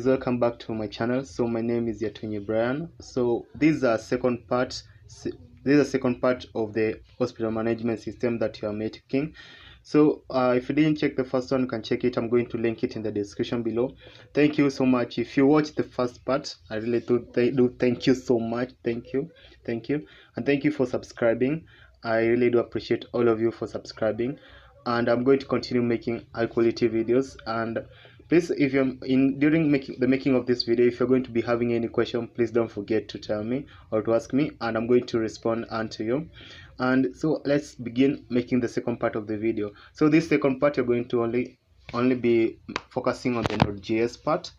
welcome back to my channel. So my name is Brian. So this is a second part. This is a second part of the hospital management system that you are making. So if you didn't check the first one, you can check it. I'm going to link it in the description below. Thank you so much. If you watched the first part, I really do thank you so much. Thank you, and thank you for subscribing. I really do appreciate all of you for subscribing, and I'm going to continue making high quality videos. And please, if you're during the making of this video, if you're going to be having any question, please don't forget to tell me or to ask me, and I'm going to respond unto you. And so let's begin making the second part of the video. So this second part, you're going to only be focusing on the NodeJs part,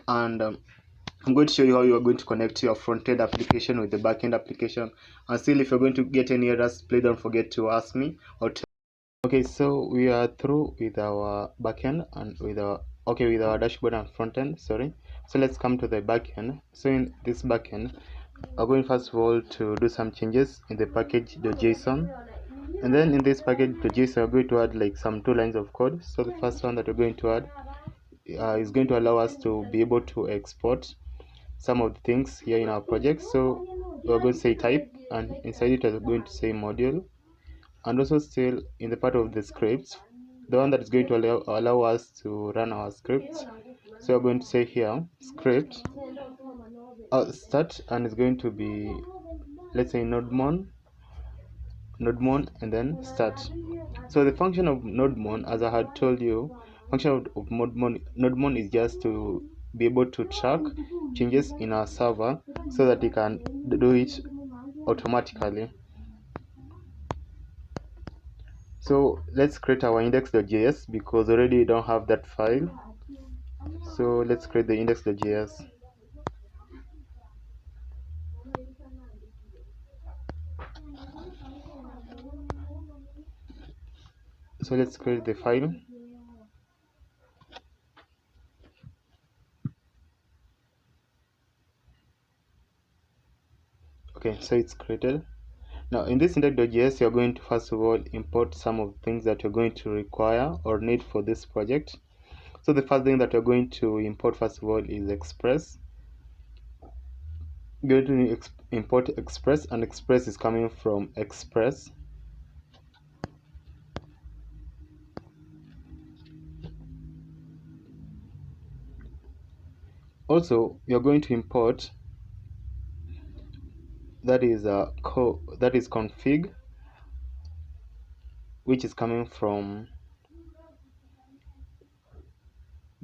and I'm going to show you how you are going to connect your front-end application with the back-end application. And still, if you're going to get any errors, please don't forget to ask me or okay. So we are through with our backend and with our dashboard and front end. Sorry. So let's come to the backend. So in this backend, I'm going first of all to do some changes in the package.json, and then in this package.json, we're going to add like some 2 lines of code. So the first one that we're going to add is going to allow us to be able to export some of the things here in our project. So we're going to say type, and inside it we're going to say module. And also still in the part of the scripts, the one that is going to allow us to run our scripts. So we're going to say here script start, and it's going to be, let's say, nodemon, and then start. So the function of nodemon, as I had told you, function of nodemon is just to be able to track changes in our server so that it can do it automatically. So let's create our Index.js because already we don't have that file. So let's create the Index.js. So let's create the file. Okay, so it's created. Now in this Index.js, you're going to first of all import some of the things that you're going to require or need for this project. So the first thing that you're going to import first of all is Express. You're going to import Express, and Express is coming from Express. Also, you're going to import that is config, which is coming from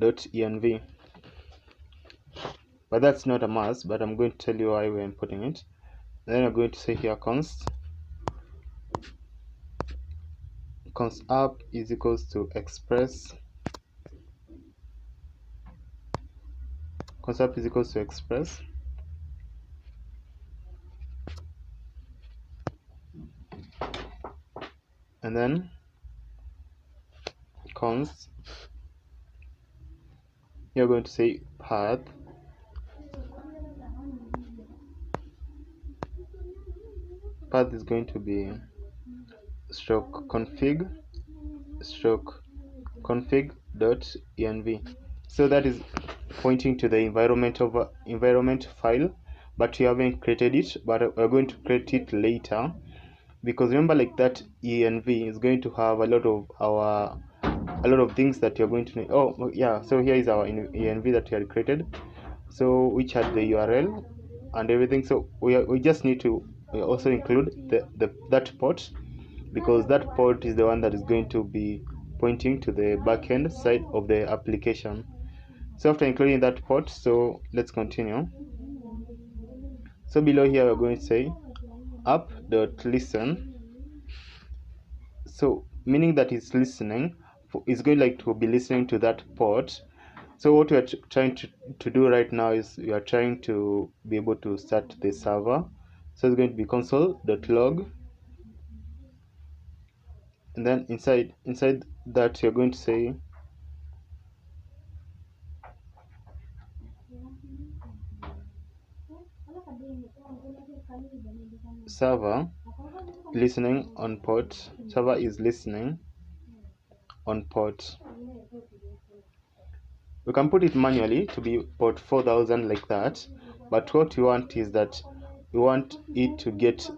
.env. But that's not a must, but I'm going to tell you why we're importing it. Then I'm going to say here const app is equals to express, const app is equals to express, and then const, you're going to say path, is going to be stroke config dot env. So that is pointing to the environment file, but we haven't created it, but we're going to create it later, because remember, like, that env is going to have a lot of things that you're going to need. Oh yeah, so here is our env that we had created, so which had the URL and everything. So we just need to also include that port, because that port is the one that is going to be pointing to the backend side of the application. So after including that port, so let's continue. So below here we're going to say app.listen, so meaning that it's listening, it's going like to be listening to that port. So what we're trying to do right now is we are trying to be able to start the server. So it's going to be console.log, and then inside that you're going to say server listening on port, server is listening on port. We can put it manually to be port 4000 like that, but what we want is that we want it to get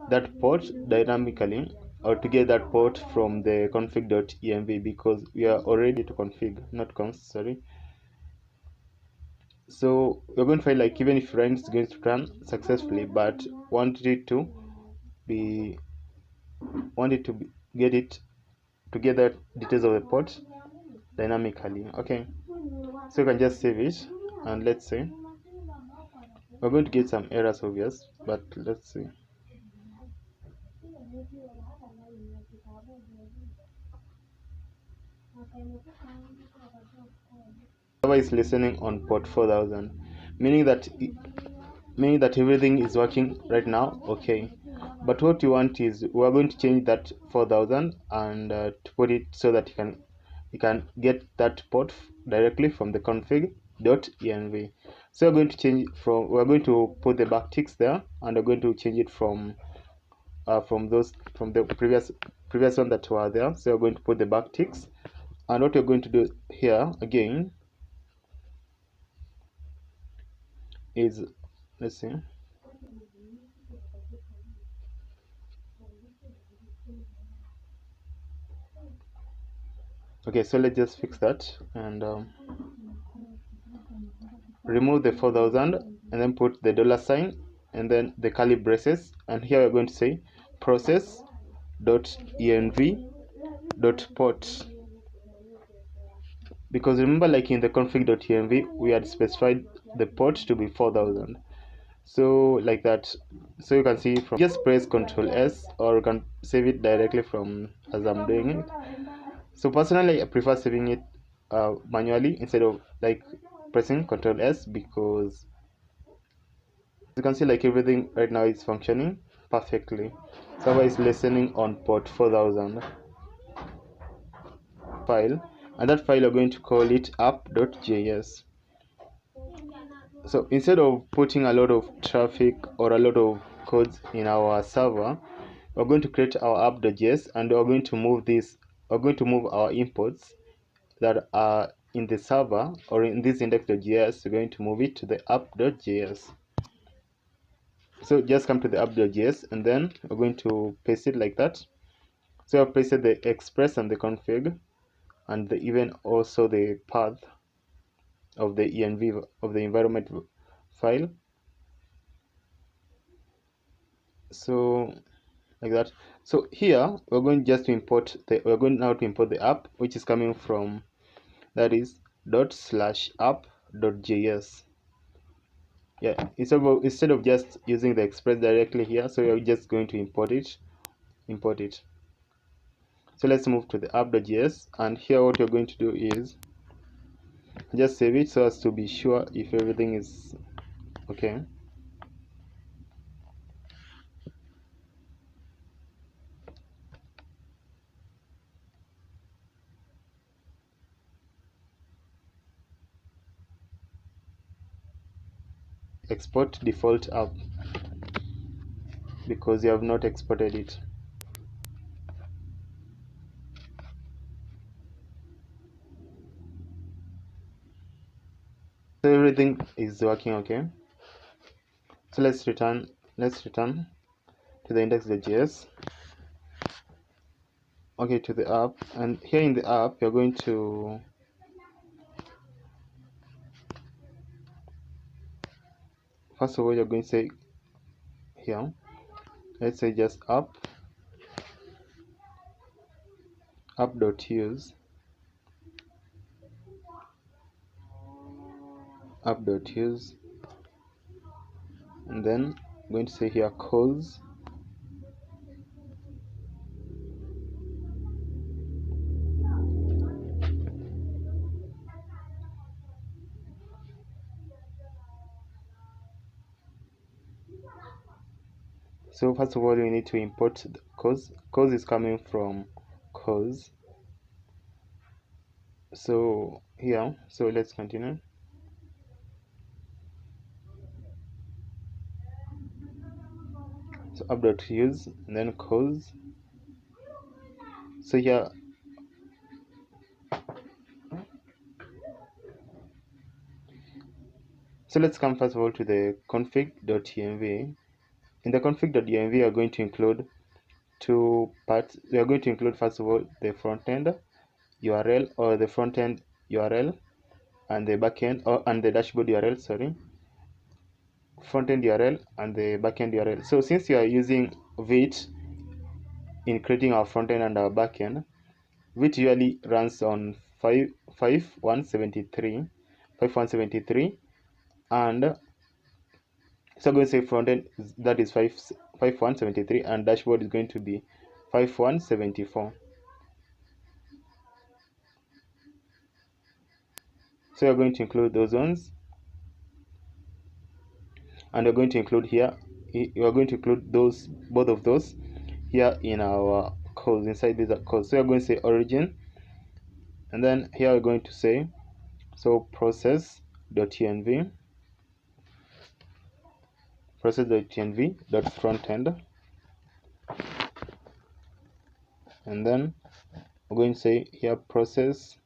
that port dynamically, or to get that port from the config.env, because we are already to config, not const, sorry. So we're going to find, like, even if run is going to run successfully, but want it to get it to get the details of the port dynamically. Okay, so you can just save it, and let's see. We're going to get some errors, obvious, but let's see. Server is listening on port 4000, meaning that everything is working right now. Okay, but what you want is, we're going to change that 4000 and to put it so that you can get that port directly from the config.env. So we're going to we're going to put the backticks there, and we're going to change it from the previous one that were there. So we're going to put the backticks, and what we're going to do here again is, let's see. Okay, so let's just fix that, and remove the 4000, and then put the $sign and then the curly braces, and here we're going to say process.env.port, because remember, like in the config.env, we had specified the port to be 4000. So like that. So you can see, from just press Ctrl S, or you can save it directly from as I'm doing it. So personally, I prefer saving it manually instead of like pressing Ctrl S, because you can see, like, everything right now is functioning perfectly. Server is listening on port 4000 file, and that file we're going to call it App.js. So instead of putting a lot of traffic or a lot of codes in our server, we're going to create our App.js, and we're going to move our imports that are in the server or in this Index.js. We're going to move it to the App.js. So just come to the App.js, and then we're going to paste it like that. So I've pasted the express and the config, and even also the path of the env of the environment file. So like that. So here we're going just to import we're going now to import the app, which is coming from, that is ./app.js. Yeah, instead of just using the express directly here, so we're just going to import it. So let's move to the app.js, and here what you're going to do is just save it so as to be sure if everything is okay. Export default app, because you have not exported it. So everything is working okay. So let's return to the index.js. Okay, to the app, and here in the app you're going to first of all you're going to say here, let's say just app.use and then I'm going to say here cause, so first of all we need to import the cause. Cause is coming from cause. So here, so let's continue. So app.use and then cause. So here So let's come first of all to the config.env. In the config.env, we are going to include two parts. We are going to include first of all the front-end URL, or the front-end URL, and the backend, or and the dashboard URL. Sorry, front-end URL and the backend URL. So since you are using Vite in creating our front-end and our backend, Vite usually runs on 5173, and so I'm going to say front-end, that is 5173, and dashboard is going to be 5174. So you're going to include those ones, and you're going to include here, you are going to include those, both of those here in our codes, inside these codes. So you're going to say origin, and then here we're going to say, so process.env process.env.frontend, and then we're going to say here process.env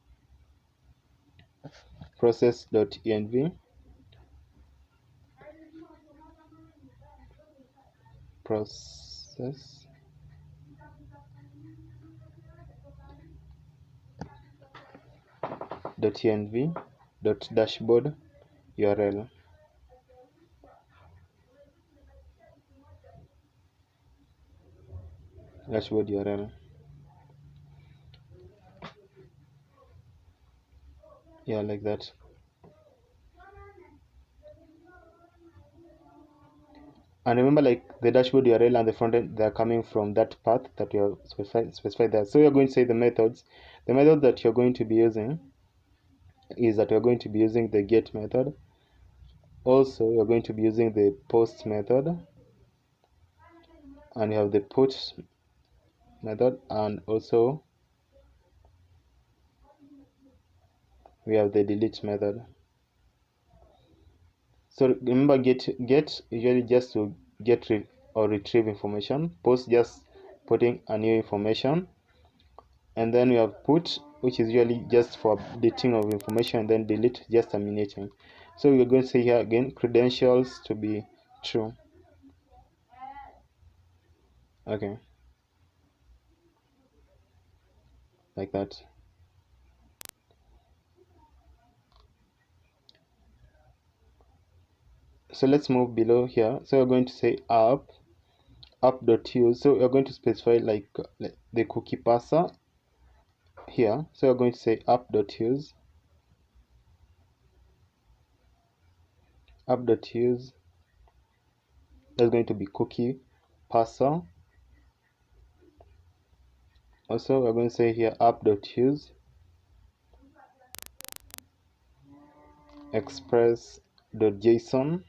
process.env.dashboard URL. Dashboard URL. Yeah, like that. And remember, like the dashboard URL and the frontend, they are coming from that path that you have specified there. So you're going to say the methods. The method that you're going to be using is that you're going to be using the get method. Also, you're going to be using the post method, and you have the put method, and also we have the delete method. So remember, get usually just to get or retrieve information. Post just putting a new information, and then we have put, which is usually just for updating of information, and then delete just terminating. So we're going to say here again, credentials to be true. Okay, like that. So let's move below here. So we're going to say app.use. So we're going to specify like the cookie parser here. So we're going to say app.use that's going to be cookie parser. Also we're going to say here app.use express.json,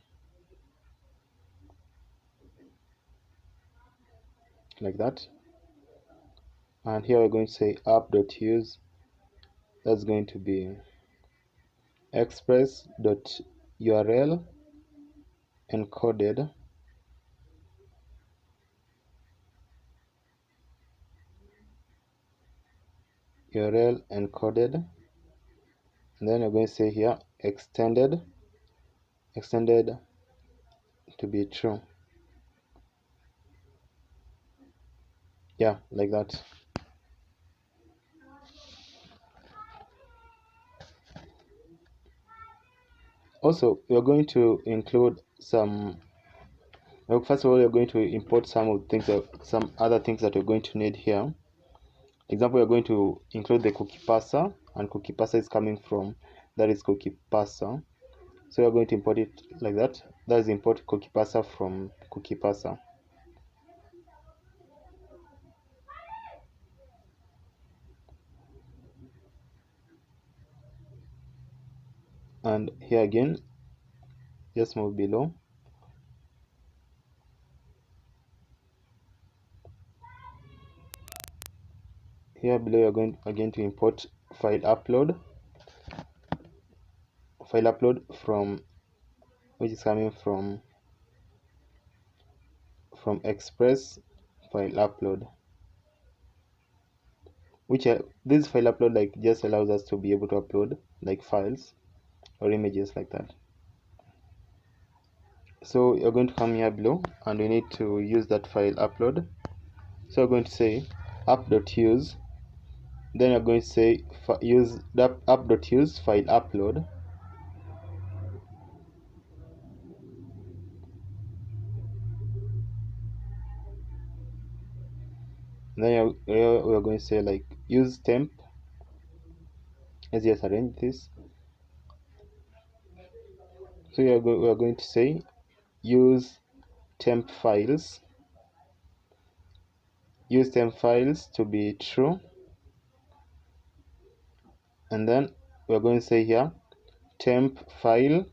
like that. And here we're going to say app.use, that's going to be express.url encoded URL encoded, and then we're going to say here extended to be true. Yeah, like that. Also, we're going to include some, well, first of all, we're going to import some other things that we're going to need here. Example, we're going to include the cookie parser, and cookie parser is coming from, that is cookie parser. So we're going to import it like that. That is import cookie parser from cookie parser. And here again, just move below. Here below, you're going again to import file upload from, which is coming from express file upload, which this file upload like just allows us to be able to upload like files or images like that. So you're going to come here below and we need to use that file upload. So you're going to say app.use, then you're going to say use that app.use file upload. Then we're going to say like use temp. Let's just arrange this. So we are going to say use temp files. Use temp files to be true, and then we're going to say here temp file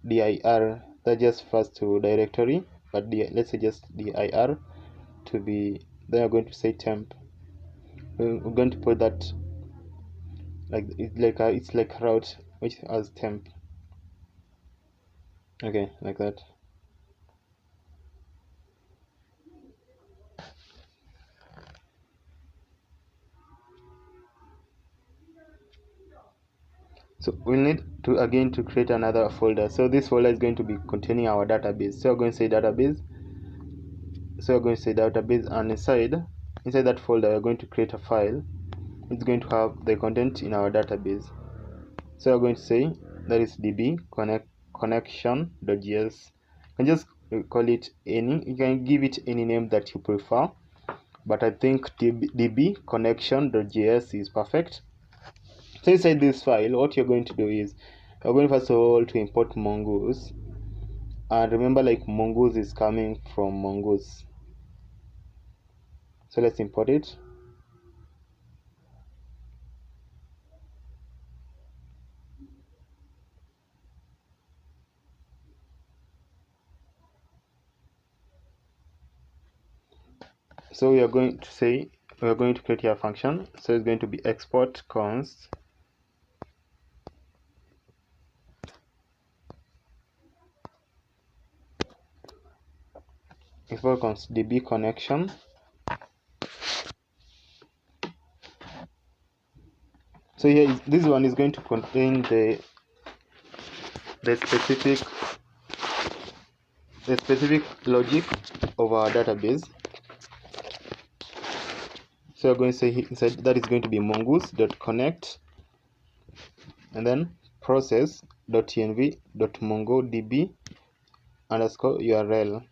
dir, that just refers to directory, but let's say just dir to be, then we're going to say temp. We're going to put that like it's like route which has temp. Okay, like that. So we'll need to again to create another folder. So this folder is going to be containing our database. So we're going to say database. So we're going to say database, and inside that folder we're going to create a file. It's going to have the content in our database. So we're going to say that is db connection.js. You can just call it any, you can give it any name that you prefer, but I think db connection.js is perfect. So inside this file, what you're going to do is you're going first of all to import mongoose, and remember like mongoose is coming from mongoose. So let's import it. So we are going to say we are going to create a function. So it's going to be export const db connection. So here this one is going to contain the specific logic of our database. So we're going to say inside that is going to be mongoose.connect, and then process.env.mongodb underscore URL.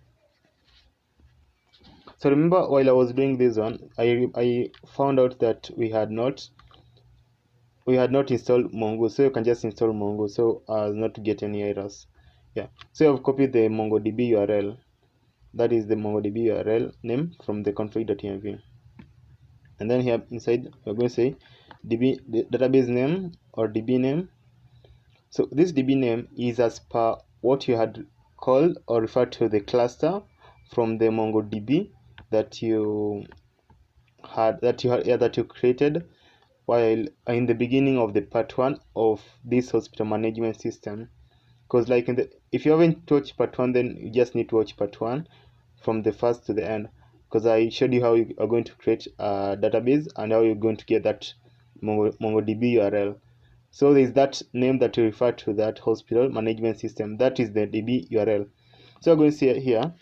So remember, while I was doing this one, I found out that we had not installed mongoose. So you can just install mongoose so as not to get any errors. Yeah. So I've copied the MongoDB URL. That is the MongoDB URL name from the config.env. And then here inside we're going to say db the database name or db name. So this db name is as per what you had called or referred to the cluster from the MongoDB that you created while in the beginning of the part 1 of this hospital management system. Because like if you haven't watched part 1, then you just need to watch part 1 from the first to the end, because I showed you how you are going to create a database and how you're going to get that MongoDB URL. So there is that name that you refer to that hospital management system, that is the DB URL. So we're going to see here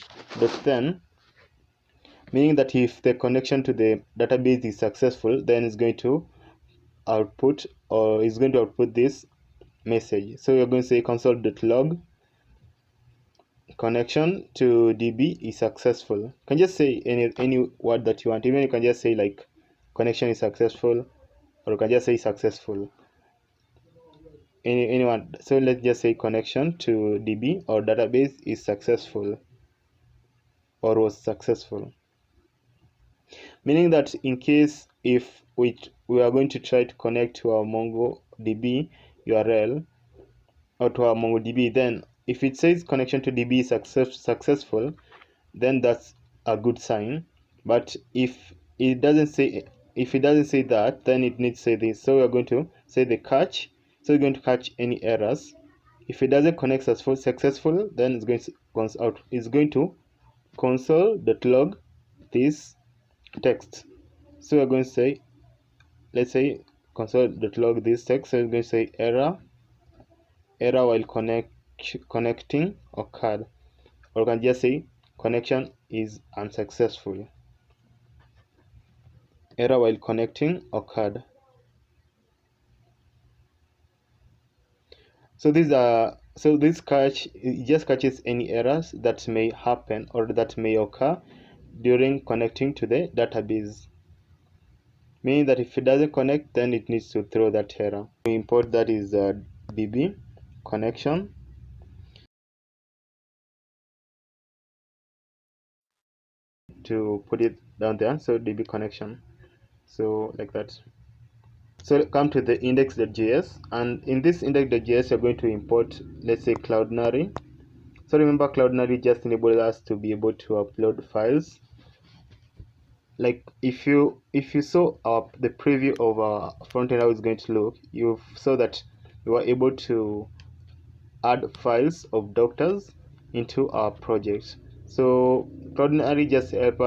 .then, meaning that if the connection to the database is successful, then it's going to output this message. So we're going to say console.log connection to DB is successful. You can just say any word that you want. Even you can just say like connection is successful, or you can just say successful. Anyone. So let's just say connection to DB or database is successful or was successful. Meaning that in case if we are going to try to connect to our MongoDB URL or to our MongoDB, then if it says connection to DB is successful, then that's a good sign. But if it doesn't say that, then it needs to say this. So we're going to say the catch. So we're going to catch any errors. If it doesn't connect successful, then it's going to console.log this text. So we're going to say, let's say console.log this text. So we're going to say error while connecting occurred. or you can just say connection is unsuccessful. Error while connecting occurred. So this catch, it just catches any errors that may happen or that may occur during connecting to the database. Meaning that if it doesn't connect, then it needs to throw that error. We import that is db connection. To put it down there, so db connection, so like that. So come to the index.js, and in this index.js you're going to import, let's say, Cloudinary. So remember, Cloudinary just enables us to be able to upload files. Like if you saw the preview of our front end how it's going to look, you saw that we were able to add files of doctors into our project. So Cloudinary just helps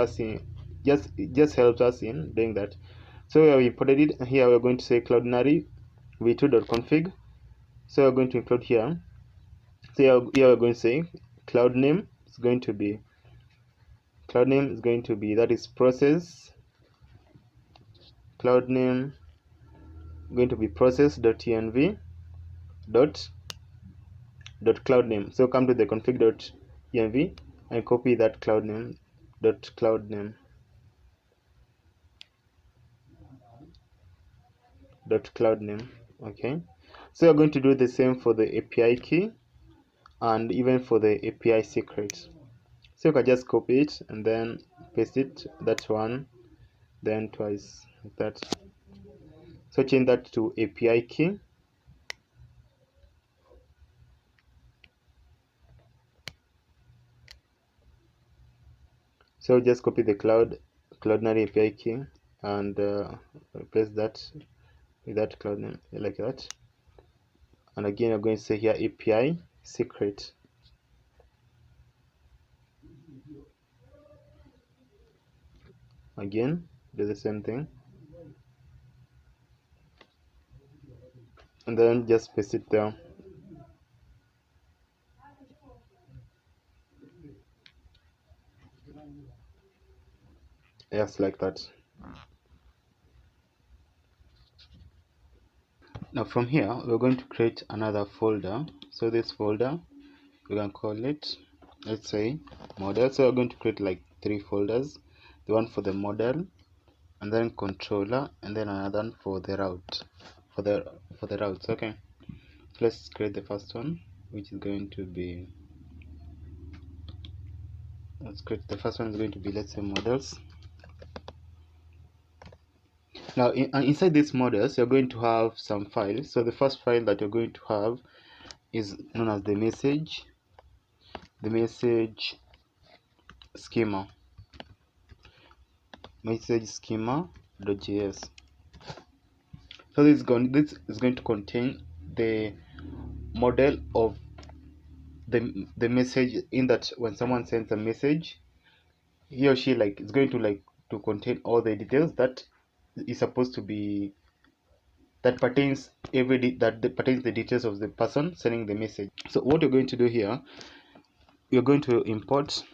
us in doing that. So we imported it. Here we're going to say Cloudinary v2.config. So we're going to include here. So here we're going to say cloud name is going to be that is process. Cloud name going to be process.env dot cloud name. So come to the config.env and copy that cloud name okay. So you're going to do the same for the API key and even for the API secret. So you can just copy it and then paste it, that one, then twice, like that. So change that to API key. So just copy the Cloudinary API key and replace that with that cloud name, like that. And again, I'm going to say here API secret. Again, do the same thing, and then just paste it there. Yes, like that. Now from here, we're going to create another folder. So this folder, we can call it, let's say, model. So we're going to create like 3 folders. The one for the model, and then controller, and then another one for the route, for the routes. Okay, let's create the first one, which is going to be, let's create the first one is going to be, let's say, models. Now inside these models you're going to have some files. So the first file that you're going to have is known as the message schema, schema.js. So this is going to contain the model of the message, in that when someone sends a message, he or she is going to contain all the details that is supposed to be, that pertains the details of the person sending the message. So what you're going to do here, you're going to import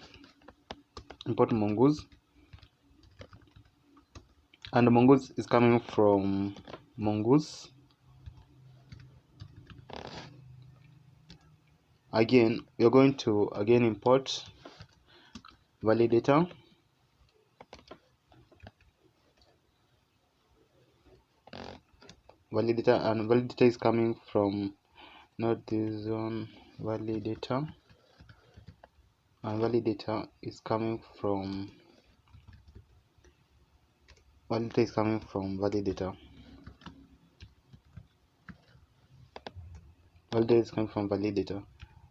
mongoose, and the mongoose is coming from mongoose. Again, you're going to import validator, and validator is coming from, not this one, validator, and validator is coming from validator.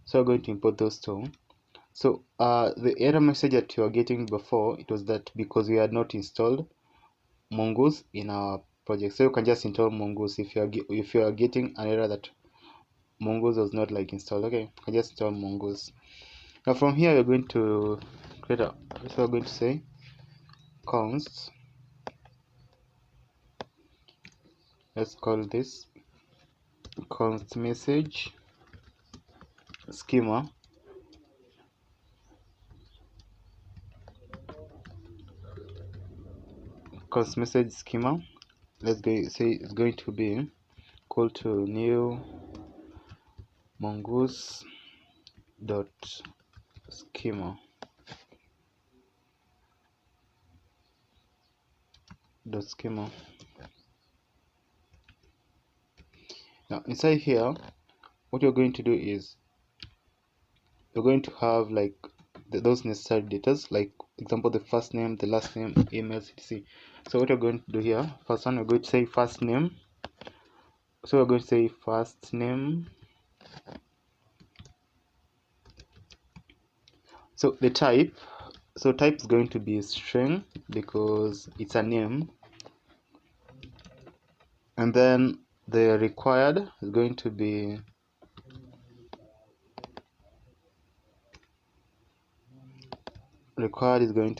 So we're going to import those two. So the error message that you are getting before, it was that because we had not installed mongoose in our project. So you can just install mongoose if you are getting an error that mongoose was not installed. Okay, you can just install mongoose. Now from here we're going to create so we're going to say const, let's call this const message schema const message schema. Let's go say it's going to be equal to new mongoose dot schema dot schema. Now inside here, what you're going to do is you're going to have like those necessary data, like example the first name, the last name, email, etc. So what you're going to do here, first one, we're going to say first name. So we're going to say first name. So the type, so type is going to be string because it's a name, and then the required is going to be true. Required is going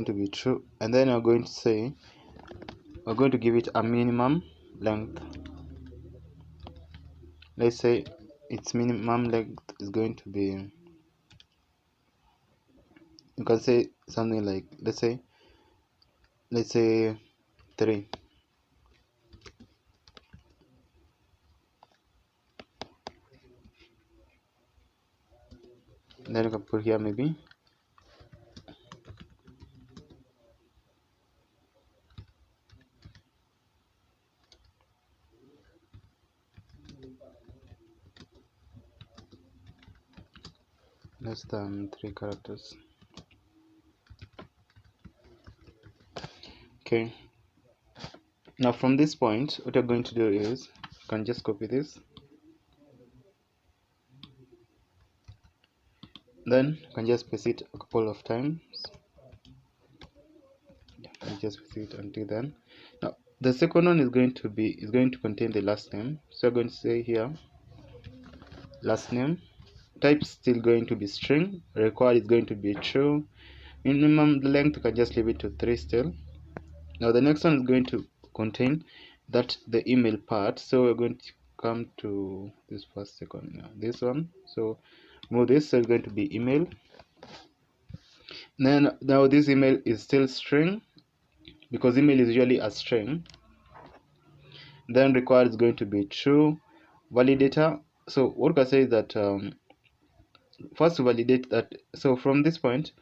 to be true, and then we're going to say we're going to give it a minimum length. Let's say its minimum length is going to be, you can say something like, let's say 3. Then you can put here maybe less than 3 characters. Okay, now from this point what you're going to do is you can just copy this, then you can just paste it a couple of times. You just paste it until then. Now the second one is going to contain the last name, so I'm going to say here last name. Type still going to be string, required is going to be true, minimum length you can just leave it to 3 still. Now the next one is going to contain that the email part, so we're going to come to this first second, this one, so move this, so it's going to be email. Then now this email is still string because email is usually a string. Then required is going to be true. Validator, so what we can say is that first to validate that, so from this point,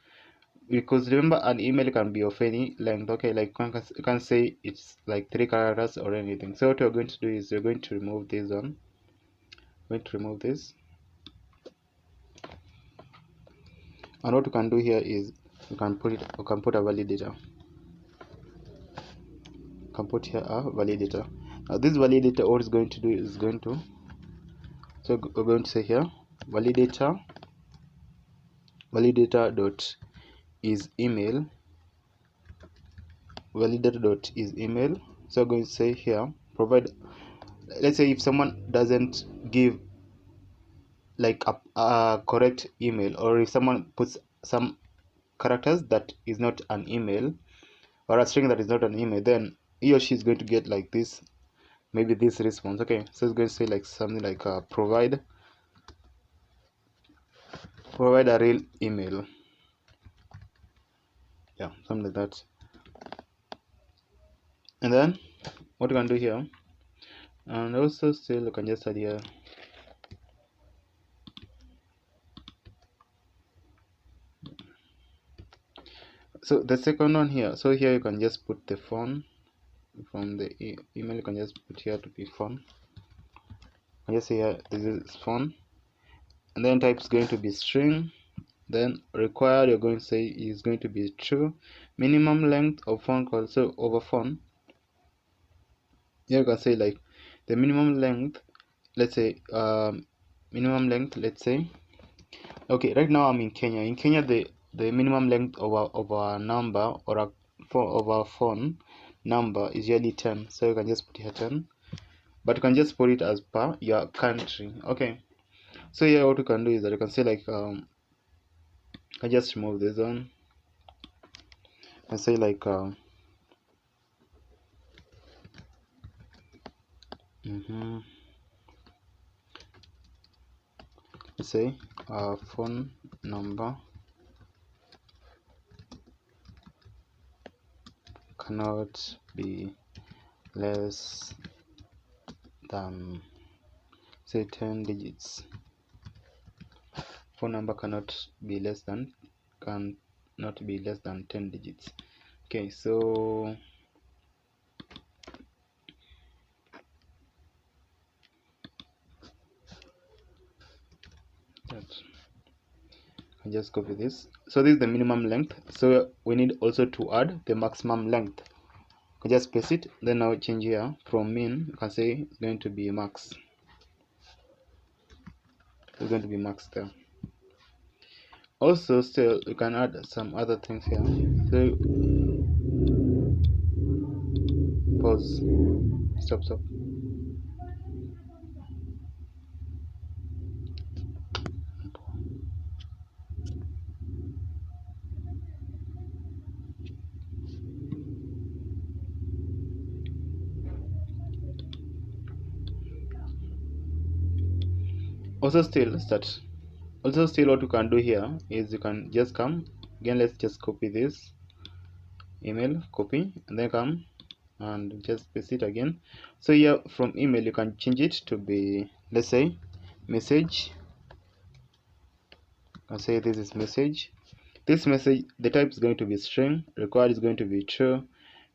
because remember an email can be of any length, okay, like you can say it's like 3 characters or anything. So what you're going to do is you're going to remove this one. Going to remove this, and what you can do here is you can put a validator. You can put here a validator. Now this validator, what it's going to do is so we're going to say here validator dot is email. Validator dot is email. So I'm going to say here provide, let's say if someone doesn't give like a correct email, or if someone puts some characters that is not an email, or a string that is not an email, then he or she is going to get like this, maybe this response. Okay, so it's going to say like something like provide a real email, yeah, something like that. And then what you can do here, and also still you can just add here so the second one here, so here you can just put the phone from the email, you can just put here to be phone, and just say here this is phone, and then type is going to be string, then required you're going to say is going to be true, minimum length of phone call, so over phone here you can say like the minimum length, let's say let's say, okay, right now I'm in Kenya. In Kenya the minimum length of a number or a phone number is usually 10, so you can just put here 10, but you can just put it as per your country. Okay, so here what you can do is that you can say like I just remove this one and say like let's say phone number cannot be less than, say, 10 digits. Phone number cannot be less than 10 digits. Okay, so that I just copy this. So this is the minimum length, so we need also to add the maximum length. I just paste it, then now change here from min, you can say it's going to be max. It's going to be max there. Also, still you can add some other things here. So pause, stop. Also still start. Also still what you can do here is you can just come again, let's just copy this email, copy, and then come and just paste it again. So here from email you can change it to be, let's say, message. I'll say this is message. This message, the type is going to be string, required is going to be true.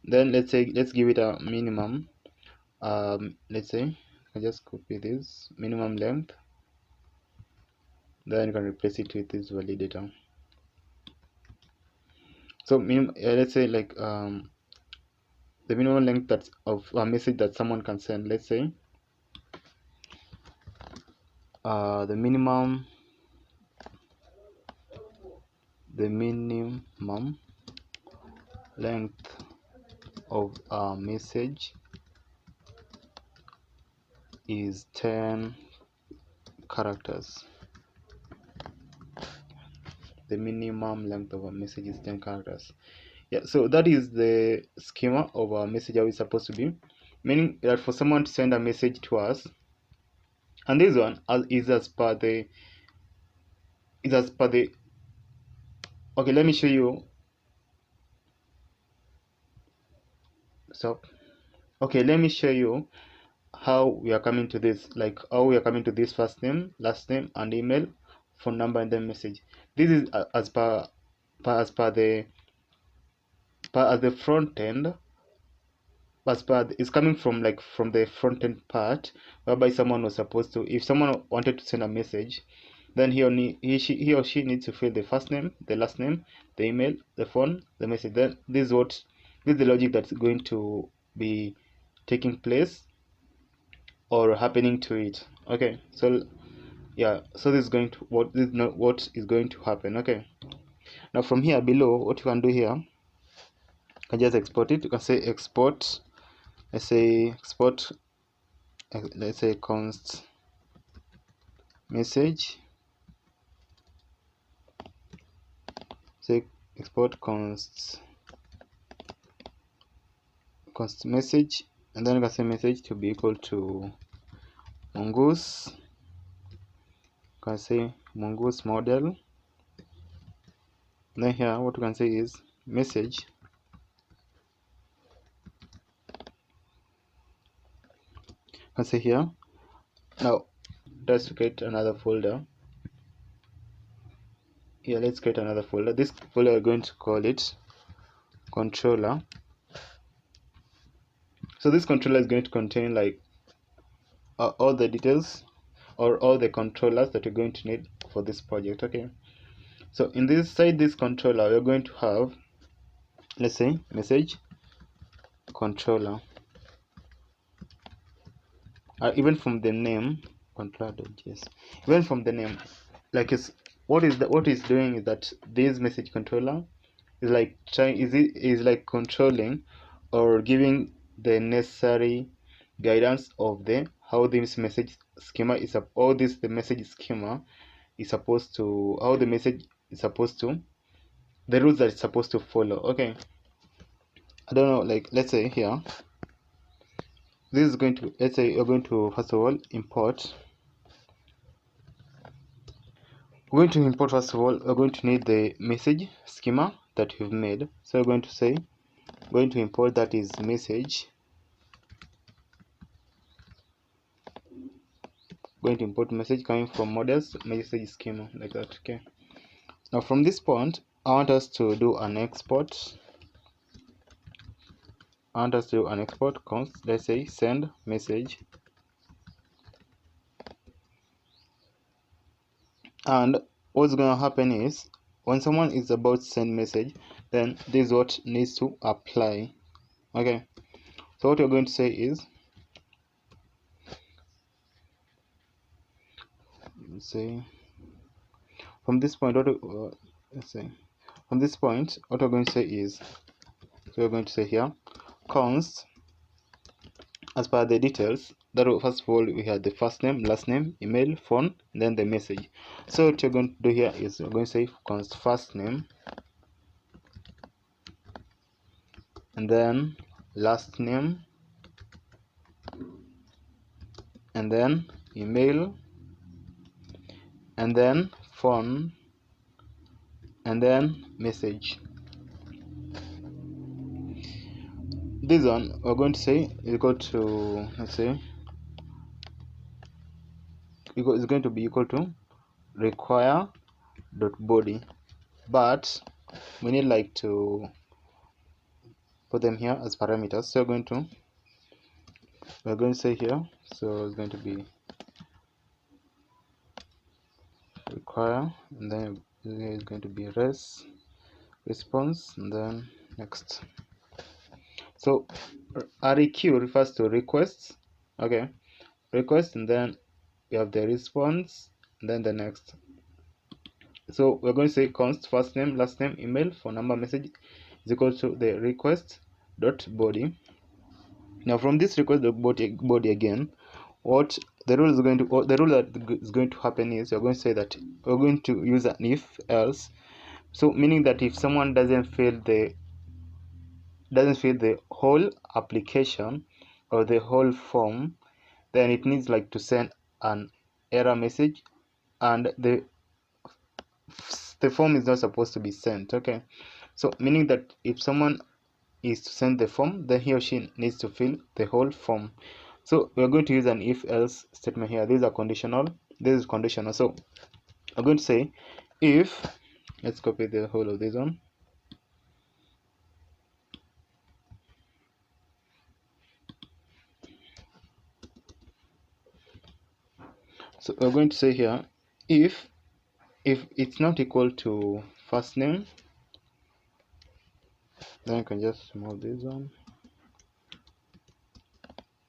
Then let's say, let's give it a minimum. Let's say I just copy this minimum length, then you can replace it with this validator. So let's say like the minimum length that's of a message that someone can send. Let's say the minimum length of a message is 10 characters. The minimum length of a message is 10 characters. Yeah, so that is the schema of a message, how it's supposed to be, meaning that for someone to send a message to us, and this one is as per the okay, let me show you. Stop. Okay, let me show you how we are coming to this, like how we are coming to this first name, last name, and email, phone number, and then message. This is as the front end, is coming from the front end part, whereby someone was supposed to, if someone wanted to send a message, then he or she needs to fill the first name, the last name, the email, the phone, the message. Then this is the logic that's going to be taking place or happening to it. Okay, so yeah, so this is going to what is going to happen. Okay, now from here below, what you can do here, you can just export it. You can say export, let's say export, let's say const message, say export const message, and then you can say message to be equal to mongoose. You can say mongoose model. And then here what you can say is message, you can say here. Now let's create another folder. Here, let's create another folder. This folder we're going to call it controller. So this controller is going to contain like all the details or all the controllers that you're going to need for this project. Okay, so in this controller we're going to have, let's say, message controller. Even from the name, controller.js, even from the name, like what is doing is that this message controller is like like controlling or giving the necessary guidance of the how this message schema is the message schema is supposed to, how the message is supposed to, the rules that it's supposed to follow. Okay, I don't know, like let's say here, this is going to, let's say you're going to first of all import we're going to import, first of all, we're going to need the message schema that we've made. So we're going to say, going to import, that is message. Going to import message coming from models message schema, like that. Okay, now from this point I want us to do an export. Const, let's say send message, and what's going to happen is when someone is about to send message, then this is what needs to apply. Okay, so what you're going to say is, let's say from this point, let's say from this point, what we're going to say is, so we're going to say here const, as per the details, that first of all we had the first name, last name, email, phone, and then the message. So what you're going to do here is we're going to say const first name, and then last name, and then email, and then phone, and then message. This one we're going to say is equal to, let's say it's going to be equal to require dot body, but we need like to put them here as parameters. So we're going to say here, so it's going to be require, and then it's going to be response, and then next. So req refers to requests. Okay, request, and then we have the response, and then the next. So we're going to say const first name, last name, email, phone number, message is equal to the request dot body. Now from this request dot body again, what the rule that is going to happen is we're going to say that we're going to use an if else. So meaning that if someone doesn't fill the whole application or the whole form, then it needs like to send an error message, and the form is not supposed to be sent. Okay, so meaning that if someone is to send the form, then he or she needs to fill the whole form. So we're going to use an if else statement here. These are conditional, this is conditional. So I'm going to say if, let's copy the whole of this one. So we're going to say here if it's not equal to first name, then you can just remove this one.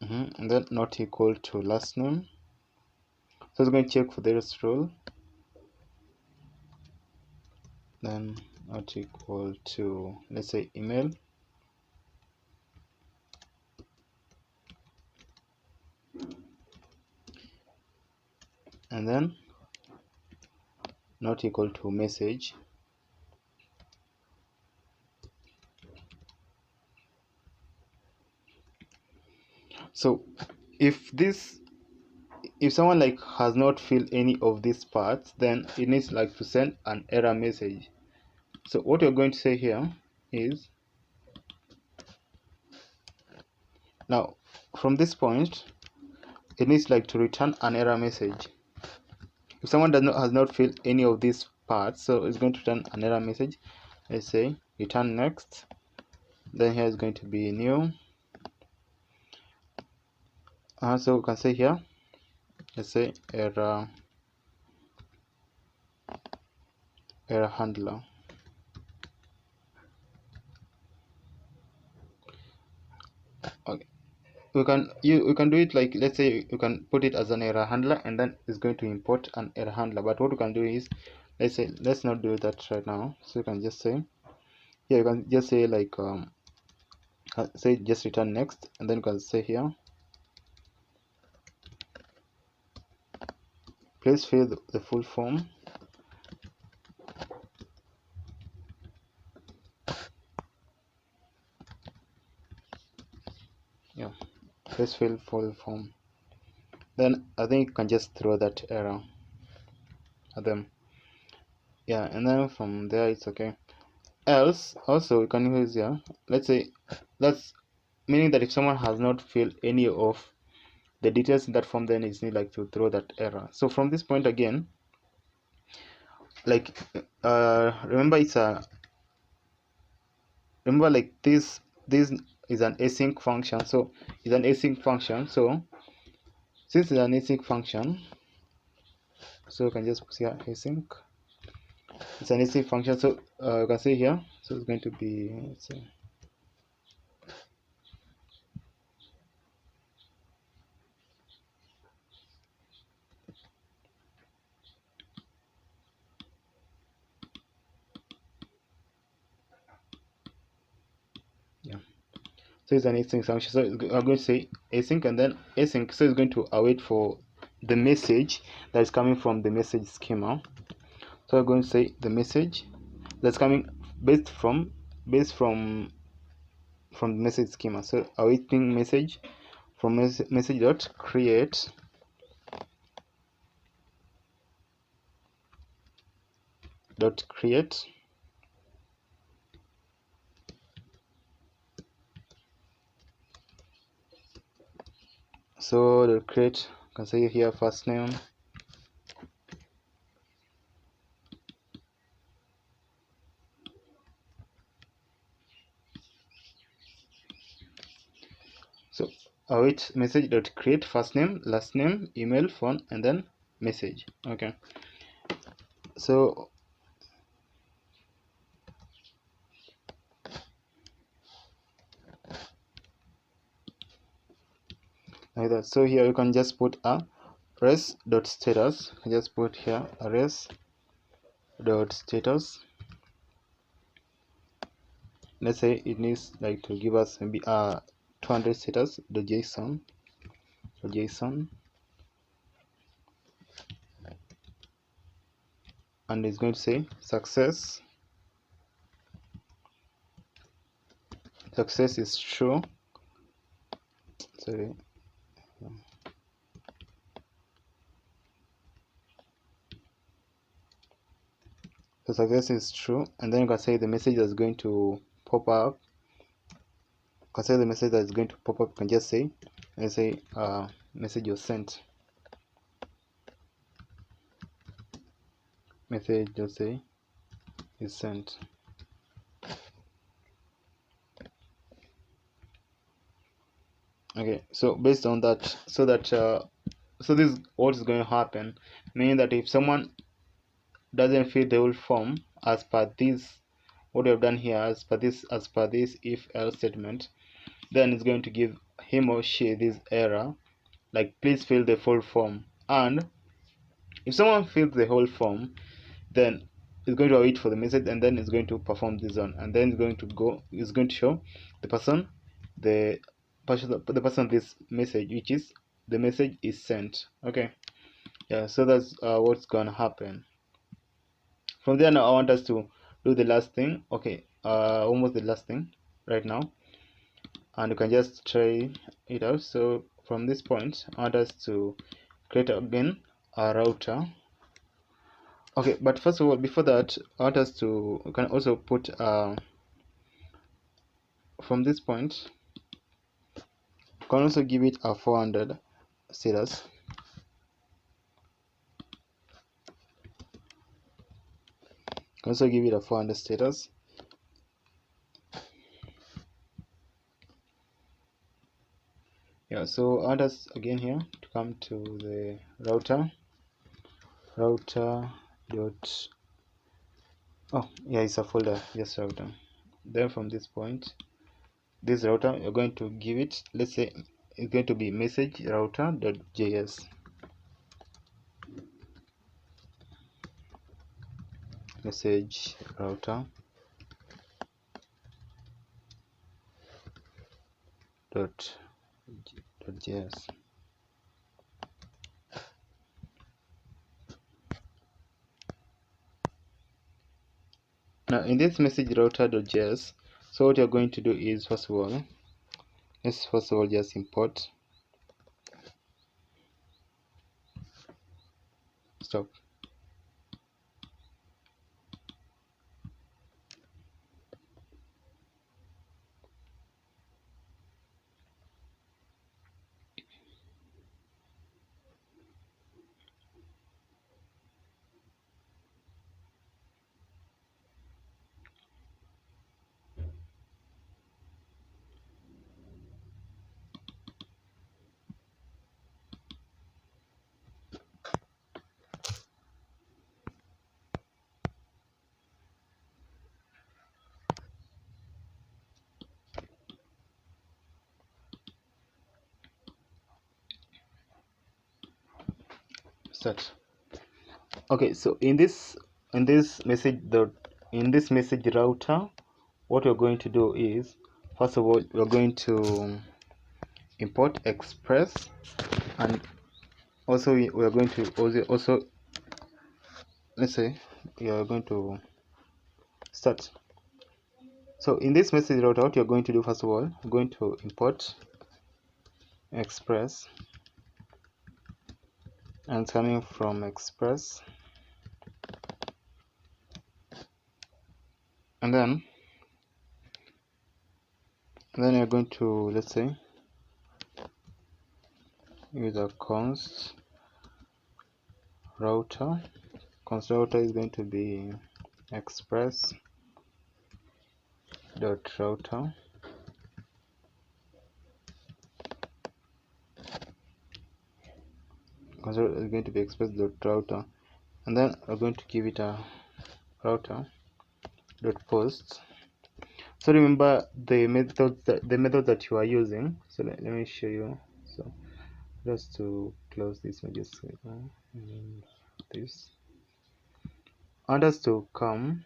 And then not equal to last name. So it's going to check for the rest rule. Then not equal to, let's say, email. And then not equal to message. So if someone like has not filled any of these parts, then it needs like to send an error message. So what you're going to say here is, now from this point it needs like to return an error message. If someone has not filled any of these parts, so it's going to return an error message. Let's say return next, then here is going to be new. So we can say here, let's say error handler. Okay, we can do it like, let's say you can put it as an error handler, and then it's going to import an error handler. But what we can do is, let's not do that right now. So you can just say, yeah, you can just say like say just return next, and then you can say here, please fill the full form. Yeah, please fill full form. Then I think you can just throw that error at them. yeah, and then from there it's okay. Else also we can use here, let's say that's meaning that if someone has not filled any of the details in that form, then it's need like to throw that error. So from this point again, like remember it's a remember like this is an async function. So it's an async function. So since it's an async function, so you can just put here async. It's an async function. So you can see here. So it's going to be, let's see, yeah. So it's an async function. So I'm going to say async and then async. So it's going to await for the message that is coming from the message schema. So I'm going to say the message that's coming based from the message schema. So awaiting message from message dot create so the create, you can say here first name, so await message dot create first name, last name, email, phone, and then message. Okay, so like that. So here you can just put a res dot status. You just put here a res dot status. Let's say it needs like to give us maybe 200 status the JSON. So JSON, and it's going to say success is true. Sorry. So success is true, and then you can say the message that's going to pop up. You can say the message that is going to pop up. You can just say, let's say, message was sent. Message, just say, is sent. Okay, so based on that, so this is what is going to happen, meaning that if someone doesn't fill the whole form as per this, what we have done here, as per this if else statement, then it's going to give him or she this error like please fill the full form. And if someone fills the whole form, then it's going to wait for the message, and then it's going to perform this one, and then it's going to show the person this message, which is the message is sent. Okay, yeah, so that's what's gonna happen. From there, now I want us to do the last thing. Okay, almost the last thing right now, and you can just try it out. So from this point, I want us to create again a router. Okay, but first of all, before that, I want us to, you can also put from this point, you can also give it a 400 status. You can also give it a 400 status. Yeah, so I want us again here to come to the router dot, oh yeah, it's a folder, yes, router. Then from this point, this router, you're going to give it, let's say it's going to be message router.js. Message router.js. Now in this message router.js, so what you're going to do is let's first of all just import, stop. start. Okay, so in this message router, what we're going to do is, first of all, we're going to import express, and also we're going to also let's say we are going to start. So in this message router, what you're going to do, first of all, you're going to import express, and it's coming from express, and then you're going to, let's say, use a const router. Const router is going to be express dot router, const router is going to be express dot router, and then we're going to give it a router dot post. So remember the method that you are using. So let me show you. So just to close this, I just this, and us to come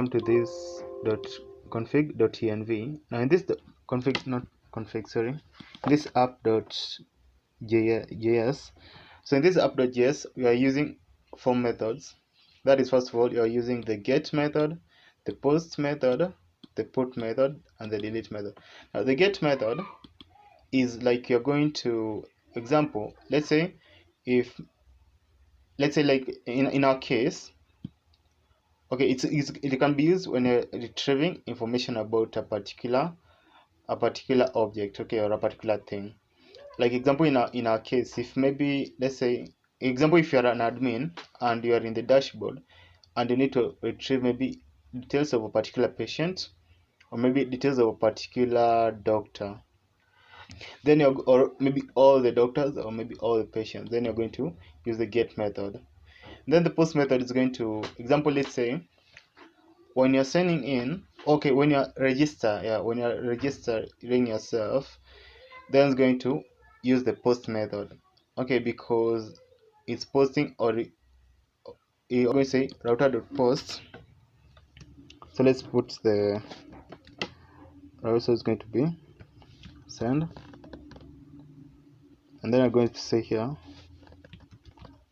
to this dot config dot env. Now in this this app.js. So in this app.js, we are using four methods. That is, first of all, you are using the get method, the post method, the put method, and the delete method. Now the get method is like you're going to, example, let's say like in our case, okay, it can be used when you're retrieving information about a particular object, okay, or a particular thing. Like example, in our case, if maybe, let's say, example, if you're an admin and you are in the dashboard and you need to retrieve maybe details of a particular patient, or maybe details of a particular doctor, then or maybe all the doctors, or maybe all the patients, then you're going to use the get method. Then the post method is going to, example, let's say when you're signing in, okay, when you're registering yourself, then it's going to use the post method, okay, because it's posting, or you're going to say router.post. So let's put the router is going to be send, and then I'm going to say here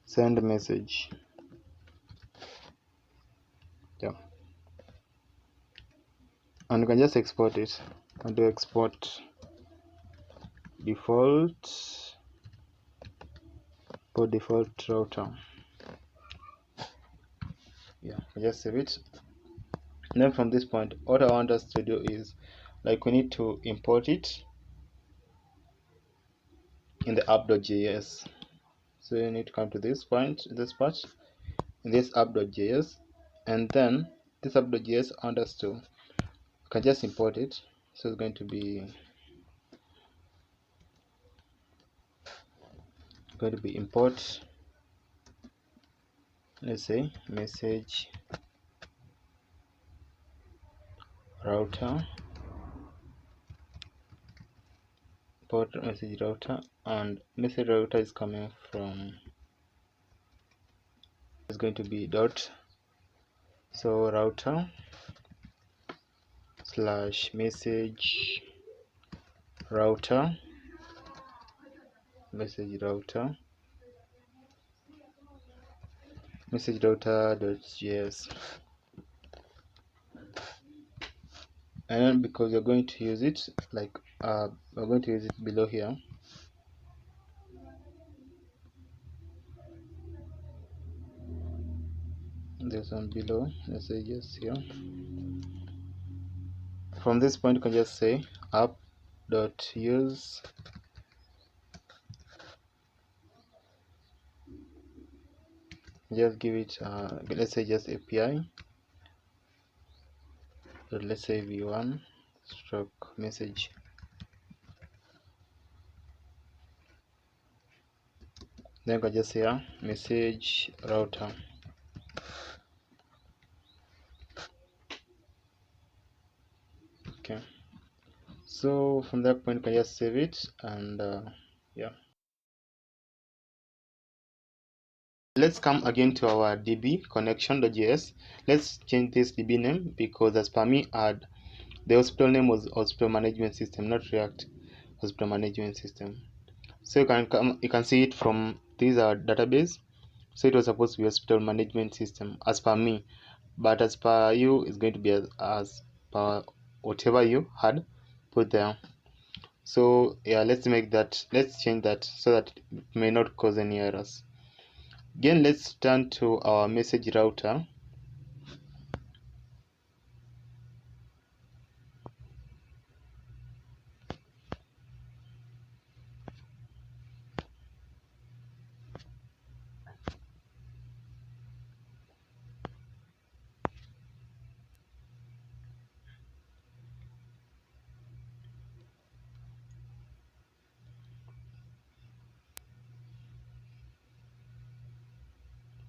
send message. Yeah, and you can just export it and do export default for default router. Yeah, just save it. And then from this point, what I want us to do is, like, we need to import it in the app.js. So you need to come to this point, this part, in this app.js, and then this app.js I want us to, you can just import it. So it's going to be import, let's say, message router, import message router, and message router is coming from, it's going to be dot, so router slash message router, message router.js. And then because you're going to use it, like we're going to use it below here, there's one below, let's say just here. From this point you can just say app.use just give it let's say just API, so let's say v1 stroke message, then you can just say message router. Okay, So from that point, you can just save it, and yeah. Let's come again to our DB connection.js. Let's change this DB name because as per me, the hospital name was hospital management system, not React hospital management system. So you can see it from this our database. So it was supposed to be hospital management system as per me, but as per you, it's going to be as per whatever you had put there. So yeah, let's change that so that it may not cause any errors. Again, let's turn to our message router.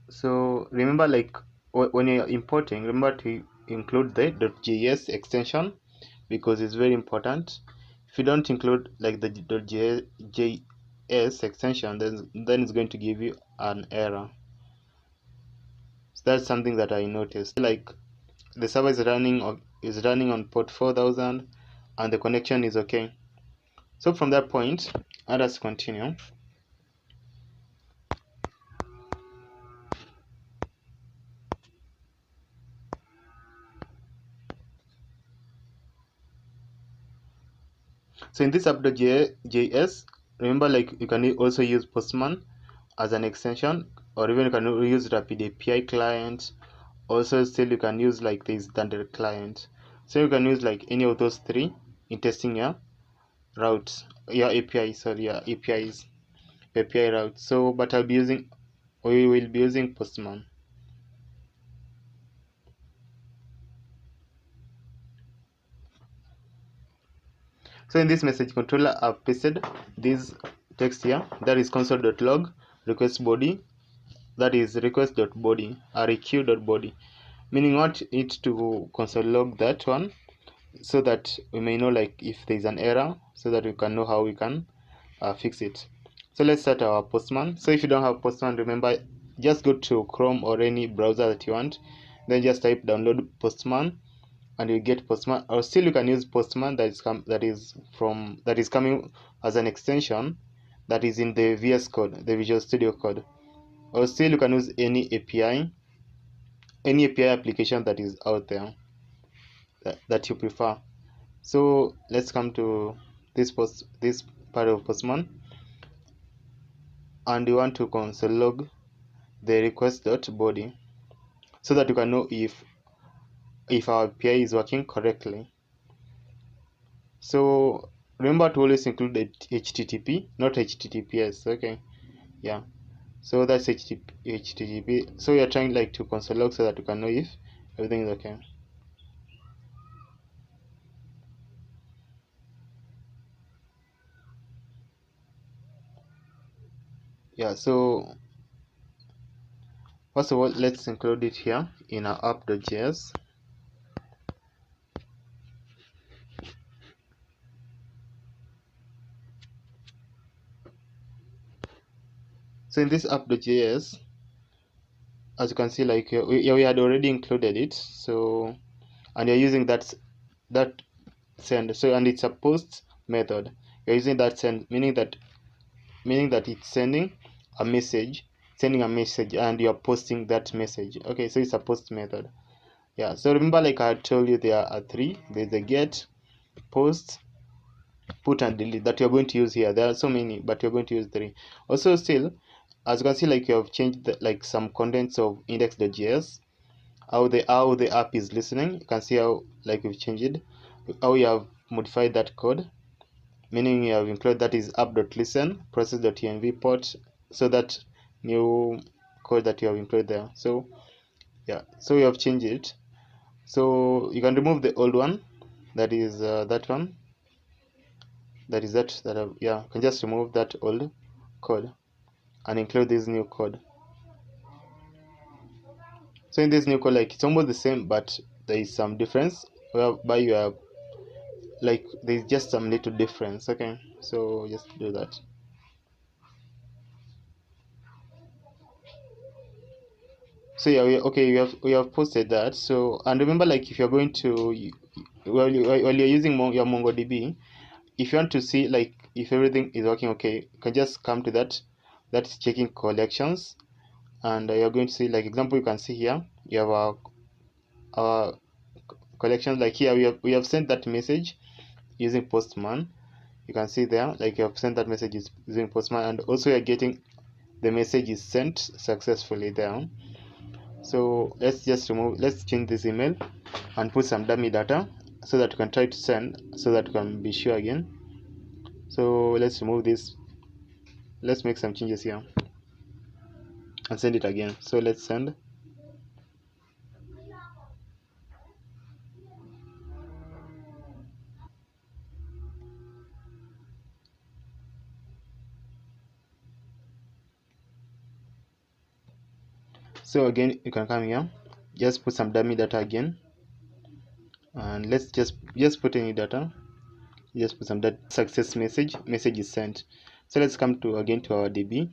So remember, like when you're importing, remember to include the .js extension because it's very important. If you don't include like the .js extension, then it's going to give you an error. So that's something that I noticed. Like the server is running on port 4000, and the connection is okay. So from that point, let us continue. So in this app.js, remember, like you can also use Postman as an extension, or even you can use Rapid API client. Also, still you can use like this standard client. So you can use like any of those three in testing your routes, your API, sorry, your API routes. So, but we will be using Postman. So in this message controller, I've pasted this text here, that is console.log request body, that is request.body, req.body, meaning want it to console log that one so that we may know like if there is an error, so that we can know how we can fix it. So let's start our Postman. So if you don't have Postman, remember, just go to Chrome or any browser that you want, then just type download Postman, and you get Postman. Or still you can use Postman that is coming as an extension that is in the VS Code, the Visual Studio Code. Or still you can use any API application that is out there that you prefer. So let's come to this part of Postman, and you want to console log the request.body so that you can know if our API is working correctly. So remember to always include HTTP, not HTTPS. Okay, yeah. So that's HTTP. So you're trying like to console log so that you can know if everything is okay. Yeah. So first of all, let's include it here in our app.js. So in this app.js, as you can see, like we had already included it. So and you're using that send. So and it's a post method. You're using that send, meaning that it's sending a message, and you're posting that message. Okay, so it's a post method. Yeah. So remember, like I told you, there are three. There's a get, post, put, and delete that you're going to use here. There are so many, but you're going to use three. Also, still, as you can see, like you have changed like some contents of Index.js, how the app is listening. You can see how like we've changed it, how you have modified that code, meaning you have included that is app.listen process.env port, so that new code that you have included there. So yeah, so you have changed it. So you can remove the old one, that is that one, yeah, you can just remove that old code and include this new code. So in this new code, like it's almost the same, but there is some difference whereby you have like there's just some little difference. Okay, so just do that. So yeah, okay, we have posted that. So, and remember, like if you're going to while you're using your MongoDB, if you want to see like if everything is working okay, you can just come to that's checking collections, and you're going to see, like example, you can see here you have our collections. Like here we have sent that message using Postman. You can see there, like you have sent that message using Postman, and also you're getting the message is sent successfully there. So let's change this email and put some dummy data so that you can try to send, so that you can be sure again. So let's remove this, let's make some changes here and send it again. So let's send. So again, you can come here, just put some dummy data again, and let's just put any data, just put some data. Success message is sent. So let's come to again to our DB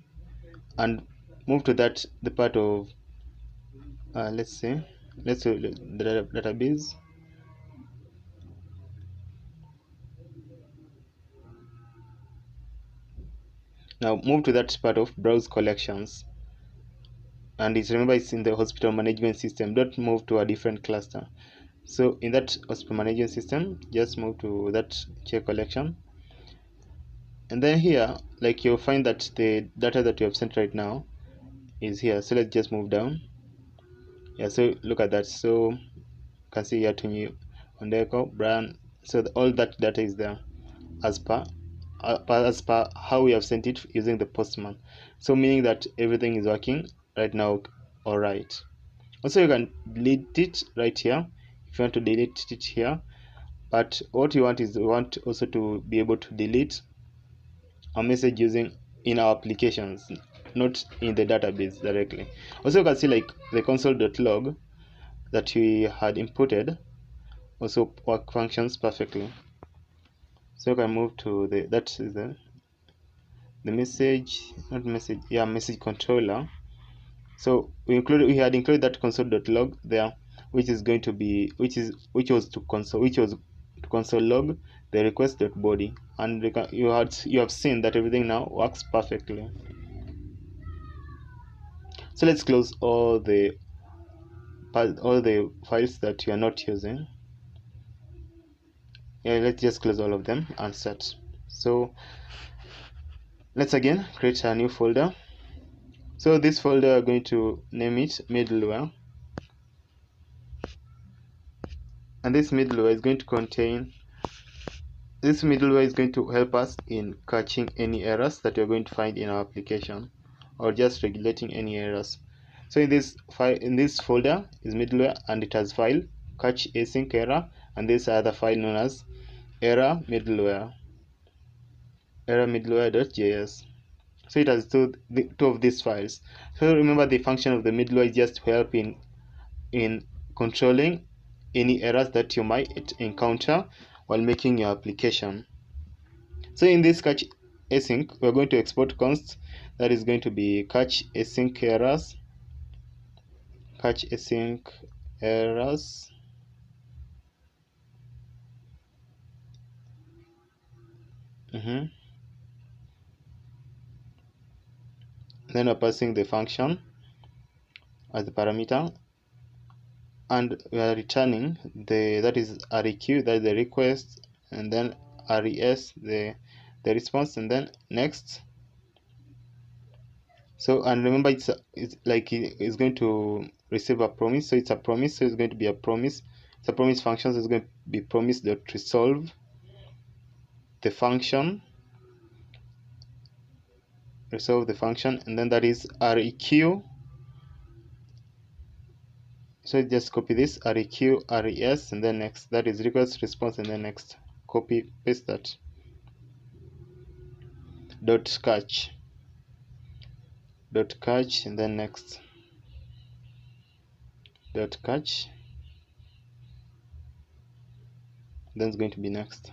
and move to the part of let's say the database. Now move to that part of browse collections, and remember it's in the hospital management system. Don't move to a different cluster. So in that hospital management system, just move to that check collection, and then here, like you'll find that the data that you have sent right now is here. So let's just move down. Yeah, so look at that. So you can see here Tony Ondeko, Brian. So all that data is there as per how we have sent it using the Postman. So meaning that everything is working right now. All right. Also, you can delete it right here if you want to delete it here. But what you want is we want also to be able to delete a message using in our applications, not in the database directly. Also, you can see like the console.log that we had imported also functions perfectly. So you can move to that is the message, not message, yeah, message controller. So we had included that console.log there, which is going to be which was to console log the request.body, and you have seen that everything now works perfectly. So let's close all the files that you are not using. Yeah, let's just close all of them and set. So let's again create a new folder. So this folder, we're going to name it middleware, and this middleware is going to help us in catching any errors that we're going to find in our application, or just regulating any errors. So in this folder is middleware, and it has file catch async error, and this other file known as error middleware.js. So it has two of these files. So remember, the function of the middleware is just to help in controlling any errors that you might encounter while making your application. So in this catch async, we're going to export const that is going to be catch async errors, catch async errors. Then we're passing the function as the parameter, and we are returning that is req, that is the request, and then res the response, and then next. So, and remember, it's it's going to receive a promise, so it's a promise, so it's going to be a promise. It's a promise function, so it's going to be promise dot resolve the function, and then that is req. So just copy this req res, and then next, that is request response, and then next, copy paste that dot catch, and then next dot catch, then it's going to be next.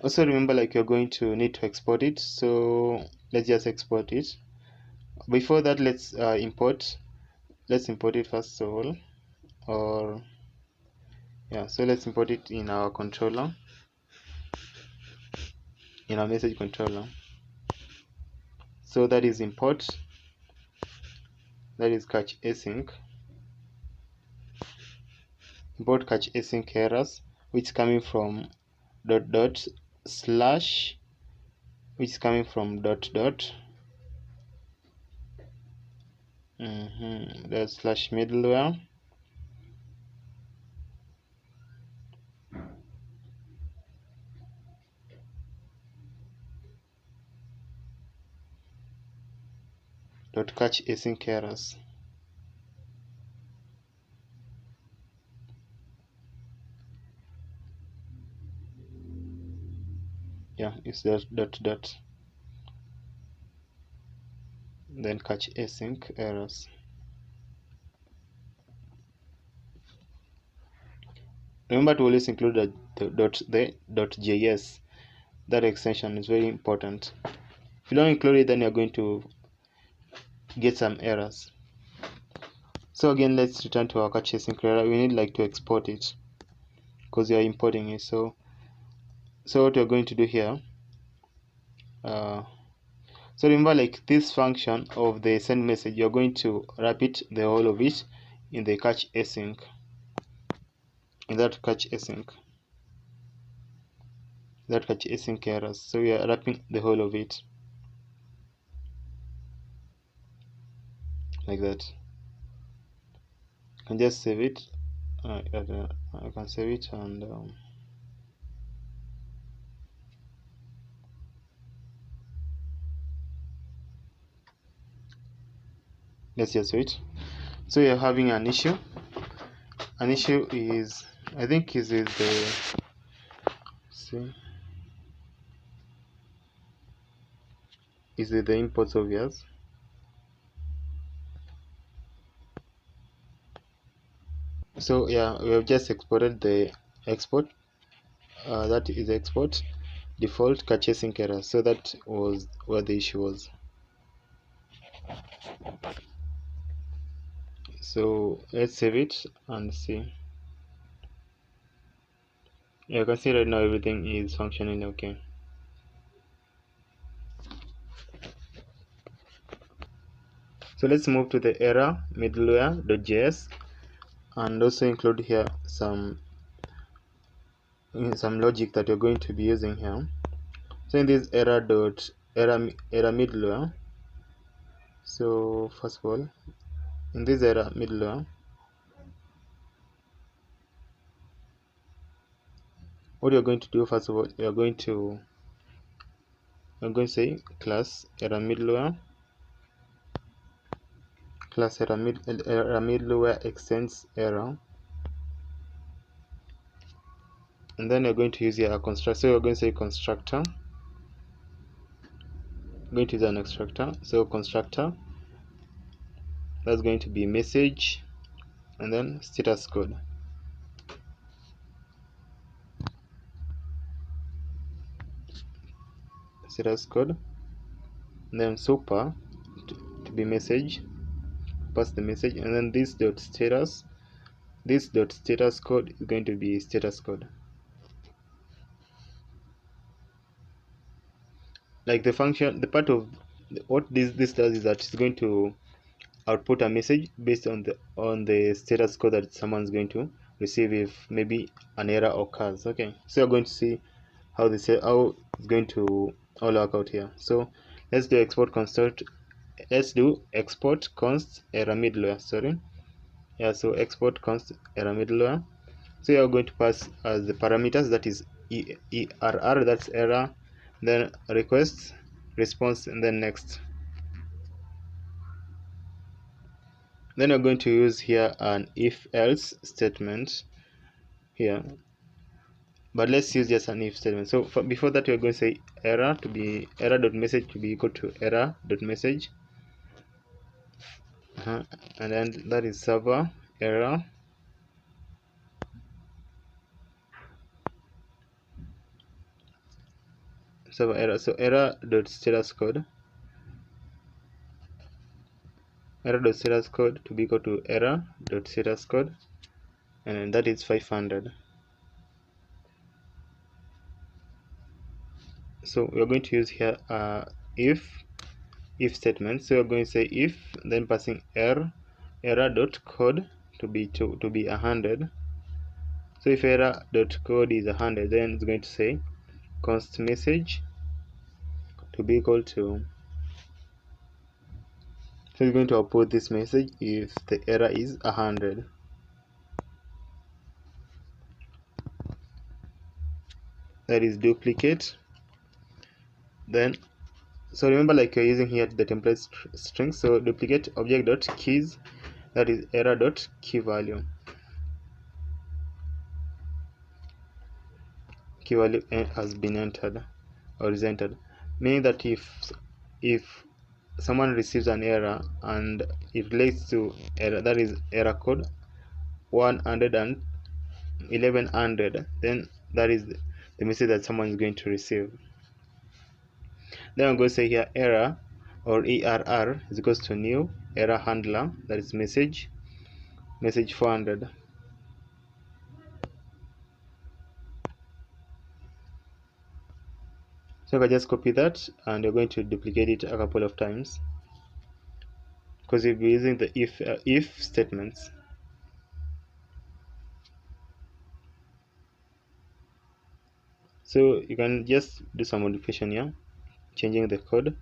Also remember, like, you're going to need to export it, so let's just export it. Before that, let's import it first of all, or yeah, so let's import it in our controller, in our message controller. So that is import, that is catch async, import catch async errors, which is coming from dot slash, which is coming from dot that's slash middleware, dot catch async errors. Yeah, it's dot then catch async errors. Remember to always include the .js. That extension is very important. If you don't include it, then you're going to get some errors. So again, let's return to our catch async error. We need like to export it because we are importing it. So what we're going to do here, so remember, like, this function of the send message, you're going to wrap it, the whole of it, in the catch async, in that catch async errors. So we are wrapping the whole of it like that. You can just save it. I can save it, and let's just wait. So you're having an issue. An issue is, I think, is with the, see, is with the imports of yours. So yeah, we have just exported the export. That is export default catch async error. So that was where the issue was. So let's save it and see. Yeah, you can see right now everything is functioning okay. So let's move to the error middleware.js and also include here some logic that you're going to be using here. So in this error middleware, so first of all, in this error middleware, what you're going to do, first of all, you're going to say class error middleware extends error, and then you're going to use here a constructor. So you're going to say constructor. I'm going to use an constructor. So constructor, that's going to be message and then status code. Status code, and then super to be message, pass the message, and then this dot status code is going to be status code. Like the function, the part of what this does is that it's going to output a message based on the status code that someone's going to receive if maybe an error occurs. Okay, so you're going to see how it's going to all work out here. So let's do export const error middleware. Sorry, yeah. So export const error middleware. So you're going to pass as the parameters, that is err, that's error, then request, response, and then next. Then you're going to use here an if else statement here, but let's use just an if statement. So before that, you're going to say error.message to be equal to error.message, and then that is server error server error. So error.status code to be equal to error.status code, and that is 500. So we're going to use here if statement. So we're going to say if, then passing error.code to be 100. So if error.code is 100, then it's going to say const message to be equal to, so it's going to output this message if the error is 100. That is duplicate. Then, so remember, like you're using here the template string, so duplicate object.keys, that is error.key value. Key value has been entered or is entered, meaning that if someone receives an error and it relates to error, that is error code 100 and 1100, then that is the message that someone is going to receive. Then I'm going to say here error or err is equals to new error handler, that is message 400. So I can just copy that, and you're going to duplicate it a couple of times because you'll be using the if statements. So you can just do some modification here, changing the code.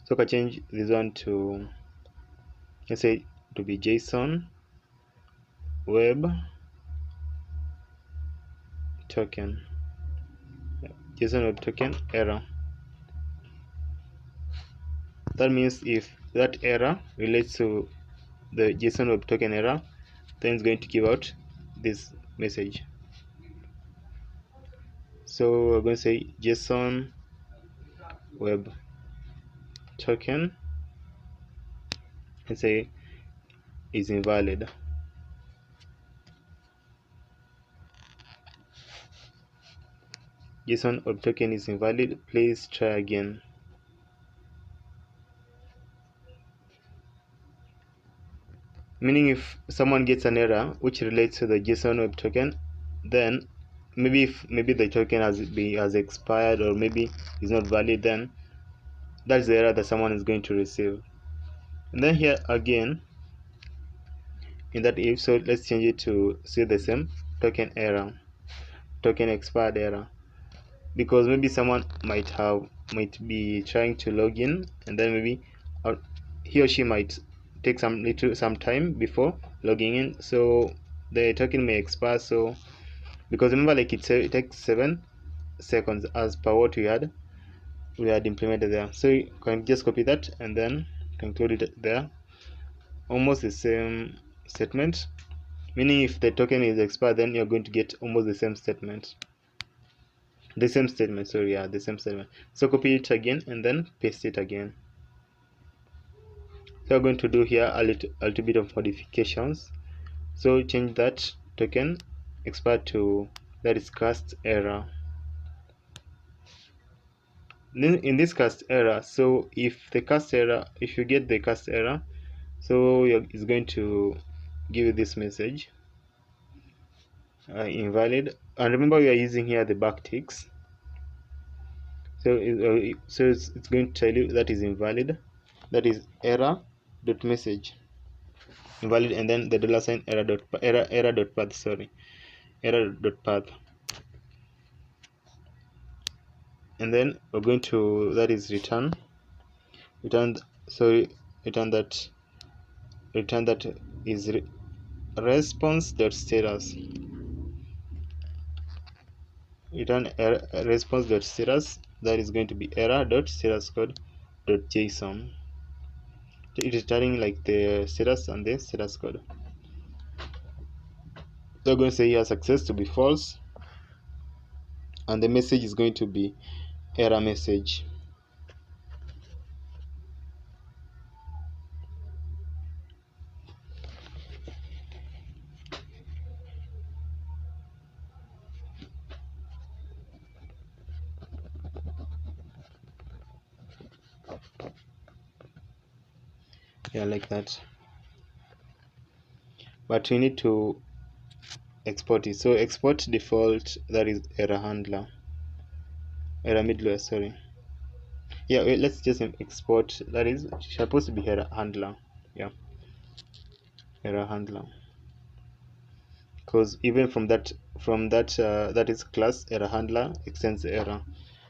So I can change this one to, let's say, to be Json web token, JSON web token error. That means if that error relates to the JSON web token error, then it's going to give out this message. So we're going to say JSON web token, and say is invalid. JSON web token is invalid. Please try again. Meaning if someone gets an error which relates to the JSON web token, then maybe the token has expired, or maybe is not valid, then that's the error that someone is going to receive. And then here again in that if, so let's change it to see the same token error, token expired error, because maybe someone might be trying to log in, and then maybe he or she might take some time before logging in, so the token may expire. So because remember, like it takes 7 seconds as per what we had implemented there. So you can just copy that and then include it there. Almost the same statement, meaning if the token is expired, then you're going to get almost the same statement. So copy it again and then paste it again. So we're going to do here a little bit of modifications. So change that token expired to, that is cast error. Then in this cast error, so if you get the cast error, so it's going to give you this message, invalid. And remember, we are using here the backticks. So it's going to tell you that is invalid, that is error dot message invalid, and then the $ error dot path, and then we're going to, that is return that is response dot status, return response dot status, that is going to be error dot status code dot JSON. It is returning like the status and the status code. So we're going to say here success to be false, and the message is going to be error message. Yeah, like that. But we need to export it. So export default, that is error handler, error middleware, sorry. Yeah, wait, let's just export, that is supposed to be error handler. Yeah, error handler, because even from that that is class error handler extends the error.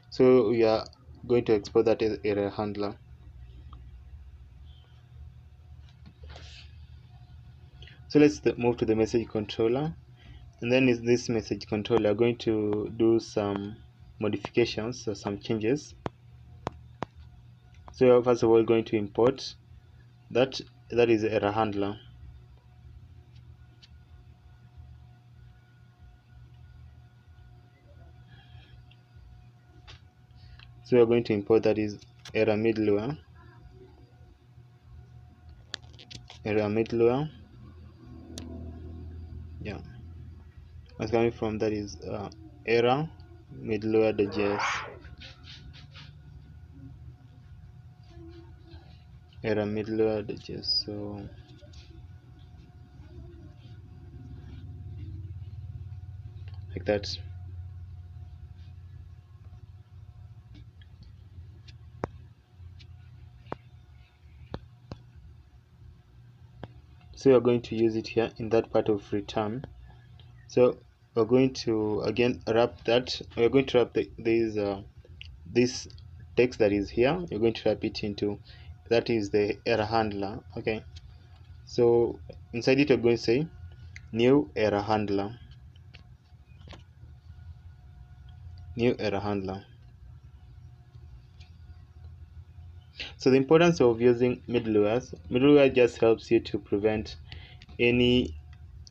So we are going to export that as error handler. So let's move to the message controller, and then is this message controller going to do some modifications or some changes. So first of all, going to import that is error handler. So we are going to import that is error middleware, yeah. What's coming from that is error middleware.js, error middleware.js. So like that. So we are going to use it here in that part of return. So we're going to again wrap that. We're going to wrap this text that is here. You're going to wrap it into, that is the error handler. Okay. So inside it, we're going to say new error handler. New error handler. So the importance of using middleware just helps you to prevent any,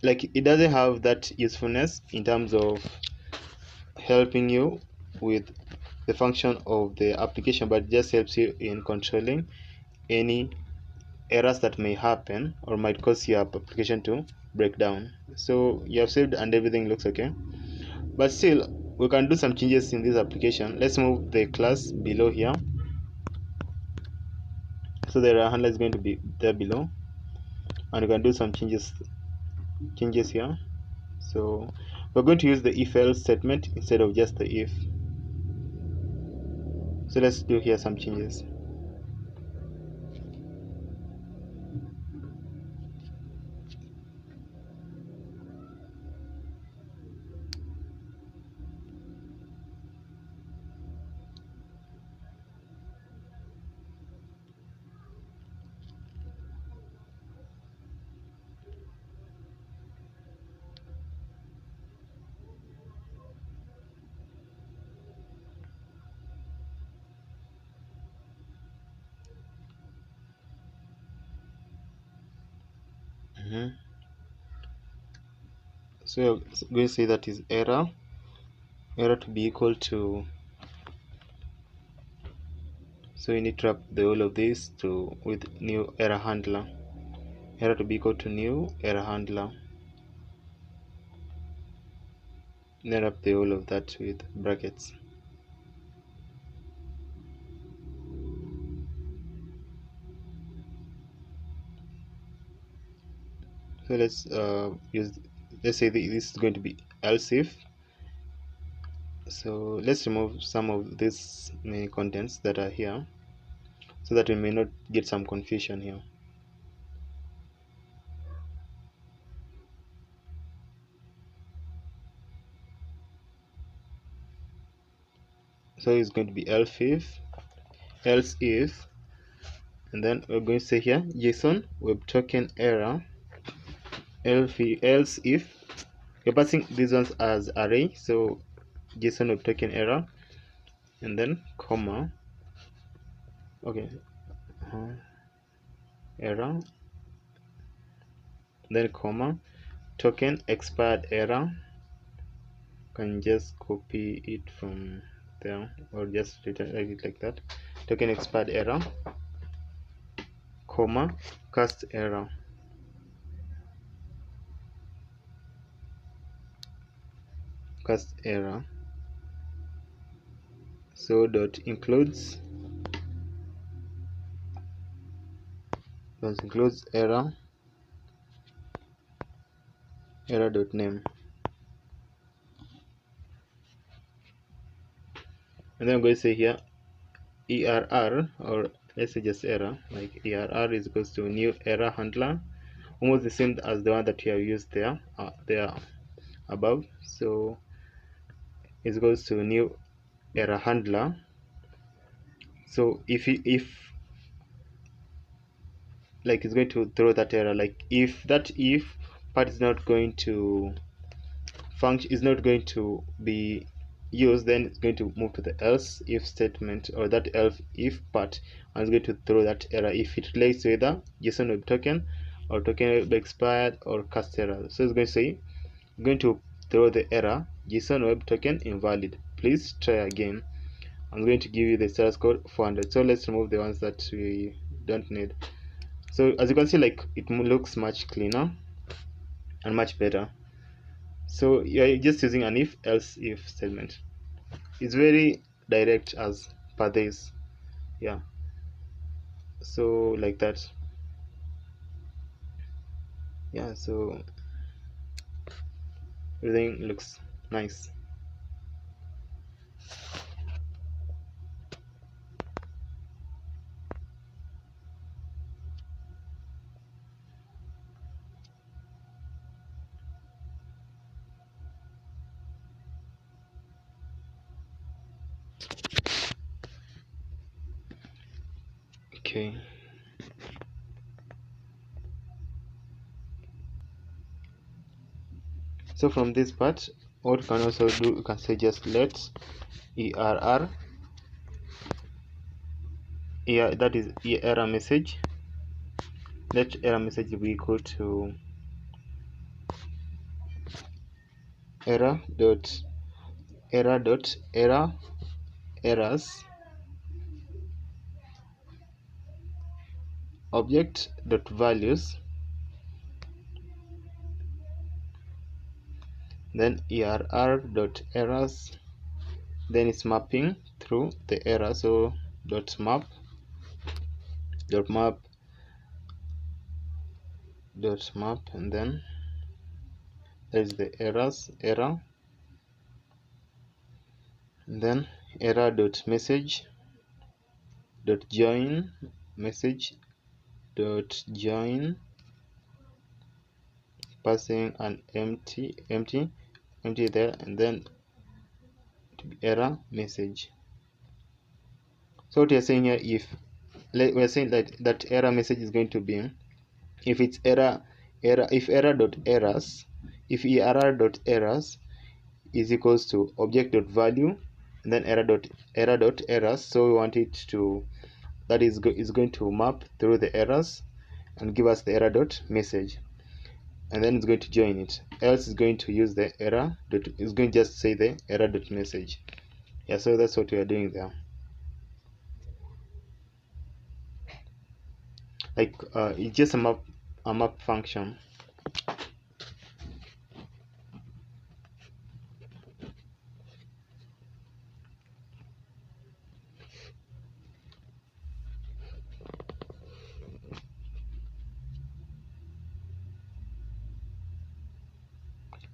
like, it doesn't have that usefulness in terms of helping you with the function of the application, but it just helps you in controlling any errors that may happen or might cause your application to break down. So you have saved and everything looks okay, but still we can do some changes in this application. Let's move the class below here. So the error handler is going to be there below, and we can do some changes here. So we're going to use the if else statement instead of just the if. So let's do here some changes. So we're going to say that is error to be equal to, so we need to wrap the whole of this to with new error handler. Error to be equal to new error handler. Then wrap the whole of that with brackets. So let's let's say this is going to be else if. So let's remove some of these many contents that are here, so that we may not get some confusion here. So it's going to be else if, and then we're going to say here Json web token error, else if. We're passing these ones as array, so Json web token error, and then comma, okay, error, then comma, token expired error. Can just copy it from there or just write it like that. Token expired error, comma, cast error. So dot includes must includes error.name, and then I'm going to say here err, or let's say just error, like err is equals to new error handler, almost the same as the one that we have used there above. So it goes to new error handler. So if like it's going to throw that error, like if that if part is not going to function, is not going to be used, then it's going to move to the else if statement, or that else if part, and it's going to throw that error if it relates to either JSON web token or token web expired or cast error. So it's going to say, going to throw the error JSON web token invalid, please try again. I'm going to give you the status code 400. So let's remove the ones that we don't need. So as you can see, like it looks much cleaner and much better. So you're just using an if else if statement. It's very direct as per this. Yeah, so like that. Yeah, so everything looks nice. Okay, so from this part, what you can also do, you can say just let err, yeah, that is error message, let error message be equal to error dot errors object dot values, then err dot errors, then it's mapping through the error, so dot map and then there's the error, and then error dot message dot join message dot join, passing an empty there, and then to be error message. So what you're saying here, if we're saying that error message is going to be, if it's if error dot errors, if error dot errors is equals to object dot value and then error dot errors, so we want it to, that is going to map through the errors and give us the error dot message, and then it's going to join it, else is going to use the error dot, is going to just say the error dot message. Yeah, so that's what we are doing there. Like it's just a map function.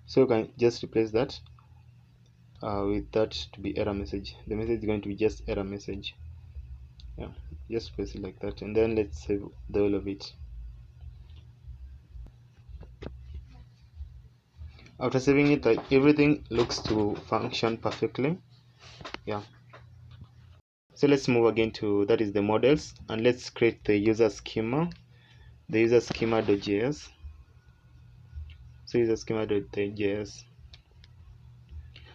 So you can just replace that with that to be error message. The message is going to be just error message. Yeah, just place it like that, and then let's save the whole of it. After saving it, like everything looks to function perfectly. Yeah, so let's move again to, that is the models, and let's create the user schema, the user schema.js. So user schema.js.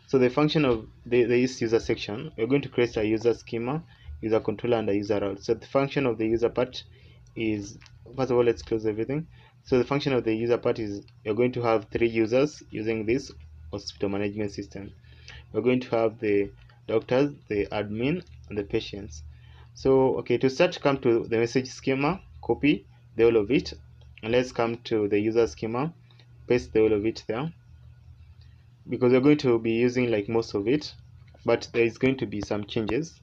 So the function of the user section, we're going to create a user schema, user controller, and a user route. So the function of the user part is, first of all, let's close everything. So the function of the user part is, you're going to have 3 users using this hospital management system. We're going to have the doctors, the admin, and the patients. So okay, to start, come to the message schema, copy the whole of it, and let's come to the user schema, paste the whole of it there, because we're going to be using like most of it, but there is going to be some changes.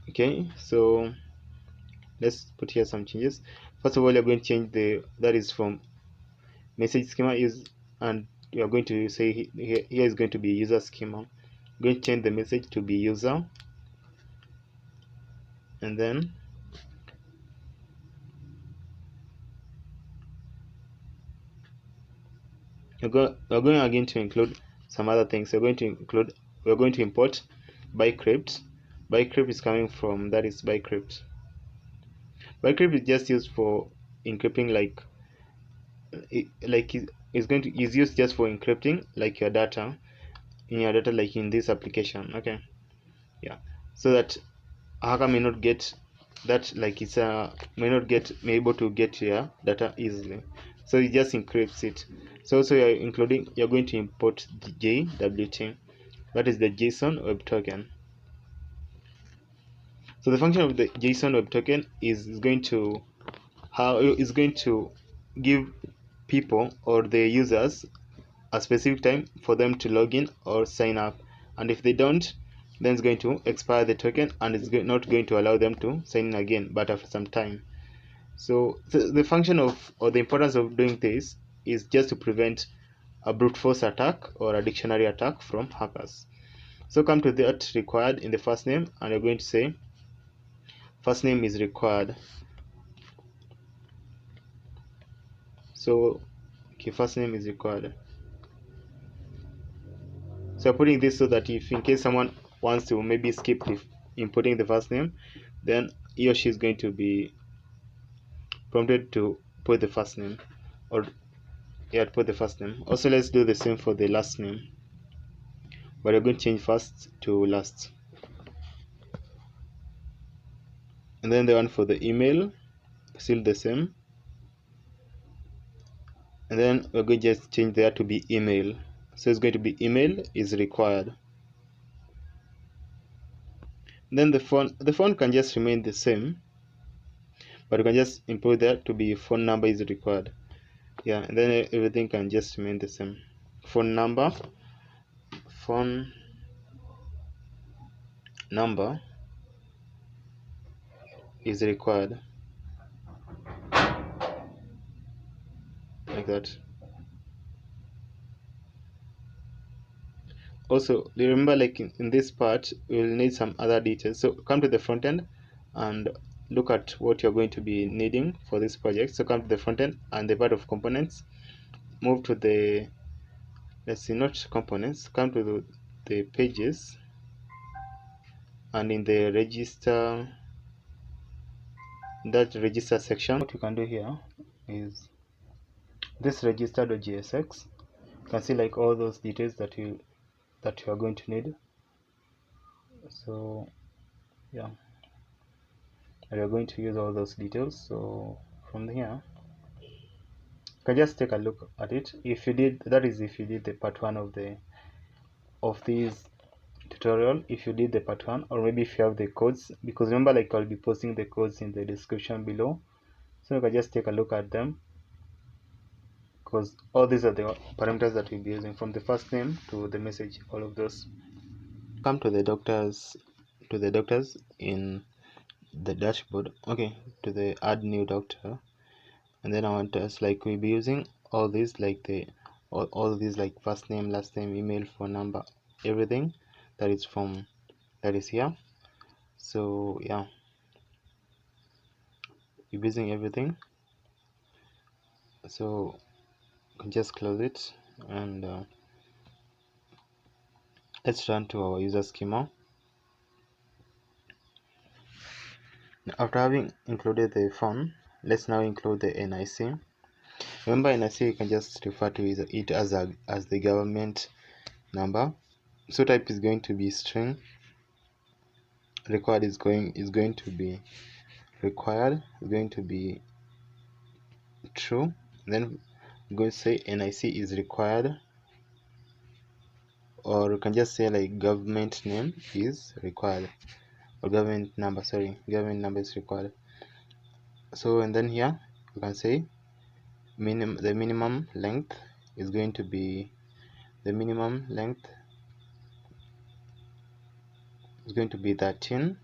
Okay, so let's put here some changes. First of all, you're going to change that is from message schema is, and you're going to say here is going to be user schema. I'm going to change the message to be user, and then we're going again to include some other things. We're going to import bycrypt. Bycrypt is coming from, that is bycrypt. Bycrypt is just used for encrypting, is used just for encrypting like your data like in this application. Okay, yeah, so that a hacker may not get that, like it's may able to get your data easily, so it just encrypts it. So also you're going to import the JWT, that is the JSON web token. So the function of the JSON web token is going to give people or the users a specific time for them to log in or sign up, and if they don't, then it's going to expire the token and it's not going to allow them to sign in again, but after some time. So the function of, or the importance of doing this is just to prevent a brute force attack or a dictionary attack from hackers. So come to that required in the first name, and you're going to say first name is required. So okay, first name is required. So I'm putting this so that if in case someone wants to maybe skip inputting the first name, then he or she is going to be prompted to put the first name, or yeah, to put the first name. Also, let's do the same for the last name, but we're going to change first to last. And then the one for the email, still the same. And then we're going to just change there to be email. So it's going to be email is required. Then the phone can just remain the same, but you can just import that to be phone number is required. Yeah, and then everything can just remain the same. Phone number is required, like that. Also remember, like in this part we will need some other details, so come to the front end and look at what you're going to be needing for this project. So come to the front end and the part of components, move to the, let's see, not components, come to the pages, and in the register, that register section, what you can do here is this register.jsx. You can see like all those details that you are going to need. So yeah, we are going to use all those details. So from here you can just take a look at it. If you did, that is if you did the part one of this tutorial, if you did the part one, or maybe if you have the codes, because remember, like I'll be posting the codes in the description below, so you can just take a look at them, because all these are the parameters that we'll be using, from the first name to the message, all of those. Come to the doctors in the dashboard. Okay, to the add new doctor, and then I want us, like we'll be using all these, like all these, like first name, last name, email, phone number, everything that is here. So yeah, you're using everything, so you can just close it, and let's run to our user schema. After having included the phone, let's now include the NIC. Remember, NIC you can just refer to it as the government number. So type is going to be string, required is going to be required, is going to be true. Then I'm going to say NIC is required, or you can just say like government name is required, or government number is required. So and then here you can say the minimum length is going to be 13.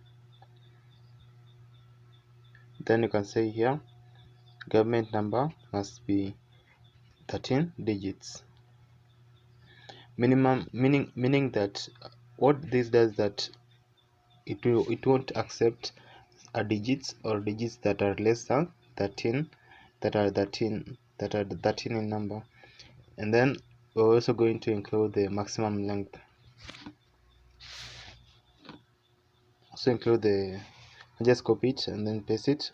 then you can say here government number must be 13 digits. Minimum meaning that what this does that it won't accept digits or digits that are less than 13 that are 13 in number. And then we're also going to include the maximum length. So include the, just copy it and then paste it,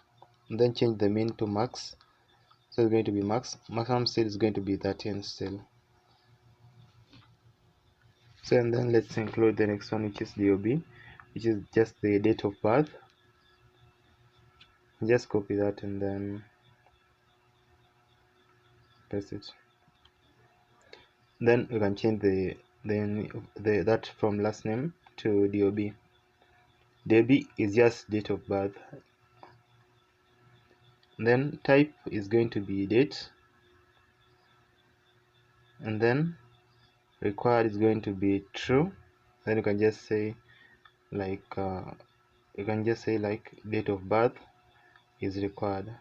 and then change the min to max. So it's going to be max. Maximum still is going to be 13 still. So and then let's include the next one, which is DOB, which is just the date of birth. Just copy that and then paste it. Then we can change the that from last name to DOB. DOB is just date of birth. Then type is going to be date, and then required is going to be true. Then you can just say like date of birth is required.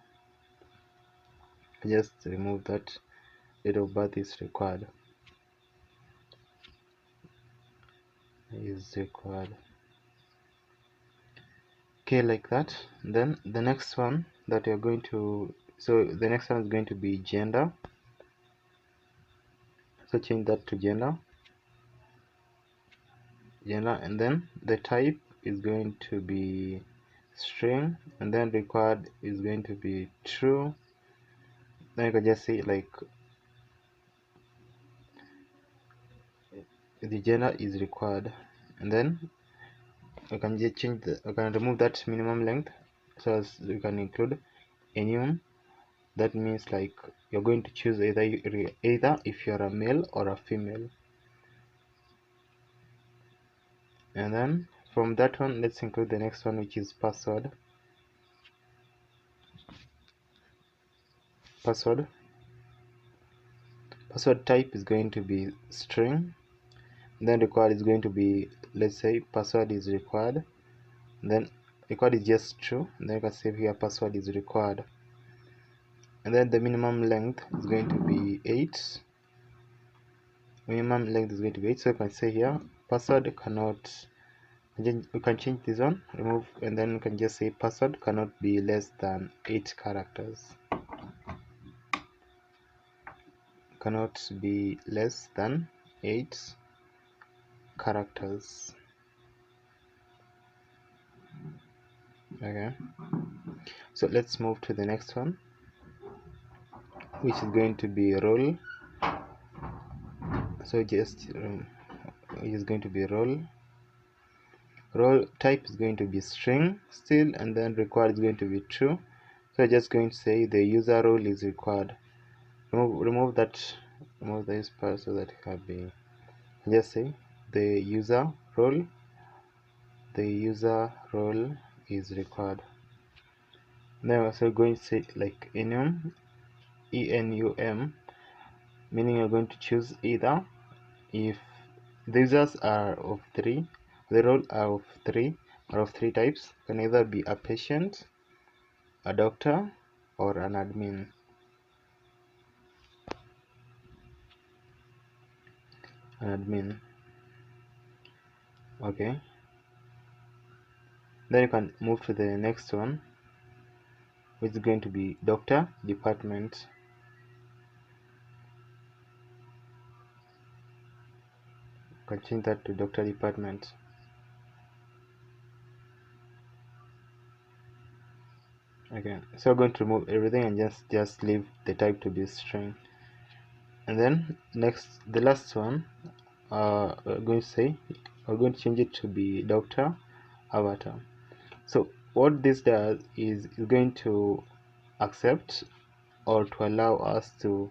Just remove that, date of birth is required. Okay, like that. Then the next one that you're going to, so the next one is going to be gender. So change that to gender, and then the type is going to be string, and then required is going to be true. Then you can just say like the gender is required, and then you can just change you can remove that minimum length, so as you can include enum. That means like you're going to choose either if you're a male or a female. And then from that one, let's include the next one, which is password. Password type is going to be string, then required is going to be, let's say password is required, then required is just true, and then you can save here password is required. And then the minimum length is going to be 8. Minimum length is going to be 8, so you can say here password cannot, you can change this one, remove, and then you can just say password cannot be less than 8 characters. Cannot be less than 8 characters. Okay, so let's move to the next one, which is going to be role. So just it is going to be role type is going to be string still, and then required is going to be true. So I'm just going to say the user role is required. Remove this part so that it can be, just say the user role is required. Then I'm also going to say like enum, meaning you're going to choose either if the users are of 3, the role are of 3 or of 3 types, can either be a patient, a doctor, or an admin. Okay, then you can move to the next one, which is going to be doctor department. You can change that to doctor department. Okay, so I'm going to remove everything and just leave the type to be string. And then the last one, we're going to change it to be doctor avatar. So what this does is going to accept or to allow us to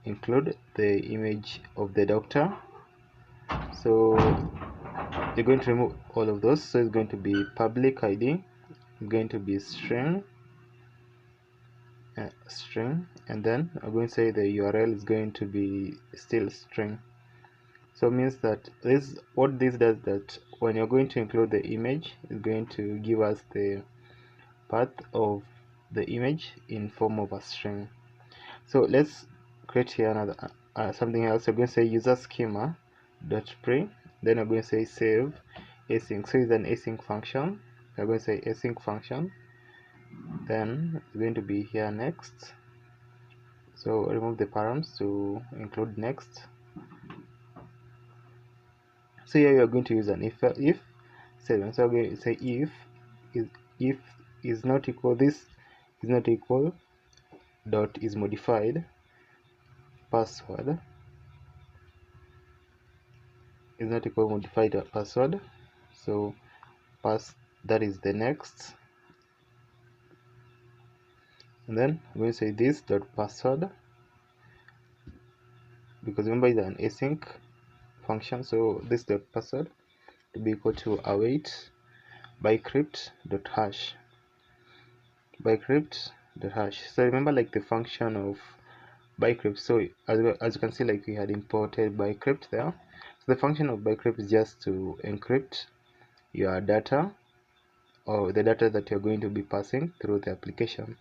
include the image of the doctor. So you're going to remove all of those. So it's going to be public ID, it's going to be string, and then I'm going to say the URL is going to be still string. So it means that what this does, that when you're going to include the image, it's going to give us the path of the image in form of a string. So let's create here another something else. We're going to say user schema dot pre, then we're going to say save async. So it's an async function. We're going to say async function, then it's going to be here next. So remove the params to include next. So here we are going to use an if statement. So we're going to say if is not equal, this is not equal, dot is modified, password is not equal modified password. So pass, that is the next, and then we're going to say this dot password, because remember it's an async function. So this dot password to be equal to await bycrypt dot hash, bycrypt dot hash. So remember, like the function of bycrypt. So as you can see, like we had imported bycrypt there. So the function of bycrypt is just to encrypt your data, or the data that you're going to be passing through the application.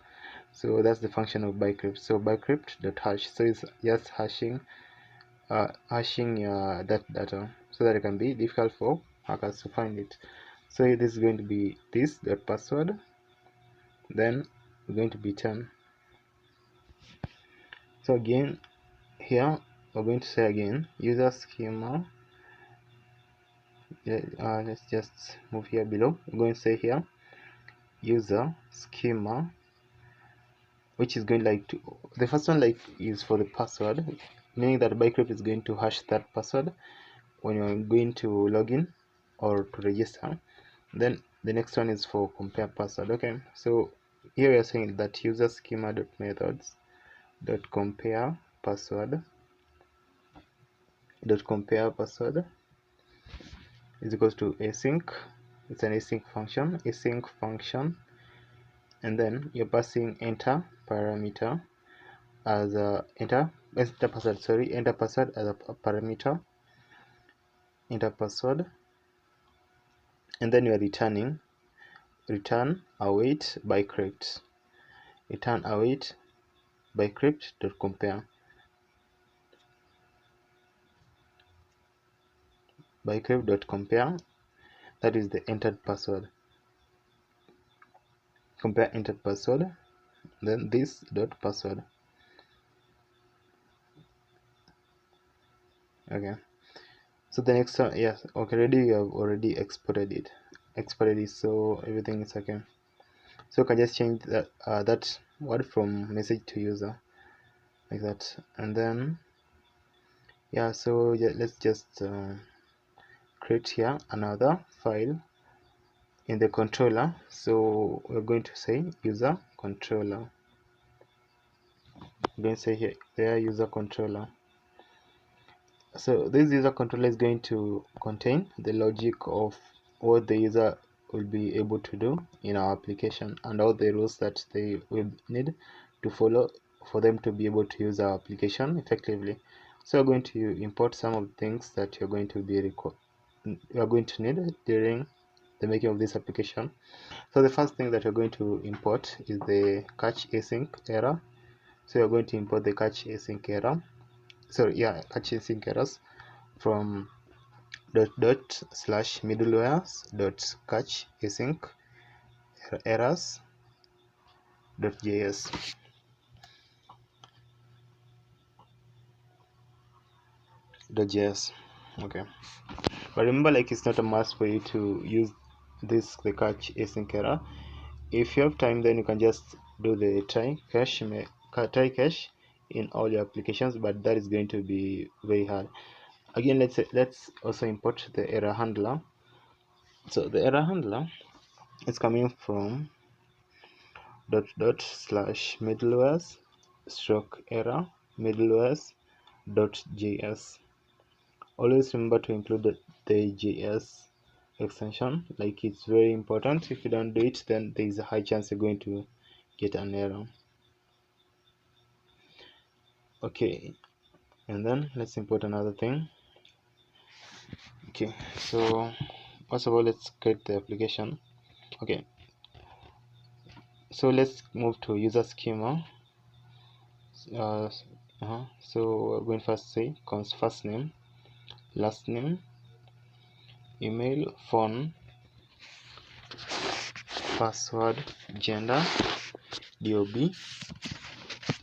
So that's the function of bycrypt. So bycrypt dot hash, so it's just hashing that data, so that it can be difficult for hackers to find it. So this is going to be this dot password, then we're going to be 10. So again here we're going to say again user schema. Let's just move here below. I'm going to say here user schema, which is going like to, the first one like is for the password, meaning that bycrypt is going to hash that password when you're going to log in or to register. Then the next one is for compare password. Okay, so here we are saying that user schema dot methods dot compare password is equals to async. It's an async function, and then you're passing enter parameter as a enter password as a parameter, enter password, and then you are return await bycrypt, return await bycrypt dot compare, bycrypt dot compare, that is the entered password, compare entered password, then this dot password. Okay, so the next one, yes, okay, ready, you have already exported it, so everything is okay. So you can just change that word from message to user like that, and then yeah, so yeah, let's just create here another file in the controller. So we're going to say user controller, we're going to say here there user controller. So this user controller is going to contain the logic of what the user will be able to do in our application, and all the rules that they will need to follow for them to be able to use our application effectively. So we're going to import some of the things that you're going to be going to need during the making of this application. So the first thing that you're going to import is the catch async error. So you're going to import the catch async error, catch async errors from dot slash middlewares dot catch async errors .js. Okay, but remember, like, it's not a must for you to use the catch async error. If you have time, then you can just do the try cache in all your applications, but that is going to be very hard. Again, let's also import the error handler. So the error handler is coming from dot slash middlewares stroke error middlewares .js. Always remember to include the JS extension, like it's very important. If you don't do it, then there is a high chance you're going to get an error. Okay, and then let's import another thing. Okay, so first of all, let's create the application. Okay, So let's move to user schema. So we're going first say const first name, last name, email, phone, password, gender, DOB,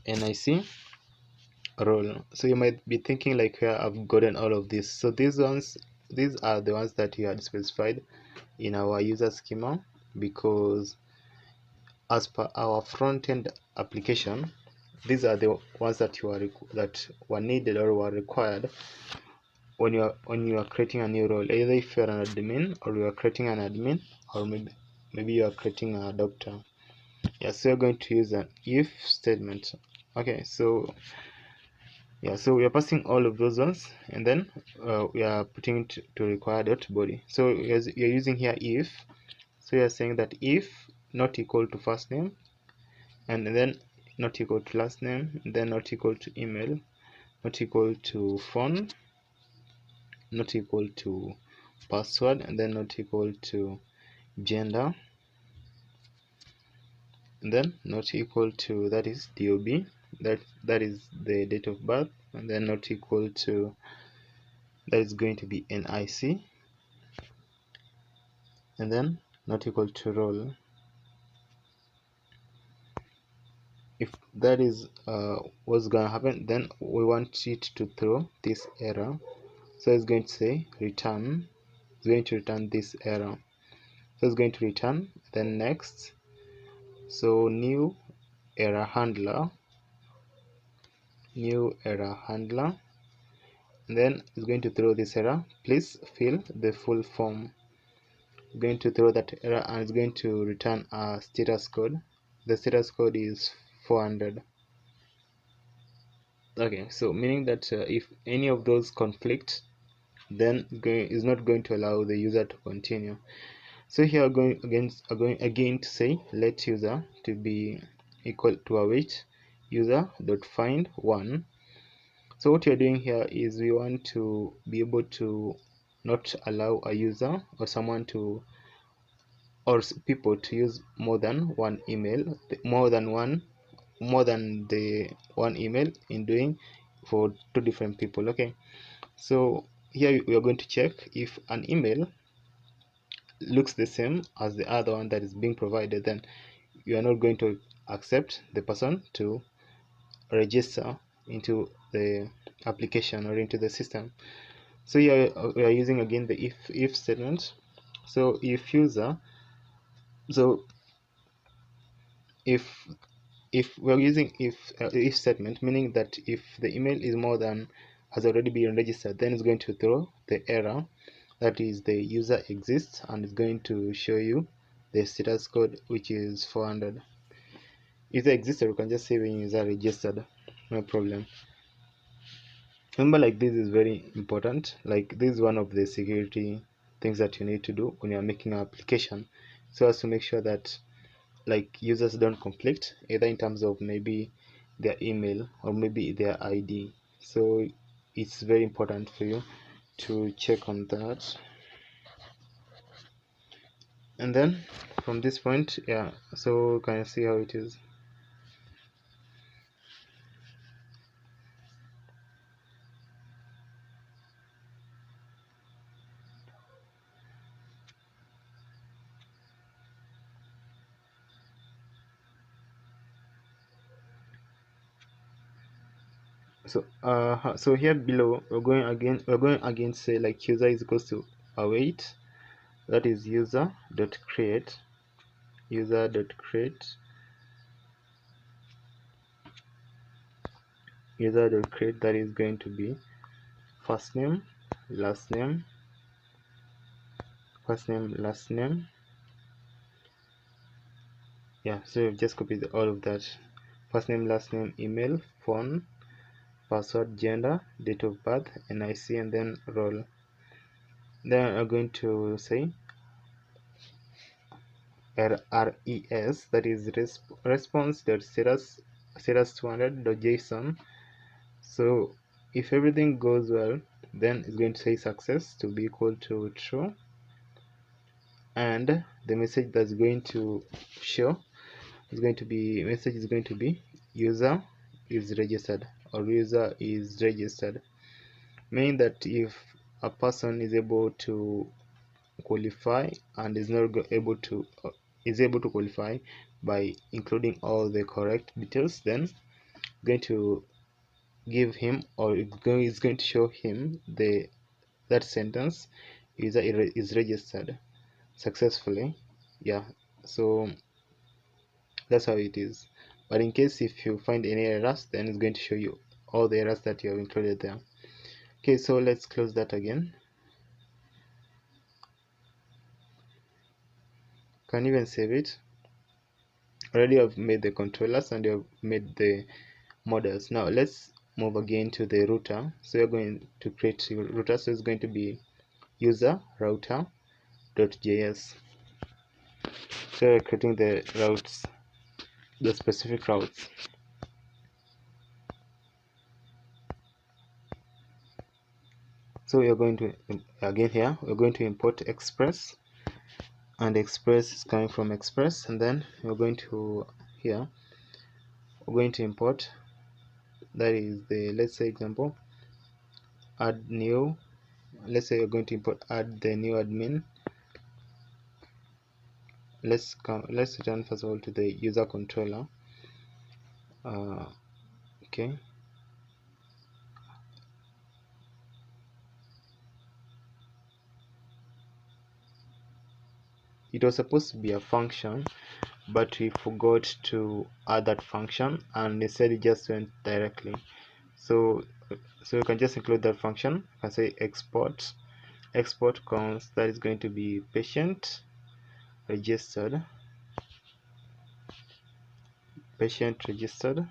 NIC, role. So you might be thinking like, where I've gotten all of this. So these are the ones that you had specified in our user schema, because as per our front-end application, these are the ones that were needed or were required when you are creating a new role, either if you're an admin or you are creating an admin, or maybe you are creating a doctor. Yeah, so you're going to use an if statement. Okay, so yeah, so we are passing all of those ones, and then we are putting it to require.body. So you're using here if. So you're saying that if not equal to first name, and then not equal to last name, then not equal to email, not equal to phone, not equal to password, and then not equal to gender, and then not equal to, that is DOB, that is the date of birth, and then not equal to, that is going to be NIC, and then not equal to role. If that is what's gonna happen, then we want it to throw this error. So it's going to say return, it's going to return this error. So it's going to return, then next, so new error handler, and then it's going to throw this error, please fill the full form. It's going to throw that error, and it's going to return a status code. The status code is 400. Okay, so meaning that if any of those conflict, then is not going to allow the user to continue. So here are going again to say let user to be equal to await user dot find one. So what you're doing here is we want to be able to not allow a user or someone to, or people to use more than one email, more than the one email in doing for two different people. Okay, so here we are going to check if an email looks the same as the other one that is being provided, then you are not going to accept the person to register into the application or into the system. So here we are using again the if statement. So if user, so if we're using if statement, meaning that if the email is more than has already been registered, then it's going to throw the error, that is the user exists, and it's going to show you the status code, which is 400. User existed, you can just say when user registered, no problem. Remember, like, this is very important. Like, this is one of the security things that you need to do when you're making an application, so as to make sure that like users don't conflict, either in terms of maybe their email or maybe their ID. So it's very important for you to check on that. And then from this point, yeah, so can you see how it is? So here below we're going again say like user is equals to await, that is user dot create that is going to be first name, last name, last name. Yeah, so you've just copied all of that: first name, last name, email, phone, password, gender, date of birth, NIC, and then role. Then I'm going to say res, that is response.status 200.json. So if everything goes well, then it's going to say success to be equal to true, and the message that's going to show is going to be message is going to be user is registered or user is registered, meaning that if a person is able to qualify and is not able to is able to qualify by including all the correct details, then going to give him or it's going to show him that sentence user is registered successfully. Yeah, so that's how it is. But in case if you find any errors, then it's going to show you all the errors that you have included there. Okay, so let's close that again. Can even save it. Already I've made the controllers and I've made the models. Now let's move again to the router. So you're going to create your router. So it's going to be user router.js. So we're creating the routes, the specific routes. So we are going to again here we're going to import express, and express is coming from express, and then we're going to here we're going to import, that is the, let's say example, add new, let's say we're going to import add the new admin. Let's return first of all to the user controller. Okay, it was supposed to be a function, but we forgot to add that function, and instead it just went directly. So you can just include that function. You can say export const, that is going to be patient registered, patient register,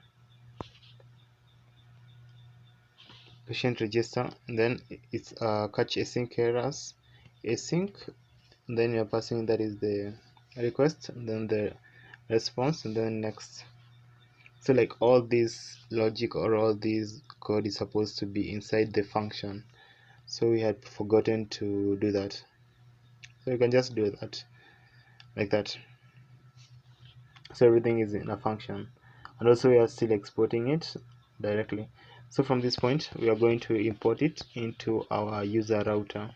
and then it's catch async errors, async, and then you're passing, that is the request, and then the response, and then next. So like all this logic or all this code is supposed to be inside the function, so we had forgotten to do that. So you can just do that like that. So everything is in a function, and also we are still exporting it directly. So from this point we are going to import it into our user router.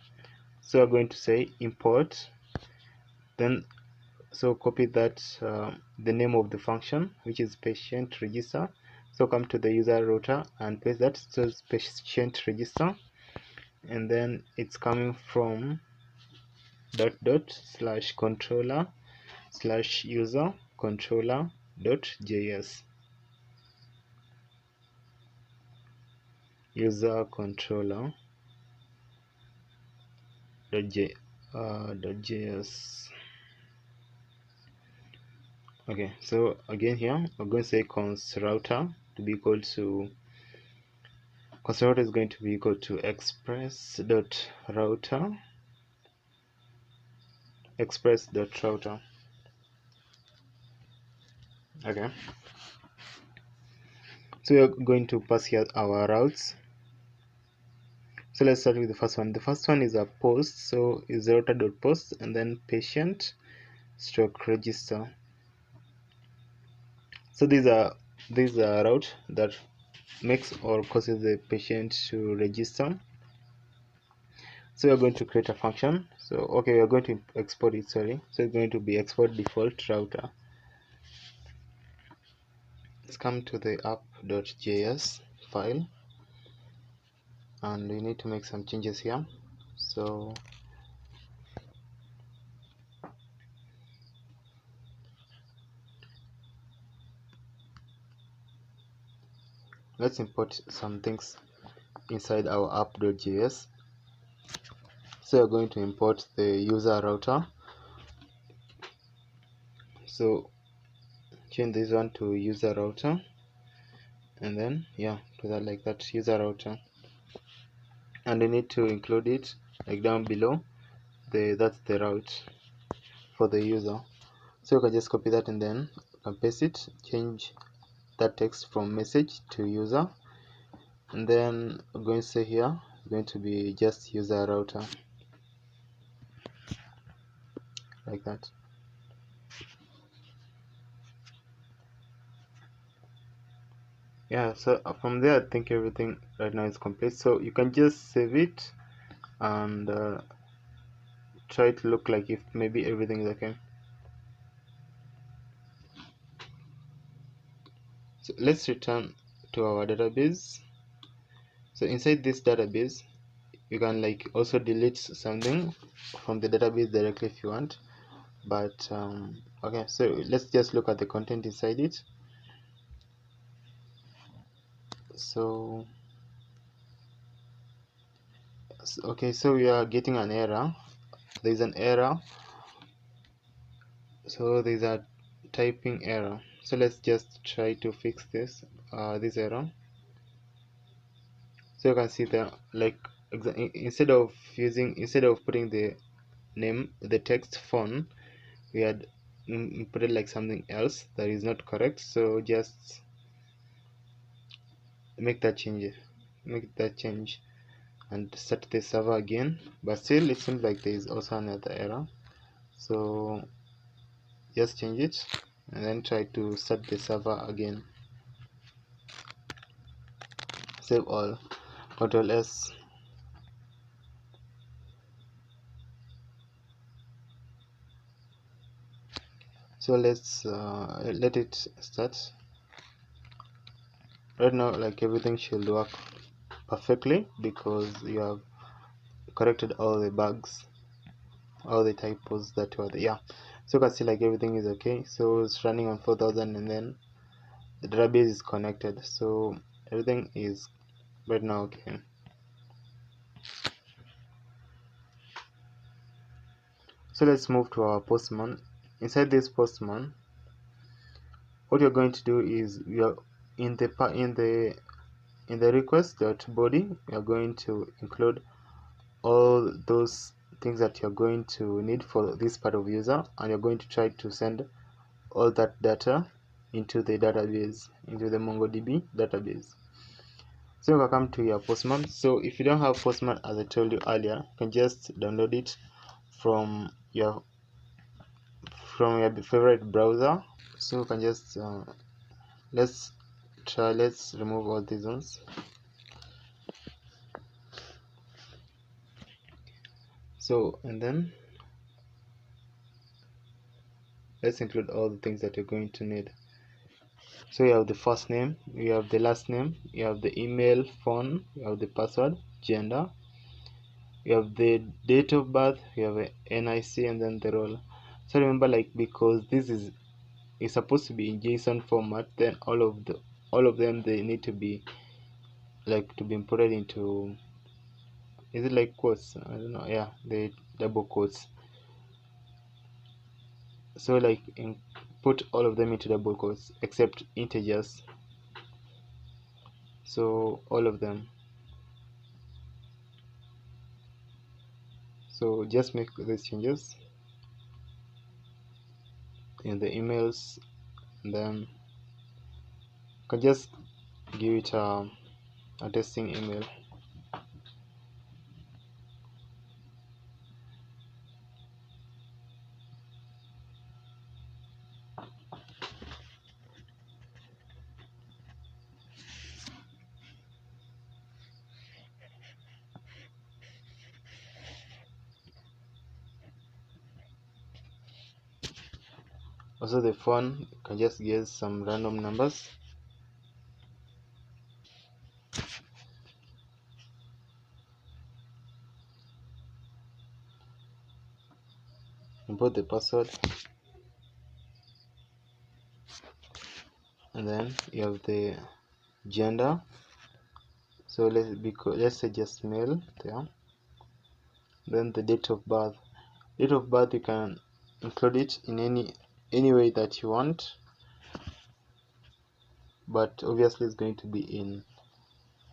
So we're going to say import, then so copy that the name of the function, which is patient register. So come to the user router and paste that, so it's patient register, and then it's coming from // controller / user controller.js, user controller.js. Okay, so again here we're going to say const router to be equal to, const router is going to be equal to express.router. Okay, so we're going to pass here our routes. So let's start with the first one. The first one is a post, so is router.post, and then patient stroke register. So these are route that makes or causes the patient to register. So we're going to create a function. So okay, we're going to export it, sorry. So it's going to be export default router. Let's come to the app.js file, and we need to make some changes here. So let's import some things inside our app.js. So we're going to import the user router. So change this one to user router, and then yeah, do that like that, user router, and we need to include it like down below that's the route for the user. So you can just copy that and then you can paste it, change that text from message to user, and then we're going to say here going to be just user router like that. Yeah, so from there I think everything right now is complete, so you can just save it and try to look like if maybe everything is okay. So let's return to our database. So inside this database you can like also delete something from the database directly if you want, but okay, so let's just look at the content inside it. So okay, so we are getting an error. There's an error, so there's a typing error. So let's just try to fix this error. So you can see that like instead of putting the name, the text phone, we had put it like something else that is not correct. So just make that change and set the server again, but still it seems like there is also another error. So just change it and then try to set the server again. Save all, Ctrl S. So let's let it start. Right now like everything should work perfectly because you have corrected all the bugs, all the typos that were there. Yeah, so you can see like everything is okay. So it's running on 4000 and then the database is connected, so everything is right now okay. So let's move to our postman. Inside this postman, what you're going to do is you are in the request.body, you are going to include all those things that you're going to need for this part of user, and you're going to try to send all that data into the database, into the MongoDB database. So you can come to your postman. So if you don't have postman, as I told you earlier, you can just download it from your favorite browser. So you can just let's remove all these ones. So and then let's include all the things that you're going to need. So you have the first name, you have the last name, you have the email, phone, you have the password, gender, you have the date of birth, you have a NIC, and then the role. So remember, like, because this is supposed to be in JSON format, then all of them, they need to be like to be imported into, is it like quotes? I don't know. Yeah, the double quotes. So like put all of them into double quotes except integers. So all of them. So just make these changes in the emails, and then you can just give it a testing email. Also the phone, you can just get some random numbers. Import the password, and then you have the gender. So let's say just male there. Then the date of birth. Date of birth, you can include it in any way that you want, but obviously it's going to be in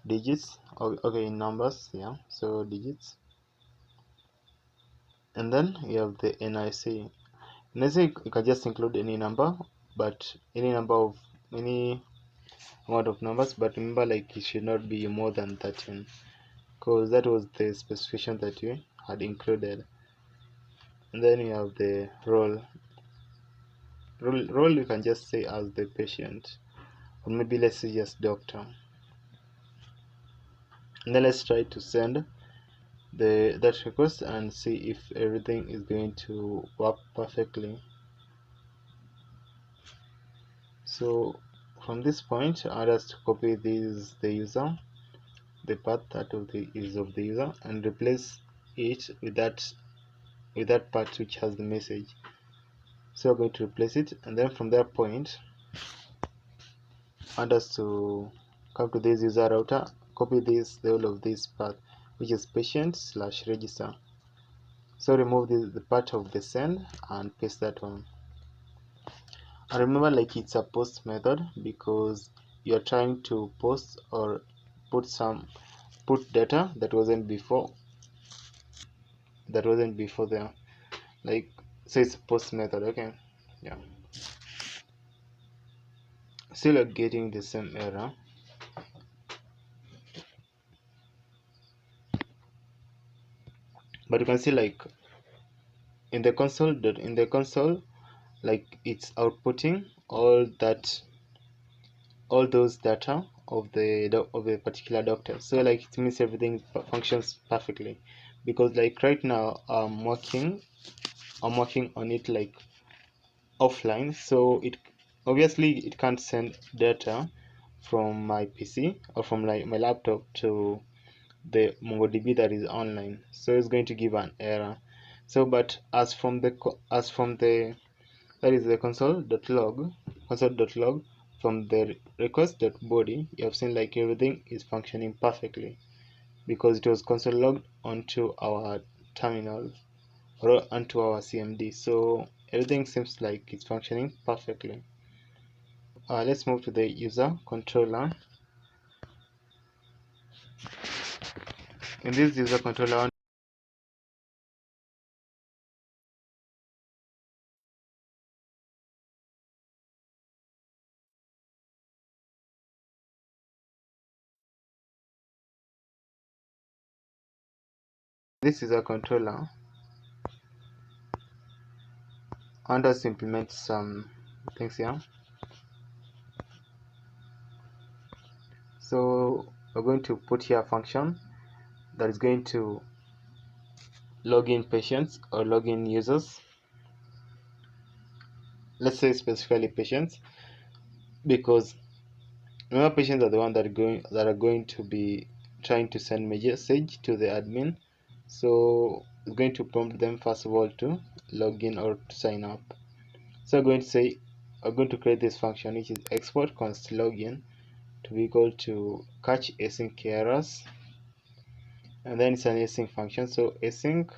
digits. Okay, in numbers. Yeah, so digits. And then you have the NIC. NIC, you can just include any number, but any amount of numbers, but remember, like, it should not be more than 13, because that was the specification that you had included. And then you have the role. You can just say as the patient, or maybe let's say just doctor. And then let's try to send that request and see if everything is going to work perfectly. So from this point, I just copy this the user, the path that is of the user, and replace it with that part which has the message. So we're going to replace it, and then from that point, I just to come to this user router, copy the whole of this path, which is patient/register. So remove the part of the send and paste that one. And remember, like, it's a post method because you're trying to post or put data that wasn't before there, like, so it's a post method. Okay, yeah, still are getting the same error. But you can see, like, in the console, like, it's outputting all those data of the particular doctor. So, like, it means everything functions perfectly, because, like, right now I'm working on it, like, offline, so it obviously it can't send data from my PC or from, like, my laptop to the MongoDB that is online, so it's going to give an error. So, but as from the that is the console.log from the request.body, you have seen, like, everything is functioning perfectly because it was console logged onto our terminal or onto our CMD. So everything seems like it's functioning perfectly. Let's move to the user controller. In this user controller, this is a controller, and us implement some things here. So we're going to put here a function that is going to log in patients or log in users. Let's say specifically patients, because remember, patients are the one that are going to be trying to send message to the admin. So it's going to prompt them first of all to log in or to sign up. So I'm going to create this function, which is export const login, to be equal to catch async errors, and then it's an async function. So async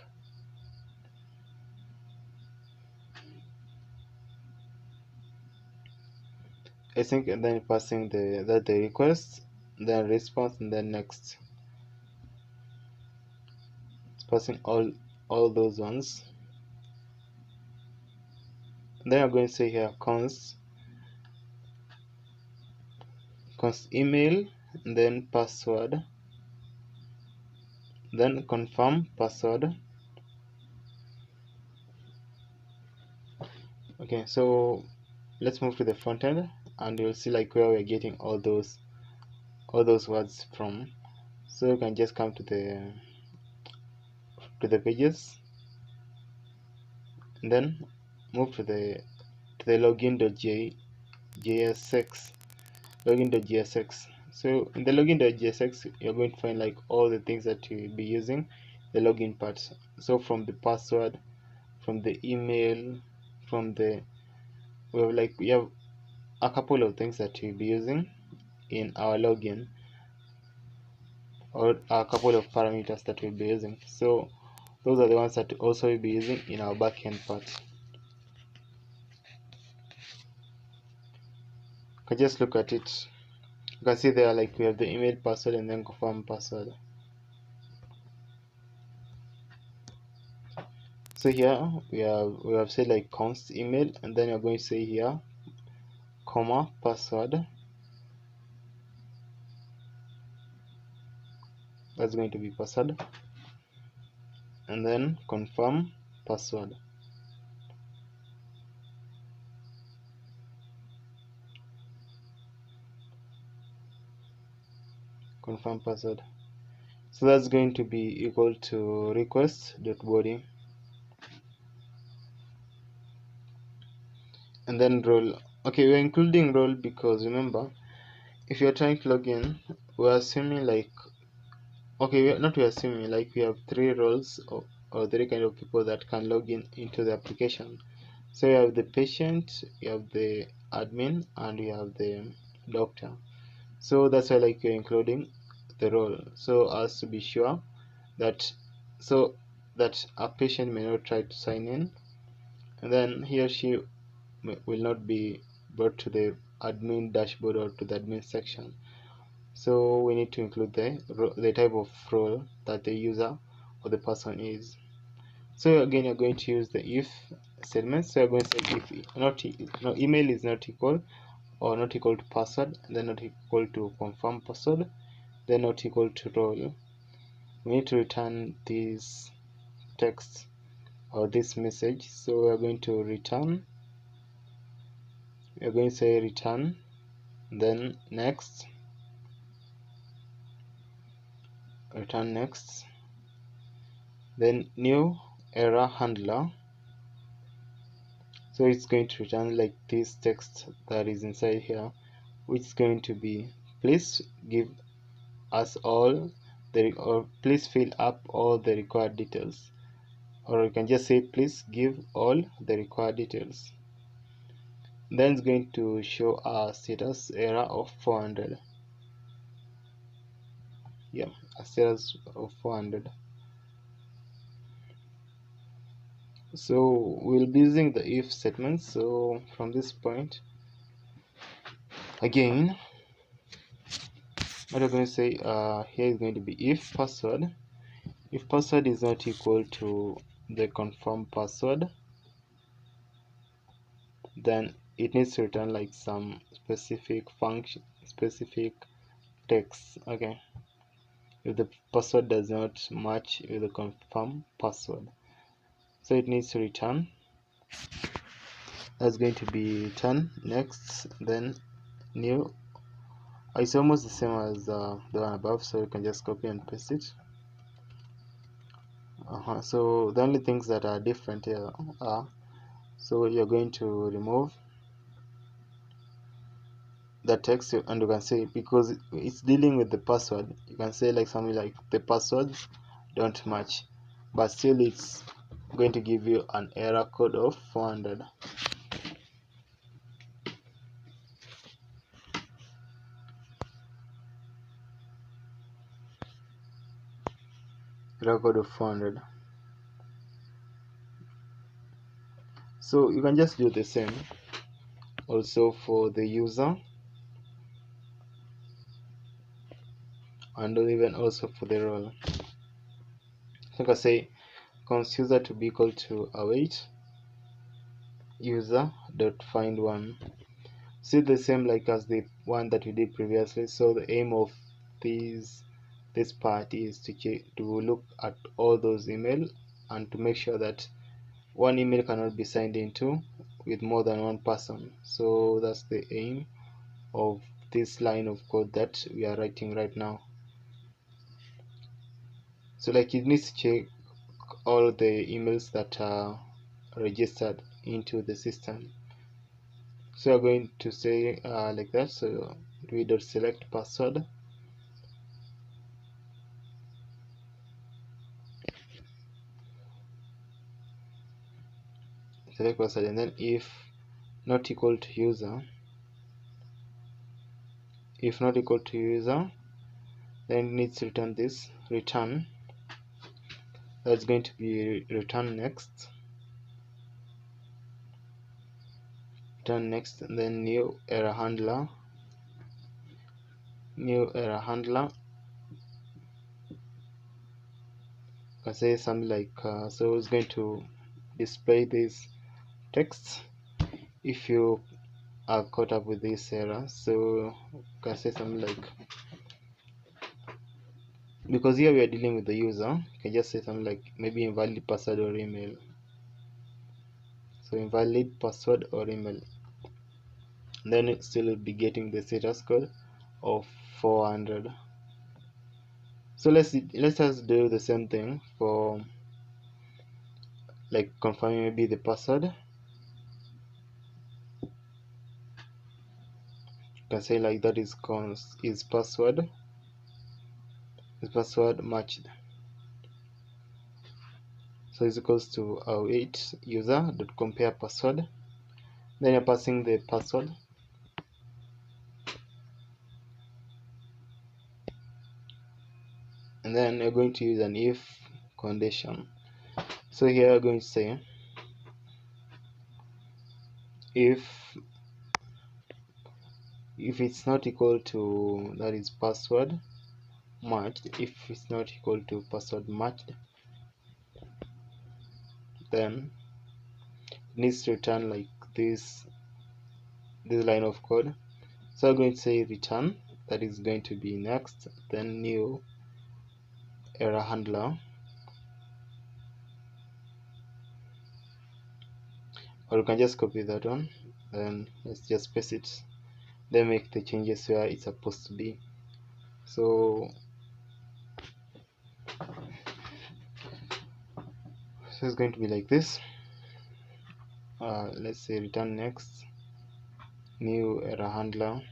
and then passing the request, then response, and then next. It's passing all those ones. And then I'm going to say here const email, and then password, then confirm password. Okay, so let's move to the front end, and you'll see, like, where we're getting all those words from. So you can just come to the pages, and then move to the login.jsx. So in the login.jsx, you're going to find, like, all the things that you'll be using the login part. So from the password, from the email, from the we have a couple of things that we'll be using in our login, or a couple of parameters that we'll be using. So those are the ones that also we'll be using in our backend part. You can just look at it. You can see there, like, we have the email, password, and then confirm password. So here we have said, like, const email, and then you're going to say here comma password. That's going to be password, and then confirm password. confirm password. So that's going to be equal to request.body, and then role. Okay, we're including role because remember, if you're trying to log in, we're assuming like, okay, we're assuming like we have three roles, or three kind of people that can log in into the application. So you have the patient, you have the admin, and you have the doctor. So that's why like you're including the role, so as to be sure that a patient may not try to sign in, and then he or she will not be brought to the admin dashboard or to the admin section. So we need to include the type of role that the user or the person is. So again, you're going to use the if statement. So you're going to say if email is not equal or not equal to password, then not equal to confirm password, then not equal to role. We need to return this text or this message. So we're going to return. We're going to say return, then next, return next, then new error handler. So it's going to return like this text that is inside here, which is going to be please give us all or please fill up all the required details, or you can just say please give all the required details. Then it's going to show a status error of 400. Yeah, a status of 400. So we'll be using the if statement. So from this point, again, what we're going to say here is going to be if password is not equal to the confirmed password, then it needs to return like some specific function, specific text. Okay, if the password does not match with the confirmed password, so it needs to return. That's going to be return next, then new. It's almost the same as the one above, so you can just copy and paste it. So the only things that are different here are, so you're going to remove the text, and you can say, because it's dealing with the password, you can say like something like the passwords don't match, but still it's going to give you an error code of 400. Error code of 400. So you can just do the same also for the user, and even also for the role. So you can say const user to be equal to await user dot find one. See, the same like as the one that we did previously. So the aim of this part is to look at all those email and to make sure that one email cannot be signed into with more than one person. So that's the aim of this line of code that we are writing right now. So like it needs to check all the emails that are registered into the system. So we're going to say like that. So we dot select password, select password, and then if not equal to user, then it needs to return this return. That's going to be return next, and then new error handler, I say something like so it's going to display this text if you are caught up with this error. So you can say something like, because here we are dealing with the user, you can just say something like maybe invalid password or email. So invalid password or email, then it still will be getting the status code of 400. So let's just do the same thing for like confirming maybe the password. You can say like that is password matched. So is equals to await user dot compare password. Then you're passing the password. And then you're going to use an if condition. So here you're going to say if it's not equal to, that is password matched, if it's not equal to password matched, then it needs to return like this line of code. So I'm going to say return, that is going to be next, then new error handler, or you can just copy that one, then let's just paste it, then make the changes where it's supposed to be. So it's going to be like this. Let's say return next, new error handler,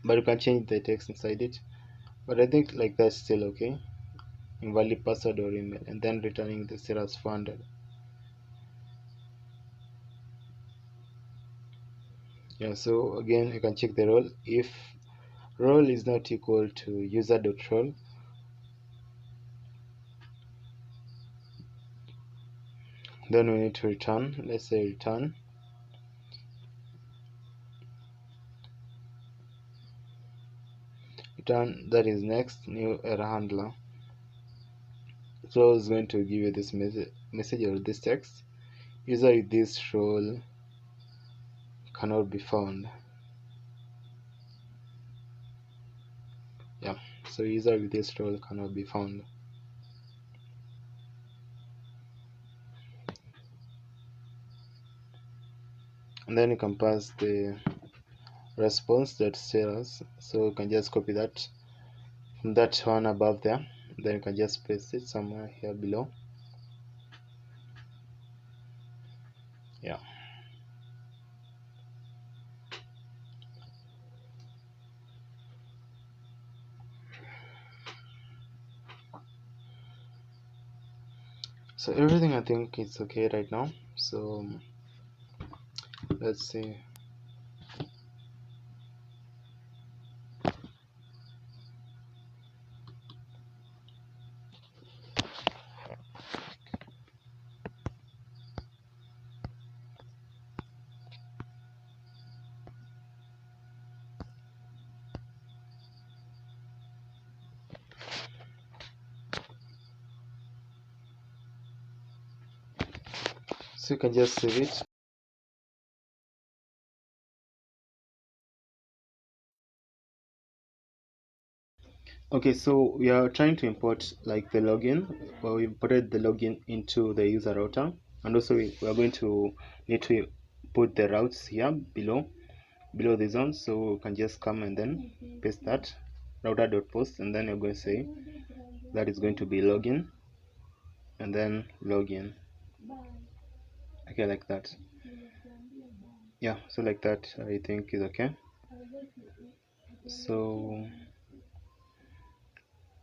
but you can change the text inside it, but I think like that's still okay. Invalid password or email, and then returning the status 400. Yeah, so again you can check the role. If role is not equal to user.role, then we need to return, let's say return that is next, new error handler. So it's going to give you this message or this text: user with this role cannot be found. Yeah, so user with this role cannot be found. And then you can pass the response that status, so you can just copy that from that one above there, then you can just paste it somewhere here below. Yeah, so everything I think is okay right now. So let's see. So you can just save it. Okay, so we are trying to import like the login. Well, we imported the login into the user router, and also we are going to need to put the routes here below this one. So you can just come and then paste that router.post, and then you're going to say that is going to be login, and then login. Okay, like that. Yeah, so like that I think is okay. So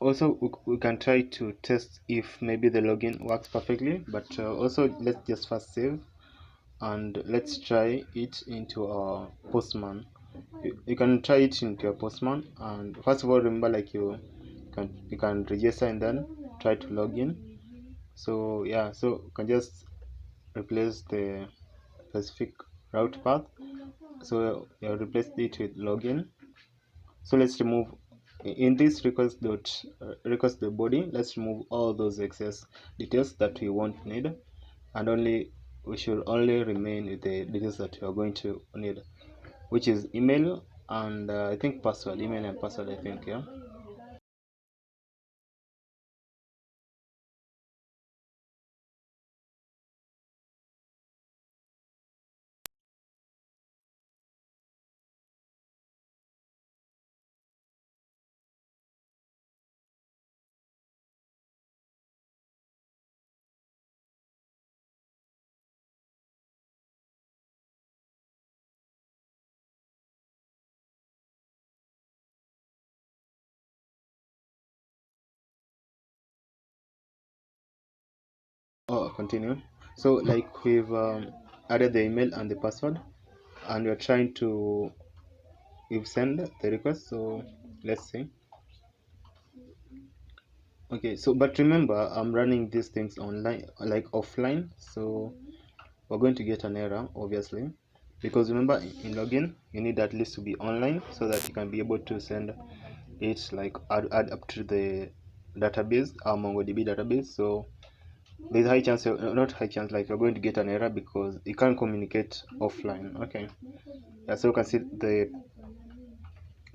also we can try to test if maybe the login works perfectly, but also let's just first save and let's try it into our postman. You can try it into your postman, and first of all remember like you can register and then try to log in. So yeah, so you can just replace the specific route path, so you replace it with login. So let's remove in this request the body, let's remove all those excess details that we won't need, and we should only remain with the details that we are going to need, which is email and I think password, email and password, I think. Yeah. Continue. So like we've added the email and the password, and we're trying to we've sent the request. So let's see. Okay, so but remember, I'm running these things online, like offline, so we're going to get an error, obviously, because remember, in login you need at least to be online so that you can be able to send it, like add up to the database, our MongoDB database. So there's high chance, not high chance, like you're going to get an error because you can't communicate offline. Okay, yeah, so you can see the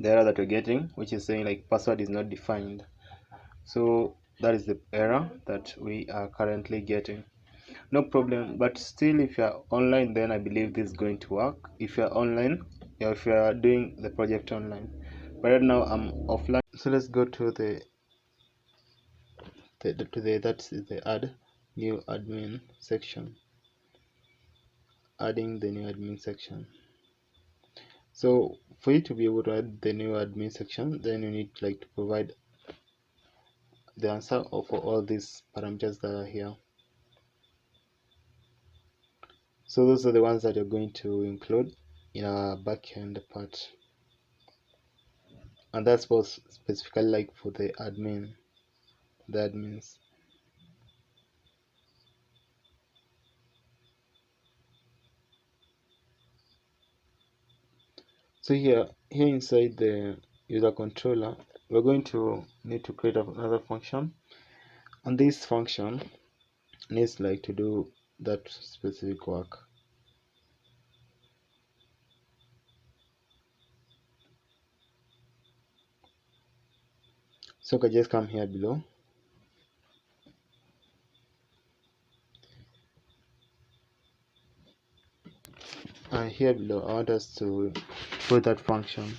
error that you're getting, which is saying like password is not defined. So that is the error that we are currently getting. No problem, but still, if you're online, then I believe this is going to work. If you're online, yeah, if you're doing the project online, but right now I'm offline. So let's go to that's the add new admin section, adding the new admin section. So for you to be able to add the new admin section, then you need like to provide the answer for all these parameters that are here. So those are the ones that you're going to include in our backend part, and that's for specifically like for the admins. So here inside the user controller, we're going to need to create another function, and this function needs like to do that specific work. So I can just come here below, and here below I want us to put that function.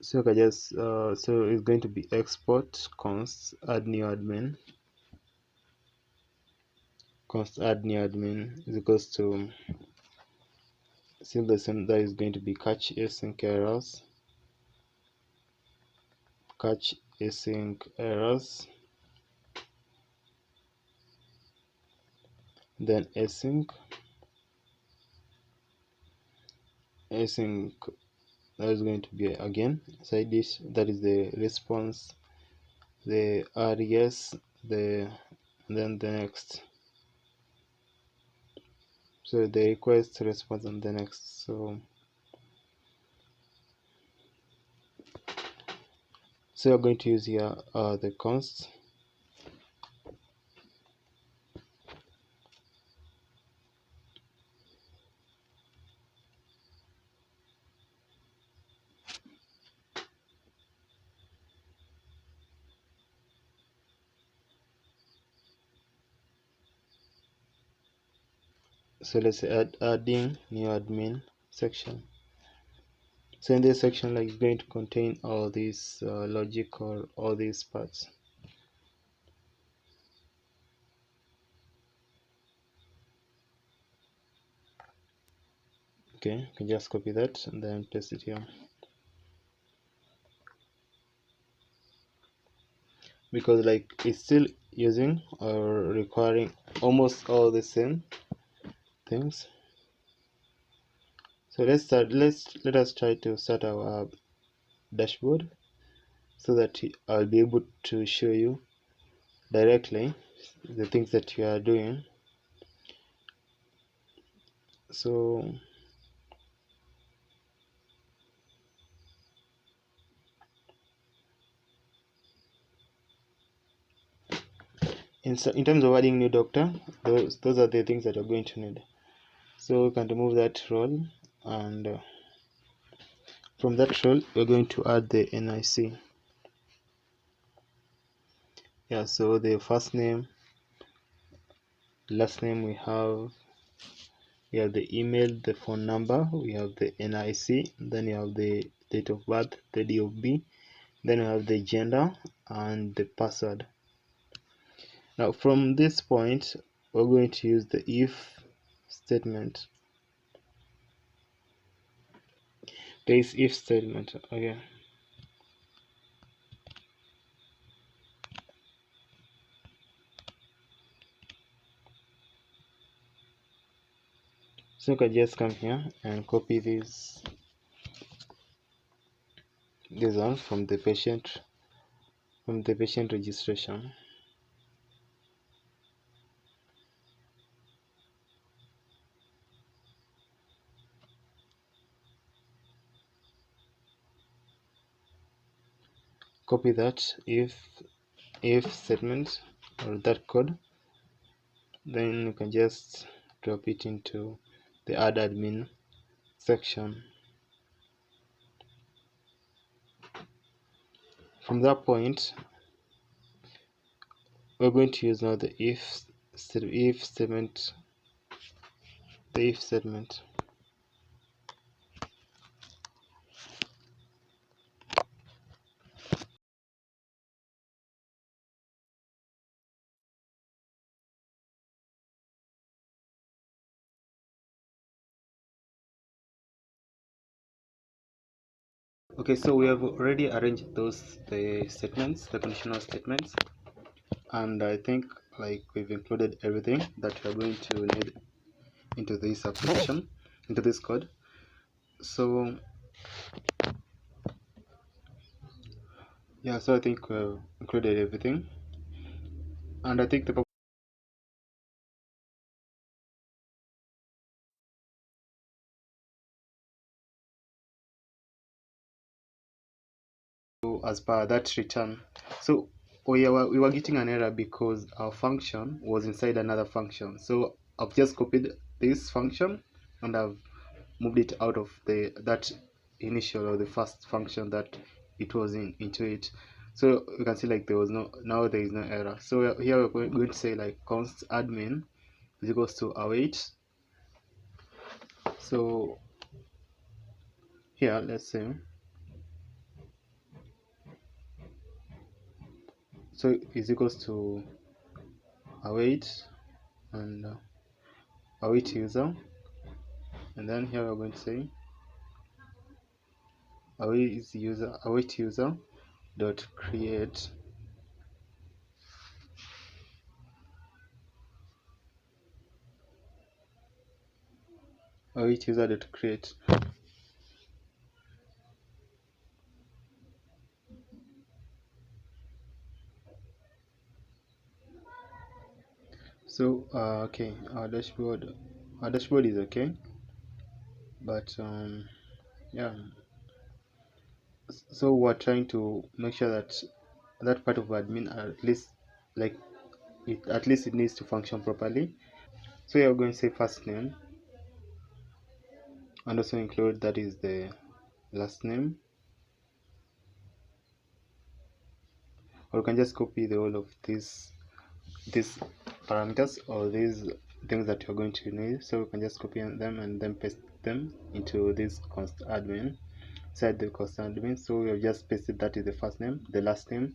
So I can just so it's going to be export const add new admin, const add new admin is equals to simply same, that is going to be catch async errors, catch async errors, then async that is going to be again inside this, that is the response, the res, then the next, so the request, response, and the next. So we're going to use here the const, so let's say adding new admin section. So in this section, like, it's going to contain all these logic or all these parts. Okay, you can just copy that and then paste it here, because like it's still using or requiring almost all the same things. So let us try to start our dashboard so that I'll be able to show you directly the things that you are doing. So in terms of adding new doctor, those are the things that you're going to need. So we can remove that role, and from that role we're going to add the NIC. Yeah, so the first name, last name, we have the email, the phone number, we have the NIC, then you have the date of birth, the DOB, then you have the gender and the password. Now from this point we're going to use the if statement. There is if statement. Okay, So you can just come here and copy this one from the patient registration. Copy that if statement or that code, then you can just drop it into the add admin section. From that point, we're going to use now the if statement. Okay, so we have already arranged the conditional statements, and I think like we've included everything that we're going to need into this application, into this code. So yeah, so I think we've included everything, and I think the as per that return. So we were getting an error because our function was inside another function. So I've just copied this function and I've moved it out of that initial or the first function that it was into it. So you can see like there is no error. So here we're going to say like const admin is equals to await. So here let's say, so is equals to await and await user, and then here we're going to say await user dot create await user dot create. So okay, our dashboard is okay, but yeah, so we're trying to make sure that that part of admin at least like it needs to function properly. So you're going to say first name and also include that is the last name, or you can just copy the whole of these parameters or these things that you're going to need. So you can just copy them and then paste them into this const admin, inside the const admin. So we have just pasted that is the first name, the last name,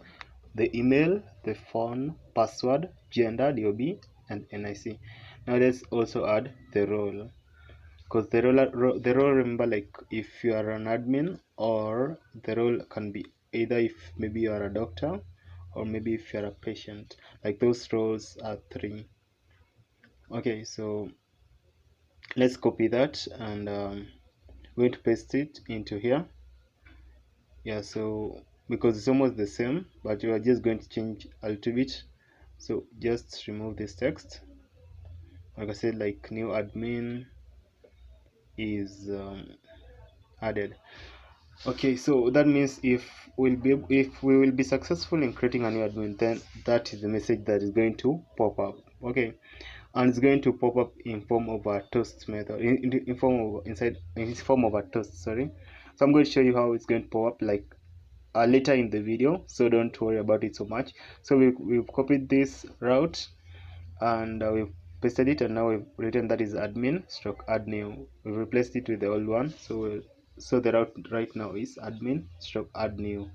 the email, the phone, password, gender, DOB, and NIC. Now let's also add the role, because the role, remember, like if you are an admin, or the role can be either if maybe you are a doctor or maybe if you are a patient. Like those roles are 3. Okay, so let's copy that and going to paste it into here. Yeah, so because it's almost the same, but you are just going to change a little bit. So just remove this text. Like I said, like new admin is added. Okay, so that means if we will be successful in creating a new admin, then that is the message that is going to pop up. Okay, and it's going to pop up in form of a toast method, in form of a toast. Sorry. So I'm going to show you how it's going to pop up like later in the video, so don't worry about it so much. So we've copied this route and we've pasted it, and now we've written that is admin stroke add new. We've replaced it with the old one, so the route right now is admin stroke add new.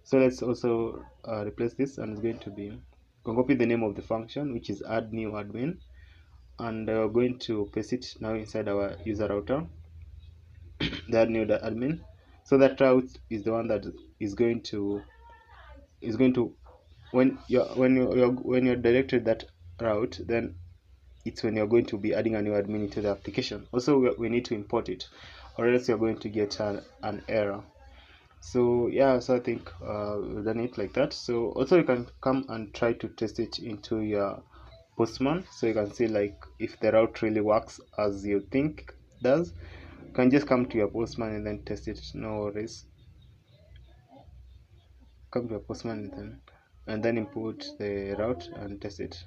So let's also replace this, and it's going to be, copy the name of the function, which is add new admin, and we're going to paste it now inside our user router, the add new admin. So that route is the one that is going to when you're directed that route, then it's when you're going to be adding a new admin into the application. Also, we need to import it, or else you're going to get an error. So yeah, so I think we've done it like that. So also you can come and try to test it into your Postman, so you can see like if the route really works as you think it does. You can just come to your Postman and then test it, no worries. Come to your Postman and then input the route and test it.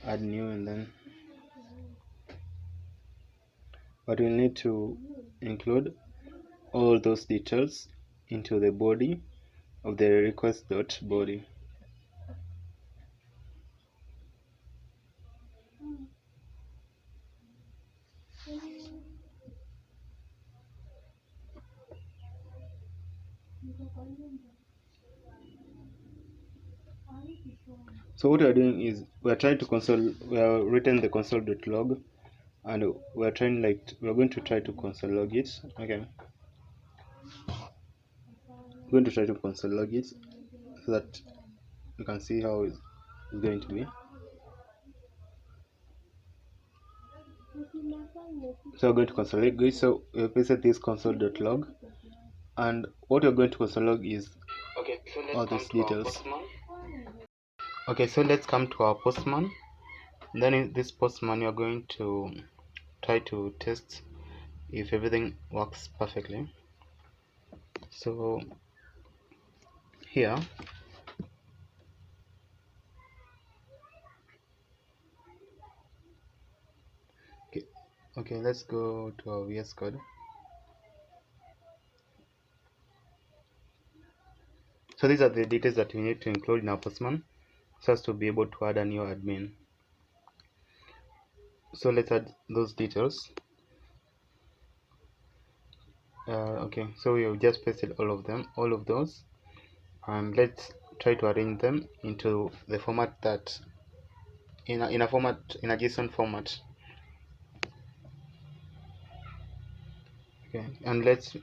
Add new, and then but we'll need to include all those details into the body of the request.body. So what we are doing is we are trying to we are written the console.log, and we are trying we are going to try to console log it. Okay, we're going to try to console log it so that you can see how it's going to be. So we're going to console log it. So we pasted this console.log, and what we're going to console log is all these details. Okay, so let's come to our Postman. Then in this Postman, you're going to try to test if everything works perfectly. So here, okay, let's go to our VS Code. So these are the details that we need to include in our Postman so as to be able to add a new admin. So let's add those details. Okay, so we have just pasted all of those, and let's try to arrange them into the format that in a JSON format. Okay, and let's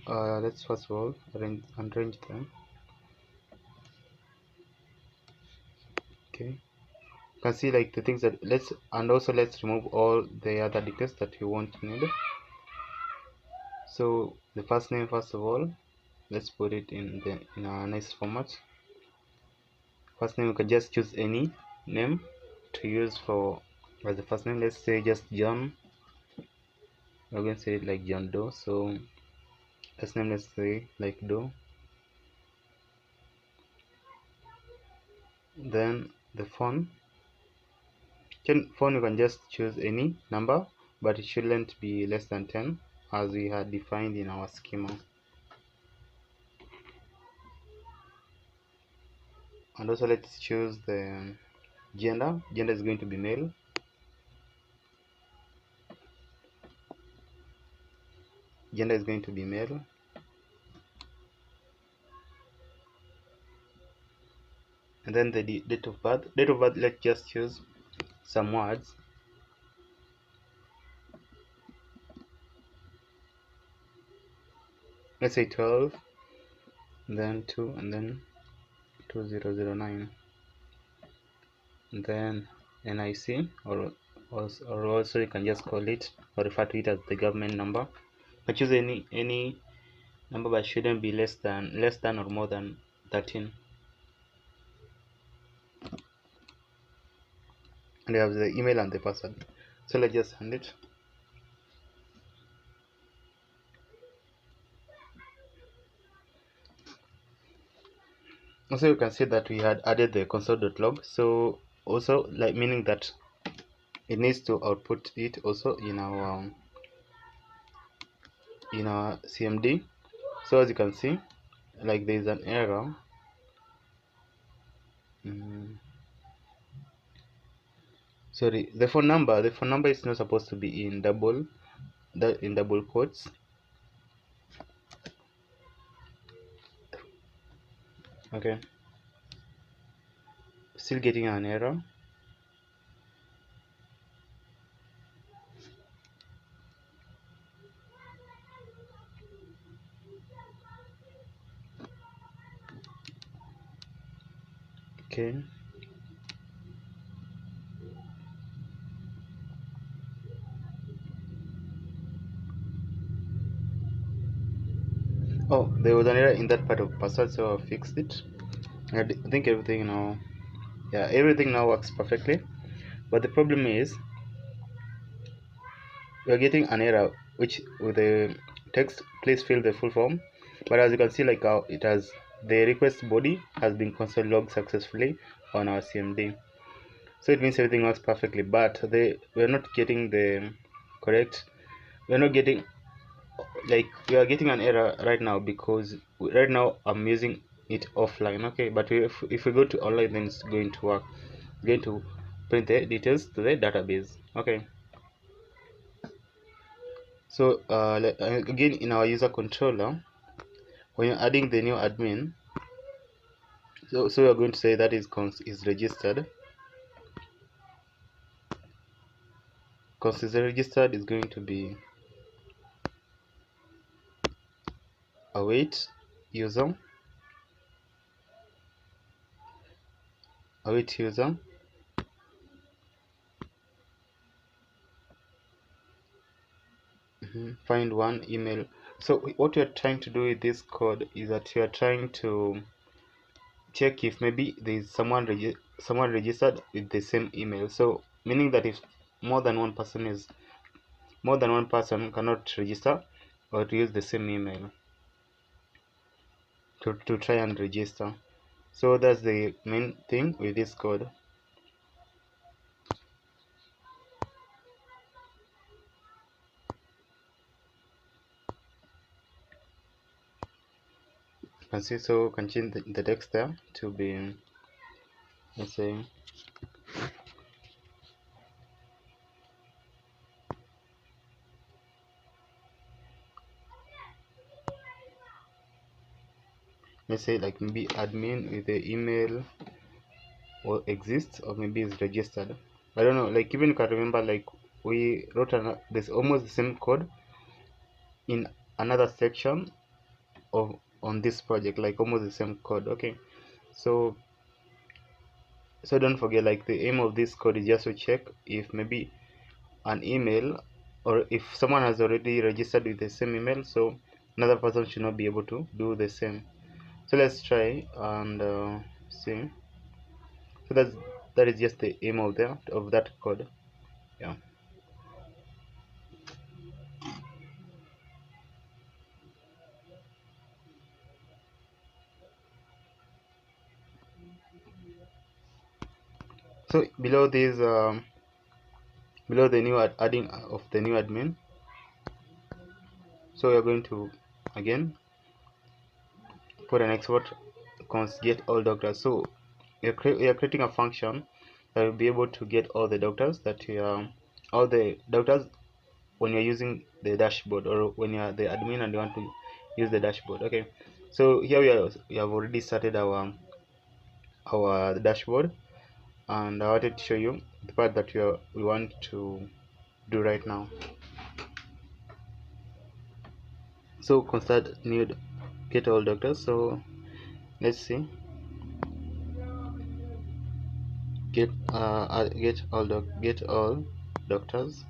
first of all arrange them. Okay, you can see like the things that let's remove all the other details that you won't need. So the first name, first of all, let's put it in a nice format. First name, you can just choose any name to use for as the first name. Let's say just John. We're going to say it like John Doe. So last name, let's say like Doe. Then the phone you can just choose any number, but it shouldn't be less than 10 as we had defined in our schema. And also let's choose the gender. Gender is going to be male. Gender is going to be male. And then the date of birth. Date of birth, let's just choose some words. Let's say 12, and then 2, and then 2009. And then NIC, or also you can just call it or refer to it as the government number. But choose any number, but shouldn't be less than or more than 13. And you have the email and the password. So let's just send it. Also you can see that we had added the console.log. So also like meaning that it needs to output it also in our CMD. So as you can see, like there is an error. Sorry, the phone number is not supposed to be in double quotes. Okay, still getting an error. Okay, oh, there was an error in that part of password, so I fixed it. I think everything now, yeah, everything now works perfectly. But the problem is we are getting an error which with the text, please fill the full form. But as you can see, like the request body has been console logged successfully on our CMD. So it means everything works perfectly, but we're not getting the correct. We're not getting, like, we are getting an error right now because right now I'm using it offline. Okay, but if we go to online, then it's going to work. It's going to print the details to the database. Okay, so again, in our user controller, when you're adding the new admin, so we're going to say that is registered. Const is registered is going to be await user, await user, find one email. So what you're trying to do with this code is that you're trying to check if maybe there's someone registered with the same email. So meaning that if more than one person cannot register or use the same email to try and register. So that's the main thing with this code. You can see, so can change the text there to be, let's say, like maybe admin with the email or exists, or maybe is registered. I don't know, like even you can remember, like we wrote this almost the same code in another section of on this project, like almost the same code. Okay, so don't forget, like the aim of this code is just to check if maybe an email, or if someone has already registered with the same email, so another person should not be able to do the same. So let's try and see. So that is just the aim of that code. Yeah. So below this, below the new adding of the new admin, so we are going to again put an export const get all doctors. So we are creating a function that will be able to get all the doctors that you are, all the doctors when you're using the dashboard, or when you are the admin and you want to use the dashboard. Okay, so here we have already started our dashboard, and I wanted to show you the part that we want to do right now. So constant new get all doctors. So let's see, get all doctors,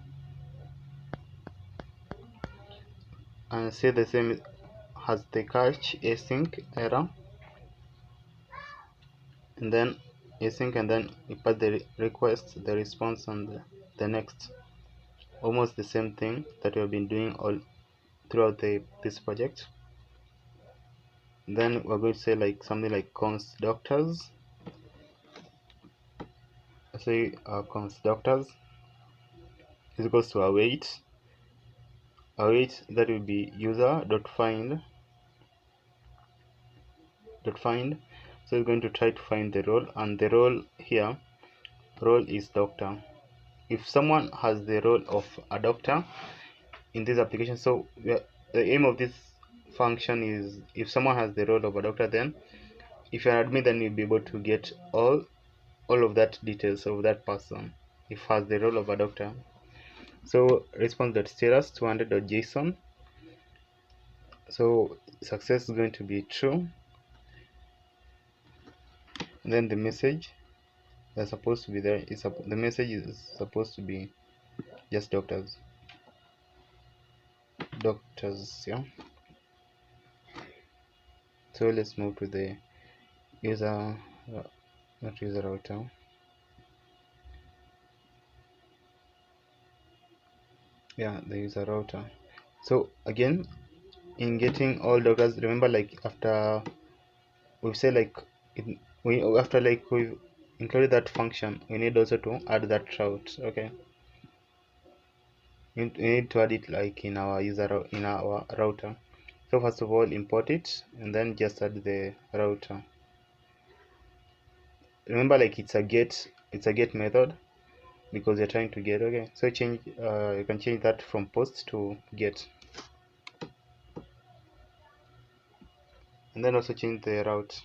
and say the same has the catch async error, and then async, and then you pass the request, the response, and the next. Almost the same thing that we have been doing all throughout this project. Then we're going to say like something like const doctors. Say const doctors, is equals to await that will be user.find. So we're going to try to find the role, and the role here, role is doctor. If someone has the role of a doctor in this application, so the aim of this function is if someone has the role of a doctor, then if you're an admin, then you'll be able to get all of that details of that person if has the role of a doctor. So response.status 200.json. So success is going to be true, and then the message that's supposed to be there is the message is supposed to be just doctors, yeah. So let's move to the user, not user router. Yeah, the user router. So again, in getting all doctors, remember, like after we've said, like after like we've included that function, we need also to add that route. Okay, we need to add it like in our router. So first of all, import it and then just add the router. Remember, like it's a get method because you're trying to get. Okay, so change you can change that from post to get, and then also change the route.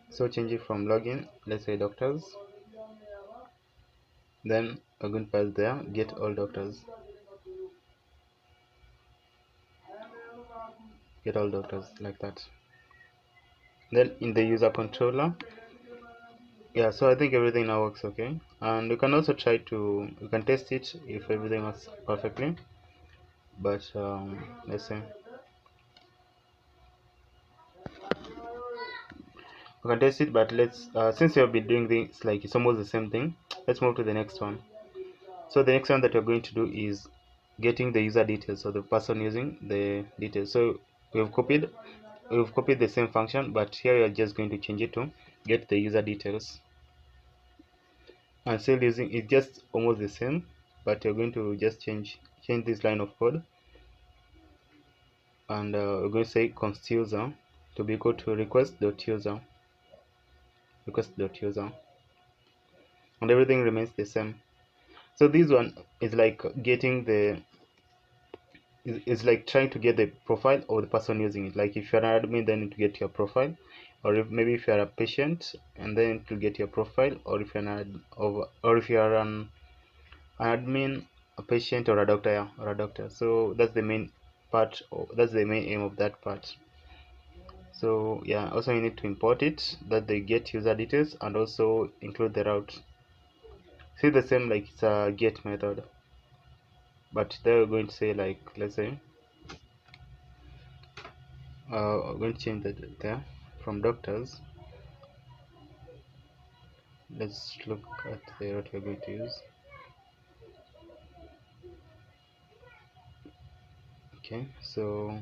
So change it from login, let's say doctors, then we're going to pass there get all doctors, like that. Then in the user controller, yeah, so I think everything now works okay, and you can also try to test it if everything works perfectly. But let's say we can test it, but let's since we have been doing this like it's almost the same thing, let's move to the next one. So the next one that we're going to do is getting the user details, so the person using the details. So we've copied the same function, but here we are just going to change it to get the user details, and still using it just almost the same, but you're going to just change this line of code, and we're going to say const user to be equal to request.user, and everything remains the same. So this one is like getting the is like trying to get the profile of the person using it. Like if you're an admin, then to get your profile, or maybe if you're a patient, and then to get your profile, or if you're if you're an admin, a patient, or a doctor, yeah, So that's the main part. That's the main aim of that part. So yeah, also you need to import it, that they get user details, and also include the route. See the same, like it's a get method, but there we're going to say, like, let's say I'm going to change that there from doctors. Let's look at the route we're going to use. Okay, so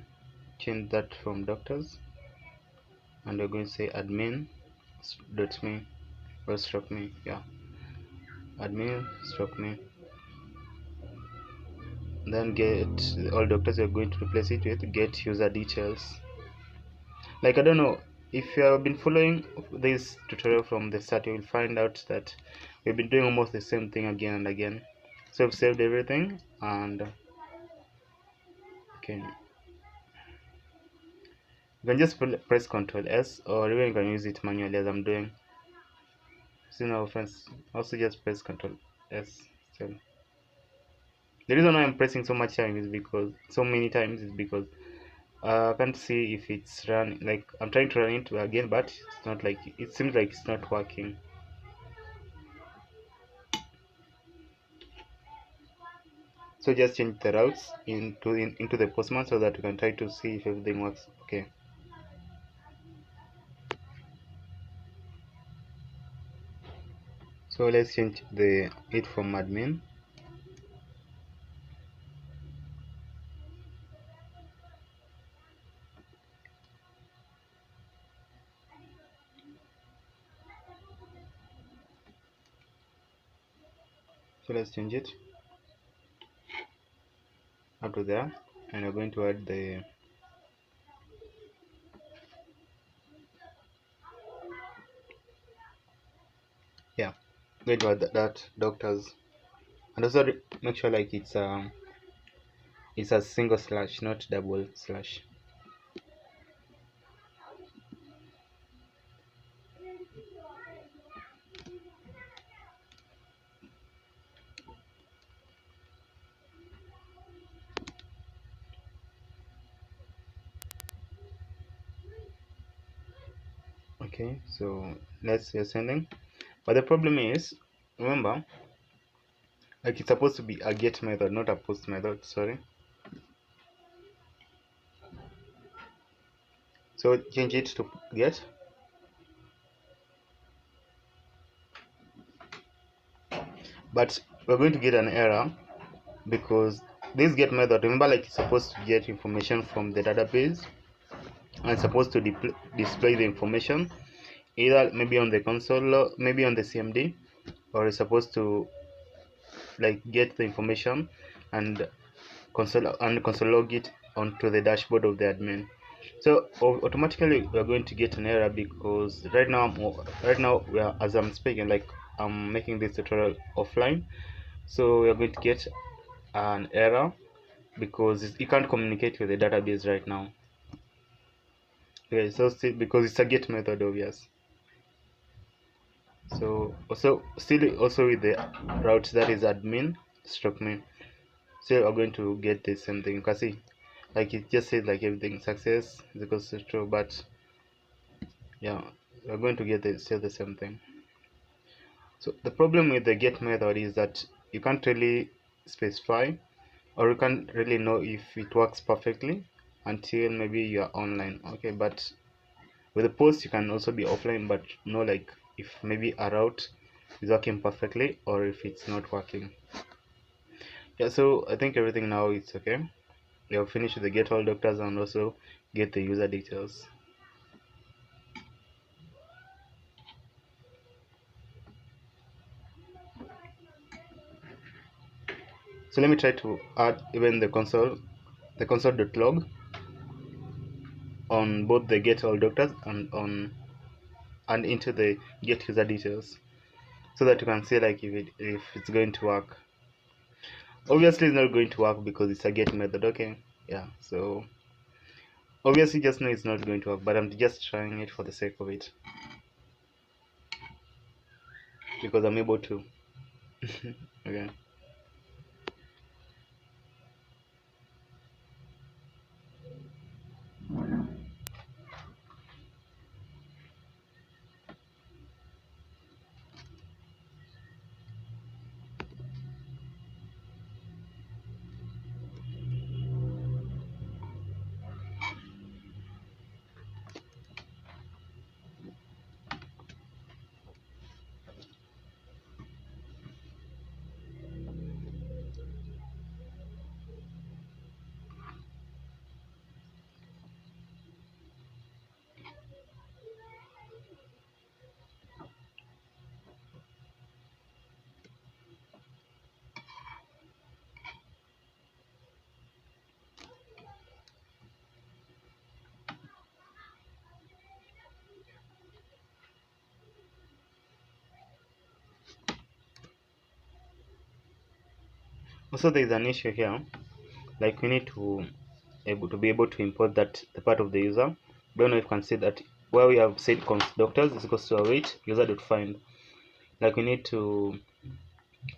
change that from doctors, and we're going to say admin dot me or stroke me, yeah, admin stroke me. Then get all doctors, we're going to replace it with get user details. Like, I don't know if you have been following this tutorial from the start, you will find out that we've been doing almost the same thing again and again. So I've saved everything, and okay, you can just press Ctrl S, or even you can use it manually as I'm doing. See, no offense, also just press Ctrl S. So the reason why I'm pressing so much time is because I can't see if it's run. Like, I'm trying to run it again, but it's not, like, it seems like it's not working. So just change the routes into the postman so that you can try to see if everything works okay. So let's change it from admin. So let's change it up to there, and we're going to add the going to add that doctors, and also make sure like it's a single slash, not double slash. Okay, so let's say sending, but the problem is, remember, like it's supposed to be a get method, not a post method. Sorry. So change it to get. But we're going to get an error because this get method, remember, like it's supposed to get information from the database and it's supposed to display the information either maybe on the console, maybe on the CMD, or it's supposed to like get the information and console log it onto the dashboard of the admin. So automatically we are going to get an error because right now we are, as I'm speaking, like I'm making this tutorial offline, so we are going to get an error because you can't communicate with the database right now. Okay, so still because it's a get method, obvious. So also with the route that is admin stroke main, so we're going to get the same thing. You can see like it just says like everything success is equals to true, but yeah, we're going to get still the same thing. So the problem with the get method is that you can't really specify, or you can't really know if it works perfectly until maybe you are online. Okay, but with the post you can also be offline but know like if maybe a route is working perfectly or if it's not working. Yeah, so I think everything now it's okay. We have finished with the get all doctors and also get the user details. So let me try to add even the console.log on both the get all doctors and into the get user details, so that you can see like if it's going to work. Obviously it's not going to work because it's a get method. Okay, yeah, so obviously just know it's not going to work, but I'm just trying it for the sake of it because I'm able to. Okay. Also there is an issue here, like we need to be able to import that the part of the user. Don't know if you can see that where we have said const doctors is equals to await user.find, like we need to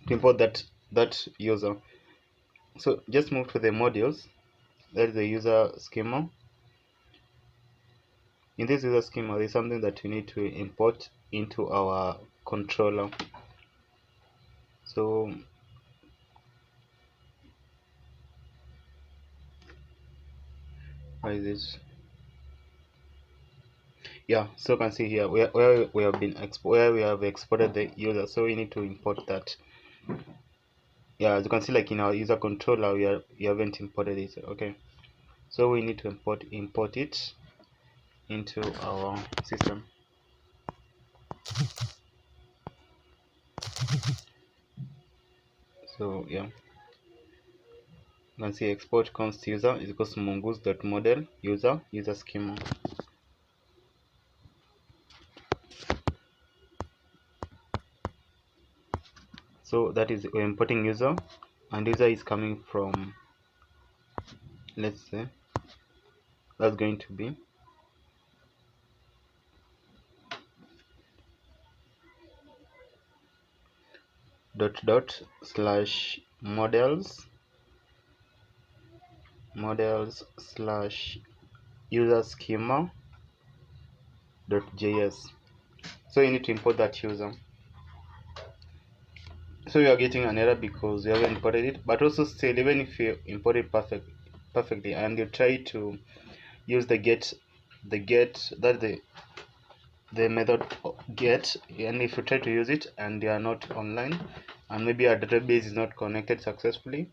import that user. So just move to the modules, that is the user schema. In this user schema there's something that we need to import into our controller. So where is this? Yeah, so you can see here where we have exported the user, so we need to import that. Yeah, as you can see, like in our user controller we haven't imported it. Okay, so we need to import it into our system. So yeah, you can see export const user is equals to mongoose.model user schema. So that is we're importing user, and user is coming from, let's say that's going to be // models / user schema .js. So you need to import that user. So you are getting an error because you haven't imported it, but also still, even if you import it perfectly and you try to use the get that the method get, and if you try to use it and you are not online and maybe our database is not connected successfully,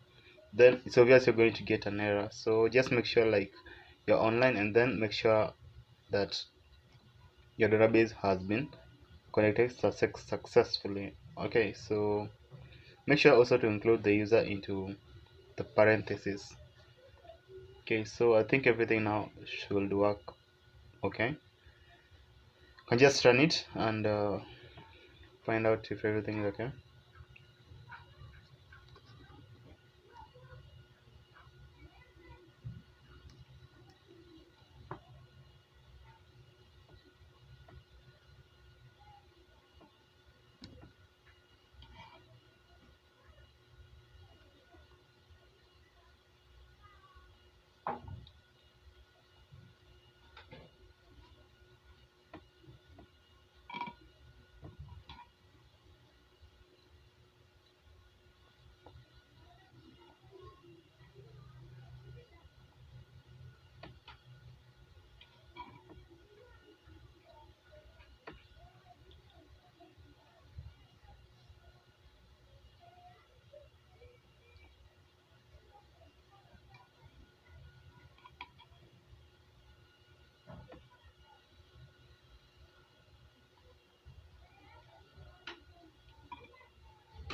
then it's obvious you're going to get an error. So just make sure like you're online, and then make sure that your database has been connected successfully. Okay, so make sure also to include the user into the parentheses. Okay, so I think everything now should work. Okay, you can just run it and find out if everything is okay.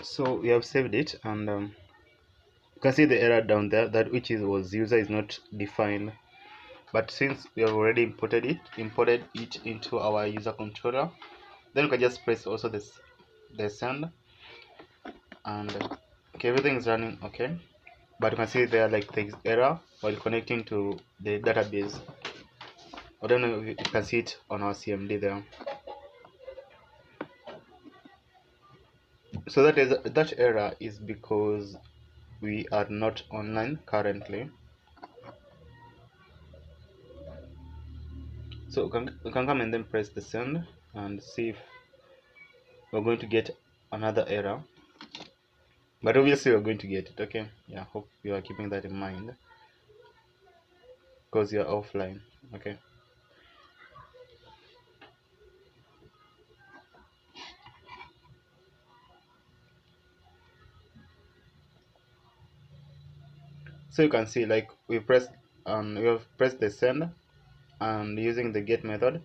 So we have saved it, and you can see the error down there, that which was user is not defined. But since we have already imported it into our user controller, then we can just press also the send, and okay, everything is running okay. But you can see there like there is error while connecting to the database. I don't know if you can see it on our CMD there. So that error is because we are not online currently. So we can come and then press the send and see if we're going to get another error. But obviously we're going to get it. Okay, yeah, hope you are keeping that in mind because you're offline. Okay, so you can see like we have pressed the send and using the get method,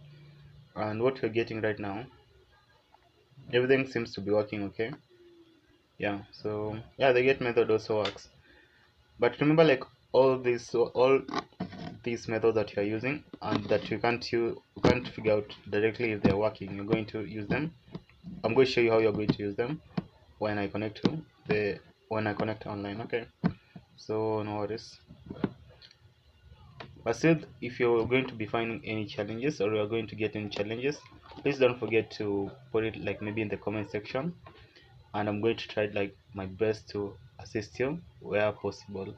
and what we're getting right now, everything seems to be working okay. Yeah, so yeah, the get method also works. But remember, like all these methods that you are using and that you can't figure out directly if they're working, you're going to use them. I'm going to show you how you're going to use them when I connect online. Okay, so no worries. But still, if you're going to be finding any challenges or you're going to get any challenges, please don't forget to put it like maybe in the comment section, and I'm going to try like my best to assist you where possible.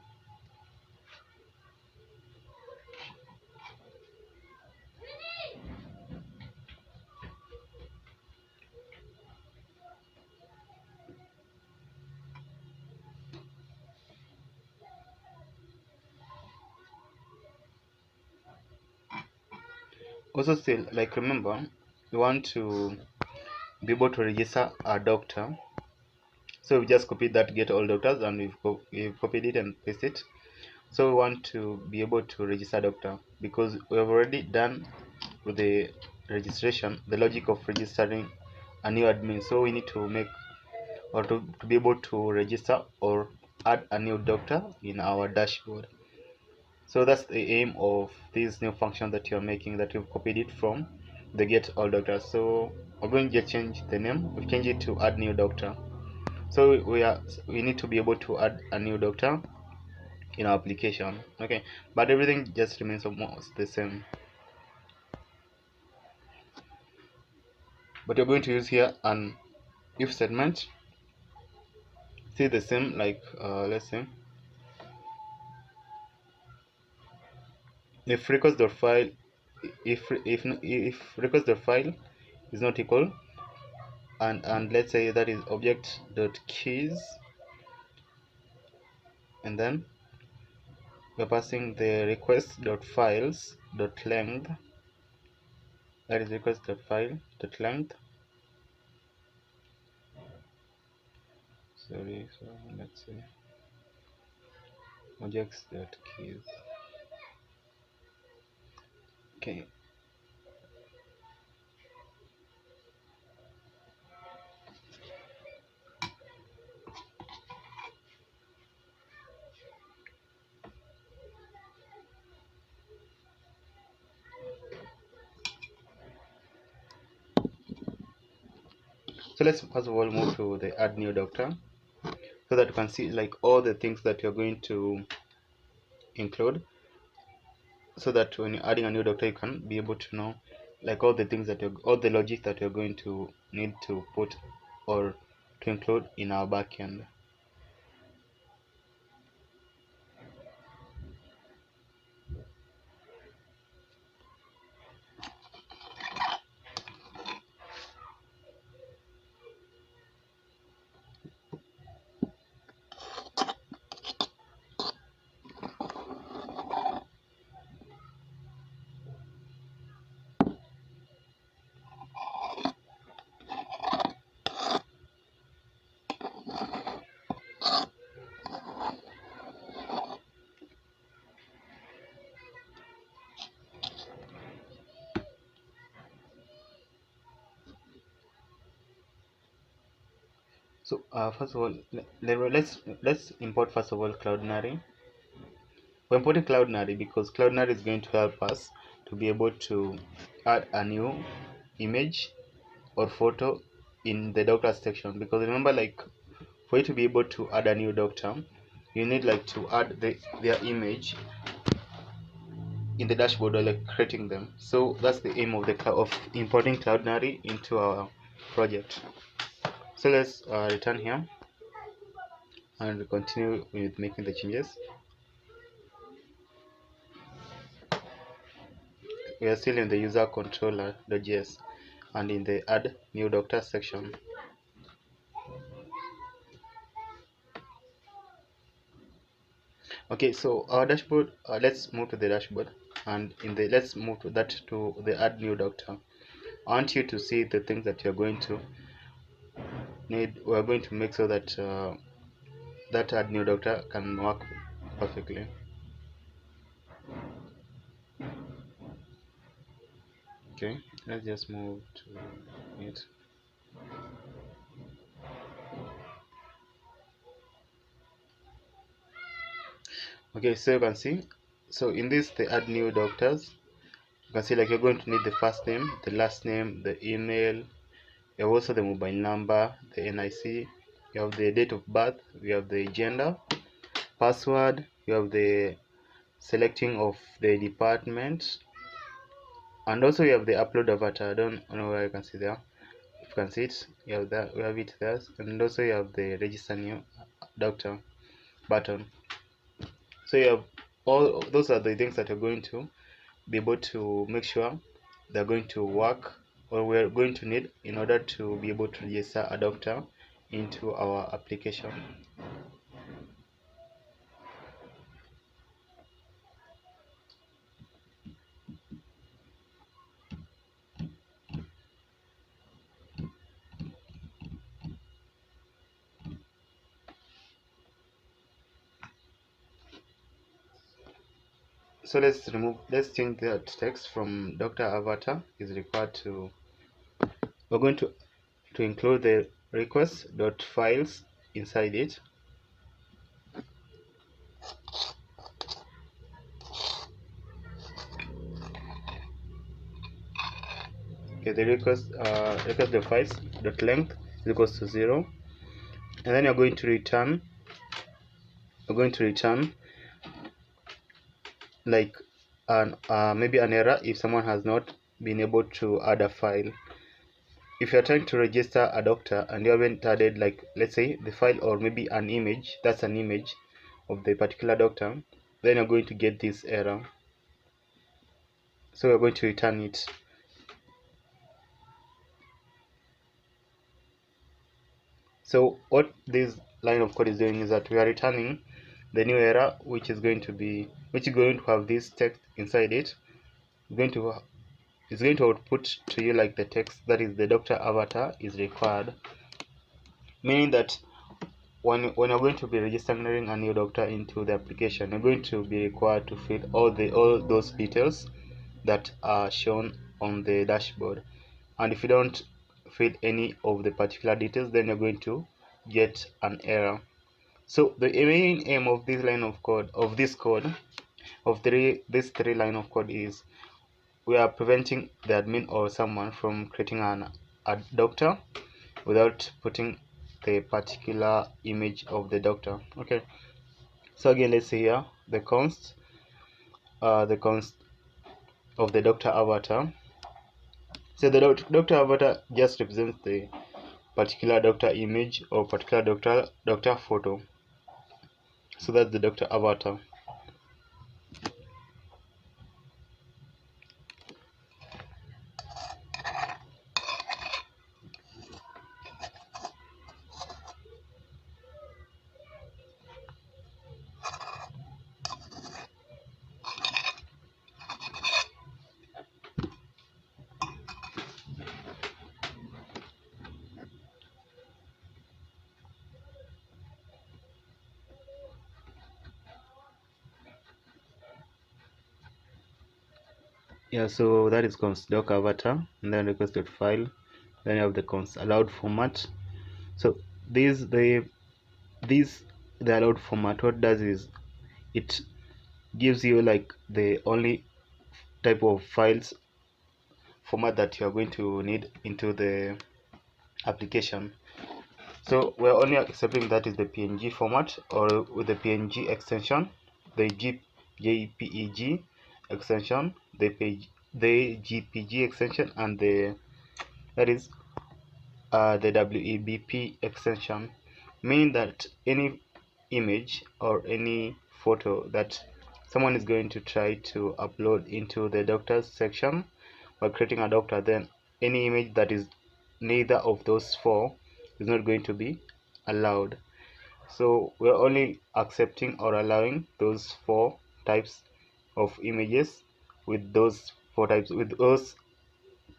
Also still, like remember, you want to be able to register a doctor. So we just copied that get all doctors, and we've copied it and pasted it. So we want to be able to register doctor because we have already done with the registration, the logic of registering a new admin. So we need to make or to be able to register or add a new doctor in our dashboard. So that's the aim of this new function that you're making, that we've copied it from the get all doctor. So we're going to change the name. We've changed it to add new doctor. So we need to be able to add a new doctor in our application. Okay, but everything just remains almost the same. But you're going to use here an if statement. See the same, like let's say if request.file if request.file is not equal, and let's say that is object.keys, and then we're passing the request.files.length, that is request.file.length. Sorry, so let's say objects.keys. Okay, so let's first of all move to the add new doctor, so that you can see like all the things that you're going to include, so that when you're adding a new doctor you can be able to know like all the things that all the logic that you're going to need to put or to include in our backend. So first of all, let's import first of all Cloudinary. We're importing Cloudinary because Cloudinary is going to help us to be able to add a new image or photo in the doctor section. Because remember, like for you to be able to add a new doctor, you need like to add their image in the dashboard or like creating them. So that's the aim of of importing Cloudinary into our project. So let's return here and continue with making the changes. We are still in the user controller.js and in the add new doctor section. Okay, so our dashboard, let's move to the dashboard, and let's move to the add new doctor. I want you to see the things that you're going to need. We're going to make sure that that add new doctor can work perfectly. Okay, let's just move to it. Okay, so you can see, so in this the add new doctors, you can see like you're going to need the first name, the last name, the email, you have also the mobile number, the NIC, you have the date of birth, you have the gender, password, you have the selecting of the department, and also you have the upload avatar. I don't know where you can see there. If you can see it, you have that, we have it there, and also you have the register new doctor button. So you have all those are the things that you're going to be able to make sure they're going to work, or we're going to need in order to be able to register a doctor into our application. So let's change that text from doctor avatar is required to, we're going to include the request.files inside it. Okay, the request.files dot length is equals to 0, and then you're going to return like maybe an error if someone has not been able to add a file. If you're trying to register a doctor and you haven't added, like, let's say the file or maybe an image, that's an image of the particular doctor, then you're going to get this error. So we're going to return it. So what this line of code is doing is that we are returning the new error, which is going to have this text inside it. It's going to output to you like the text, that is, the doctor avatar is required, meaning that when you're going to be registering a new doctor into the application, you're going to be required to fill all those details that are shown on the dashboard. And if you don't fill any of the particular details, then you're going to get an error. So the main aim of this line of code, this three line of code, is we are preventing the admin or someone from creating a doctor without putting the particular image of the doctor. Okay, so again, let's see here the const of the doctor avatar. So the doctor avatar just represents the particular doctor image or particular doctor photo. So that's the doctor avatar. Yeah, so that is const doc avatar, and then request.file. Then you have the const allowed format. So the allowed format, what does is it gives you like the only type of files format that you are going to need into the application. So we're only accepting that is the PNG format, or with the PNG extension, the JPEG extension, the GPG extension, and the WEBP extension, meaning that any image or any photo that someone is going to try to upload into the doctors section while creating a doctor, then any image that is neither of those four is not going to be allowed. So we're only accepting or allowing those four types of images with those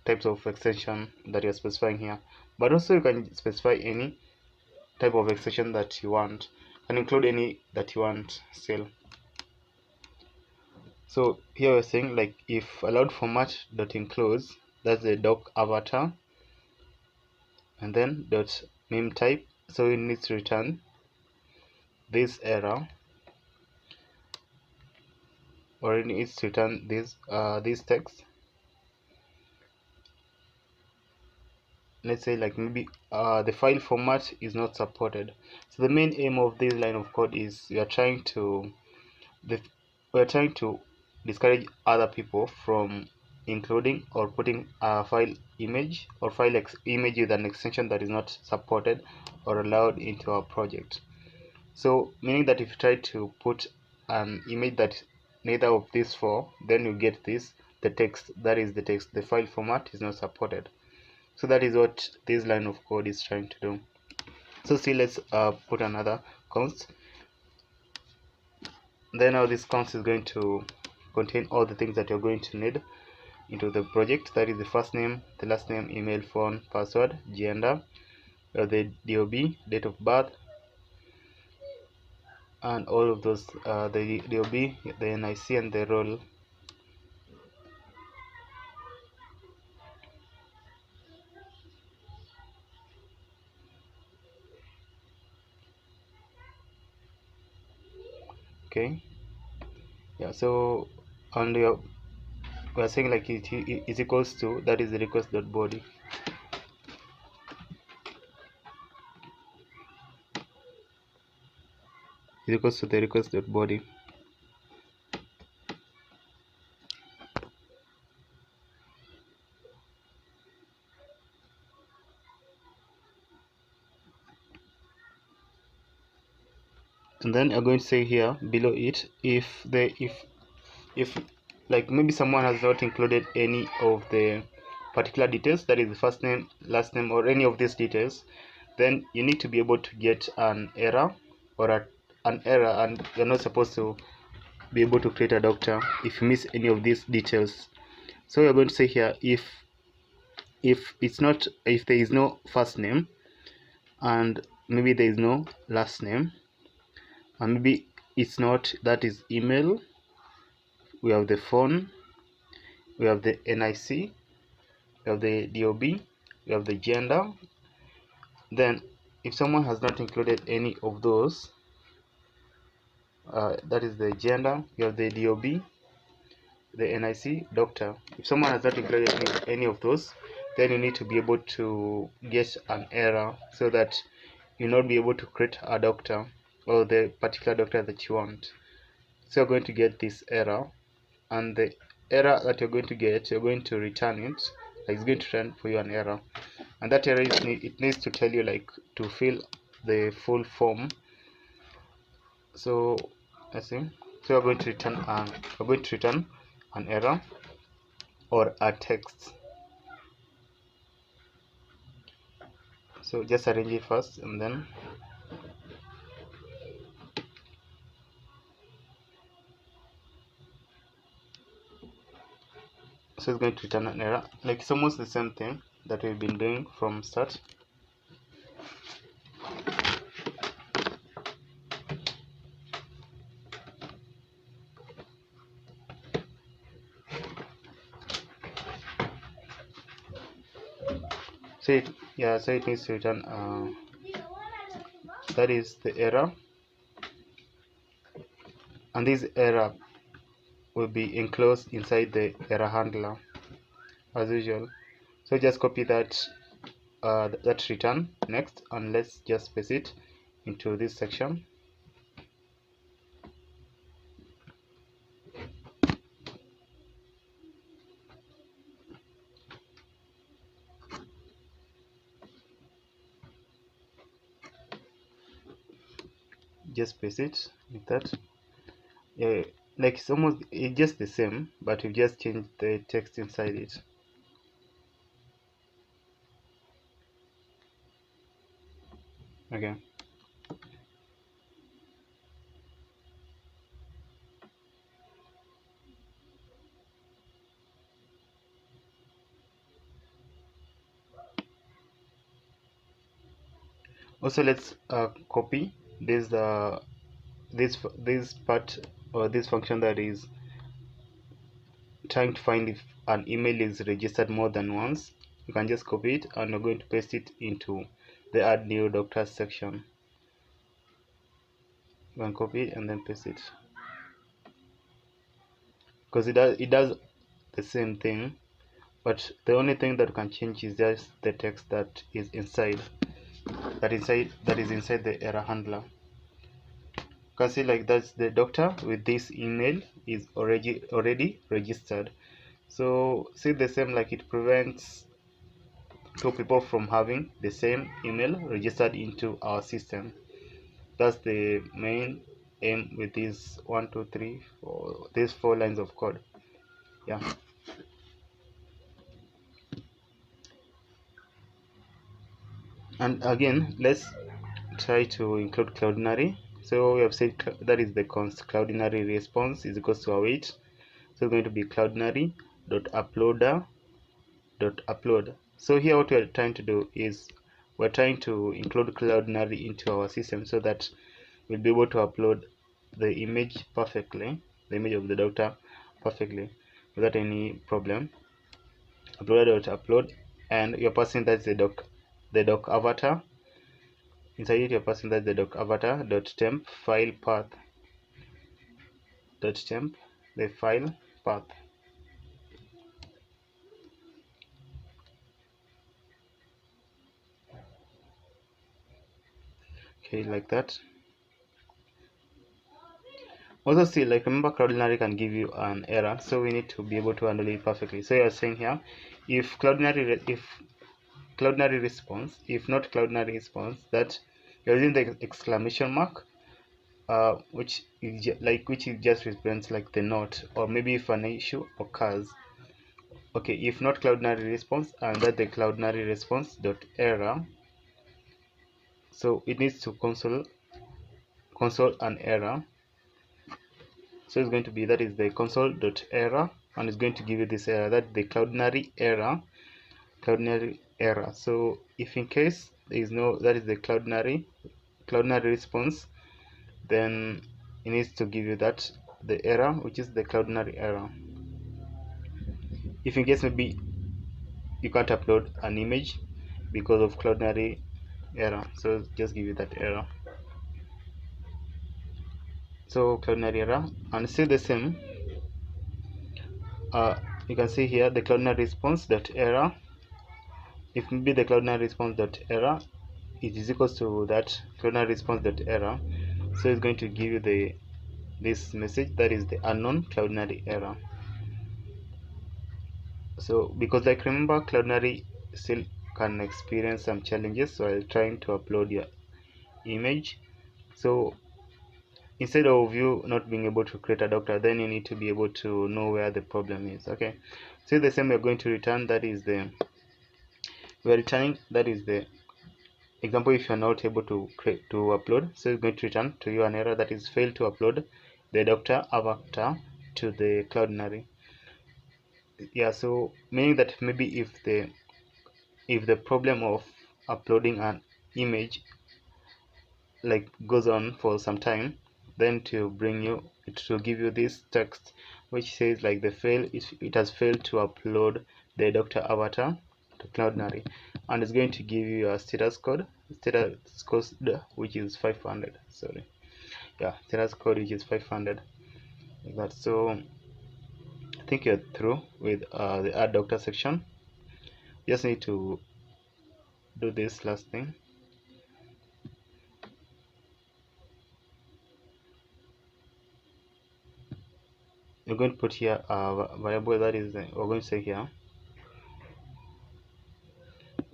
types of extension that you're specifying here. But also you can specify any type of extension that you want, and include any that you want still. So here we're saying, like, if allowed format dot includes, that's the doc avatar, and then dot meme type, so it needs to return this error, or it needs to return this text. Let's say, like, maybe the file format is not supported. So the main aim of this line of code is we're trying to discourage other people from including or putting a file image or image with an extension that is not supported or allowed into our project. So meaning that if you try to put an image that neither of these four, then you get the text, the file format is not supported. So that is what this line of code is trying to do. So see, let's put another const. Then now this const is going to contain all the things that you're going to need into the project, that is the first name, the last name, email, phone, password, gender, the DOB, date of birth, and all of those, the DOB, the NIC, and the role. okay. Yeah, so and we are saying like it is equals to, that is the request.body. Is equals to the request.body. And then I'm going to say here below it, if like maybe someone has not included any of the particular details, that is the first name, last name, or any of these details, then you need to be able to get an error or an error, and you're not supposed to be able to create a doctor if you miss any of these details. So we're going to say here, if there is no first name and maybe there is no last name, and maybe it's not, that is email, we have the phone, we have the NIC, we have the DOB, we have the gender. Then if someone has not included any of those, that is the gender, you have the DOB, the NIC, doctor. If someone has not included any of those, then you need to be able to get an error so that you'll not be able to create a doctor or the particular doctor that you want. So you're going to get this error, and the error that you're going to get, you're going to return it. Like, it's going to return for you an error, and that error it needs to tell you like to fill the full form. So let's see. So we're going to return an error or a text. So just arrange it first, and then so it's going to return an error. Like, it's almost the same thing that we've been doing from start. So it needs to return that is the error, and this error will be enclosed inside the error handler as usual. So just copy that return next, and let's just paste it into this section. Just paste it like that. Yeah, like it's just the same, but we just changed the text inside it. Okay. Also, let's copy this part, or this function that is trying to find if an email is registered more than once. You can just copy it, and we're going to paste it into the add new doctors section. You can copy it and then paste it, because it does the same thing, but the only thing that can change is just the text that is inside the error handler. You can see like that's the doctor with this email is already registered. So see the same, like it prevents two people from having the same email registered into our system. That's the main aim with these 1 2 3 4 these 4 lines of code. Yeah. And again, let's try to include cloudinary. So we have said that is the const cloudinary response is equals to await. So it's going to be cloudinary dot uploader dot upload. So here what we are trying to do is we're trying to include cloudinary into our system so that we'll be able to upload the image perfectly, the image of the doctor perfectly without any problem. Upload, and you're passing that's the doc avatar. Inside it you're passing that the doc avatar dot temp file path. .temp, the file path. Okay, like that. Also see, like, remember Cloudinary can give you an error, so we need to be able to handle it perfectly. So you're saying here, if Cloudinary response, if not Cloudinary response, that you're using the exclamation mark, which it just represents like the note, or maybe if an issue occurs. Okay, if not Cloudinary response, and that the Cloudinary response dot error, so it needs to console an error. So it's going to be, that is the console dot error, and it's going to give you this error, that the Cloudinary error. So if in case there is no, that is the Cloudinary response, then it needs to give you that the error, which is the Cloudinary error. If in case maybe you can't upload an image because of Cloudinary error, so just give you that error. So Cloudinary error, and still the same. You can see here the Cloudinary response dot error. If maybe the Cloudinary response dot error, it is equals to that Cloudinary response dot error, so it's going to give you this message, that is the unknown Cloudinary error. So because, like, remember, Cloudinary still can experience some challenges while trying to upload your image. So instead of you not being able to create a doctor, then you need to be able to know where the problem is. Okay, so the same, we're going to return, that is the example. If you're not able to upload, so it's going to return to you an error, that is failed to upload the doctor avatar to the Cloudinary. Yeah, so meaning that maybe if the problem of uploading an image like goes on for some time, then to give you this text which says like it has failed to upload the doctor avatar to Cloudinary, and it's going to give you a status code which is 500. Sorry, yeah, status code which is 500, like that. So I think you're through with the add doctor section. You just need to do this last thing. You're going to put here a variable, that is we're going to say here,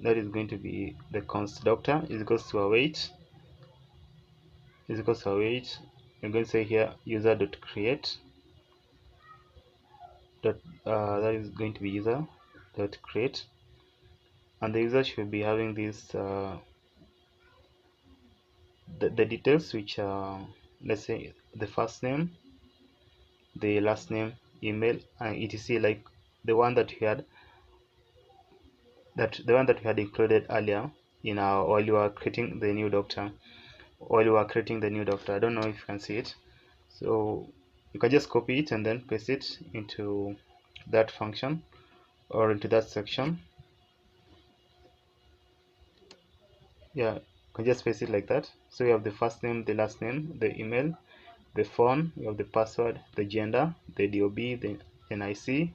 that is going to be the const doctor is equals to await You're going to say here user dot create that is going to be user dot create, and the user should be having this the details, which are, let's say, the first name, the last name, email, and etc, like the one that we had included earlier in our while you are creating the new doctor. I don't know if you can see it, so you can just copy it and then paste it into that function or into that section. Yeah, you can just paste it like that. So you have the first name, the last name, the email, the phone, you have the password, the gender, the DOB, the NIC,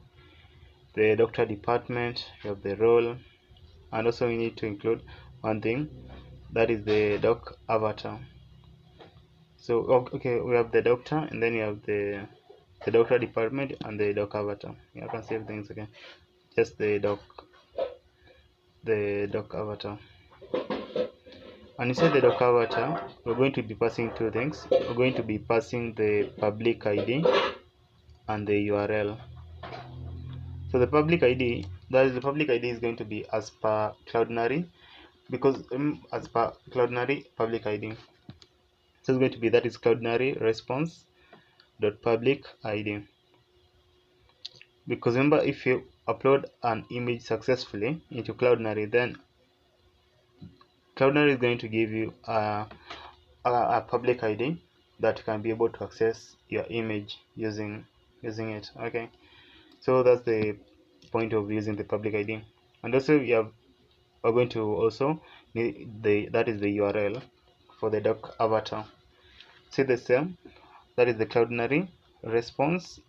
the doctor department, you have the role, and also you need to include one thing, that is the doc avatar. So okay, we have the doctor, and then you have the doctor department and the doc avatar. Yeah, I can save things again. Just the doc avatar. And inside the doc avatar, we're going to be passing two things. We're going to be passing the public ID and the URL. So the public ID, is going to be as per Cloudinary, because as per Cloudinary public ID. So it's going to be, that is Cloudinary response dot public ID. Because remember, if you upload an image successfully into Cloudinary, then Cloudinary is going to give you a public ID that can be able to access your image using it. Okay, so that's the point of using the public ID. And also we're going to also need that is the URL for the doc avatar. See the same, that is the Cloudinary response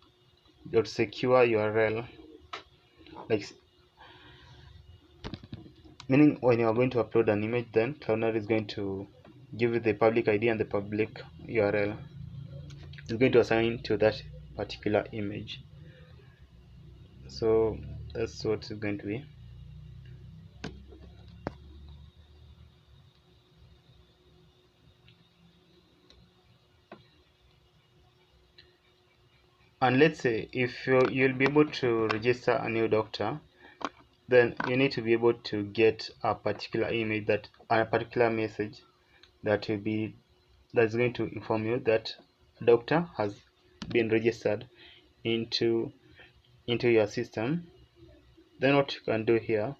dot secure URL, like meaning when you are going to upload an image, then Cloudnode is going to give you the public ID and the public URL. It's going to assign to that particular image. So that's what it's going to be. And let's say if you'll be able to register a new doctor, then you need to be able to get a particular image, that a particular message that that's going to inform you that a doctor has been registered into your system. Then what you can do here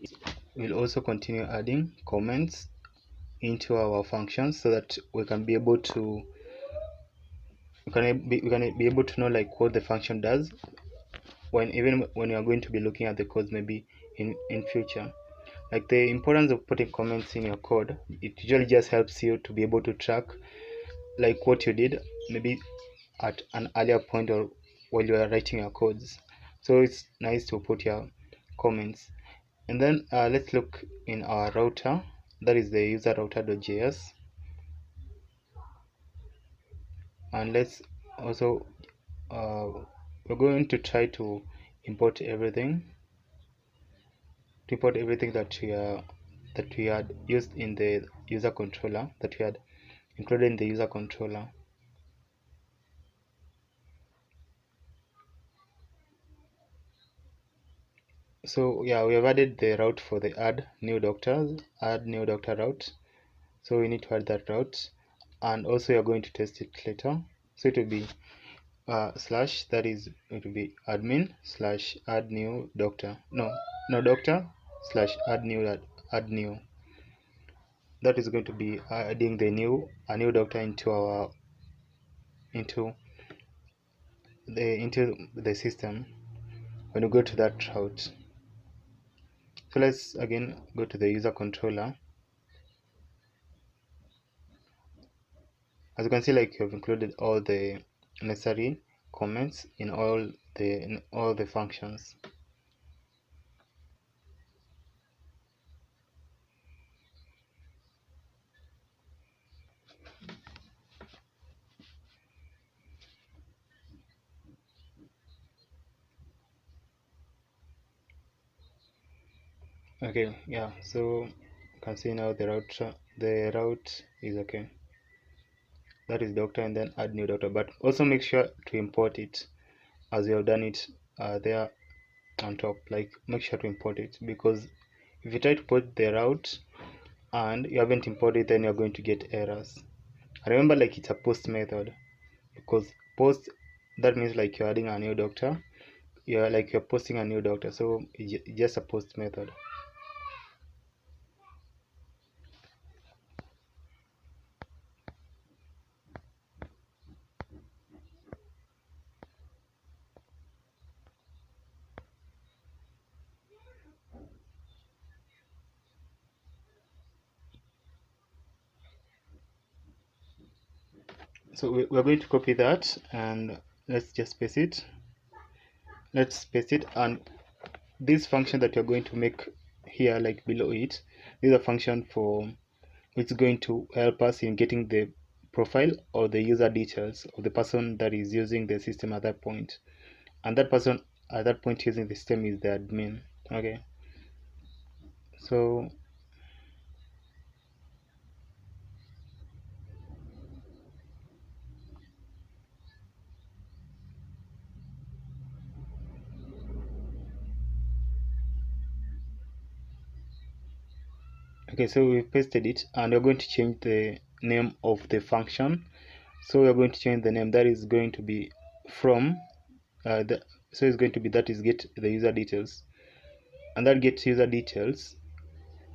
is we'll also continue adding comments into our functions so that we can be able to able to know like what the function does even when you are going to be looking at the codes maybe in future. Like the importance of putting comments in your code, it usually just helps you to be able to track like what you did maybe at an earlier point or while you are writing your codes. So it's nice to put your comments. And then let's look in our router, that is the user router.js, and let's also we're going to try to import everything that we had used in the user controller, that we had included in the user controller. So yeah, we have added the route for the add new doctor route. So we need to add that route, and also you're going to test it later. So it will be slash, that is it will be admin slash add new doctor, no doctor slash add new. That is going to be adding a new doctor into the system when you go to that route. So let's again go to the user controller. As you can see, like you have included all the necessary comments in all the functions. Okay, yeah, so you can see now the route is okay. That is doctor, and then add new doctor, but also make sure to import it as you have done it there on top. Like make sure to import it, because if you try to put the route and you haven't imported, then you're going to get errors. Remember, like it's a post method, because post, that means like you're adding a new doctor, you're posting a new doctor, so it's just a post method. So we're going to copy that, and let's just paste it. And this function that you're going to make here, like below it, is a function for which is going to help us in getting the profile or the user details of the person that is using the system at that point. And that person at that point using the system is the admin. Okay, so okay, so we pasted it, and we're going to change the name of the function. So we're going to change the name, that is going to be from so it's going to be, that is get the user details, and that gets user details,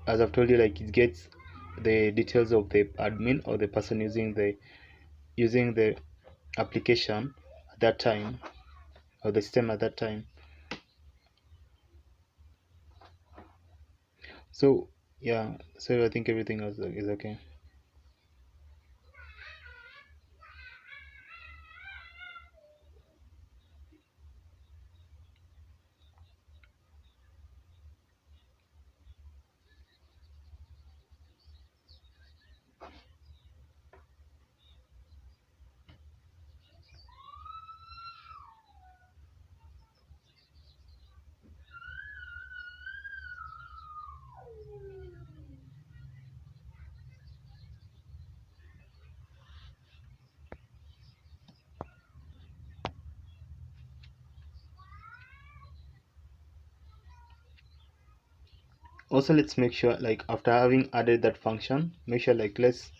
as I've told you, like it gets the details of the admin or the person using the application at that time, or the system at that time. So yeah, so I think everything else is okay. Also, let's make sure, like, after having added that function, make sure, like, let's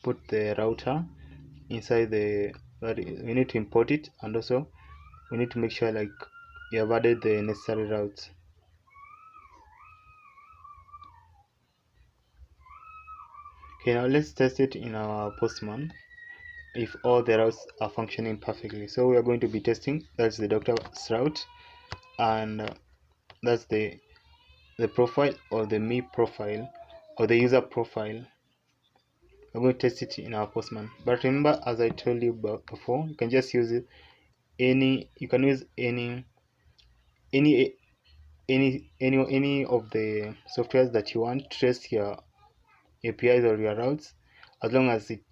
put the router inside the, we need to import it, and also we need to make sure, like, you have added the necessary routes. Okay, now let's test it in our Postman if all the routes are functioning perfectly. So we are going to be testing, that's the doctor's route, and that's the profile, or the me profile, or the user profile. We're going to test it in our Postman. But remember, as I told you before, you can just use it you can use any any of the softwares that you want to test your APIs or your routes, as long as it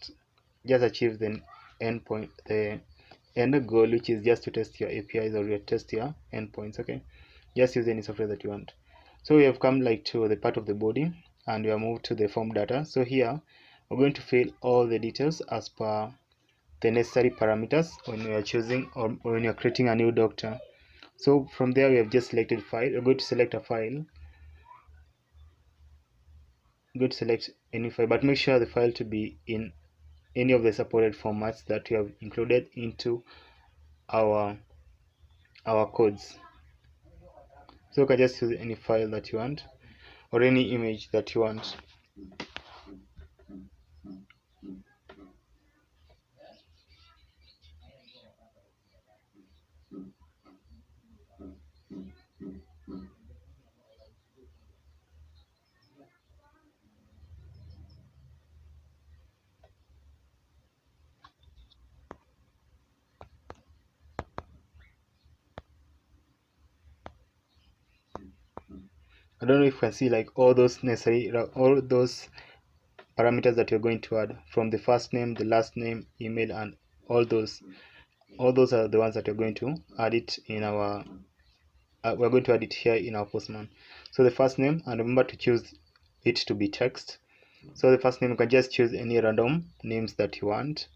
just achieves the endpoint, the end goal, which is just to test your APIs or your test your endpoints. Okay, just use any software that you want. So we have come, like, to the part of the body, and we have moved to the form data. So here we're going to fill all the details as per the necessary parameters when we are choosing, or when you're creating a new doctor. So from there, we have just selected file. We're going to select a file. Go to select any file, but make sure the file to be in any of the supported formats that we have included into our codes. So you can just use any file that you want, or any image that you want. I don't know if you can see, like, all those parameters that you're going to add, from the first name, the last name, email, and all those are the ones that you're going to add it in our we're going to add it here in our Postman. So the first name, and remember to choose it to be text. So the first name, you can just choose any random names that you want.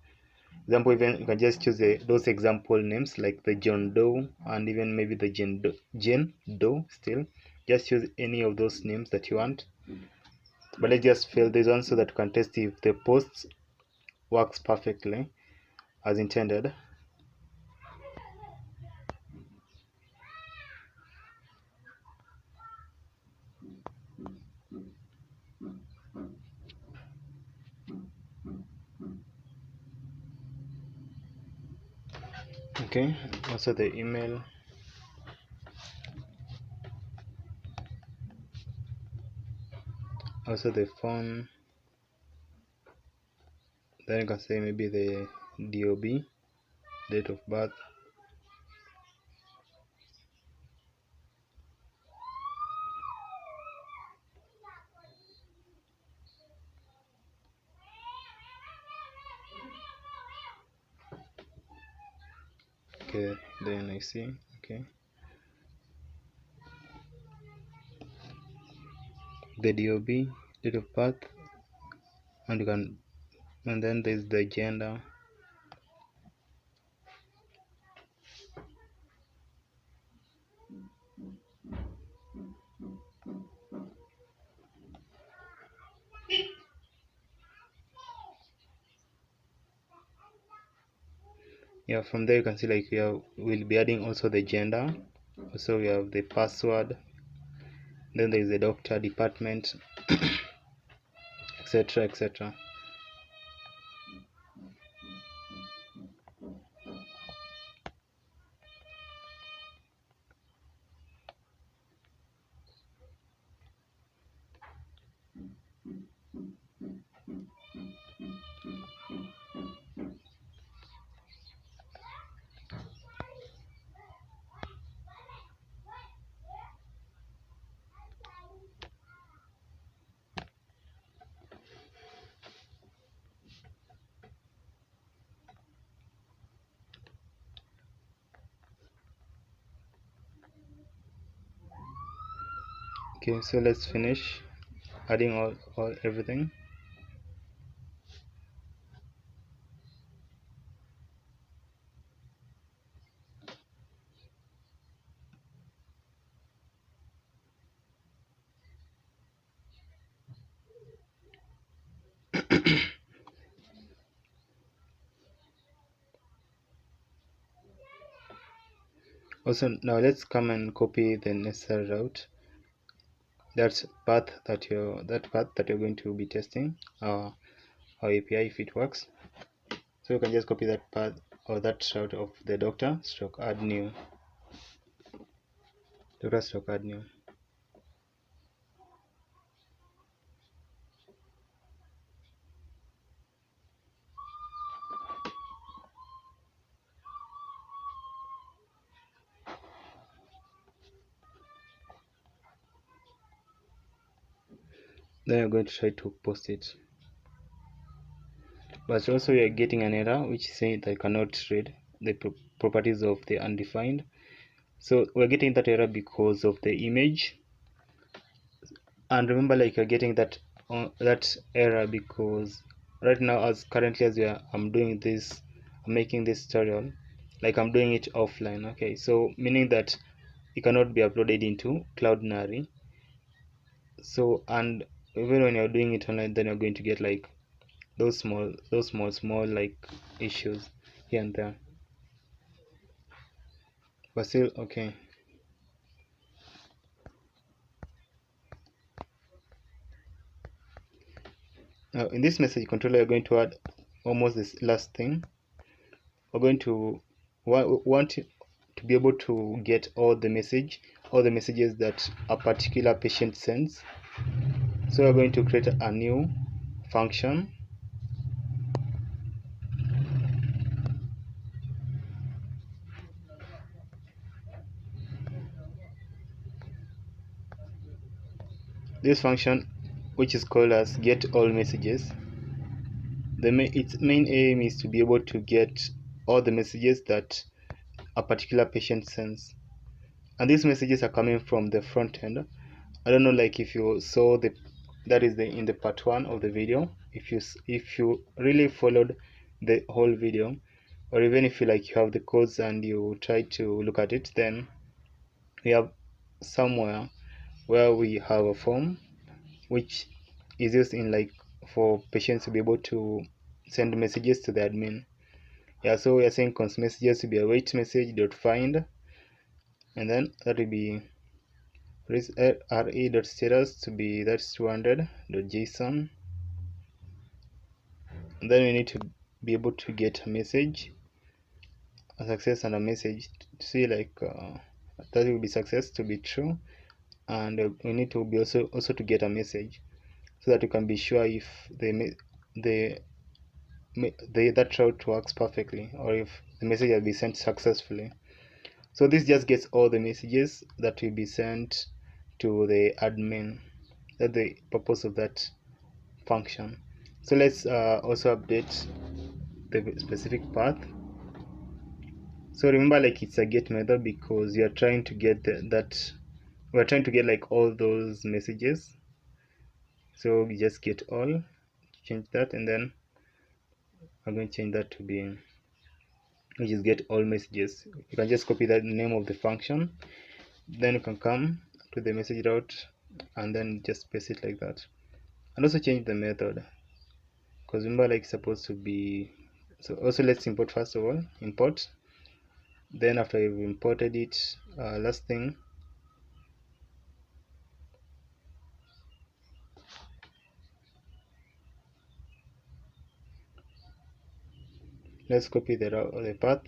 Example, even you can just choose those example names, like the John Doe, and even maybe the Jane Doe. Still, just choose any of those names that you want. But let's just fill this one so that you can test if the post works perfectly as intended. Okay, also the email, also the phone, then you can say maybe the DOB, date of birth. Okay, then I see. Okay, the DOB, date of birth, and you can, and then there's the gender. Yeah, from there you can see, like, we'll be adding also the gender. Also we have the password, then there is the doctor, department, etc, etc. Okay, so let's finish adding all everything. Also, now let's come and copy the necessary route, that path that you're going to be testing our API if it works. So you can just copy that path or that route of the doctor stroke add new. Doctor stroke add new. Then you're going to try to post it. But also we are getting an error which is saying that I cannot read the properties of the undefined. So we're getting that error because of the image. And remember, like, you're getting that error because right now, as currently as I'm doing this, I'm making this tutorial, like I'm doing it offline. Okay, so meaning that it cannot be uploaded into Cloudinary. So, and even when you're doing it online, then you're going to get like those small like issues here and there, but still okay. Now in this message controller, you're going to add almost this last thing. We're going to want to be able to get all the messages that a particular patient sends. So we're going to create a new function. This function, which is called as get all messages, its main aim is to be able to get all the messages that a particular patient sends, and these messages are coming from the front end. I don't know, like, if you saw in the part 1 of the video, if you really followed the whole video, or even if you have the codes and you try to look at it, then we have somewhere where we have a form which is used for patients to be able to send messages to the admin. Yeah, so we are saying const messages to be a wait message dot find, and then that will be re.status to be that's 200.json, and then we need to be able to get a message, a success and a message to see that will be success to be true, and we need to be also to get a message so that you can be sure if that route works perfectly, or if the message has been sent successfully. So this just gets all the messages that will be sent to the admin. That's the purpose of that function. So let's also update the specific path. So remember, it's a get method because you are trying to get we're trying to get all those messages. So we just get all, change that, and then I'm going to change that to be, which is get all messages. You can just copy that name of the function, then you can come to the message route and then just paste it like that, and also change the method because remember, it's supposed to be. So also let's import first of all, import. Then after you've imported it, last thing, let's copy the path.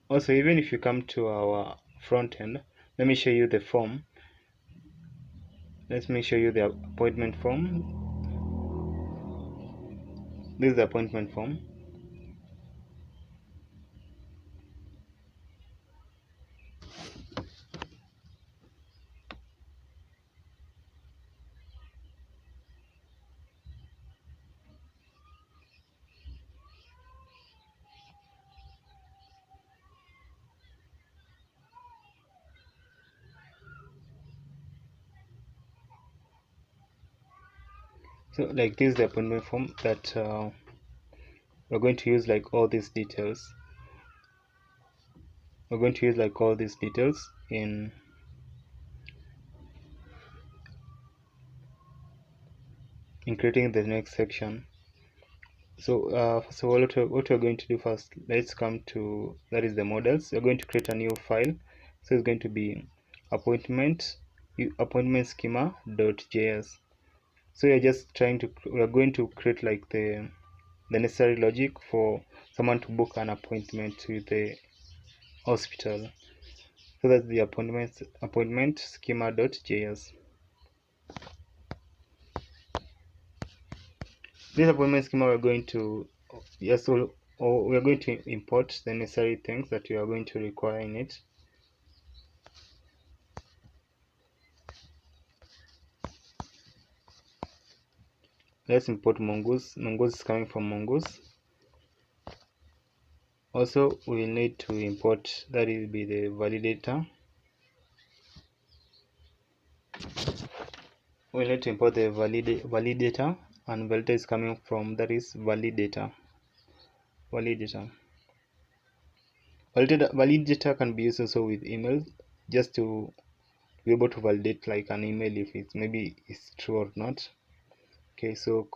Also, even if you come to our front end, let me show you the form. Let me show you the appointment form. This is the appointment form. So like this is the appointment form that we're going to use like all these details. We're going to use like all these details in creating the next section. So first of all, what we're going to do first, let's come to, that is the models. We're going to create a new file. So it's going to be appointment schema.js. So we're going to create like the necessary logic for someone to book an appointment to the hospital. So that's the appointment schema.js. This appointment schema we're going to we're going to import the necessary things that we are going to require in it. Let's import mongoose. Mongoose is coming from mongoose. Also, we will need to import, that will be the validator. We'll need to import the validator, and validator is coming from, that is validator. Validator can be used also with email, just to be able to validate like an email if it's maybe it's true or not. Okay, so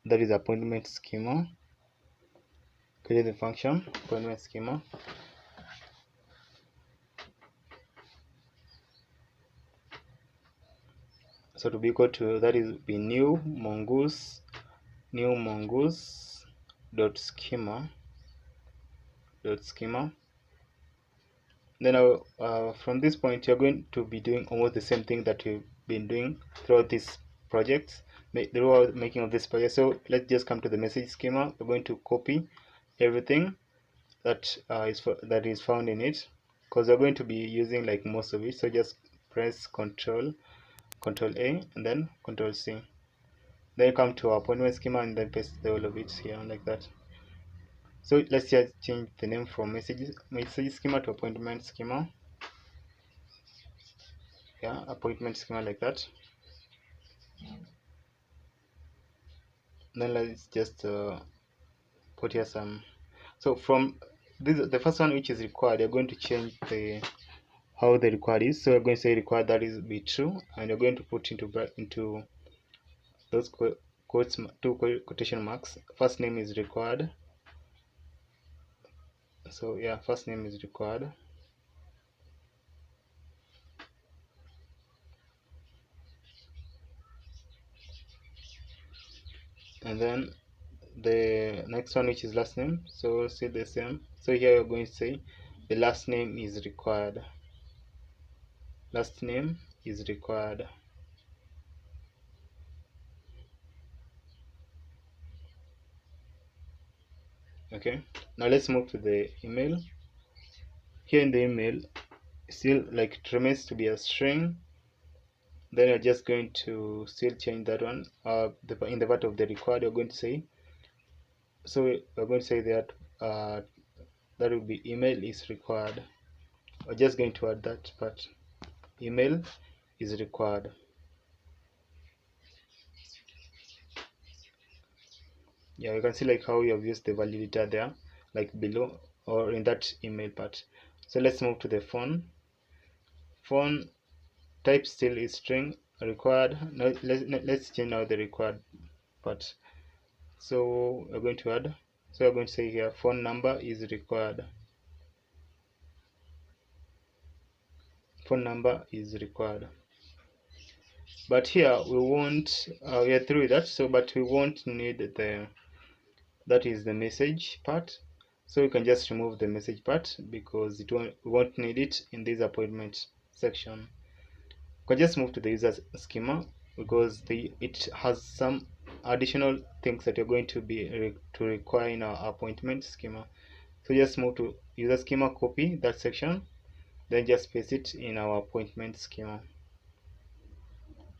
that is appointment schema. Create the function appointment schema. So to be equal to, that is be new mongoose dot schema. Then from this point you're going to be doing almost the same thing that we've been doing throughout this project, throughout making of this project. So let's just come to the message schema. We're going to copy everything that is found in it, because we're going to be using like most of it. So just press Control A and then Control C. Then come to our appointment schema and then paste all of it here like that. So let's just change the name from message schema to appointment schema. Yeah, appointment schema like that. Then let's just put here some. So from this, the first one which is required, you're going to change the how the required is. So we're going to say required, that is be true, and you're going to put into those quotes, two quotation marks. First name is required. So yeah, first name is required. And then the next one, which is last name, so see the same. So here you're going to say the last name is required. Last name is required. Okay, now let's move to the email. Here in the email, still like it remains to be a string. Then you're just going to still change that one. In the part of the required, you're going to say, so we're going to say that that will be email is required. We're just going to add that part. Email is required. Yeah, you can see like how you have used the validator there, like below or in that email part. So let's move to the phone. Phone type still is string required. Now let's change now the required part. So we're going to add. So we're going to say here phone number is required. Phone number is required. But here we won't. We are through with that. So but we won't need the, that is the message part. So you can just remove the message part because we won't need it in this appointment section. You can just move to the user schema because it has some additional things that you're going to be to require in our appointment schema. So just move to user schema, copy that section, then just paste it in our appointment schema.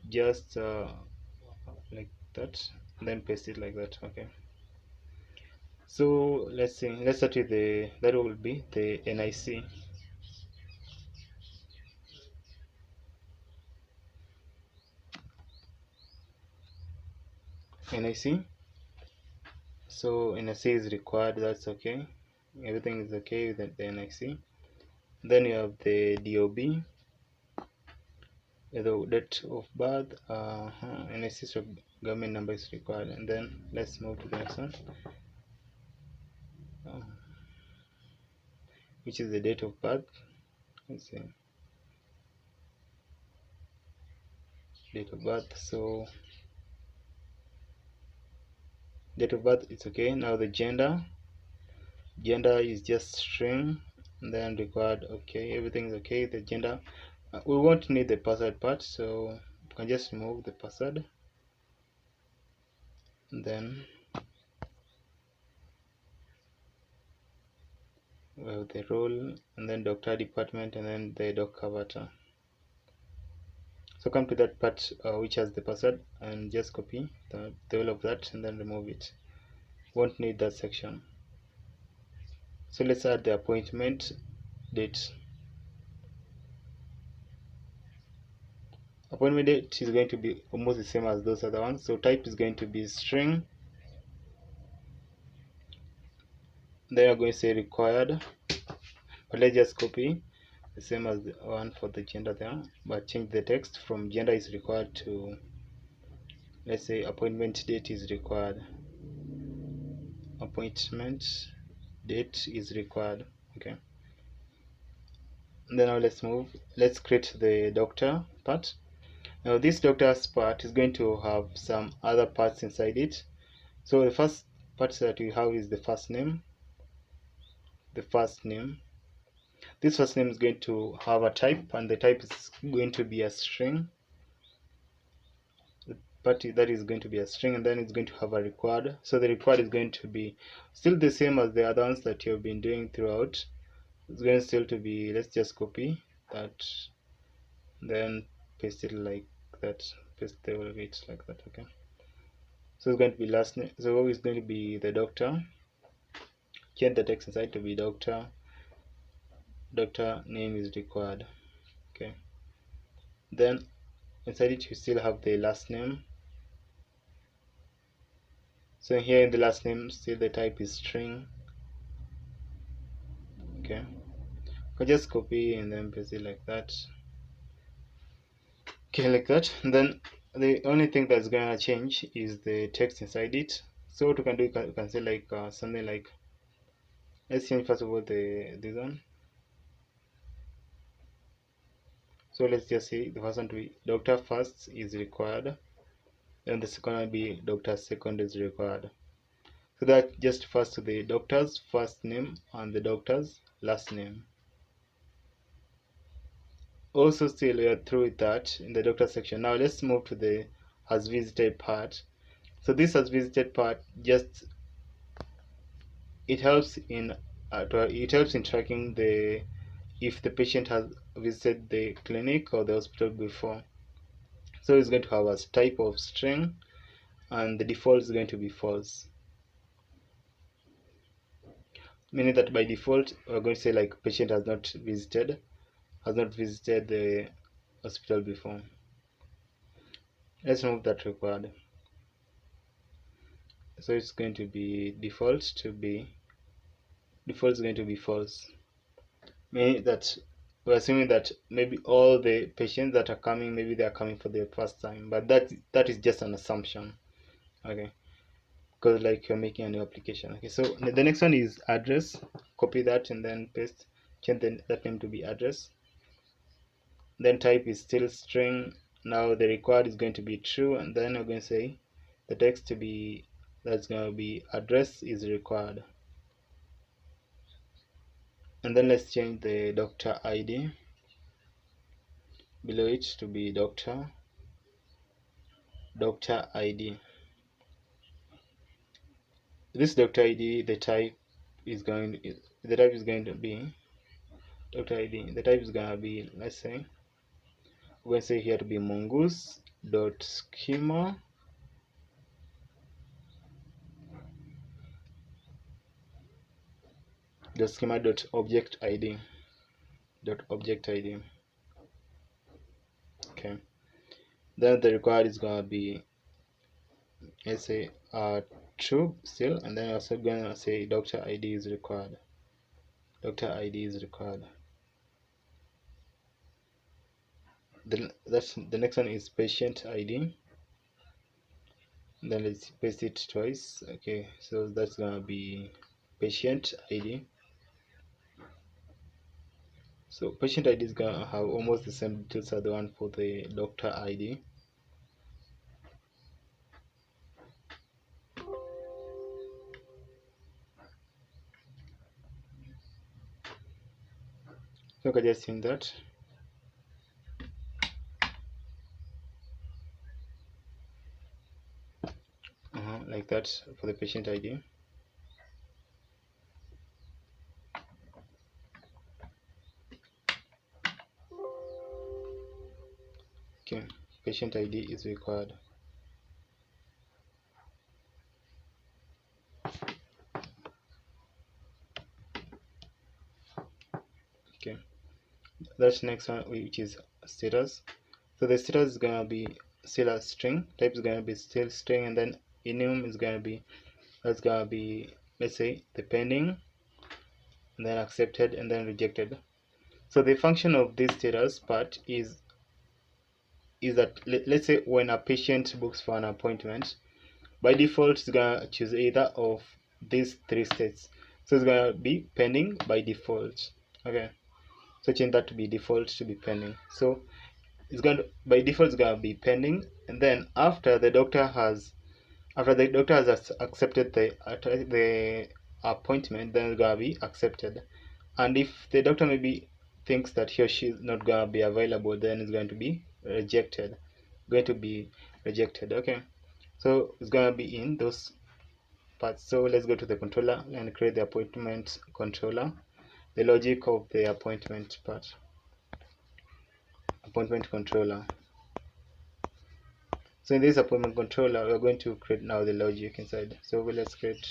Just like that, then paste it like that. Okay. So let's see. Let's start with that will be the NIC. NIC. So NIC is required, that's okay. Everything is okay with the NIC. Then you have the DOB, the date of birth, NIC government number is required. And then let's move to the next one, which is the date of birth. Let's see, date of birth. So date of birth, it's okay. Now the gender is just string, and then required, okay, everything is okay. The gender, we won't need the password part, so we can just remove the password. And then we have the role, and then doctor, department, and then the doc avatar. So come to that part which has the password, and just copy the whole of that and then remove it. Won't need that section. So let's add the appointment date. Appointment date is going to be almost the same as those other ones. So type is going to be string. Then you're going to say required, but let's just copy the same as the one for the gender there, but change the text from gender is required to, let's say, appointment date is required. Appointment date is required. Okay. And then now let's create the doctor part. Now this doctor's part is going to have some other parts inside it. So the first part that we have is the first name. This first name is going to have a type, and the type is going to be a string. The part that is going to be a string, and then it's going to have a required. So the required is going to be still the same as the other ones that you've been doing throughout. It's going still to be, let's just copy that, then paste it like that, paste the whole of it like that. Okay, so it's going to be last name, so it's going to be the doctor. Change the text inside to be doctor name is required. Okay, then inside it you still have the last name. So here in the last name still the type is string. Okay, I just copy and then paste it like that. Okay, like that. And then the only thing that's gonna change is the text inside it. So what you can do, you can say like something like, let's change first of all this one. So let's just say the first one to be doctor first is required, then the second one will be doctor second is required. So that just refers to the doctor's first name and the doctor's last name. Also still we are through with that in the doctor section. Now let's move to the has visited part. So this has visited part, just it helps in tracking the if the patient has visited the clinic or the hospital before. So it's going to have a type of string, and the default is going to be false, meaning that by default we're going to say like patient has not visited the hospital before. Let's remove that required. So it's going to be default is going to be false, meaning that we're assuming that maybe all the patients that are coming, maybe they are coming for the first time, but that is just an assumption. Okay, because like you're making a new application. Okay, so the next one is address. Copy that and then paste, change that name to be address. Then type is still string. Now the required is going to be true, and then we're going to say the text to be, that's going to be address is required. And then let's change the doctor ID below it to be doctor ID. This doctor ID, the type is going to be doctor ID. The type is going to be, let's say, we're going to say here to be mongoose dot schema dot object ID. Okay, then the required is going to be let's say true still, and then also gonna say doctor ID is required. Doctor ID is required. Then that's the next one is patient ID. Then let's paste it twice. Okay, so that's gonna be patient ID. So patient ID is gonna have almost the same details as the one for the doctor ID. So I can just change that. Like that for the patient ID. Okay, patient ID is required. Okay, that's next one, which is status. So the status is gonna be still a string. Type is gonna be still string, and then enum is gonna be, that's gonna be, let's say, the pending, and then accepted, and then rejected. So the function of this status part is that let's say when a patient books for an appointment, by default it's gonna choose either of these three states. So it's gonna be pending by default. Okay, so change that to be default to be pending. So it's going to, by default it's gonna be pending, and then after the doctor has accepted the appointment, then it's gonna be accepted. And if the doctor maybe thinks that he or she is not gonna be available, then it's going to be rejected. Okay, so it's gonna be in those parts. So let's go to the controller and create the appointment controller, the logic of the appointment part. Appointment controller. So in this appointment controller, we're going to create now the logic inside. So let's create.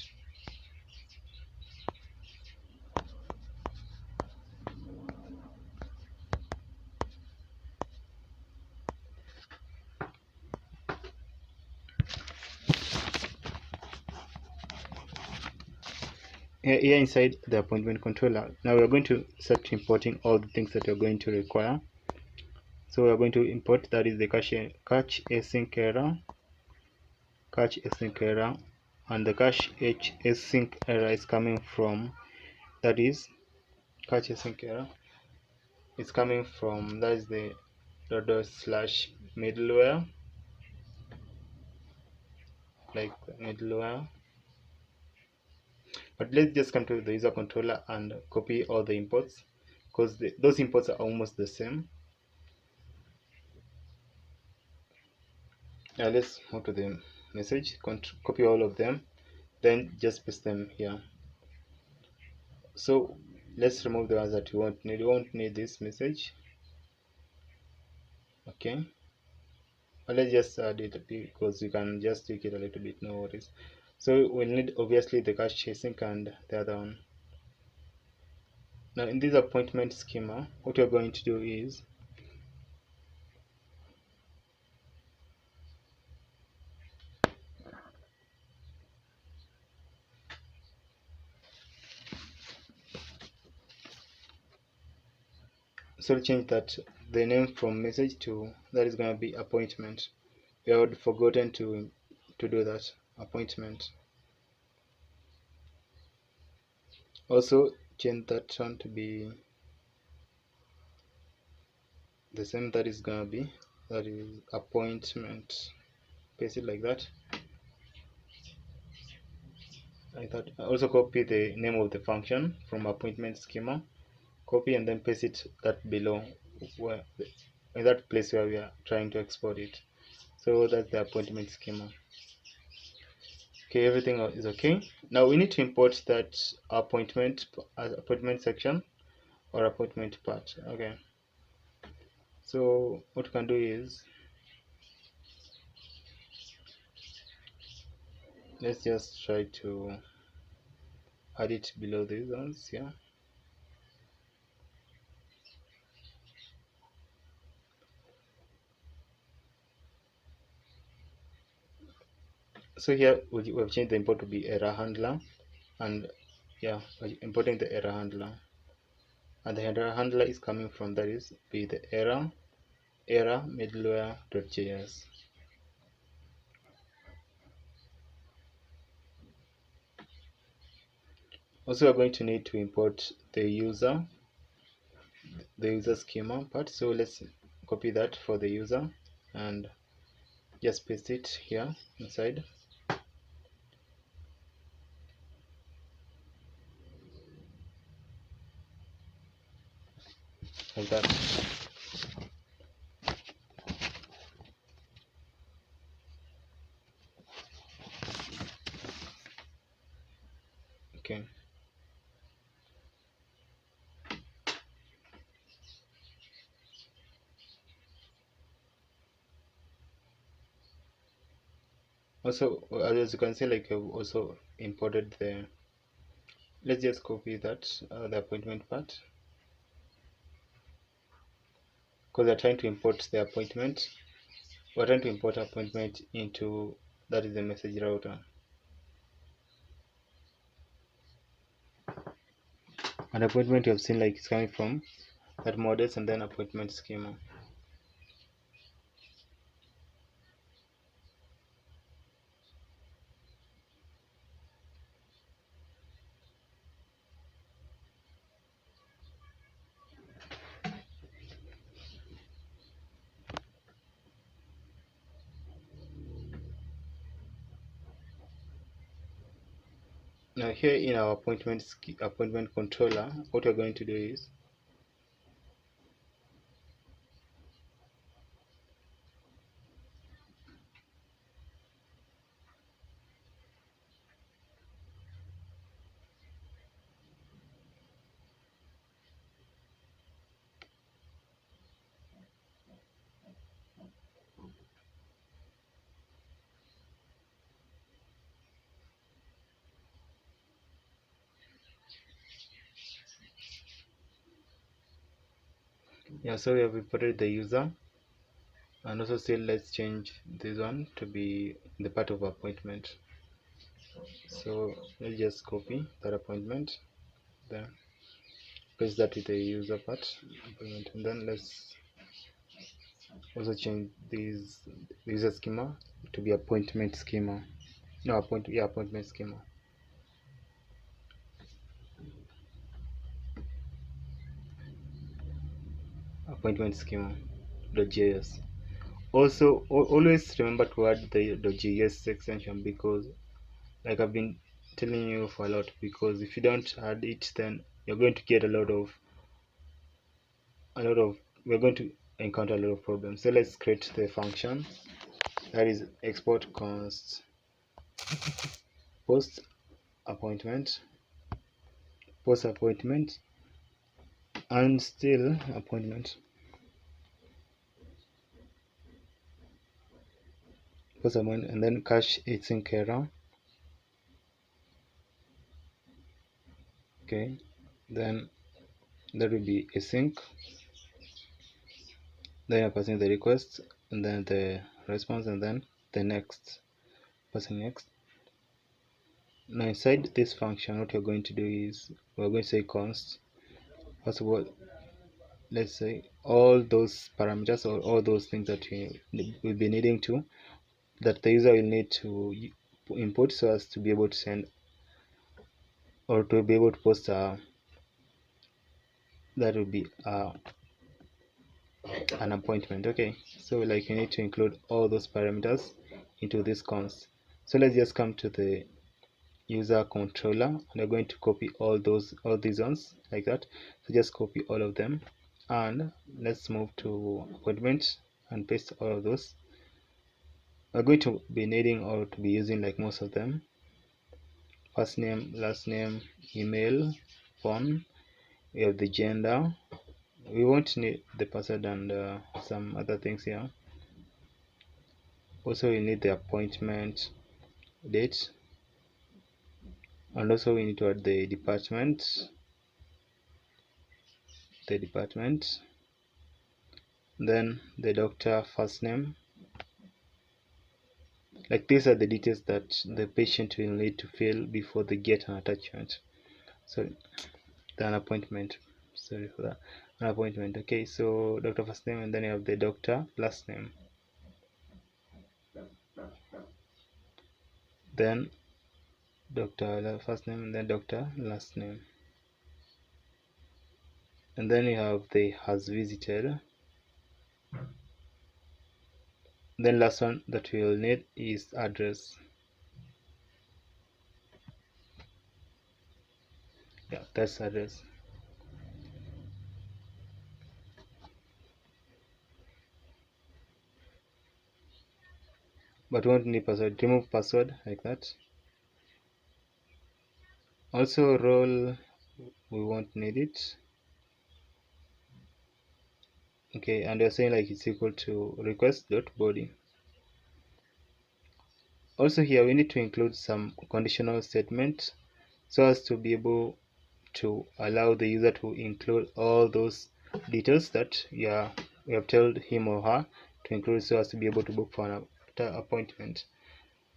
Here inside the appointment controller, now we're going to start importing all the things that you're going to require. So we're going to import, that is the catch async error, and the catch async error is coming from, that is catch async error is coming from, that is the // middleware, like middleware. But let's just come to the user controller and copy all the imports, because those imports are almost the same. Now let's move to the message, copy all of them, then just paste them here. So let's remove the ones that you won't need. You won't need this message. Okay, but let's just add it because you can just tweak it a little bit, no worries. So we'll need obviously the cache async and the other one. Now in this appointment schema, what you're going to do is, so change that the name from message to, that is going to be appointment. We had forgotten to do that, appointment. Also change that one to be the same, that is going to be, that is appointment. Paste it like that. Also copy the name of the function from appointment schema, copy and then paste it that below, where in that place where we are trying to export it. So that's the appointment schema. Okay, everything is okay. Now we need to import that appointment section or appointment part. Okay, so what we can do is, let's just try to add it below these ones. Yeah, So here we've changed the import to be error handler, and yeah, we're importing the error handler, and the error handler is coming from, that is be the error middleware.js. Also, we're going to need to import the user schema part. So let's copy that for the user and just paste it here inside, like that. Okay. Also, as you can see, like I've also imported the, let's just copy that, the appointment part, because we're trying to import the appointment. We're trying to import appointment into, that is the message router. And appointment you have seen like it's coming from that models and then appointment schema. Now here in our appointment controller, what we're going to do is, yeah, so we have imported the user, and also still let's change this one to be the part of appointment. So let's just copy that appointment there, paste that with the user part appointment, and then let's also change this user schema to be appointment schema. No, appointment schema. Appointment schema.js. Also, always remember to add the .js extension, because like I've been telling you for a lot, because if you don't add it, then you're going to get a lot of we're going to encounter a lot of problems. So let's create the function, that is export const post appointment and still appointment post appointment, and then cache async error. Okay, then that will be async, then you're passing the request and then the response and then the next, passing next. Now inside this function, what you're going to do is we're going to say const, first of all, let's say all those parameters or all those things that you will be needing to, that the user will need to input so as to be able to send or to be able to post that will be an appointment. Okay, so like you need to include all those parameters into this const. So let's just come to the user controller, and we're going to copy all these ones like that. So just copy all of them, and let's move to appointment and paste all of those. We're going to be needing or to be using like most of them: first name, last name, email, phone. We have the gender. We won't need the password and some other things here. Also we need the appointment date, and also we need to add the department, then the doctor first name, Like these are the details that the patient will need to fill before they get an attachment. So an appointment, sorry for that, an appointment. Okay, so doctor first name, and then you have the doctor last name, then doctor first name, and then doctor last name, and then you have the has visited. Then last one that we will need is address. Yeah, that's address. But we won't need password. Remove password like that. Also role, we won't need it. Okay, and you're saying like it's equal to request.body. Also here we need to include some conditional statement so as to be able to allow the user to include all those details that we have told him or her to include so as to be able to book for an appointment.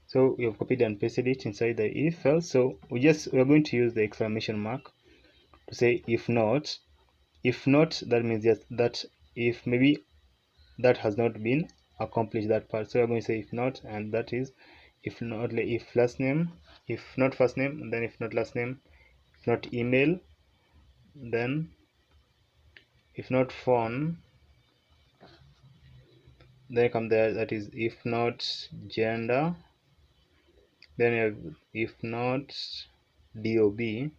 So we have copied and pasted it inside the if else. So we are going to use the exclamation mark to say if not. If not, that means just that if maybe that has not been accomplished, that part. So we're going to say if not, and that is if not, if last name, if not first name, and then if not last name, if not email, then if not phone, then come there, that is if not gender, then you have if not DOB,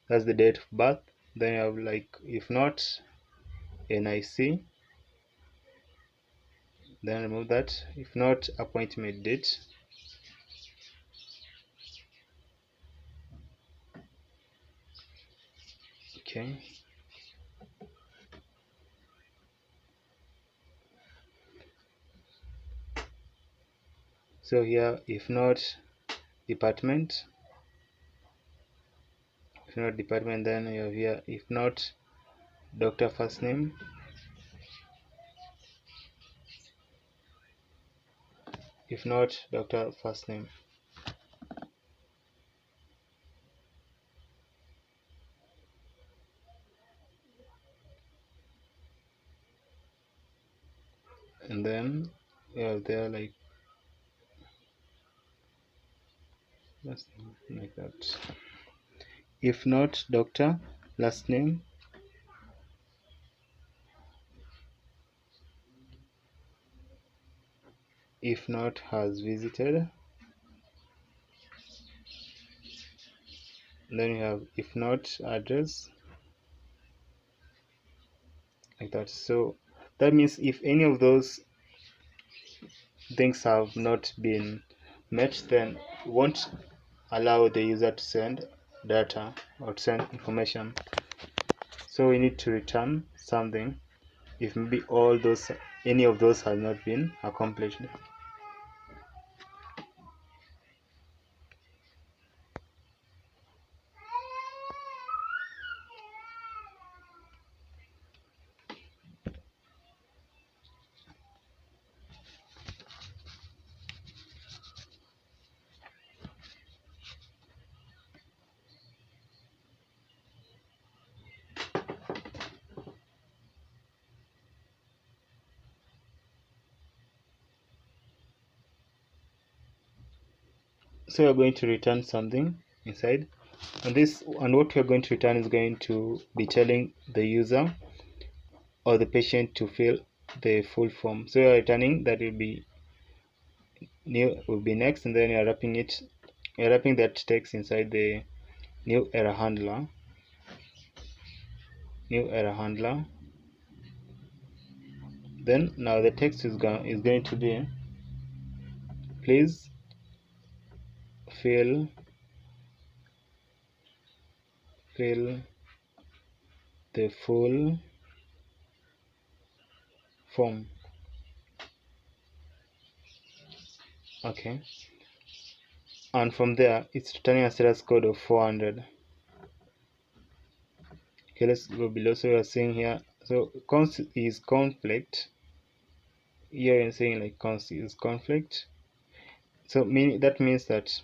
that's the date of birth, then you have like if not NIC, then remove that, if not appointment date, okay. So here if not department, if not department, then you have here if not doctor first name, if not doctor first name, and then you have there like like that. If not doctor last name, if not has visited, then you have if not address, like that. So that means if any of those things have not been met, then we won't allow the user to send data or to send information. So we need to return something if maybe any of those have not been accomplished. So we're going to return something inside, and what we're going to return is going to be telling the user or the patient to fill the full form. So you're returning that will be next, and then you're wrapping that text inside the new error handler. Then now the text is going to be please fill the full form. Okay, and from there it's returning a status code of 400. Okay, let's go below. So we are seeing here, so const is conflict. Here you're saying like const is conflict, So that means that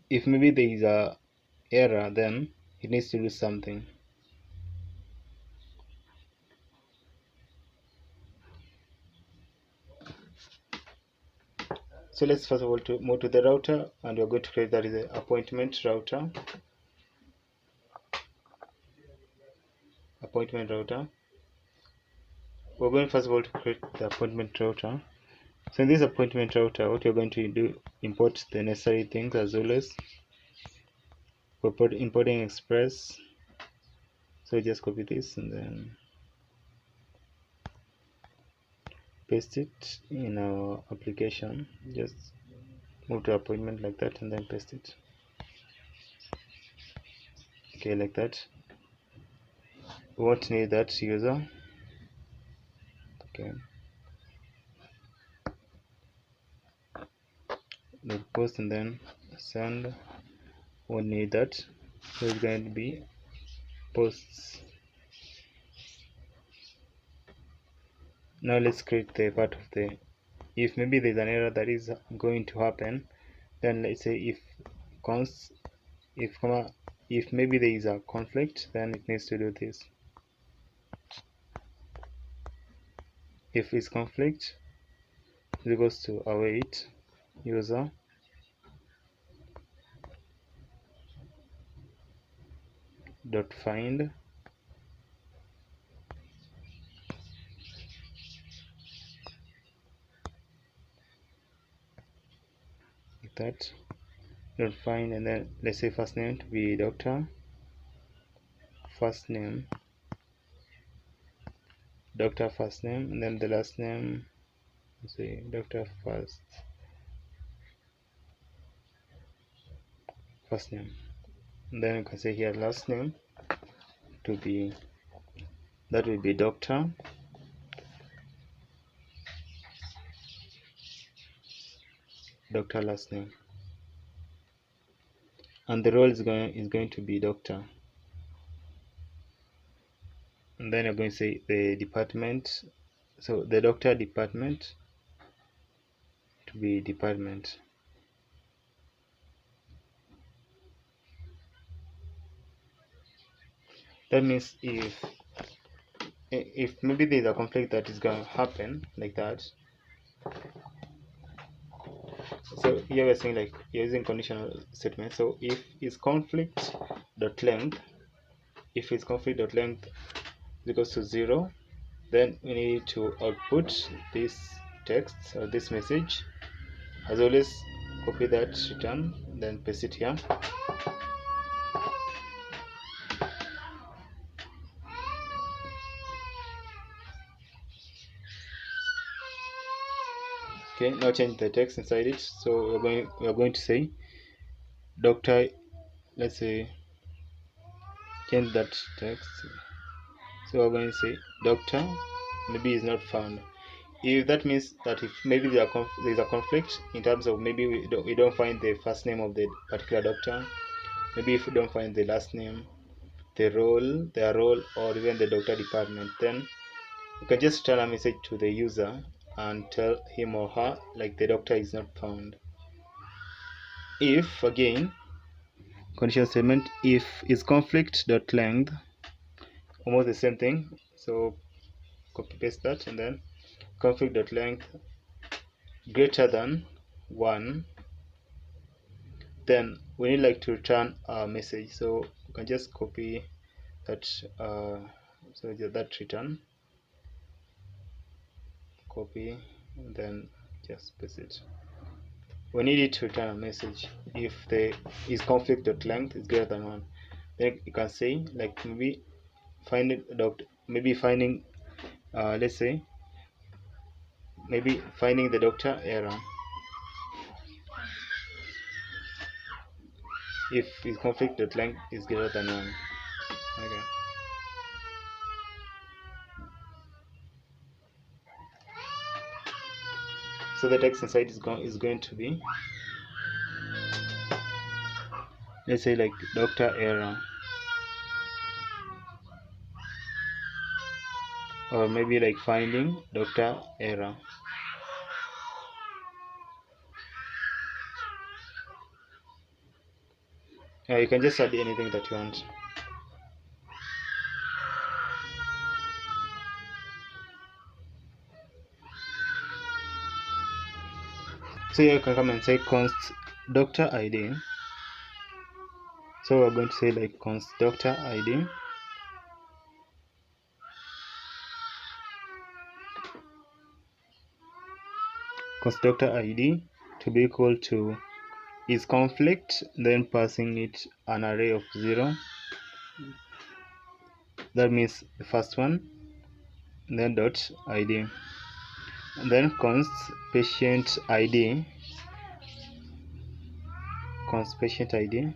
if maybe there is a error, then it needs to do something. So let's first of all move to the router, and we're going to create that is an appointment router. Appointment router. We're going first of all to create the appointment router. So in this appointment router, what you're going to do, import the necessary things as always. We're importing Express. So just copy this and then paste it in our application. Just move to appointment like that and then paste it. Okay, like that. We won't need that user. Okay. Then post and then send. Won't need that. So it's going to be posts. Now let's create the part of the, if maybe there's an error that is going to happen, then let's say if const, if maybe there is a conflict, then it needs to do this. If it's conflict, it goes to await user dot find like that, dot find, and then let's say first name to be doctor, first name, doctor first name, and then the last name, let's say doctor first name, and then you can say here last name to be, that will be doctor, doctor last name, and the role is going to be doctor, and then you're going to say the department, so the doctor department to be department. That means if maybe there's a conflict that is going to happen like that, so here we're saying like you're using conditional statement. So if it's conflict dot length, if it's conflict dot length equals to 0, then we need to output this text or this message. As always, copy that return, then paste it here. Okay, now change the text inside it. So we're going to say doctor, let's say change that text. So we're going to say doctor maybe is not found. If that means that if maybe there is a conflict in terms of maybe we don't find the first name of the particular doctor, maybe if we don't find the last name, their role, or even the doctor department, then you can just return a message to the user and tell him or her like the doctor is not found. If again conditional statement, if is conflict dot length, almost the same thing. So copy paste that and then conflict dot length greater than 1, then we need like to return a message. So you can just copy that, so that return, copy, and then just paste it. We need it to return a message if the is conflict dot length is greater than 1. Then you can say like maybe finding let's say maybe finding the doctor error if his conflict dot length is greater than 1. Okay. So the text inside is going to be, let's say like doctor error, or maybe like finding doctor error. You can just add anything that you want. So here you can come and say const doctor ID. So we're going to say like const doctor ID, const doctor ID to be equal to is conflict, then passing it an array of 0. That means the first one, then dot ID, and then const patient ID, const patient ID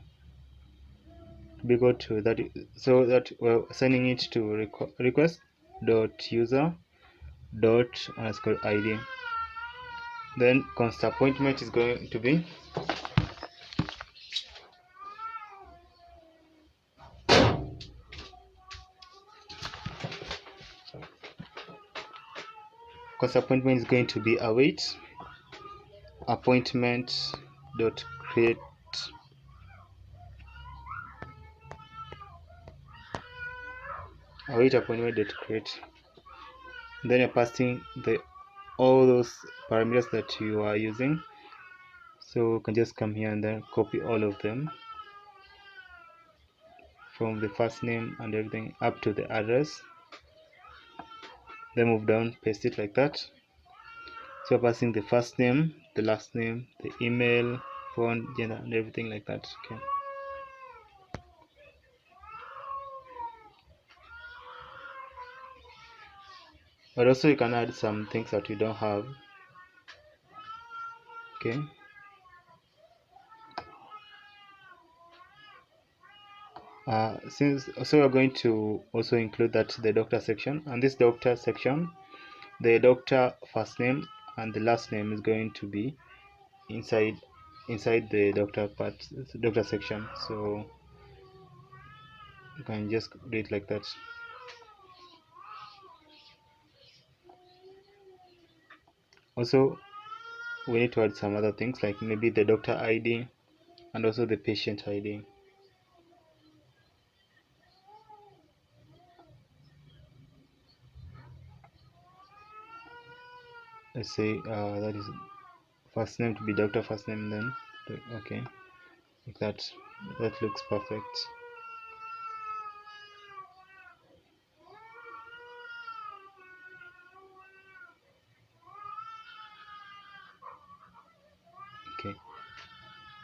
to be equal to that, so that we're sending it to request dot user dot underscore ID. Then const appointment is going to be await appointment dot create appointment dot create. Then you're passing all those parameters that you are using. So you can just come here and then copy all of them from the first name and everything up to the address, then move down, paste it like that. So passing the first name, the last name, the email, phone, gender, and everything like that. Okay. But also you can add some things that you don't have. Okay. So we're going to also include that the doctor section, and this doctor section, the doctor first name and the last name is going to be inside the doctor section. So you can just do it like that. Also we need to add some other things like maybe the doctor ID and also the patient ID. Let's say that is first name to be doctor first name, then okay, like that. That looks perfect. Okay,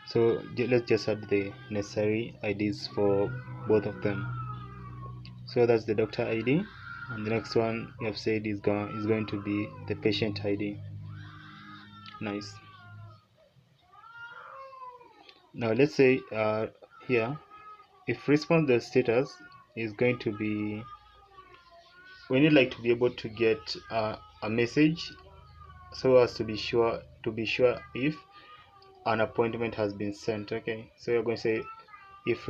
so let's just add the necessary IDs for both of them. So that's the doctor ID, and the next one you have said is going to be the patient ID. Nice. Now let's say here, if response status is going to be, we need like to be able to get a message so as to be sure if an appointment has been sent. Okay, so you're going to say if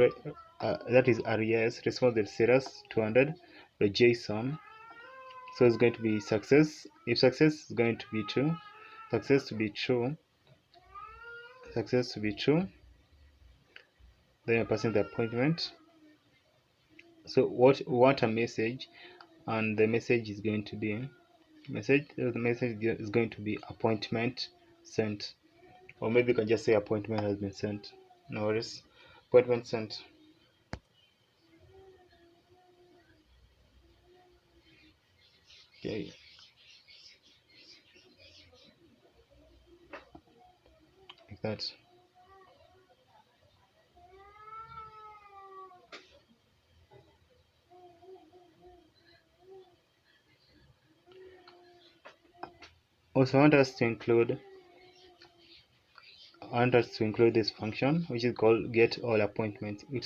that is res response status 200 the JSON. So it's going to be success. If success is going to be true, success to be true, then you're passing the appointment. So what we want a message, and the message is going to be the message is going to be appointment sent, or maybe you can just say appointment has been sent. No worries, appointment sent. Okay, like that. Also I want us to include this function which is called get all appointments. It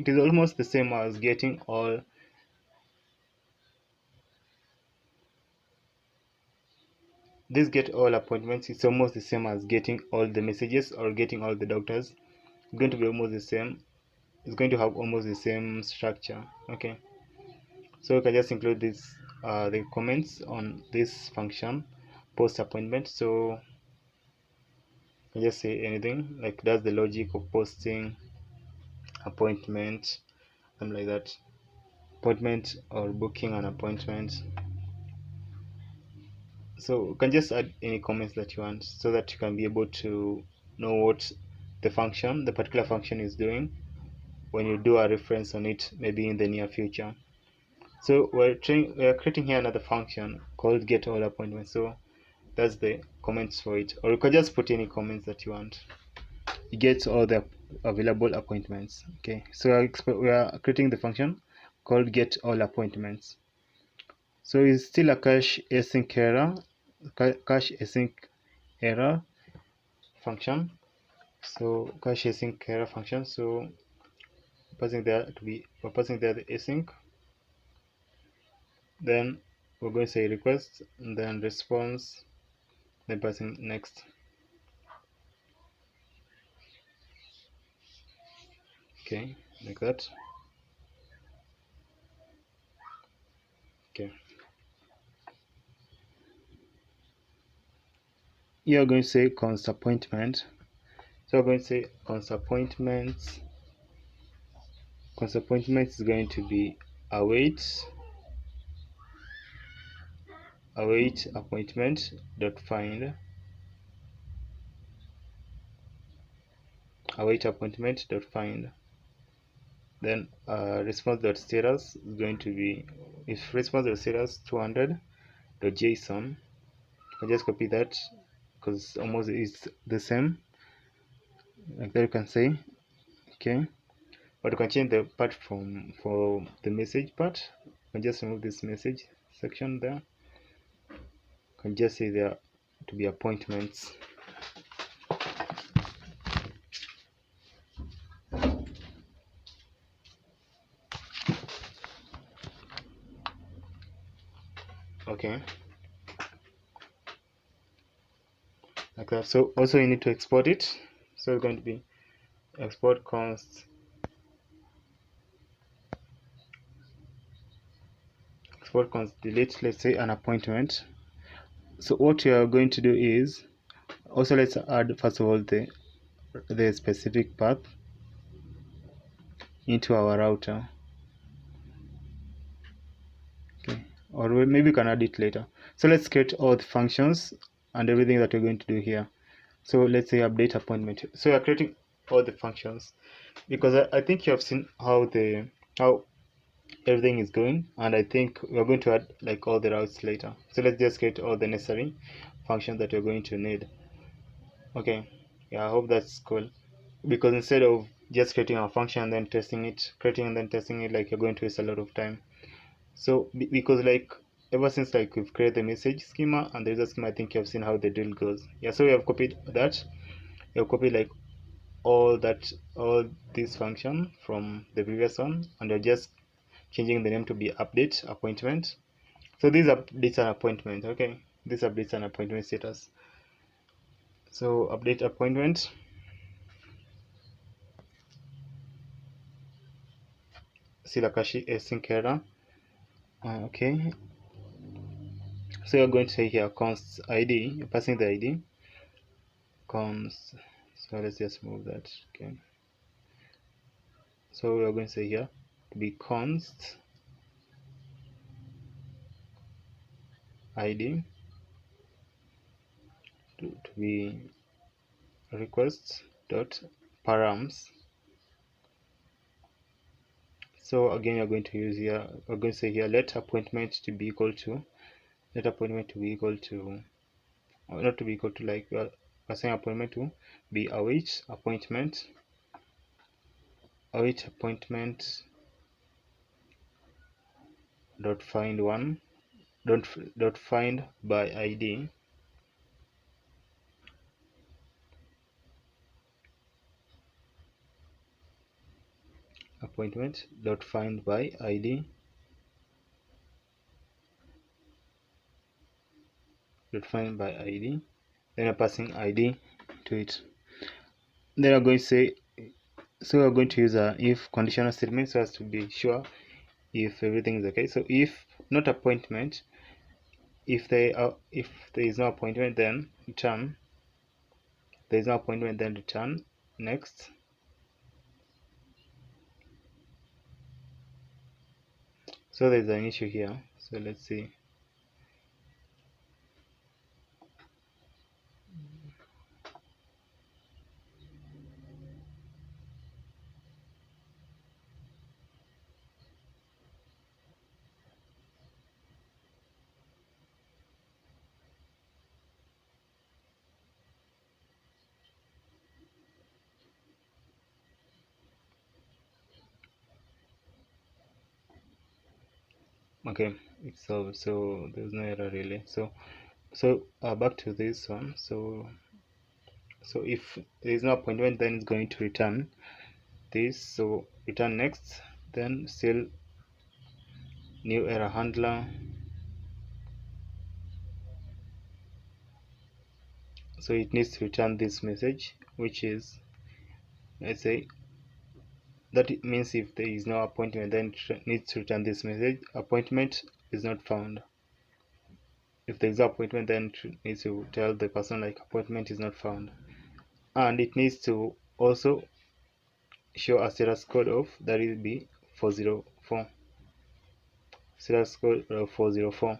is almost the same as getting all. This get all appointments is almost the same as getting all the messages or getting all the doctors. It's going to be almost the same. It's going to have almost the same structure. Okay, so you can just include this the comments on this function post appointment. So you can just say anything like that's the logic of posting appointment, something like that, appointment or booking an appointment. So you can just add any comments that you want so that you can be able to know what the particular function is doing when you do a reference on it, maybe in the near future. So we're creating here another function called get all appointments. So that's the comments for it, or you can just put any comments that you want. It gets all the available appointments. Okay, so we are creating the function called get all appointments. So it's still a cache async error function. So cache async error function. So we're passing there the async. Then we're going to say request, and then response, then passing next. Okay, like that. Okay. You're going to say const appointment. So we're going to say const appointments. Const appointment is going to be await appointment dot find then response dot status is going to be, if response dot status 200 dot json. I'll just copy that because almost it's the same, like that you can say. Okay, but you can change the part for the message part. You can just remove this message section there. You can just say there to be appointments. Okay, like that. So also you need to export it. So it's going to be export const delete, let's say, an appointment. So what you are going to do is, also let's add first of all the specific path into our router. Okay, or maybe you can add it later. So let's create all the functions and everything that we're going to do here. So let's say update appointment. So we are creating all the functions because I think you have seen how everything is going, and I think we're going to add like all the routes later. So let's just create all the necessary functions that we're going to need. Okay, yeah, I hope that's cool, because instead of just creating a function and then testing it, like, you're going to waste a lot of time. So because like ever since like we've created the message schema and the user schema, I think you've seen how the drill goes. Yeah, so we have copied that. We have copied like all this function from the previous one, and you're just changing the name to be update appointment. So these updates an appointment. Okay, this updates an appointment status. So update appointment. Still a cache async error. Okay, so you're going to say here const id. You're passing the id const. So let's just move that. Okay, so we're going to say here to be const id to be request dot params. So again, you're going to use here, we're going to say here let appointment to be equal to, or not to be equal to, like we're assigning appointment to be await appointment dot find dot find by id appointment dot find by id then I'm passing id to it. Then I'm going to say, so we're going to use a if conditional statement so as to be sure if everything is okay. So if not appointment, if there is no appointment, then return. There is no appointment, then return next. So there's an issue here. So let's see. Okay, it's solved. So there's no error really. So back to this one. So if there is no appointment, then it's going to return this. So return next, then still new error handler. So it needs to return this message, which is, let's say, that it means if there is no appointment, then it needs to return this message: appointment is not found. If there is no appointment, then it needs to tell the person like appointment is not found. And it needs to also show a status code of, that will be 404, status code 404.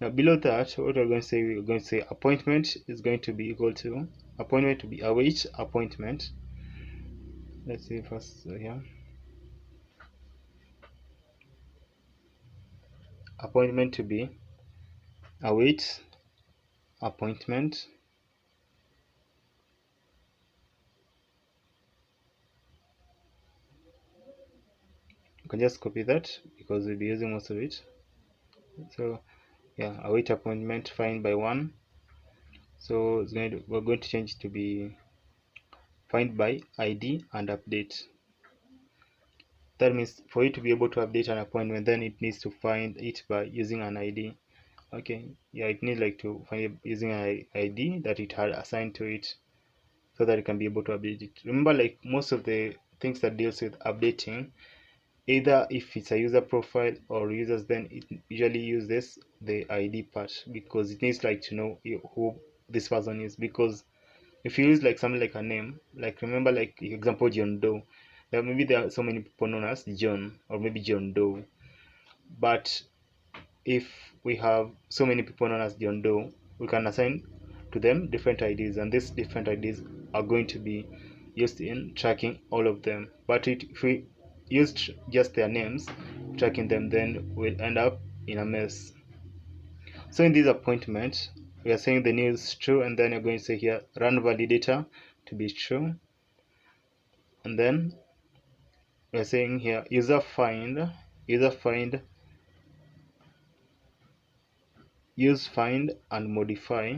Now below that, what we're going to say appointment is going to be equal to appointment to be await appointment. Let's see first here. Appointment to be await appointment. You can just copy that because we'll be using most of it. So yeah, await appointment find by one. So we're going to change to be find by ID and update. That means for you to be able to update an appointment, then it needs to find it by using an ID. Okay, yeah, it needs like to find it using an ID that it had assigned to it, so that it can be able to update it. Remember, like most of the things that deals with updating, either if it's a user profile or users, then it usually uses the ID part, because it needs like to know who this person is. Because if you use like something like a name, like remember like example John Doe, maybe there are so many people known as John or maybe John Doe, but if we have so many people known as John Doe, we can assign to them different IDs, and these different IDs are going to be used in tracking all of them. But if we use just their names tracking them, then we'll end up in a mess. So in this appointment, we are saying the new is true, and then you're going to say here run validator to be true, and then we are saying here user find use find and modify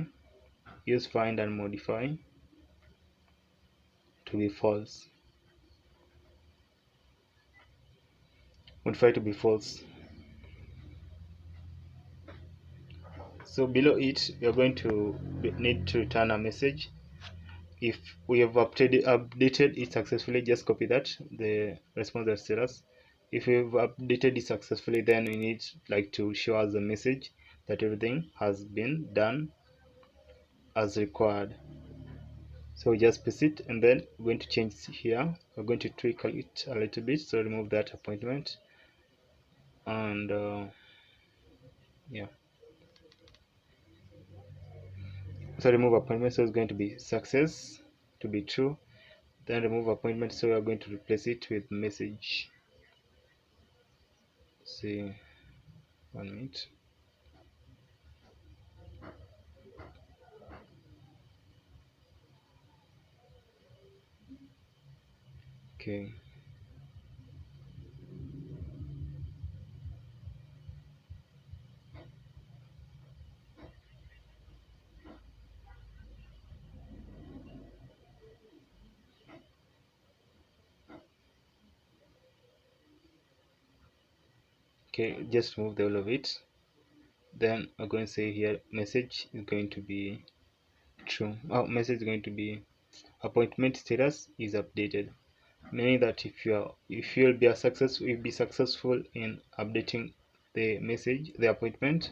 to be false, modify to be false. So below it, we are going to need to return a message. If we have updated it successfully, just copy that, the response status. If we've updated it successfully, then we need like to show us a message that everything has been done as required. So we just paste it, and then we're going to change here. We're going to tweak it a little bit, so remove that appointment, and yeah, so remove appointment, so it's going to be success to be true, then remove appointment, so we are going to replace it with message. See, 1 minute. Okay, okay, just remove the all of it. Then I'm going to say here message is going to be true. Message is going to be appointment status is updated, meaning that if you'll be successful in updating the message, the appointment,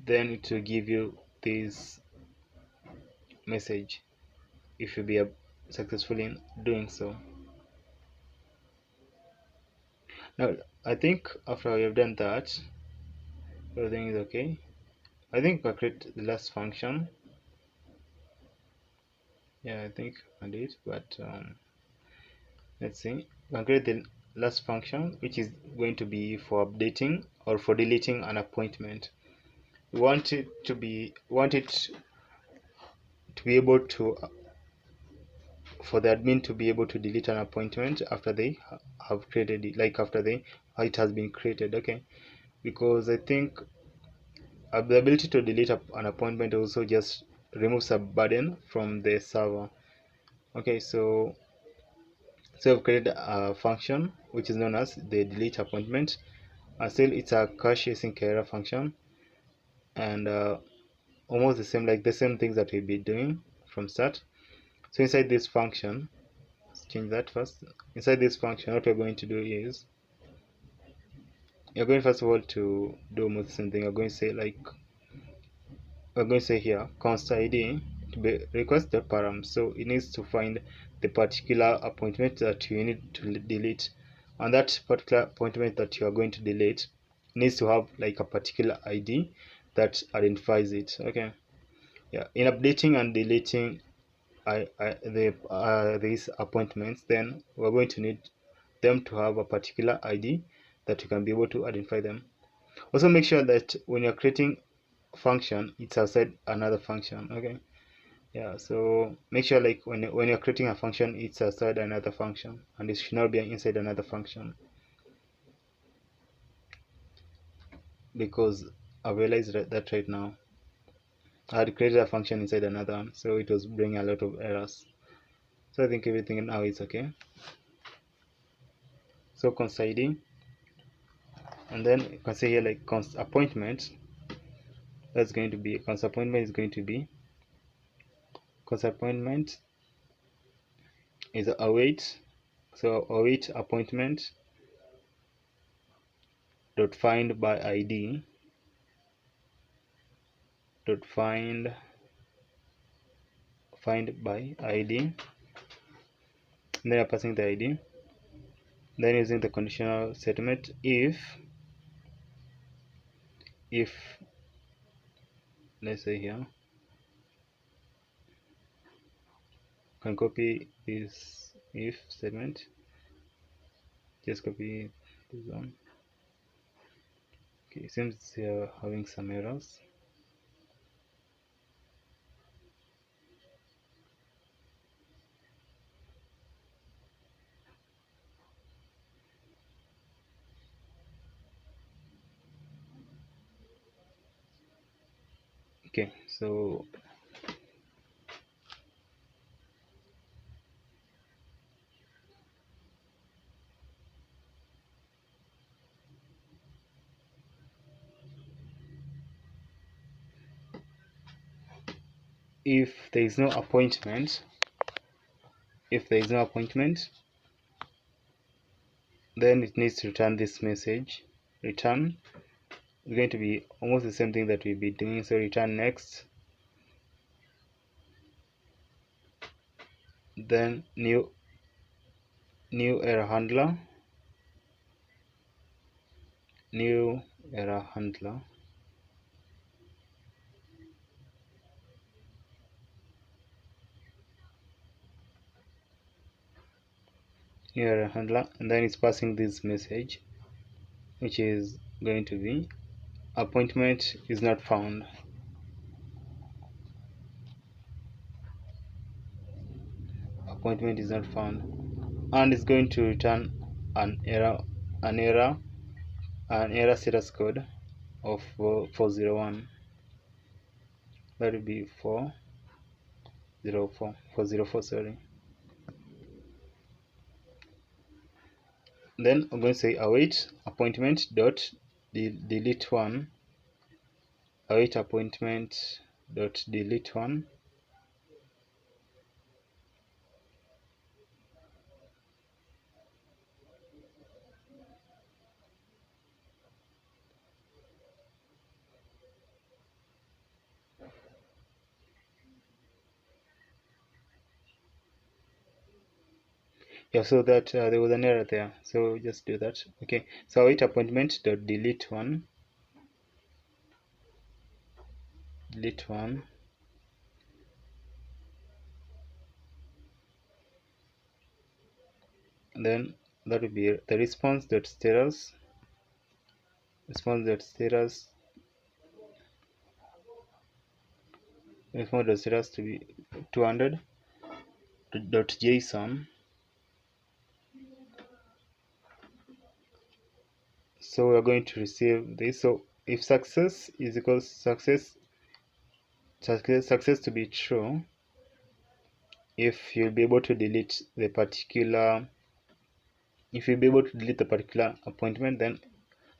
then it will give you this message if you be successful in doing so. Now I think after we have done that, everything is okay. I think I'll create the last function. Yeah, I think I did, but let's see. I'll create the last function, which is going to be for updating or for deleting an appointment. We want it to be able to for the admin to be able to delete an appointment after they have created it, like after it has been created. Okay, because I think the ability to delete an appointment also just removes a burden from the server. Okay, so I've created a function which is known as the delete appointment. Still, it's a cache async error function, and almost the same, like the same things that we'll be doing from start. So inside this function, let's change that first. Inside this function, what we're going to do is you're going first of all to do almost the same thing. You're going to say like we're going to say here const id to be request.param. So it needs to find the particular appointment that you need to delete, and that particular appointment that you are going to delete needs to have like a particular id that identifies it. Okay, yeah, in updating and deleting these appointments, then we're going to need them to have a particular id that you can be able to identify them. Also make sure that when you're creating function, it's outside another function. Okay, yeah, so make sure like when you're creating a function, it's outside another function, and it should not be inside another function, because I realized that right now I had created a function inside another one, so it was bringing a lot of errors. So I think everything now is okay. So const id, and then you can say here like const appointment. That's going to be const appointment is going to be const appointment is await. So await appointment dot find by id dot find by id, and then you're passing the id, then using the conditional statement if let's say here, can copy this if statement, just copy this one. Okay, it seems they're having some errors. Okay, so if there is no appointment, then it needs to return this message. Return is going to be almost the same thing that we'll be doing. So return next, then new error handler, new error handler, and then it's passing this message, which is going to be appointment is not found. Appointment is not found, and it's going to return an error status code of 401. That would be 404, sorry. Then I'm going to say await appointment dot delete one, await appointment dot delete one, Yeah, so that there was an error there, so just do that. Okay, so await appointment dot delete one, and then that will be the response dot status to be 200 dot json. So we are going to receive this. So if success is equals success to be true, if you'll be able to delete the particular appointment, then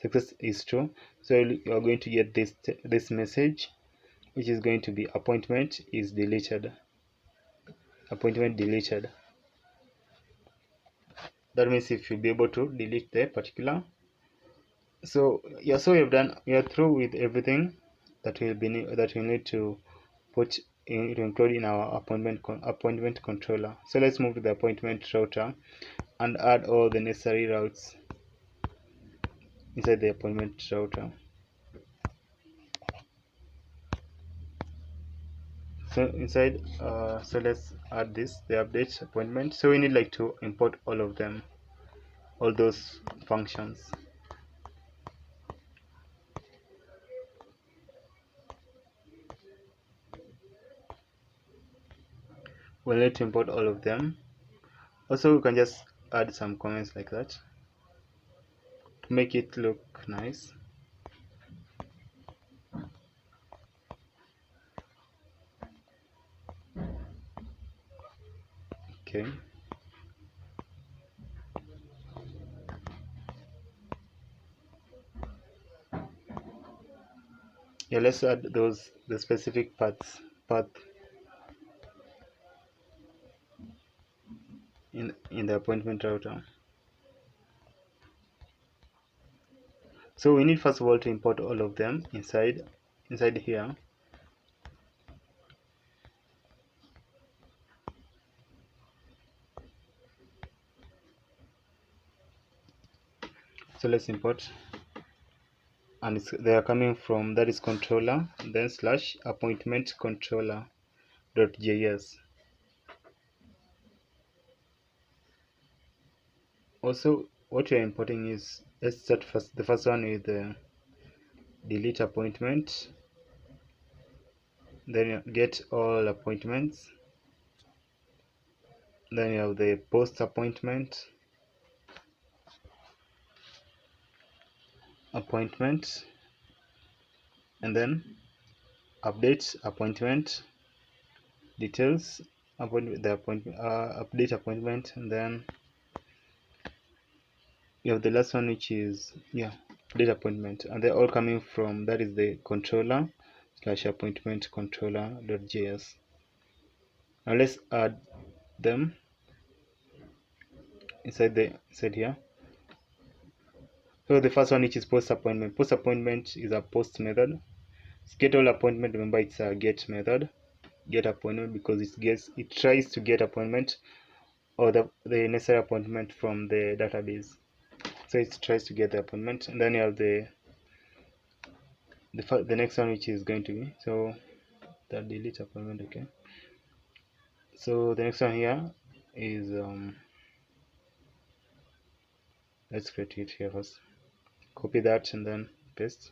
success is true. So you are going to get this message, which is going to be appointment deleted. That means if you'll be able to delete the particular. So yeah, so we are through with everything that we need to include in our appointment controller. So let's move to the appointment router and add all the necessary routes inside the appointment router. So inside, so let's add the update appointment. So we need like to import all of them, all those functions. We'll need to import all of them. Also, we can just add some comments like that to make it look nice. Okay. Yeah, let's add the specific path in the appointment router. So we need first of all to import all of them inside here. So let's import, and they are coming from, that is controller, then slash appointment controller.js. Also, what we are importing is, let's start first. The first one with the delete appointment, then you get all appointments, then you have the post appointment, and then update appointment details, update appointment, and then you have the last one, which is update appointment, and they're all coming from, that is the controller slash appointment controller.js. Now let's add them inside here. So the first one, which is post appointment is a post method. Get all appointment, remember it's a get method, get appointment, because it tries to get appointment or the necessary appointment from the database. So it tries to get the appointment, and then you have the next one, which is going to be, so the delete appointment. Okay, so the next one here is let's create it here first, copy that and then paste.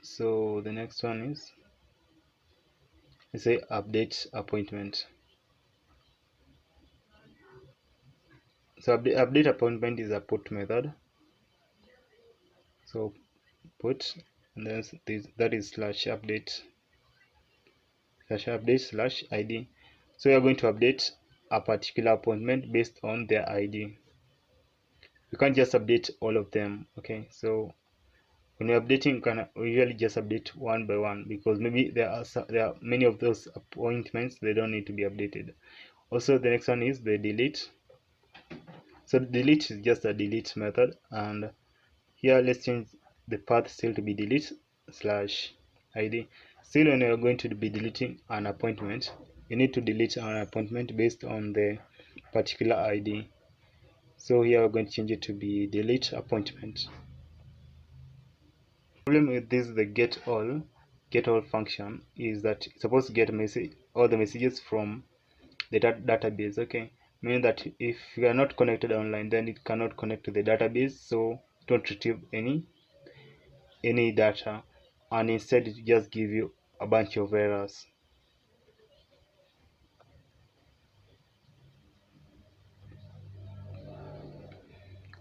So the next one is, let's say update appointment. So update appointment is a put method. So put, and then that is slash update slash id. So we are going to update a particular appointment based on their id. You can't just update all of them. Okay, so when you're updating, you can usually just update one by one, because maybe there are many of those appointments they don't need to be updated. Also, the next one is the delete. So delete is just a delete method, and here let's change the path still to be delete slash id. Still, when you're going to be deleting an appointment, you need to delete an appointment based on the particular ID. So here we're going to change it to be delete appointment. The problem with this, the get all function, is that it's supposed to get all the messages from the database. Okay, meaning that if you are not connected online, then it cannot connect to the database, so don't retrieve any data, and instead it just give you a bunch of errors.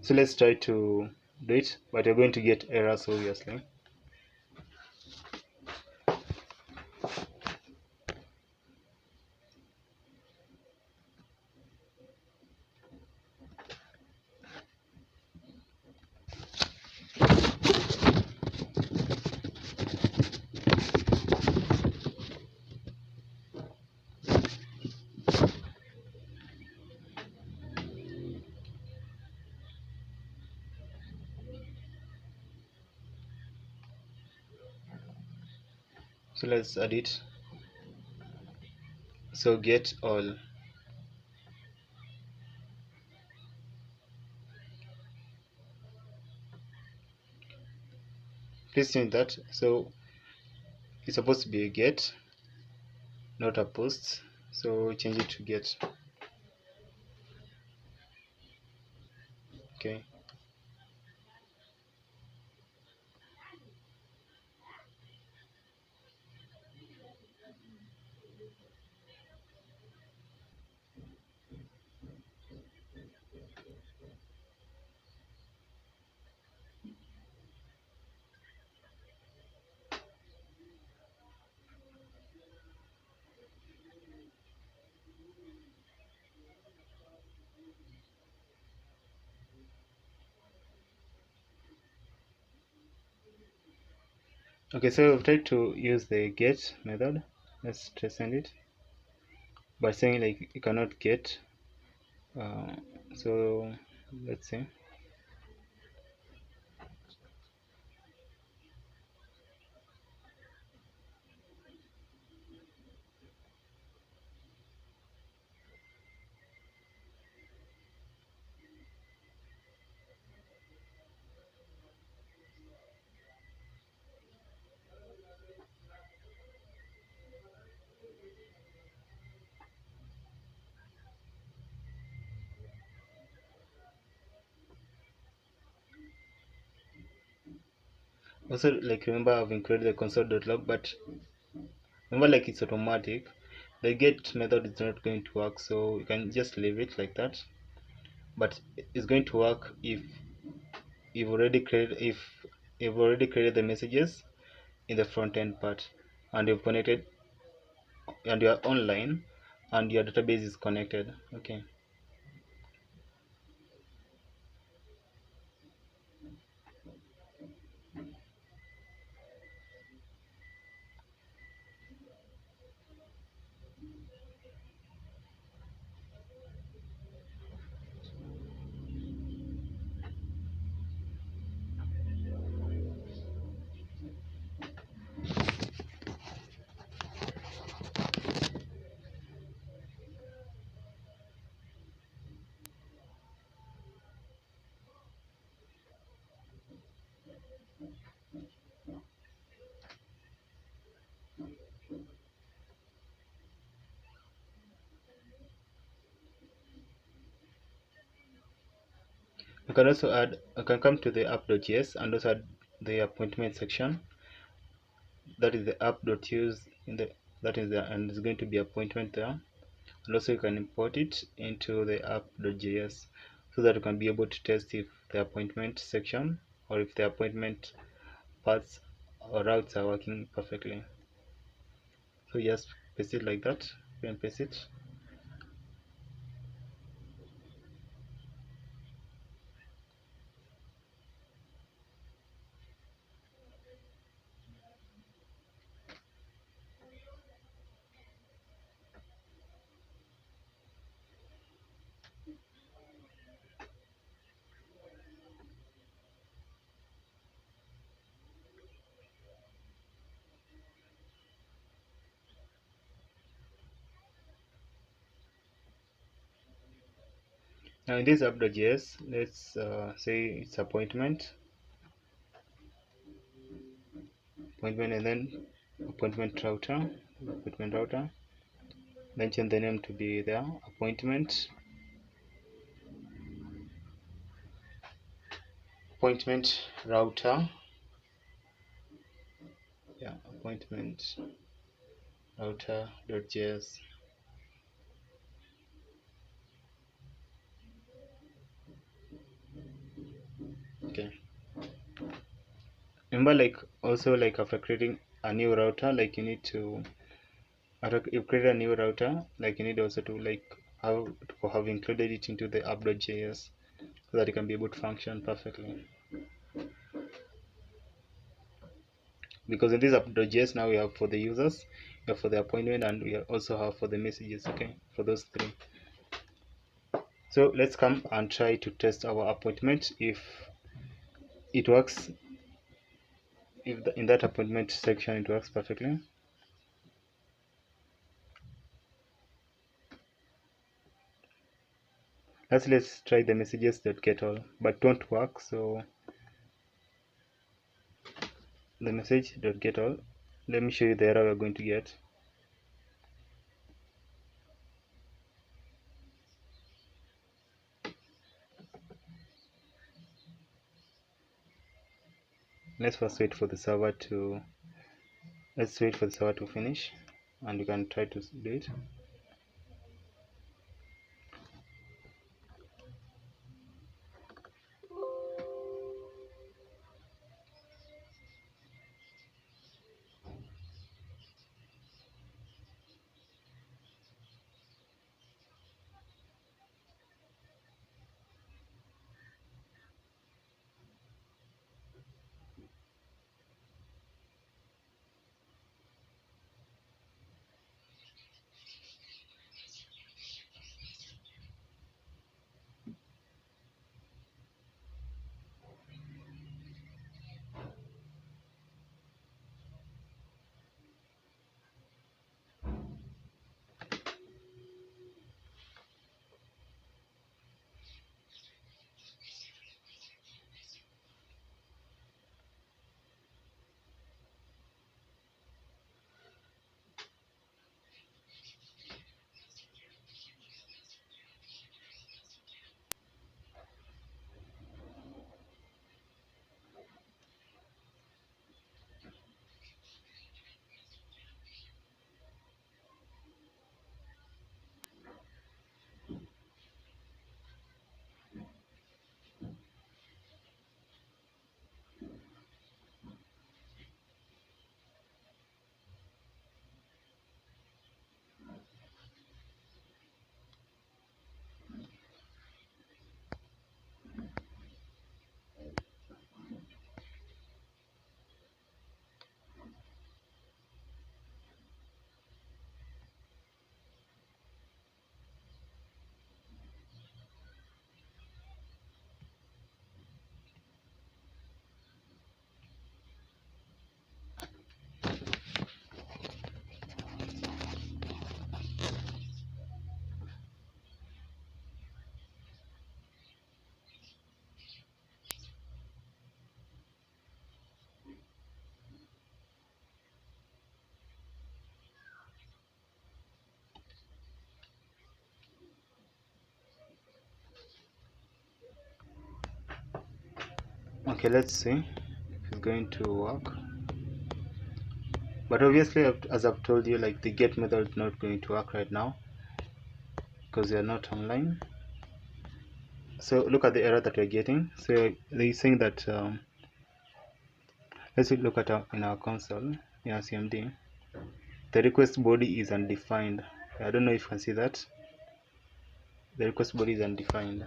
So let's try to do it, but you're going to get errors obviously. So let's add it. So get all. Please change that. So it's supposed to be a get, not a post. So change it to get. Okay. Okay, so we've tried to use the get method. Let's try send it by saying like you cannot get. So let's see. Also, like remember I've included the console.log, but remember like it's automatic. The get method is not going to work, so you can just leave it like that. But it's going to work if you've already created the messages in the front end part, and you've connected, and you are online, and your database is connected. Okay. You can also add, you can come to the app.js and also add the appointment section. That is the app.use in the, that is the, and it's going to be appointment there. And also you can import it into the app.js so that you can be able to test if the appointment section or if the appointment paths or routes are working perfectly. So just paste it like that, and paste it. Now in this app.js, let's say it's appointment, and then appointment router, then change the name to be there, appointment router, yeah, appointment router.js. Okay, remember, like, also, like, after creating a new router, like, you need to, after you create a new router, like, you need also to, like, have included it into the app.js so that it can be able to function perfectly. Because in this app.js now we have for the users, we have for the appointment, and we also have for the messages. Okay, for those three. So let's come and try to test our appointment if it works, if in that appointment section it works perfectly. Let's try the messages.getAll, but don't work. So the message.getAll, let me show you the error we're going to get. Let's first wait for the server to finish, and you can try to do it. Okay, let's see if it's going to work. But obviously, as I've told you, like, the get method is not going to work right now because we are not online. So look at the error that we're getting. So they're saying that let's look at in our console, in our CMD, the request body is undefined. I don't know if you can see that. The request body is undefined.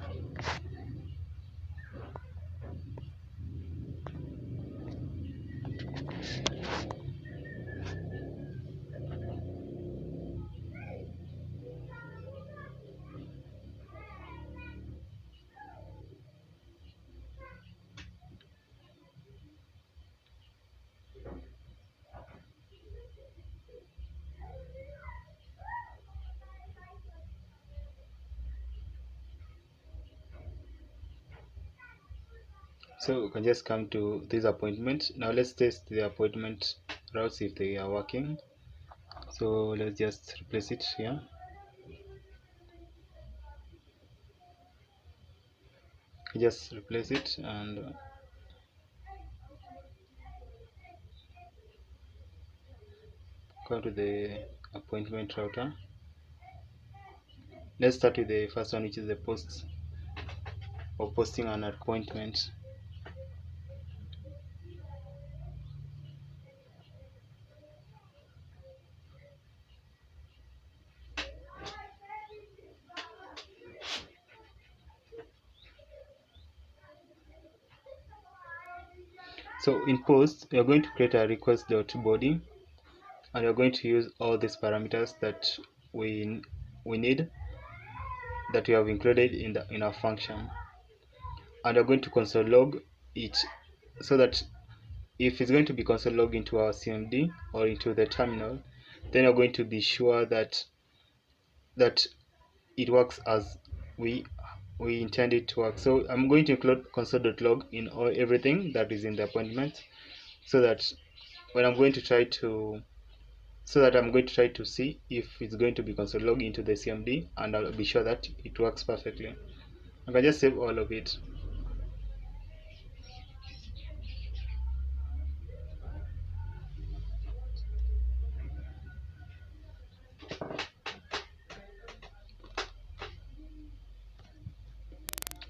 So we can just come to this appointment. Now let's test the appointment routes if they are working. So let's just replace it here. Just replace it and go to the appointment router. Let's start with the first one, which is the post or posting an appointment. So in post, we are going to create a request.body, and we're going to use all these parameters that we need, that we have included in our function, and we're going to console log it, so that if it's going to be console log into our CMD or into the terminal, then we're going to be sure that it works as we intend it to work. So I'm going to include console.log in everything that is in the appointment, so that when I'm going to try to see if it's going to be console log into the CMD, and I'll be sure that it works perfectly. I can just save all of it.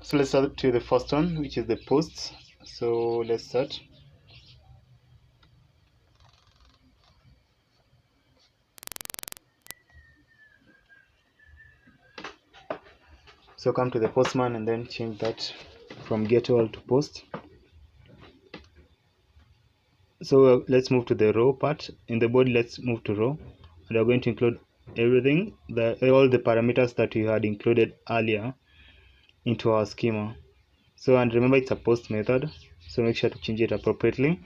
So let's start to the first one, which is the posts. So let's start. So come to the postman and then change that from get all to post. So let's move to the row part. In the body, let's move to row, and we're going to include everything, all the parameters that we had included earlier into our schema. So, and remember, it's a post method, so make sure to change it appropriately.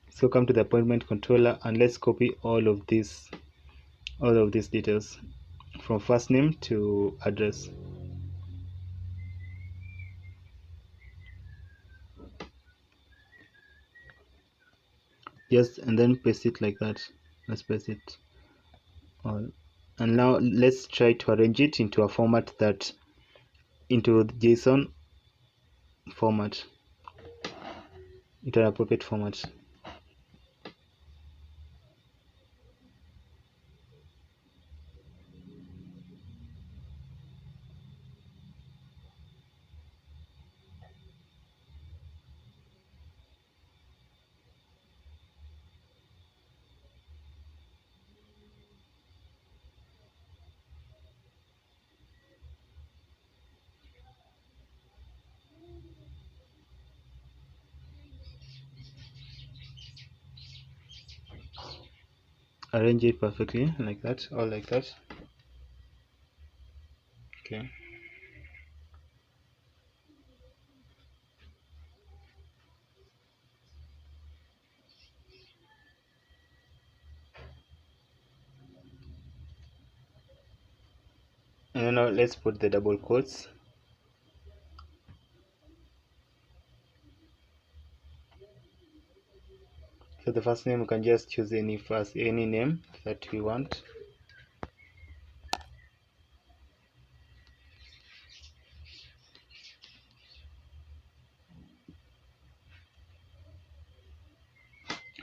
So come to the appointment controller, and let's copy all of these details from first name to address. Yes, and then paste it like that. Let's paste it all. And now let's try to arrange it into a format into the JSON format, into an appropriate format. Arrange it perfectly like that, all like that. Okay. And then now let's put the double quotes. So the first name, we can just choose any name that we want.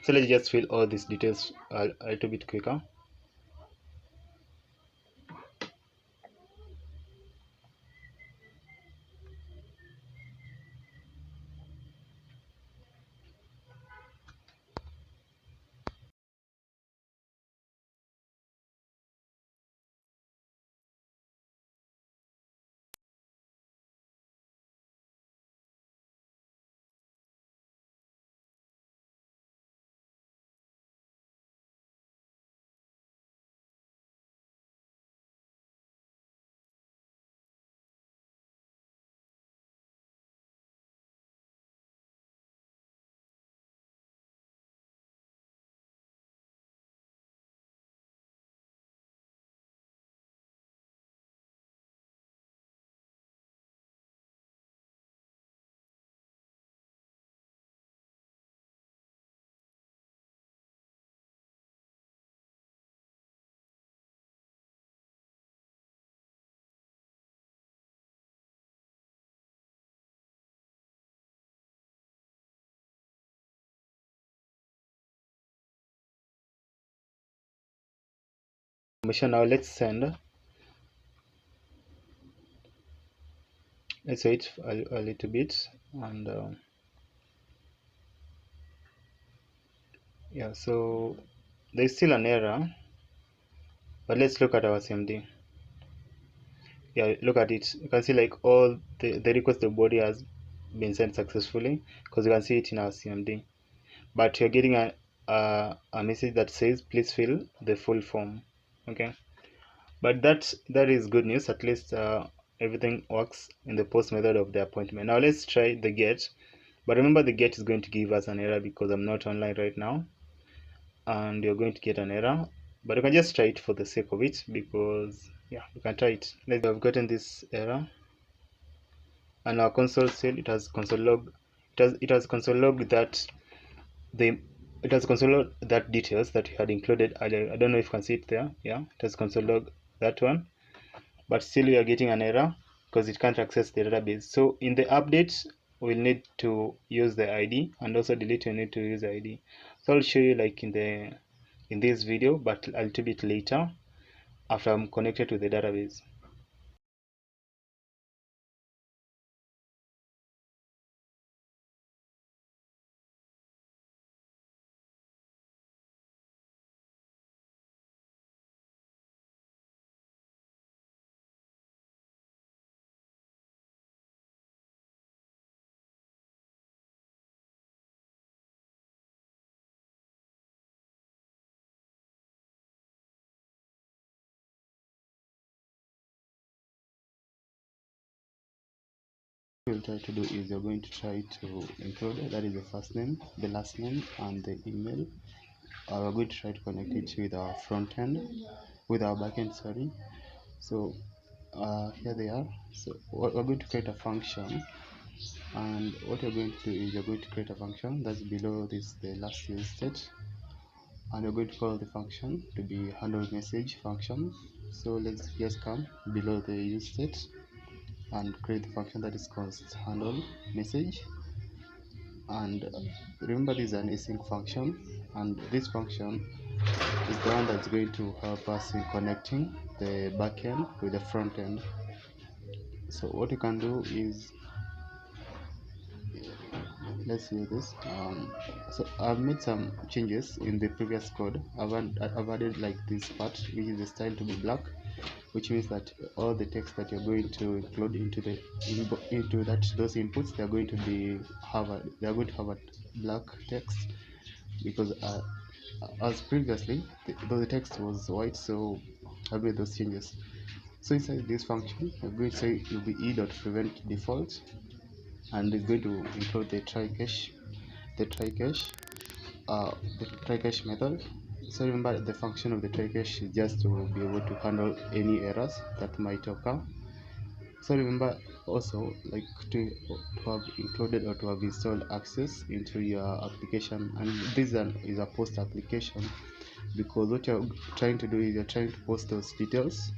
So let's just fill all these details a little bit quicker. confirmation. Now let's send. Let's wait a little bit, and yeah, so there's still an error, but let's look at our CMD. Yeah, look at it. You can see like all the request the body has been sent successfully, because you can see it in our CMD. But you're getting a message that says please fill the full form. Okay, but that is good news. At least everything works in the post method of the appointment. Now let's try the get. But remember, the get is going to give us an error because I'm not online right now, and you're going to get an error. But you can just try it for the sake of it, because yeah, you can try it. Let's have gotten this error, and our console said it has console log. It has console logged that it has console log that details that you had included earlier. I don't know if you can see it there. Yeah, it has console log that one, but still we are getting an error because it can't access the database. So in the update, we'll need to use the ID, and also delete, you need to use the ID. So I'll show you like in this video, but a little bit later after I'm connected to the database. What we'll try to do is you're going to try to include, that is the first name, the last name, and the email. We're going to try to connect it with our front end, with our backend, sorry. So here they are. So we're going to create a function, and what you're going to do is you're going to create a function that's below this, the last use state, and you're going to call the function to be handle message function. So let's just come below the use state and create the function that is called handle message. And remember, this is an async function, and this function is the one that's going to help us in connecting the backend with the front end. So what you can do is, let's see this. So I've made some changes in the previous code. I've added like this part, which is the style to be black, which means that all the text that you're going to include into those inputs, they're going to have a black text, because as previously the text was white. So I made those changes. So inside this function, you're going to say you'll be e.prevent default, and it's going to include the try cache the try cache method. So remember, the function of the try cache is just to be able to handle any errors that might occur. So remember also, like, to have included or to have installed access into your application, and this is a post application, because what you're trying to do is you're trying to post those details,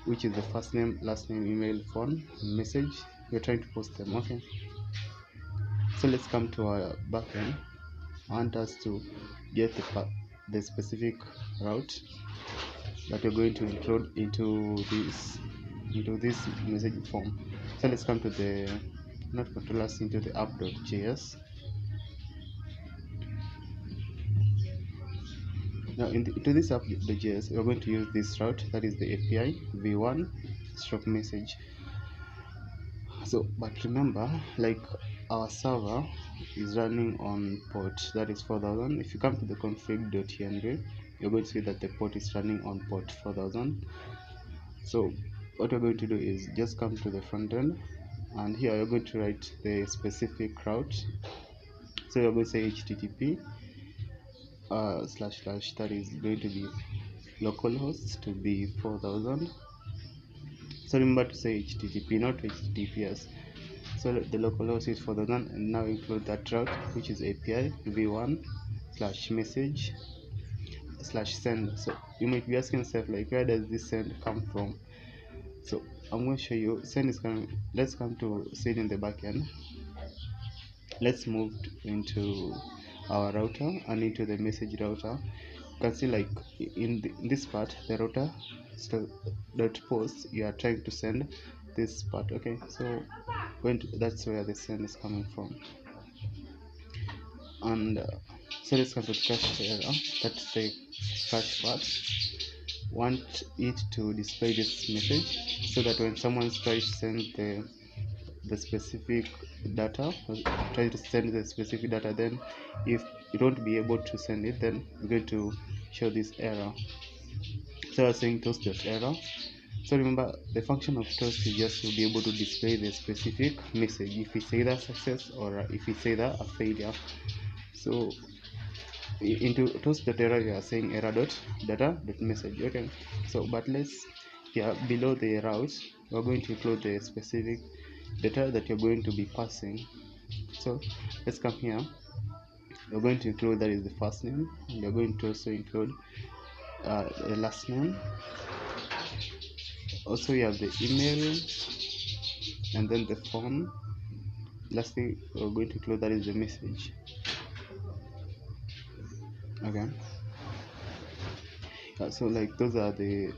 which is the first name, last name, email, phone, message. You're trying to post them. Okay, so let's come to our backend. I want us to get the specific route that you're going to include into this message form. So let's come to the not controllers, into the App.js. Now into this App.js, we're going to use this route, that is the API v1 stroke message. So but remember, like, our server is running on port that is 4000. If you come to the config.env, you're going to see that the port is running on port 4000. So what we're going to do is just come to the front end, and here you're going to write the specific route. So you're going to say http / that is going to be localhost to be 4000. So remember to say http, not https. So the localhost is 4000, and now include that route, which is API v1 / message / send. So you might be asking yourself, like, where does this send come from? So I'm going to show you. Send is coming. Let's come to send in the backend. Let's move into our router and into the message router. can see like in this part, the router dot post, you are trying to send this part. Okay, so that's where the send is coming from. And so let's come to cache error. That's the cache part. Want it to display this message so that when someone tries to send the specific data, then if you don't be able to send it, then we're going to show this error. So I was saying toast.error. So remember, the function of toast is just to be able to display the specific message, if it's either success or if it's either a failure. So into toast.error, you are saying error.data.message. Okay, so but let's, here below the route, we're going to include the specific data that you're going to be passing. So let's come here. You're going to include, that is the first name, and you're going to also include the last name. Also you have the email, and then the phone. Lastly, we're going to include, that is the message. Okay, so like those are the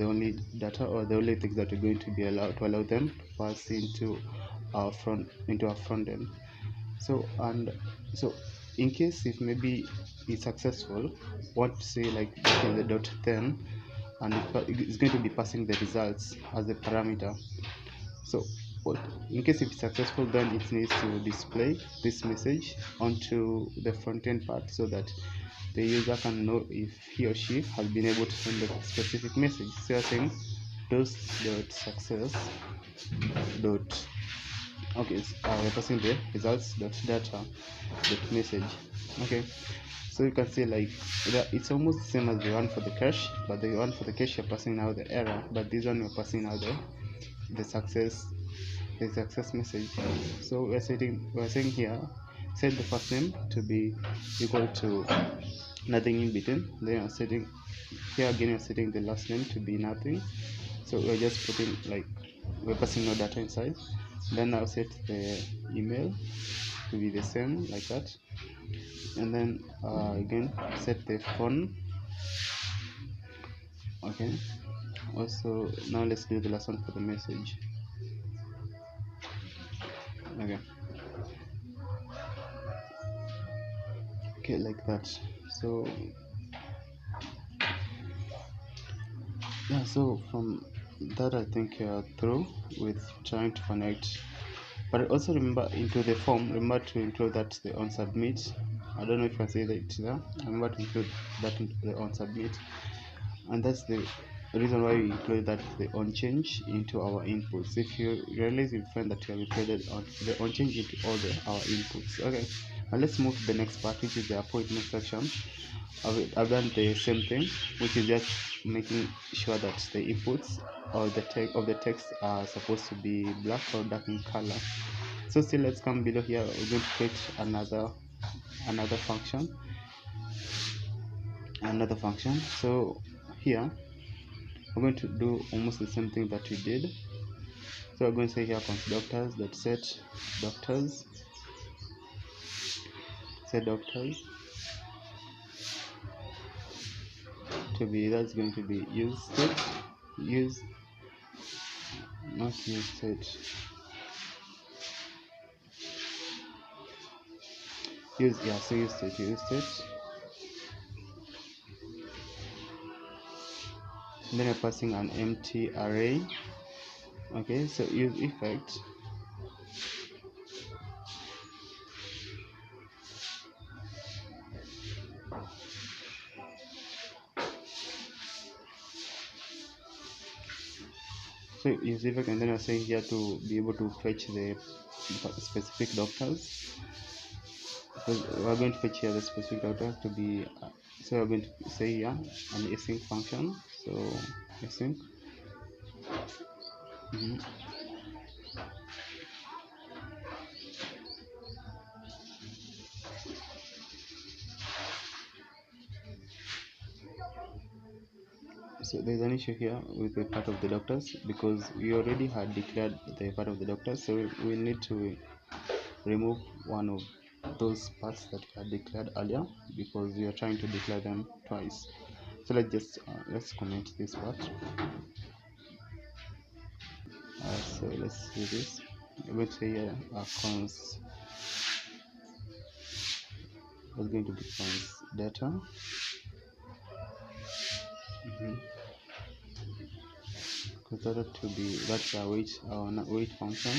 only data, or the only things that are going to be allowed to allow them to pass into our front end. So in case if maybe it's successful, want to say like in the dot 10, and it's going to be passing the results as the parameter. So in case if it's successful, then it needs to display this message onto the front end part, so that the user can know if he or she has been able to send a specific message. So you're saying toast.success dot, okay, we're passing the results.data.message. Okay, so you can see like that it's almost the same as the one for the cache, but the one for the cache you're passing now the error, but this one you're passing now the success message. So we're saying here, set the first name to be equal to nothing in between. Then you're setting here again, you're setting the last name to be nothing. So we're just putting like, we're passing no data inside. Then I'll set the email to be the same like that, and then again set the phone. Okay, also now let's do the last one for the message. Okay, like that. So yeah, so from that I think you're through with trying to connect. But also remember, into the form, remember to include that the on submit. I don't know if I say that there. Remember to include that into the on submit, and that's the reason why we include that the on change into our inputs. If you realize, you find that you have included the on change into all our inputs. Okay, now let's move to the next part, which is the appointment section. I've done the same thing, which is just making sure that the inputs or the text are supposed to be black or dark in color. So still, let's come below here. We're going to create another function. So here we're going to do almost the same thing that we did. So we're going to say here doctors that set doctors to be, that's going to be use state, use state, and then you're passing an empty array. Okay, so use effect, and then you're saying here to be able to fetch the specific doctors. So we're going to fetch here the specific doctors to be so we're going to say here an async function. So async, So there's an issue here with the part of the doctors, because we already had declared the part of the doctors, so we need to remove one of those parts that we had declared earlier, because we are trying to declare them twice. So let's just let's comment this part. So let's see this. I'm going to say here cons. That's going to be cons data. Consider to be that's our weight function,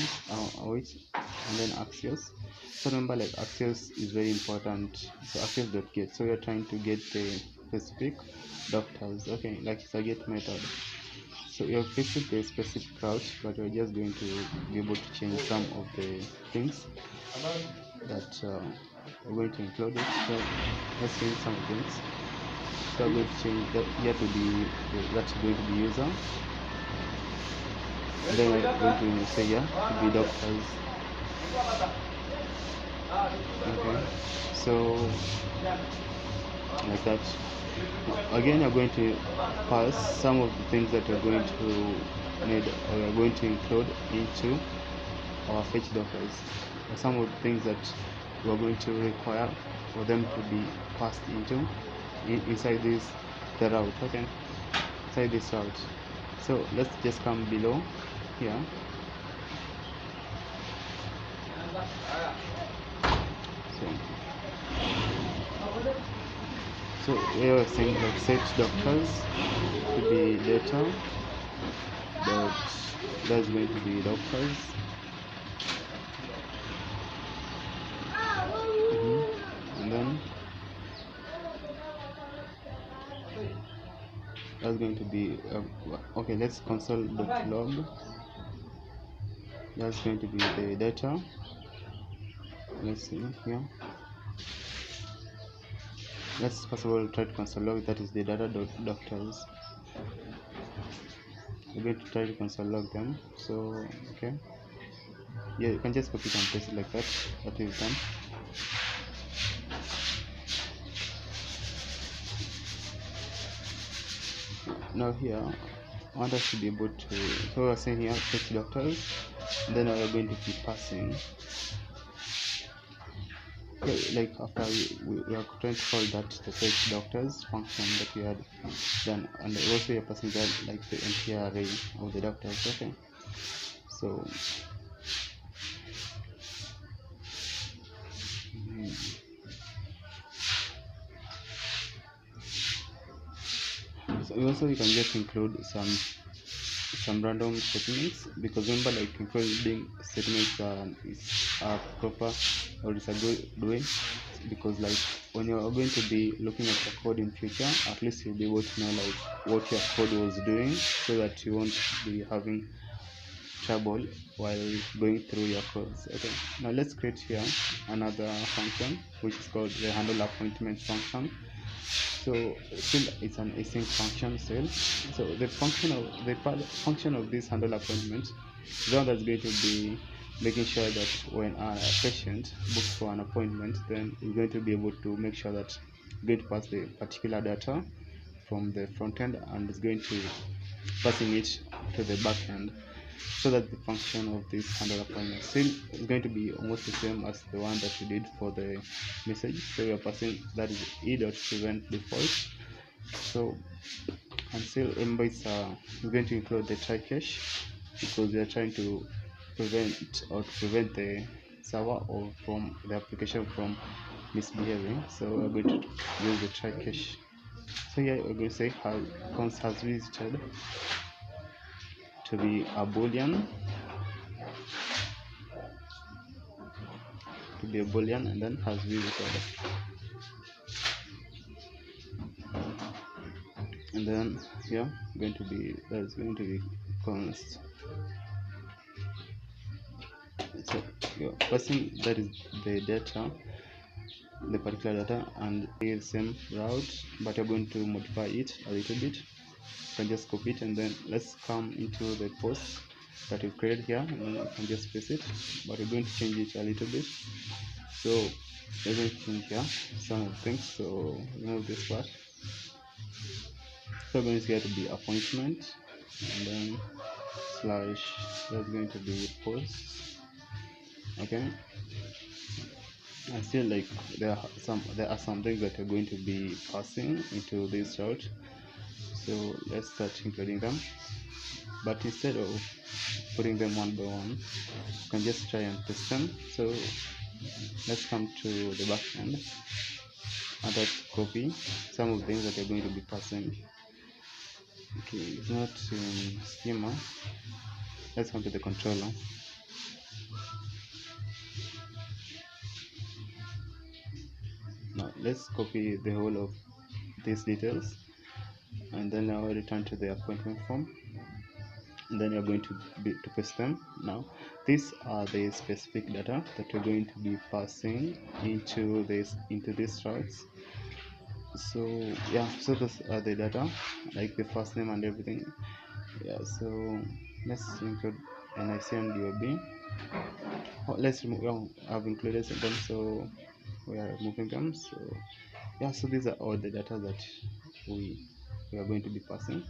our weight, and then axios. So remember, like axios is very important. So axios.get. So we are trying to get the specific doctors. Okay, like it's a get method. So we have fixed the specific route, but we're just going to be able to change some of the things that we're going to include it. So let's change some things. So I'm going to change that here to be that's going to be user. And then we're going to say here to be doctors. Okay, so like that. Again, I'm going to pass some of the things that we're going to need, or we're going to include into our fetch dockers. Some of the things that we're going to require for them to be passed into inside this the route. Okay, inside this route. So let's just come below here. So we are saying like set doctors to be data dot, that's going to be doctors. And then that's going to be okay, let's console.log. That's going to be the data. Let's see here. Let's first of all try to console log, that is the data doctors. We're going to try to console log them. So okay, yeah, you can just copy it and paste it like that. That is done. Now here I want us to be able to, so we're saying here fetch doctors, and then we're going to be passing. Okay, like after we are trying to call that the fetch doctors function that we had done, and also you're passing that like the entire array of the doctors. Okay, so so also you can just include some random statements, because remember, like including statements is proper, or is a good way, because like when you are going to be looking at your code in future, at least you'll be able to know like what your code was doing, so that you won't be having trouble while going through your codes. Okay, now let's create here another function which is called the handle appointment function. So still it's an async function still. So the function of this handle appointment is the one that's going to be making sure that when a patient books for an appointment, then we're going to be able to make sure that we're going to pass the particular data from the front end, and it's going to passing it to the back end, so that the function of this handle appointment still is going to be almost the same as the one that we did for the message. So we are passing that is e.prevent default. So and still embase we're going to include the try cache, because we are trying to prevent the server or from the application from misbehaving. So we're going to use the try cache. So here we're going to say const has visited to be a boolean, and then has visited, and then yeah, that's going to be const. So you're passing that is the data, the particular data, and the same route, but you're going to modify it a little bit. You can just copy it, and then let's come into the post that we've created here, and then you can just paste it, but we're going to change it a little bit. So we're going to change here some of the things. So remove this part. So we're going to here to be appointment, and then slash, that's going to be post. Okay, I feel like there are some things that are going to be passing into this route. So let's start including them. But instead of putting them one by one, you can just try and test them. So let's come to the backend and let's copy some of the things that are going to be passing. Okay, it's not in schema. Let's come to the controller. Now let's copy the whole of these details, and then I'll return to the appointment form, and then you're going to paste them. Now these are the specific data that you're going to be passing into these routes. So yeah, so those are the data, like the first name and everything. Yeah, so let's include NIC and DOB. Let's remove. Well, I've included them, so we are removing them. So yeah, so these are all the data that we are going to be passing.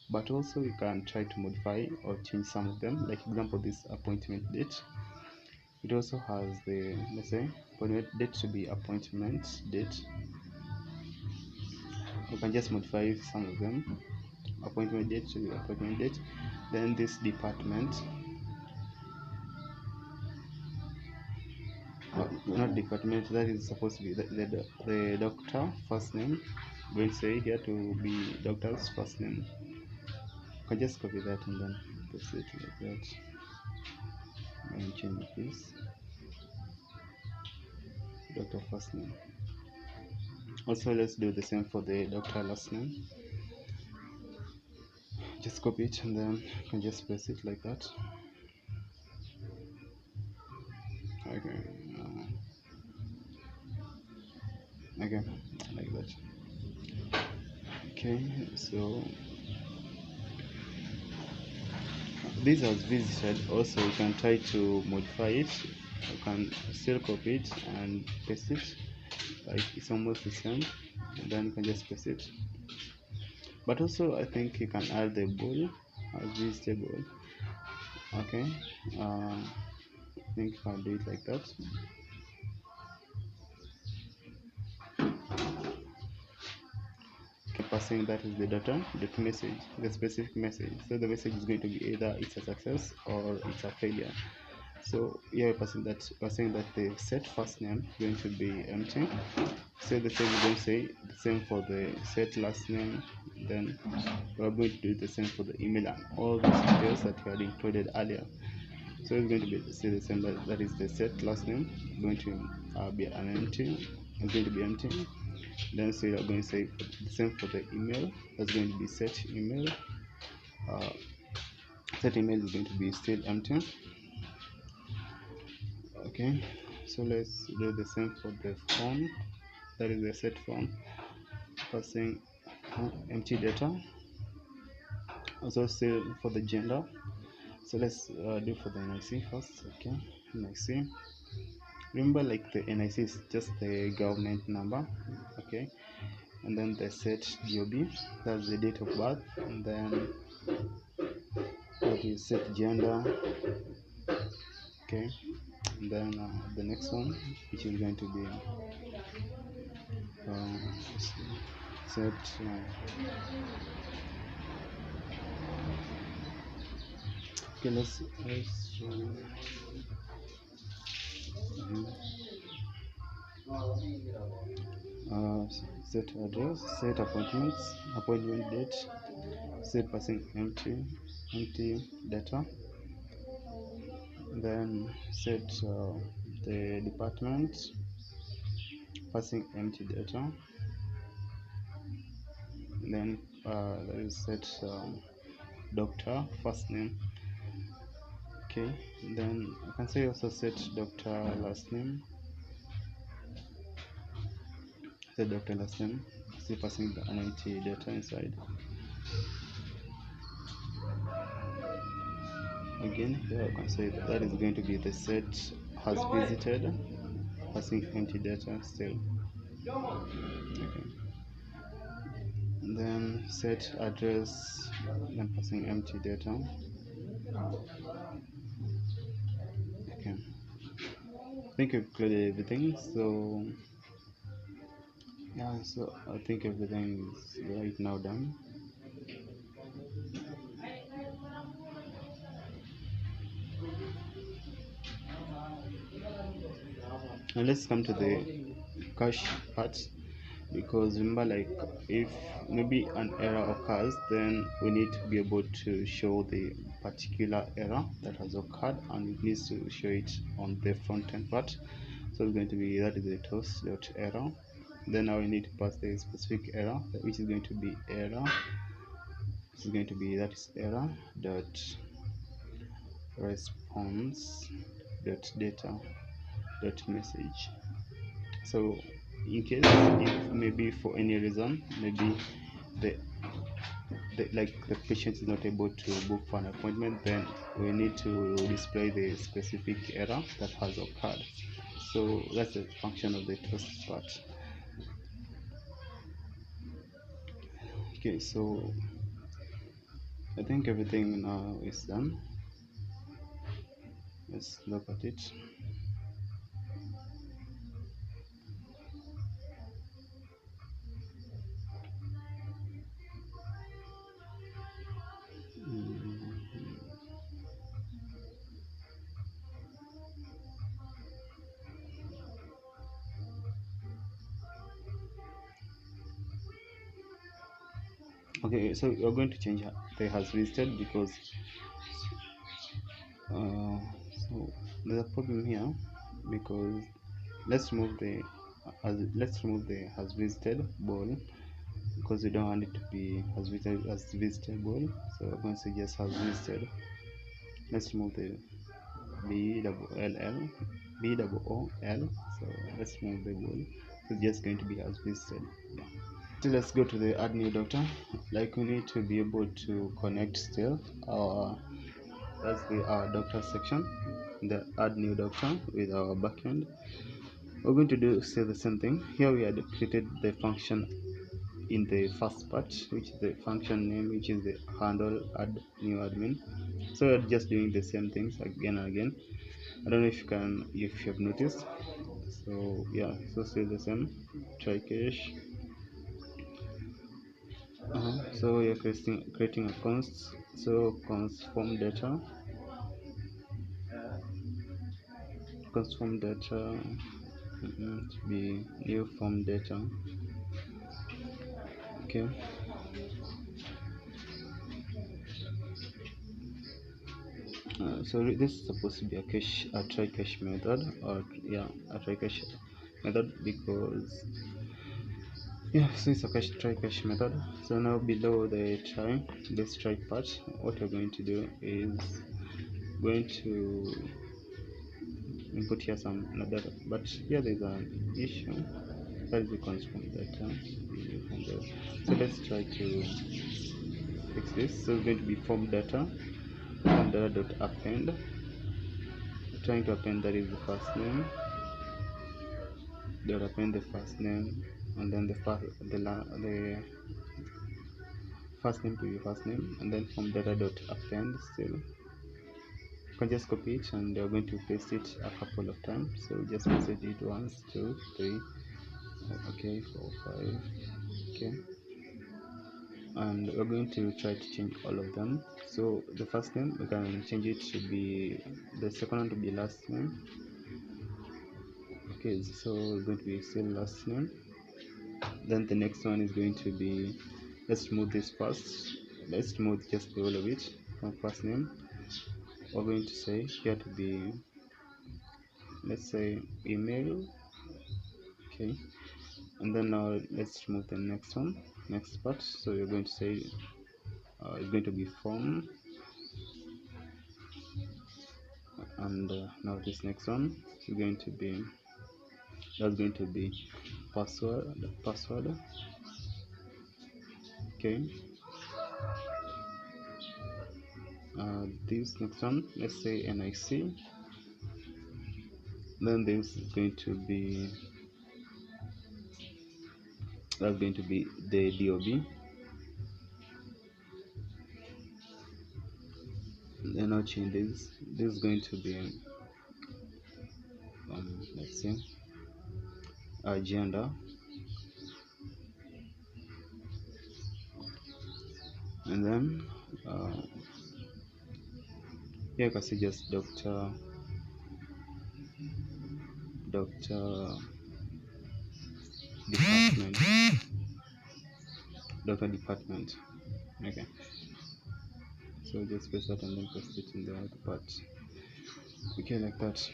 But also you can try to modify or change some of them. Like example, this appointment date, it also has the, let's say, appointment date to be appointment date. You can just modify some of them. Appointment date to be appointment date. Then this department, not department, that is supposed to be the doctor first name. We'll say here to be doctor's first name. You can just copy that and then paste it like that. And change this doctor first name. Also, let's do the same for the doctor last name. Just copy it and then you can just paste it like that. Okay, again like that. Okay, so this has visited. Also, you can try to modify it. You can still copy it and paste it. Like it's almost the same, and then you can just paste it. But also, I think you can add the bool as visitable. Okay, I think you can do it like that. Passing that is the data, the message, the specific message. So the message is going to be either it's a success or it's a failure. So here we're saying that the set first name is going to be empty. So the same, we're going to say the same for the set last name. Then we're going to do the same for the email and all the details that we had included earlier. So it's going to be say the same, that is the set last name going to be an empty. It's going to be empty. Then so you're going to say the same for the email. That's going to be set email. Set email is going to be still empty. Okay, so let's do the same for the phone. That is the set phone, passing empty data. Also still for the gender. So let's do for the NIC first. Okay, NIC. Remember, like the NIC is just the government number. Okay, and then the set DOB, that's the date of birth, and then what is set gender. Okay, and then the next one, which is going to be set okay, let's set address, set appointment date, set passing empty data, then set the department, passing empty data, then that is set doctor first name. Okay, then I can say also set doctor last name, set doctor last name, still passing the empty data inside. Again, here I can say that is going to be the set has visited, passing empty data still. Okay, and then set address, then passing empty data. Okay, think I've cleared everything. So yeah, so I think everything is right now done. And let's come to the cache part, because remember, like, if maybe an error occurs, then we need to be able to show the particular error that has occurred, and it needs to show it on the front end part. So it's going to be, that is the toast.error. Then now we need to pass the specific error, which is going to be error. This is going to be, that is error dot response dot data dot message. So in case if maybe for any reason, maybe the the patient is not able to book for an appointment, then we need to display the specific error that has occurred. So that's the function of the toast part. Okay, so I think everything now is done. Let's look at it. Okay, so you're going to change the has visited, because so there's a problem here, because let's remove the has visited ball, because we don't want it to be has visited ball. So I'm going to say just has visited. Let's remove the B-double-O-L. So let's remove the ball. So it's just going to be has visited. Yeah. So let's go to the add new doctor. Like, we need to be able to connect still our, that's the doctor section, the add new doctor with our backend. We're going to do still the same thing. Here we had created the function in the first part, which is the function name, which is the handle add new admin. So we're just doing the same things again and again. I don't know if you have noticed. So yeah, so still the same. Try cache. So you're creating a const. So const form data. Const form data to be new form data. Okay. So this is supposed to be a try cache method, or yeah, a try cache method, because yeah, so it's a try cache method. So now below the this try part, what we're going to do is going to input here some data, but here there's an issue. That is the transform data. So let's try to fix this. So it's going to be form data dot append. Trying to append, that is the first name. Dot append the first name, and then the first name to your first name, and then form data dot append. Still, you can just copy it, and you're going to paste it a couple of times. So just paste it once, 2, 3, okay, 4, 5, okay. And we're going to try to change all of them. So the first name, we can change it to be, the second one to be last name. Okay, so we're going to be still last name. Then the next one is going to be, let's remove this first. Let's remove just the all of it from first name. We're going to say here to be, let's say, email. Okay, and then now let's remove the next one, next part. So you're going to say it's going to be form, and now this next one is going to be, that's going to be password. Okay, this next one, let's say NIC. Then this is going to be, that's going to be the DOB. Then I'll change this. This is going to be passing gender, and then here you can see just doctor department, doctor department. Okay, so just paste that and then paste it in the other part. Okay, like that.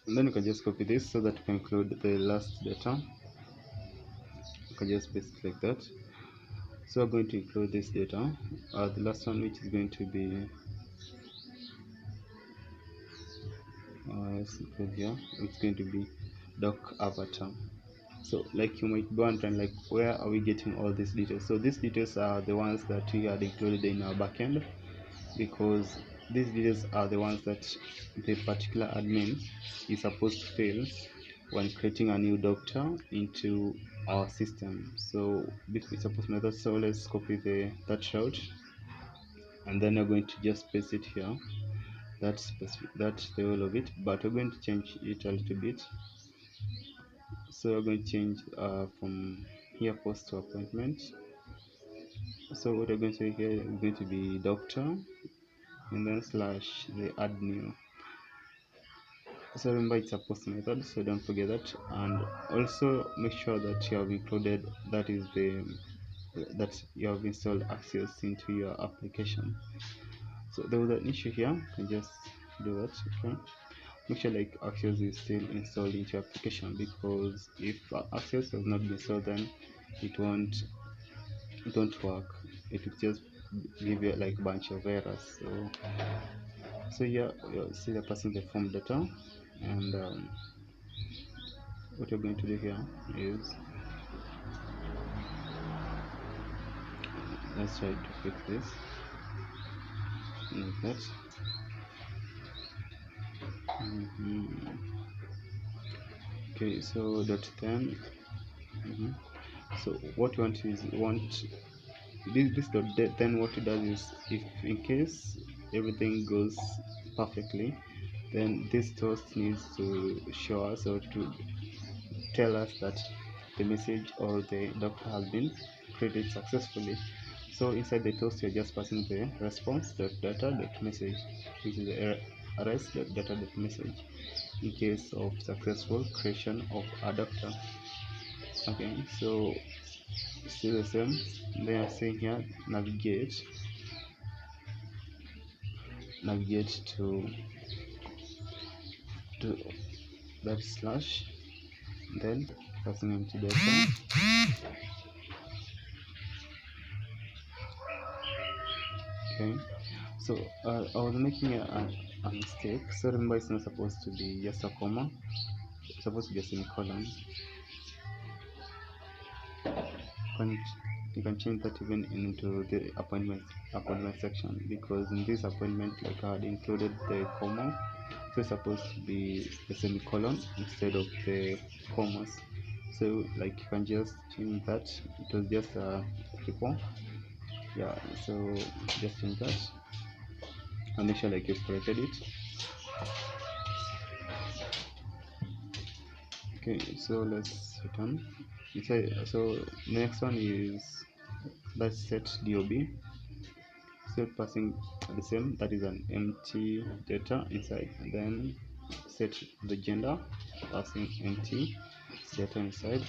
And then you can just copy this so that you can include the last data. You can just paste it like that. So we're going to include this data, the last one, which is going to be let's include here. It's going to be doc avatar. So like you might be wondering, like, where are we getting all these details? So these details are the ones that we had included in our backend, because these details are the ones that the particular admin is supposed to fill when creating a new doctor into our system. So this is supposed method. So let's copy that route, and then we're going to just paste it here. That's the whole of it, but we're going to change it a little bit. So we're going to change from here post to appointment. So what we're going to say here is going to be doctor, and then slash the add new. So remember, it's a post method, so don't forget that. And also make sure that you have included, that you have installed Axios into your application. So there was an issue here, you can just do that. Okay, make sure like Axios is still installed into your application, because if Axios has not been installed, then it won't work. It will just give you like a bunch of errors. So yeah, you'll see the passing the form data, and what you're going to do here is, let's try to fix this like that. Okay, so .10. So what you want is this .10. What it does is, if in case everything goes perfectly, then this toast needs to show us, or to tell us that the message or the doctor has been created successfully. So inside the toast, you're just passing the response.data.message, which is the rs.data.message, in case of successful creation of a doctor. Okay, so still the same. They are saying here, navigate to that slash, then passing empty data. Okay, so I was making a mistake. So remember, it's not supposed to be just a comma, it's supposed to be a semicolon. You can change that even into the appointment section, because in this appointment, like I had included the comma, so it's supposed to be a semicolon instead of the commas. So like you can just change that. It was just a typo. Yeah, so just change that and make sure like you've corrected it. Okay, so let's return. Okay, so next one is, let's set dob. So passing the same, that is an empty data inside, and then set the gender, passing empty data inside,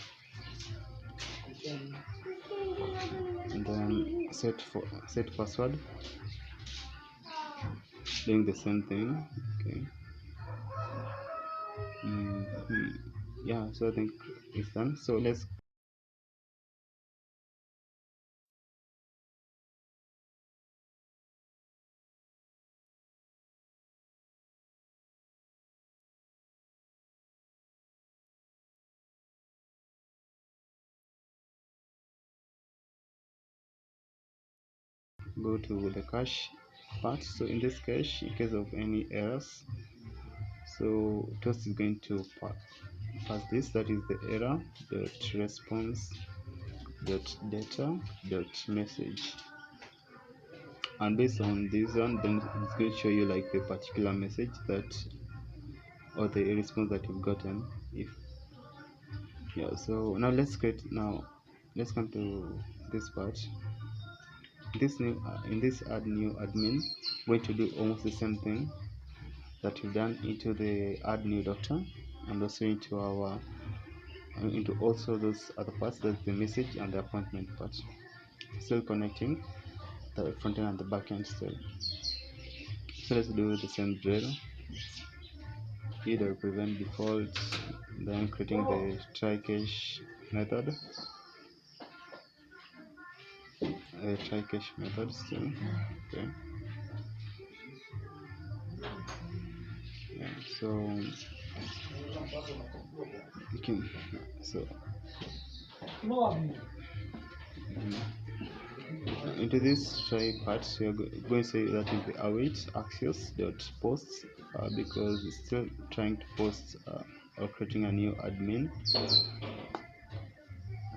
and then set password, doing the same thing. Okay. Yeah, so I think it's done. So let's go to the cache part. So in this cache, in case of any errors, so Toast is going to pass this, that is the error dot response dot data dot message, and based on this one, then it's going to show you like the particular message that or the response that you've gotten. If yeah, so now let's come to this part. This new in this add new admin, we're going to do almost the same thing that we've done into the add new doctor, and also into our into also those other parts, that's the message and the appointment part. Still connecting the front end and the back end still. So let's do the same drill. Either prevent default, then creating the try cache method. Try cache method still. Okay. Yeah, so you can into this try part, we are going to say that is the await access dot posts, because it's still trying to post or creating a new admin.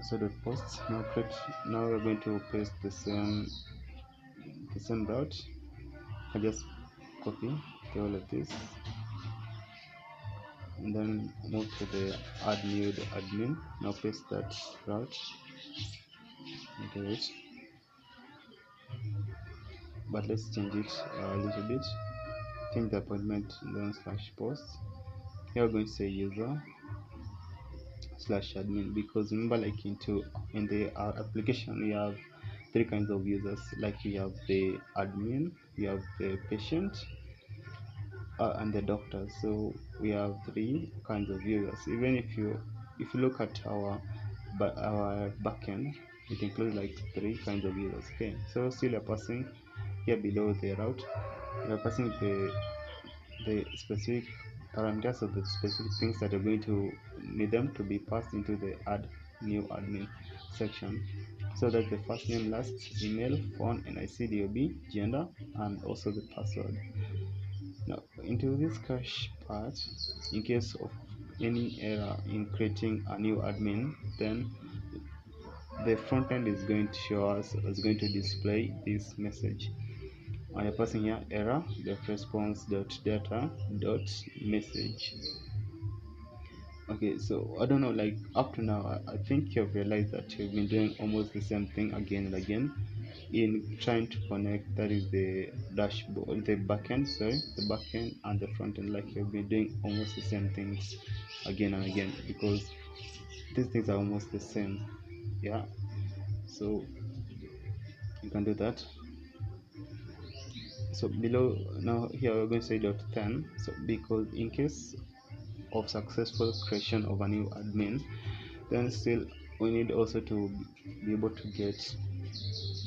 So the posts now we're going to paste the same route. I just copy all of this and then move to the add new admin. Now paste that route into it, but let's change it a little bit. Change the appointment and then /post. Here we're going to say user /admin, because remember, like in the application, we have three kinds of users. Like we have the admin, we have the patient, and the doctor. So we have three kinds of users. Even if you look at our backend, it includes like three kinds of users. Okay, so still you're passing here below the route, you're passing the specific parameters of the specific things that are going to need them to be passed into the add new admin section. So that's the first name, last, email, phone, NICDOB, gender, and also the password. Now into this cache part, in case of any error in creating a new admin, then the front end is going to show us, is going to display this message. And you're passing here error response.data.message. Okay, so I don't know, like up to now, I think you've realized that you've been doing almost the same thing again and again in trying to connect, that is the dashboard, the backend, the backend and the front end. Like you've been doing almost the same things again and again, because these things are almost the same. Yeah, so you can do that. So below, now here we're going to say .10. So because in case of successful creation of a new admin, then still we need also to be able to get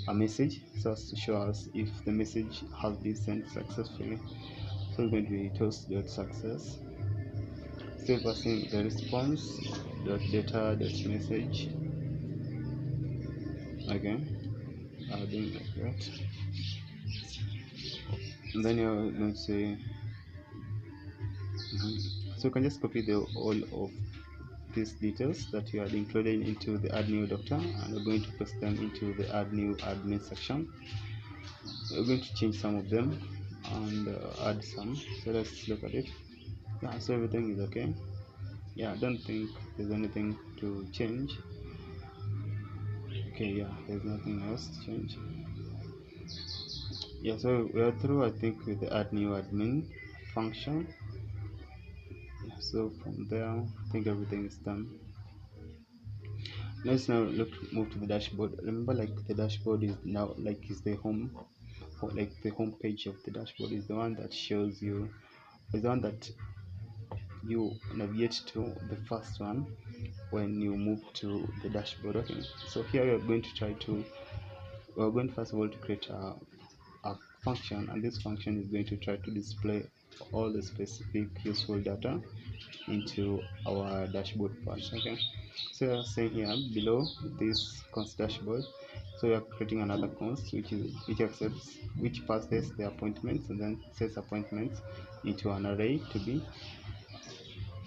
a message, so as to show us if the message has been sent successfully. So we're going to be toast.success, still passing the response.data.message. Again, adding like that, and then you're going to say so you can just copy all of these details that you had included into the add new doctor, and we're going to paste them into the add new admin section. We're going to change some of them and add some. So let's look at it. Yeah, so everything is okay. Yeah, I don't think there's anything to change. Okay, yeah, there's nothing else to change. Yeah, so we are through, I think, with the add new admin function. Yeah, so from there, I think everything is done. Let's now move to the dashboard. Remember, like the dashboard is now like is the home, or like the home page of the dashboard is the one that shows you, is the one that you navigate to, the first one when you move to the dashboard. Okay, so here we are going to we're going first of all to create a function, and this function is going to try to display all the specific useful data into our dashboard part. Okay, so you're saying here below this const dashboard, so we are creating another const which passes the appointments and then sets appointments into an array to be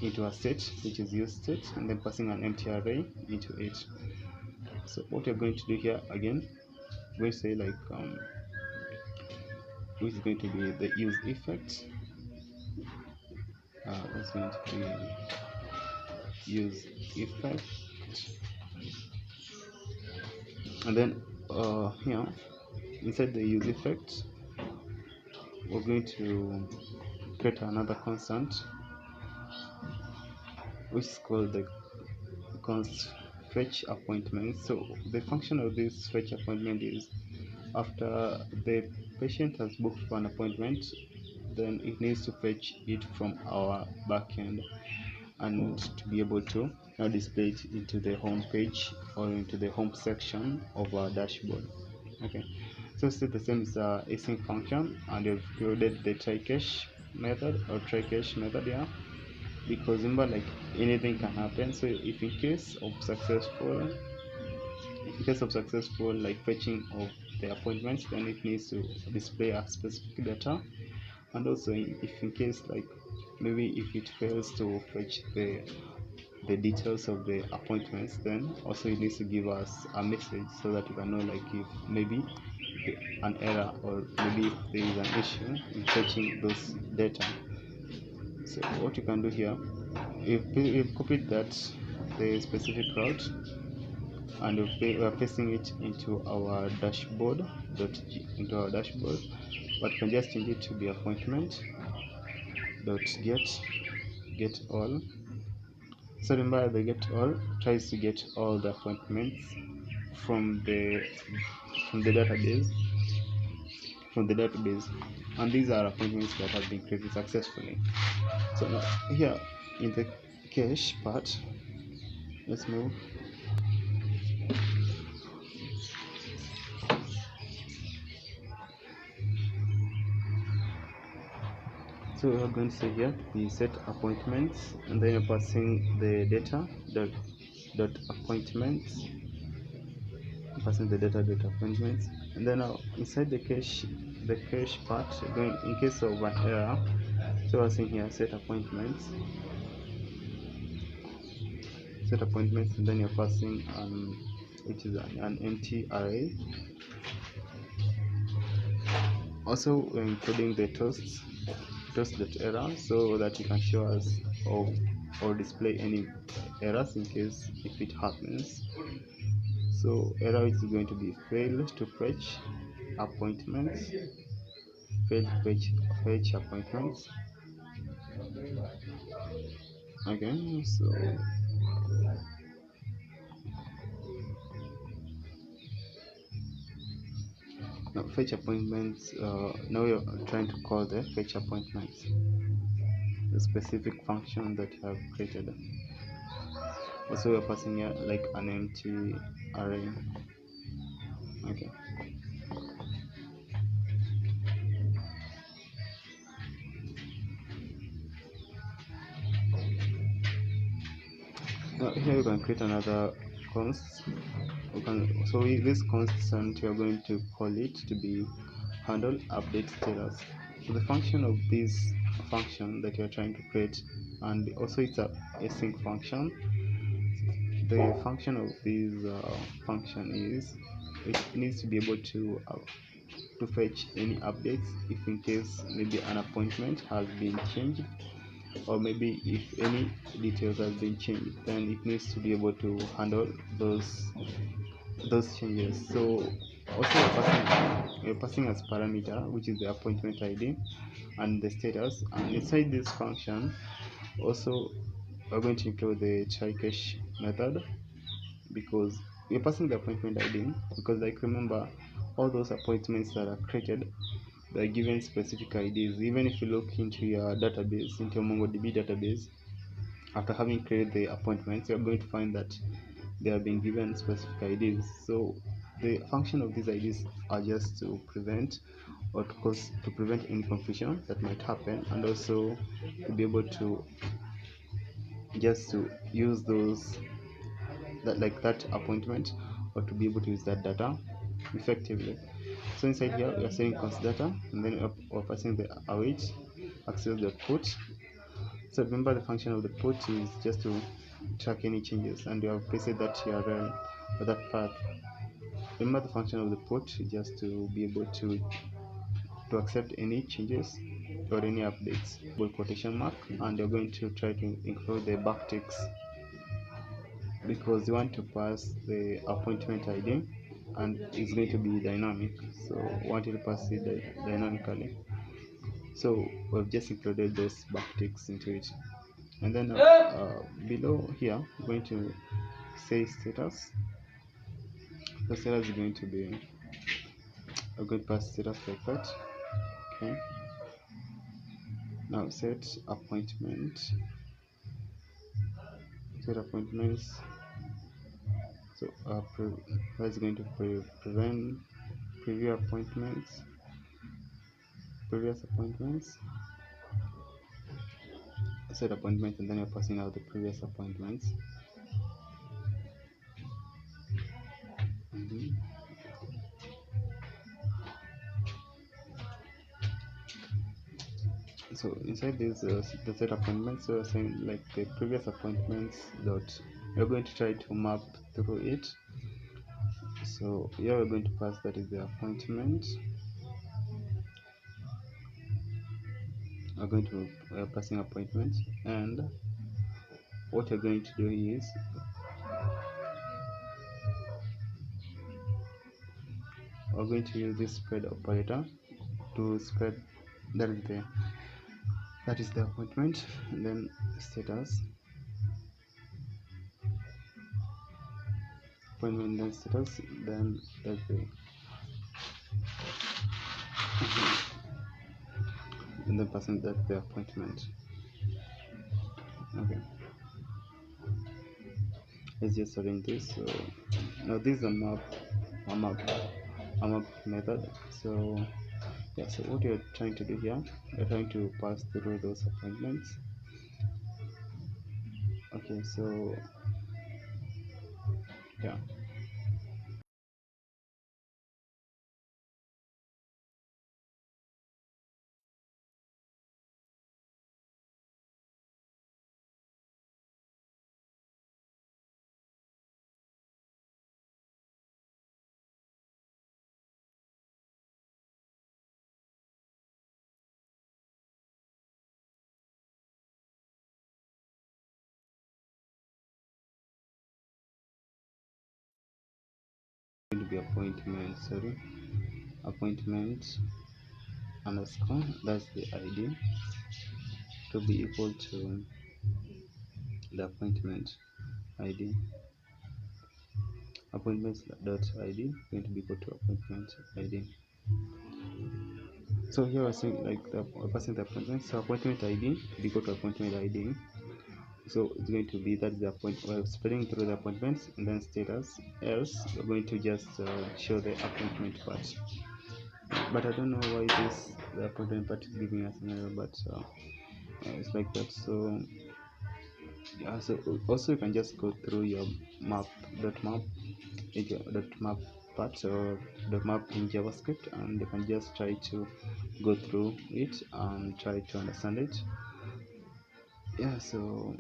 into a state, which is use state, and then passing an empty array into it. So what you're going to do here again, we say like which is going to be the use effect, That's going to be use effect, and then here inside the use effect we're going to create another constant which is called the const fetch appointment. So the function of this fetch appointment is after the patient has booked for an appointment, then it needs to fetch it from our backend and to be able to now display it into the home page or into the home section of our dashboard. Okay, so still the same is async function, and we've created the try catch method or try catch method here, because remember, like, anything can happen. So if in case of successful like fetching of the appointments, then it needs to display a specific data. And also if in case like maybe if it fails to fetch the details of the appointments, then also it needs to give us a message so that we can know like if maybe an error or maybe if there is an issue in fetching those data. So what you can do here, if you've copied that the specific route and we are pasting it into our dashboard but you can just change it to the appointment dot get all. So remember, the get all tries to get all the appointments from the database and these are appointments that have been created successfully. So now here in the cache part, let's move. So we are going to say here we set appointments, and then you're passing the data dot appointments, passing the data dot appointments, and then now inside the cache part, going in case of an error. So we're saying here set appointments, and then you're passing which is an empty array. Also we're including the toast.error so that you can show us or display any errors in case if it happens. So error is going to be failed to fetch appointments, fetch appointments. Okay, so now fetch appointments. Now you're trying to call the fetch appointments, the specific function that you have created. Also we're passing here like an empty array. Okay, now here you can create another const. This constant we are going to call it to be handle update status. So the function of this function that you are trying to create, and also it's a async function. The function of this function is it needs to be able to fetch any updates if in case maybe an appointment has been changed, or maybe if any details have been changed, then it needs to be able to handle those changes. So also we're passing as parameter which is the appointment ID and the status, and inside this function also we're going to include the try catch method, because we're passing the appointment ID because, like, remember, all those appointments that are created, they're given specific IDs. Even if you look into your database, into your MongoDB database, after having created the appointments, you're going to find that they have been given specific IDs. So the function of these IDs are just to prevent any confusion that might happen, and also to be able to just to use those that appointment, or to be able to use that data effectively. So inside here we are saying const data, and then we're passing the await access.put. So remember, the function of the put is just to track any changes, and you have pasted that URL or that path. Remember, the function of the put is just to be able to accept any changes or any updates with quotation mark, and you're going to try to include the backticks because you want to pass the appointment ID and it's going to be dynamic, so want to pass it dynamically. So we've just included those backticks into it, and then below here I'm going to say status. The status is going to be, I'm going to pass status like that. Okay, now set appointments. So that's going to prevent preview appointments, previous appointments, set appointments, and then you're passing out the previous appointments. So inside this the set appointments, so saying like the previous appointments dot, you're going to try to map through it. So here we're going to pass that is the appointment. We're going to passing appointments, and what you're going to do is we're going to use this spread operator to spread that is the appointment, and then status appointment, then status, then that's the and then passing that the appointment. Okay, let's just arrange this. So now this is a map method. So yeah, so what you're trying to do here, you're trying to pass through those appointments. Okay, so yeah, going to be appointment underscore, that's the ID, to be equal to the appointment ID. Appointments dot ID going to be equal to appointment ID. So here we're saying like we're passing the appointment, so appointment ID be equal to appointment ID. So it's going to be that the appointment, we're spreading through the appointments, and then status, else we're going to just show the appointment part. But I don't know why the appointment part is giving us an error, but it's like that. So yeah, so also you can just go through your map part or the map in JavaScript, and you can just try to go through it and try to understand it. Yeah, so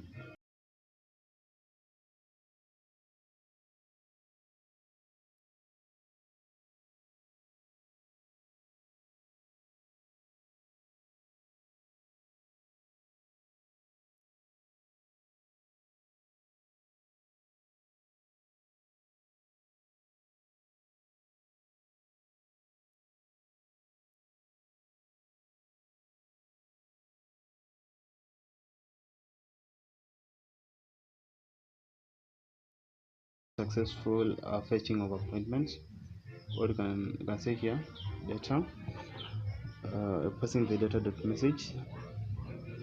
successful fetching of appointments. What you can say here, data, passing the data dot message.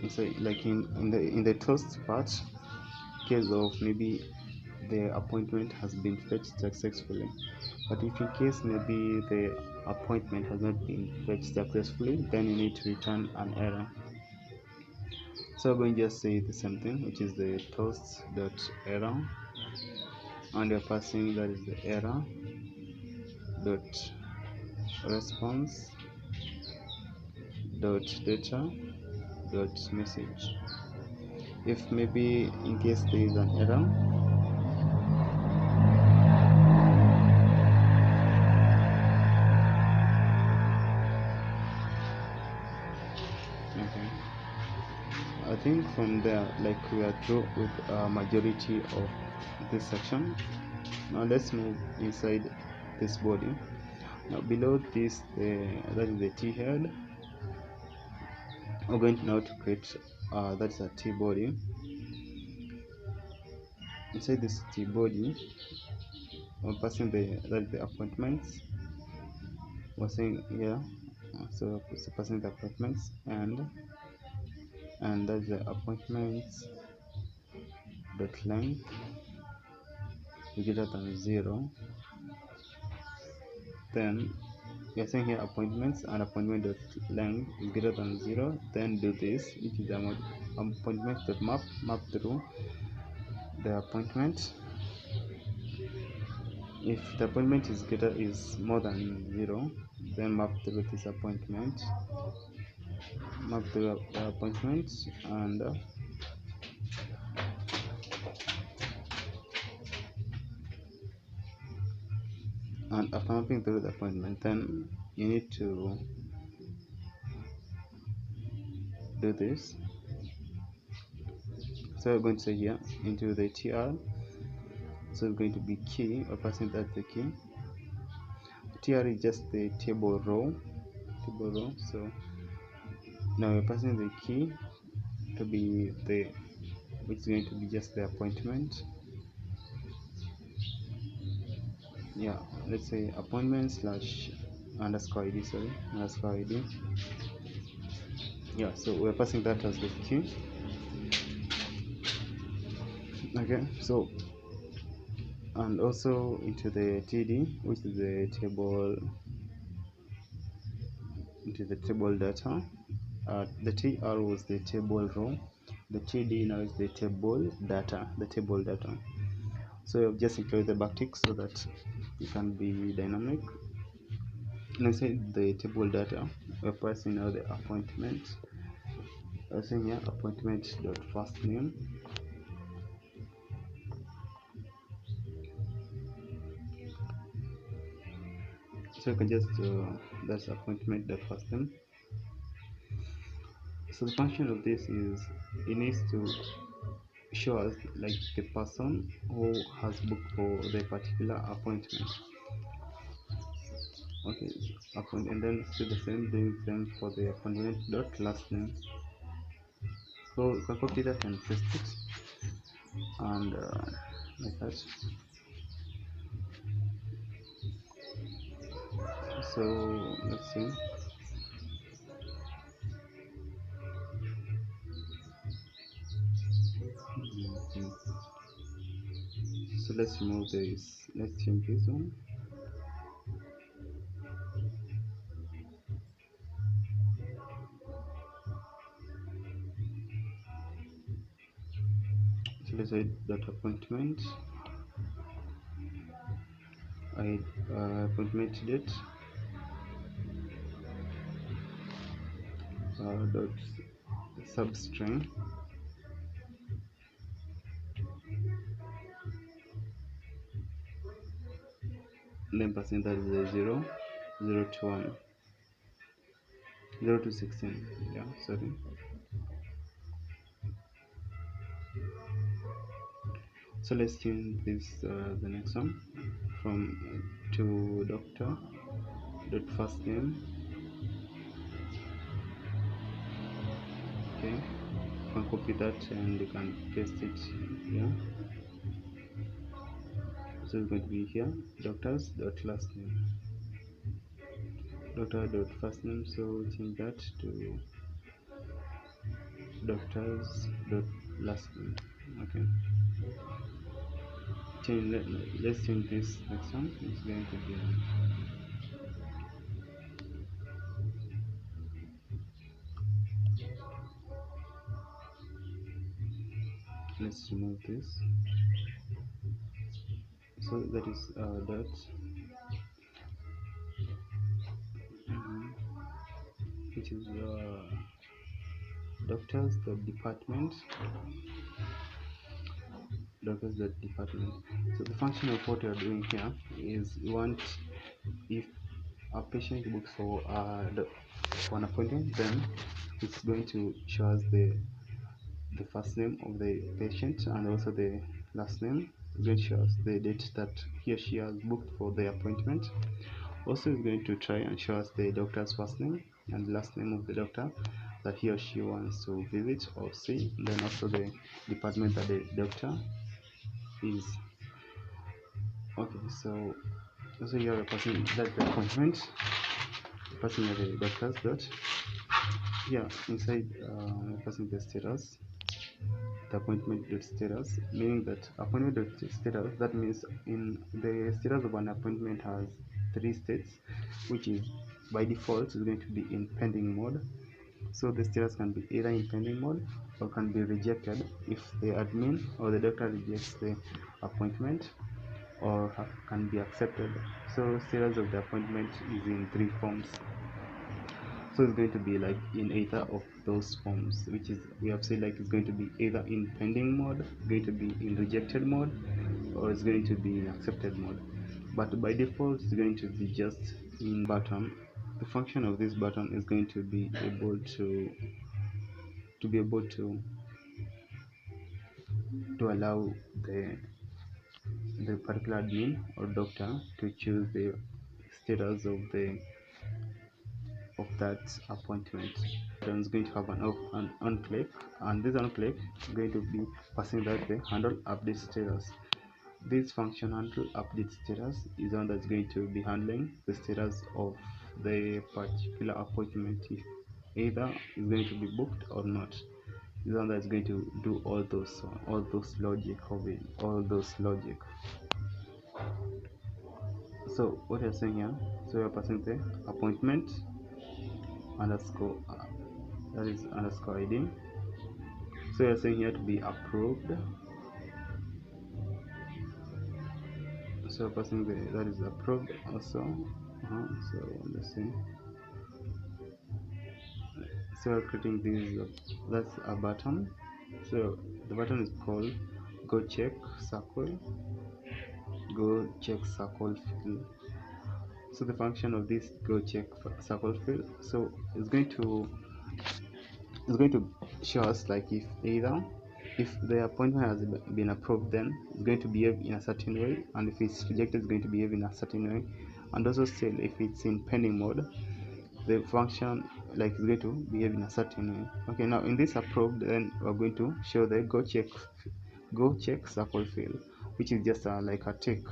So like in the toast part, case of maybe the appointment has been fetched successfully, but if in case maybe the appointment has not been fetched successfully, then you need to return an error. So I'm going to just say the same thing, which is the toast dot error, and you're passing that is the error dot response dot data dot message. If maybe in case there is an error, think from there, like, we are through with majority of this section. Now let's move inside this body. Now below this, that is the T head. We're going now to create that's a T body. Inside this T body, we're passing the appointments. We're saying here, so passing the appointments, and that's the appointments dot length greater than 0. Then you're saying here appointments and appointment dot length is greater than 0. Then do this, which is appointments dot map through the appointment. If the appointment is more than 0, then map through this appointment, map through the appointment, and after mapping through the appointment, then you need to do this. So we're going to say here into the tr, so it's going to be key, or passing that the key. Tr is just the table row. So now we're passing the key to be which is going to be just the appointment. Yeah, let's say appointment slash underscore id, underscore id. Yeah, so we're passing that as the key. Okay, so, and also into the td, which is the table, into the table data. The tr was the table row, the td now is the table data, so I've just included the backtick so that it can be dynamic. And inside the table data, we're passing now the appointment. I'm saying here appointment dot first name, so you can just that's appointment dot first name. So the function of this is it needs to show us like the person who has booked for the particular appointment. Okay, and then do the same thing for the appointment dot last name. So you can copy that and paste it, and like that. So let's see. So let's remove this. Let's change this one. So let's say that appointment. Appointment date dot substring, then passing that is a 0 to 1, 0 to 16. Yeah, sorry. So let's change this the next one from to doctor dot first name. Okay, you can copy that and you can paste it here. So it's going to be here doctors dot last name, doctor dot first name. So change that to doctors dot last name. Okay, let's change this next one. It's going to be let's remove this. So that is dot which is doctors department. So the function of what we are doing here is we want, if a patient books for an appointment, then it's going to show us the the first name of the patient and also the last name. It's going to show us the date that he or she has booked for the appointment. Also, it's going to try and show us the doctor's first name and last name of the doctor that he or she wants to visit or see, and then also the department that the doctor is. Okay, so also here we're passing that the appointment, passing the doctor's dot. Here inside we're passing the status, the appointment dot status, meaning that appointment dot status, that means in the status of an appointment has 3 states, which is by default is going to be in pending mode. So the status can be either in pending mode or can be rejected if the admin or the doctor rejects the appointment, or can be accepted. So status of the appointment is in 3 forms. So it's going to be like in either of those forms, which is, we have said, like it's going to be either in pending mode, going to be in rejected mode, or it's going to be in accepted mode. But by default it's going to be just in button. The function of this button is going to be able to allow the particular admin or doctor to choose the status of that appointment. Then it's going to have an on click, and this on click is going to be passing that the handle update status. This function handle update status is one that's going to be handling the status of the particular appointment, if either is going to be booked or not. Is one that's going to do all those logic of it, all those logic. So what you're saying here, so you're passing the appointment underscore that is underscore ID. So you're saying here to be approved. So passing that is approved also. So let's see. So we're creating this. That's a button. So the button is called go check circle fill. So the function of this go check circle fill, so it's going to show us like if the appointment has been approved, then it's going to behave in a certain way, and if it's rejected it's going to behave in a certain way. And also still, if it's in pending mode, the function like is going to behave in a certain way. Okay, now in this approved, then we're going to show the go check circle fill, which is just like a tick.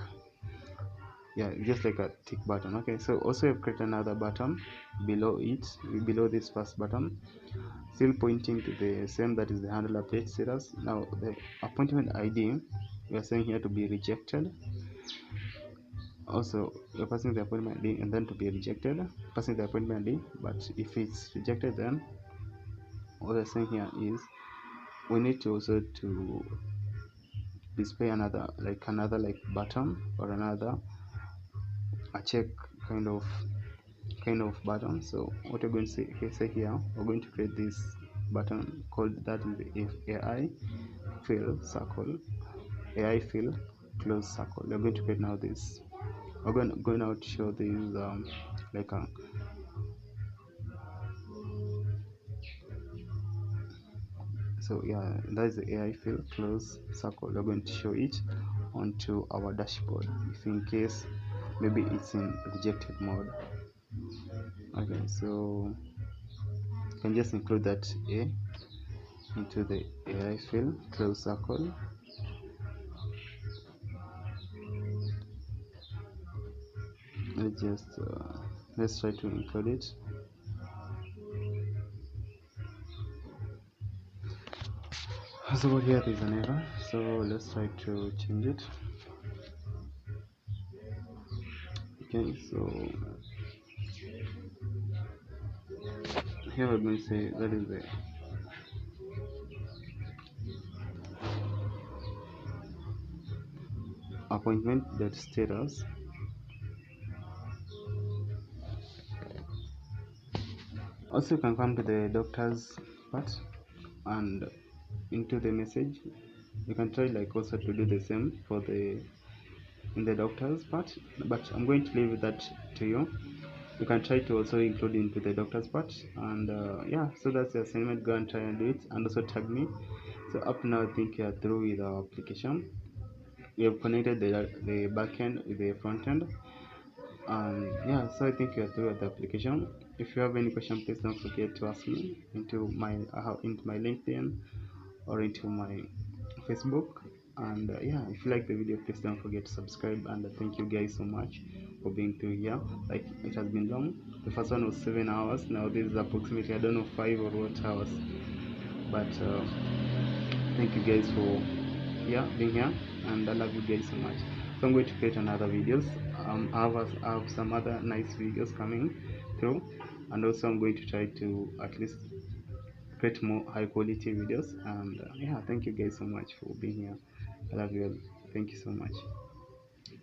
Yeah, just like a tick button. Okay, so also we've created another button below this first button, still pointing to the same, that is the handle update status. Now the appointment ID we are saying here to be rejected. Also we're passing the appointment ID and then to be rejected, passing the appointment ID. But if it's rejected, then what we're saying here is we need to also to display another button, or another a check kind of button. So what we're going to say here, we're going to create this button called, that is the AI fill circle, AI fill close circle. We're going to create now this. We're going now to show this so yeah, that is the AI fill close circle. We're going to show it onto our dashboard if in case maybe it's in rejected mode. Okay, so you can just include that A into the AI fill close circle. Let's try to include it. So here there is an error, so let's try to change it. Okay, so here we're going to say that is the appointment that status. Also you can come to the doctor's part, and into the message you can try like also to do the same for the in the doctor's part, but I'm going to leave that to you. You can try to also include into the doctor's part, and yeah, so that's the assignment. Go and try and do it, and also tag me So up now, I think you are through with our application. We have connected the backend with the front end, and yeah, so I think you are through with the application. If you have any question, please don't forget to ask me into my LinkedIn or into my Facebook. And yeah, if you like the video, please don't forget to subscribe, and thank you guys so much for being through here. Like, it has been long. The first one was 7 hours. Now this is approximately, I don't know, 5 or what hours, but thank you guys for being here, and I love you guys so much. So I'm going to create another videos. I have some other nice videos coming through, and also I'm going to try to at least create more high quality videos. And yeah, thank you guys so much for being here. I love you all. Thank you so much.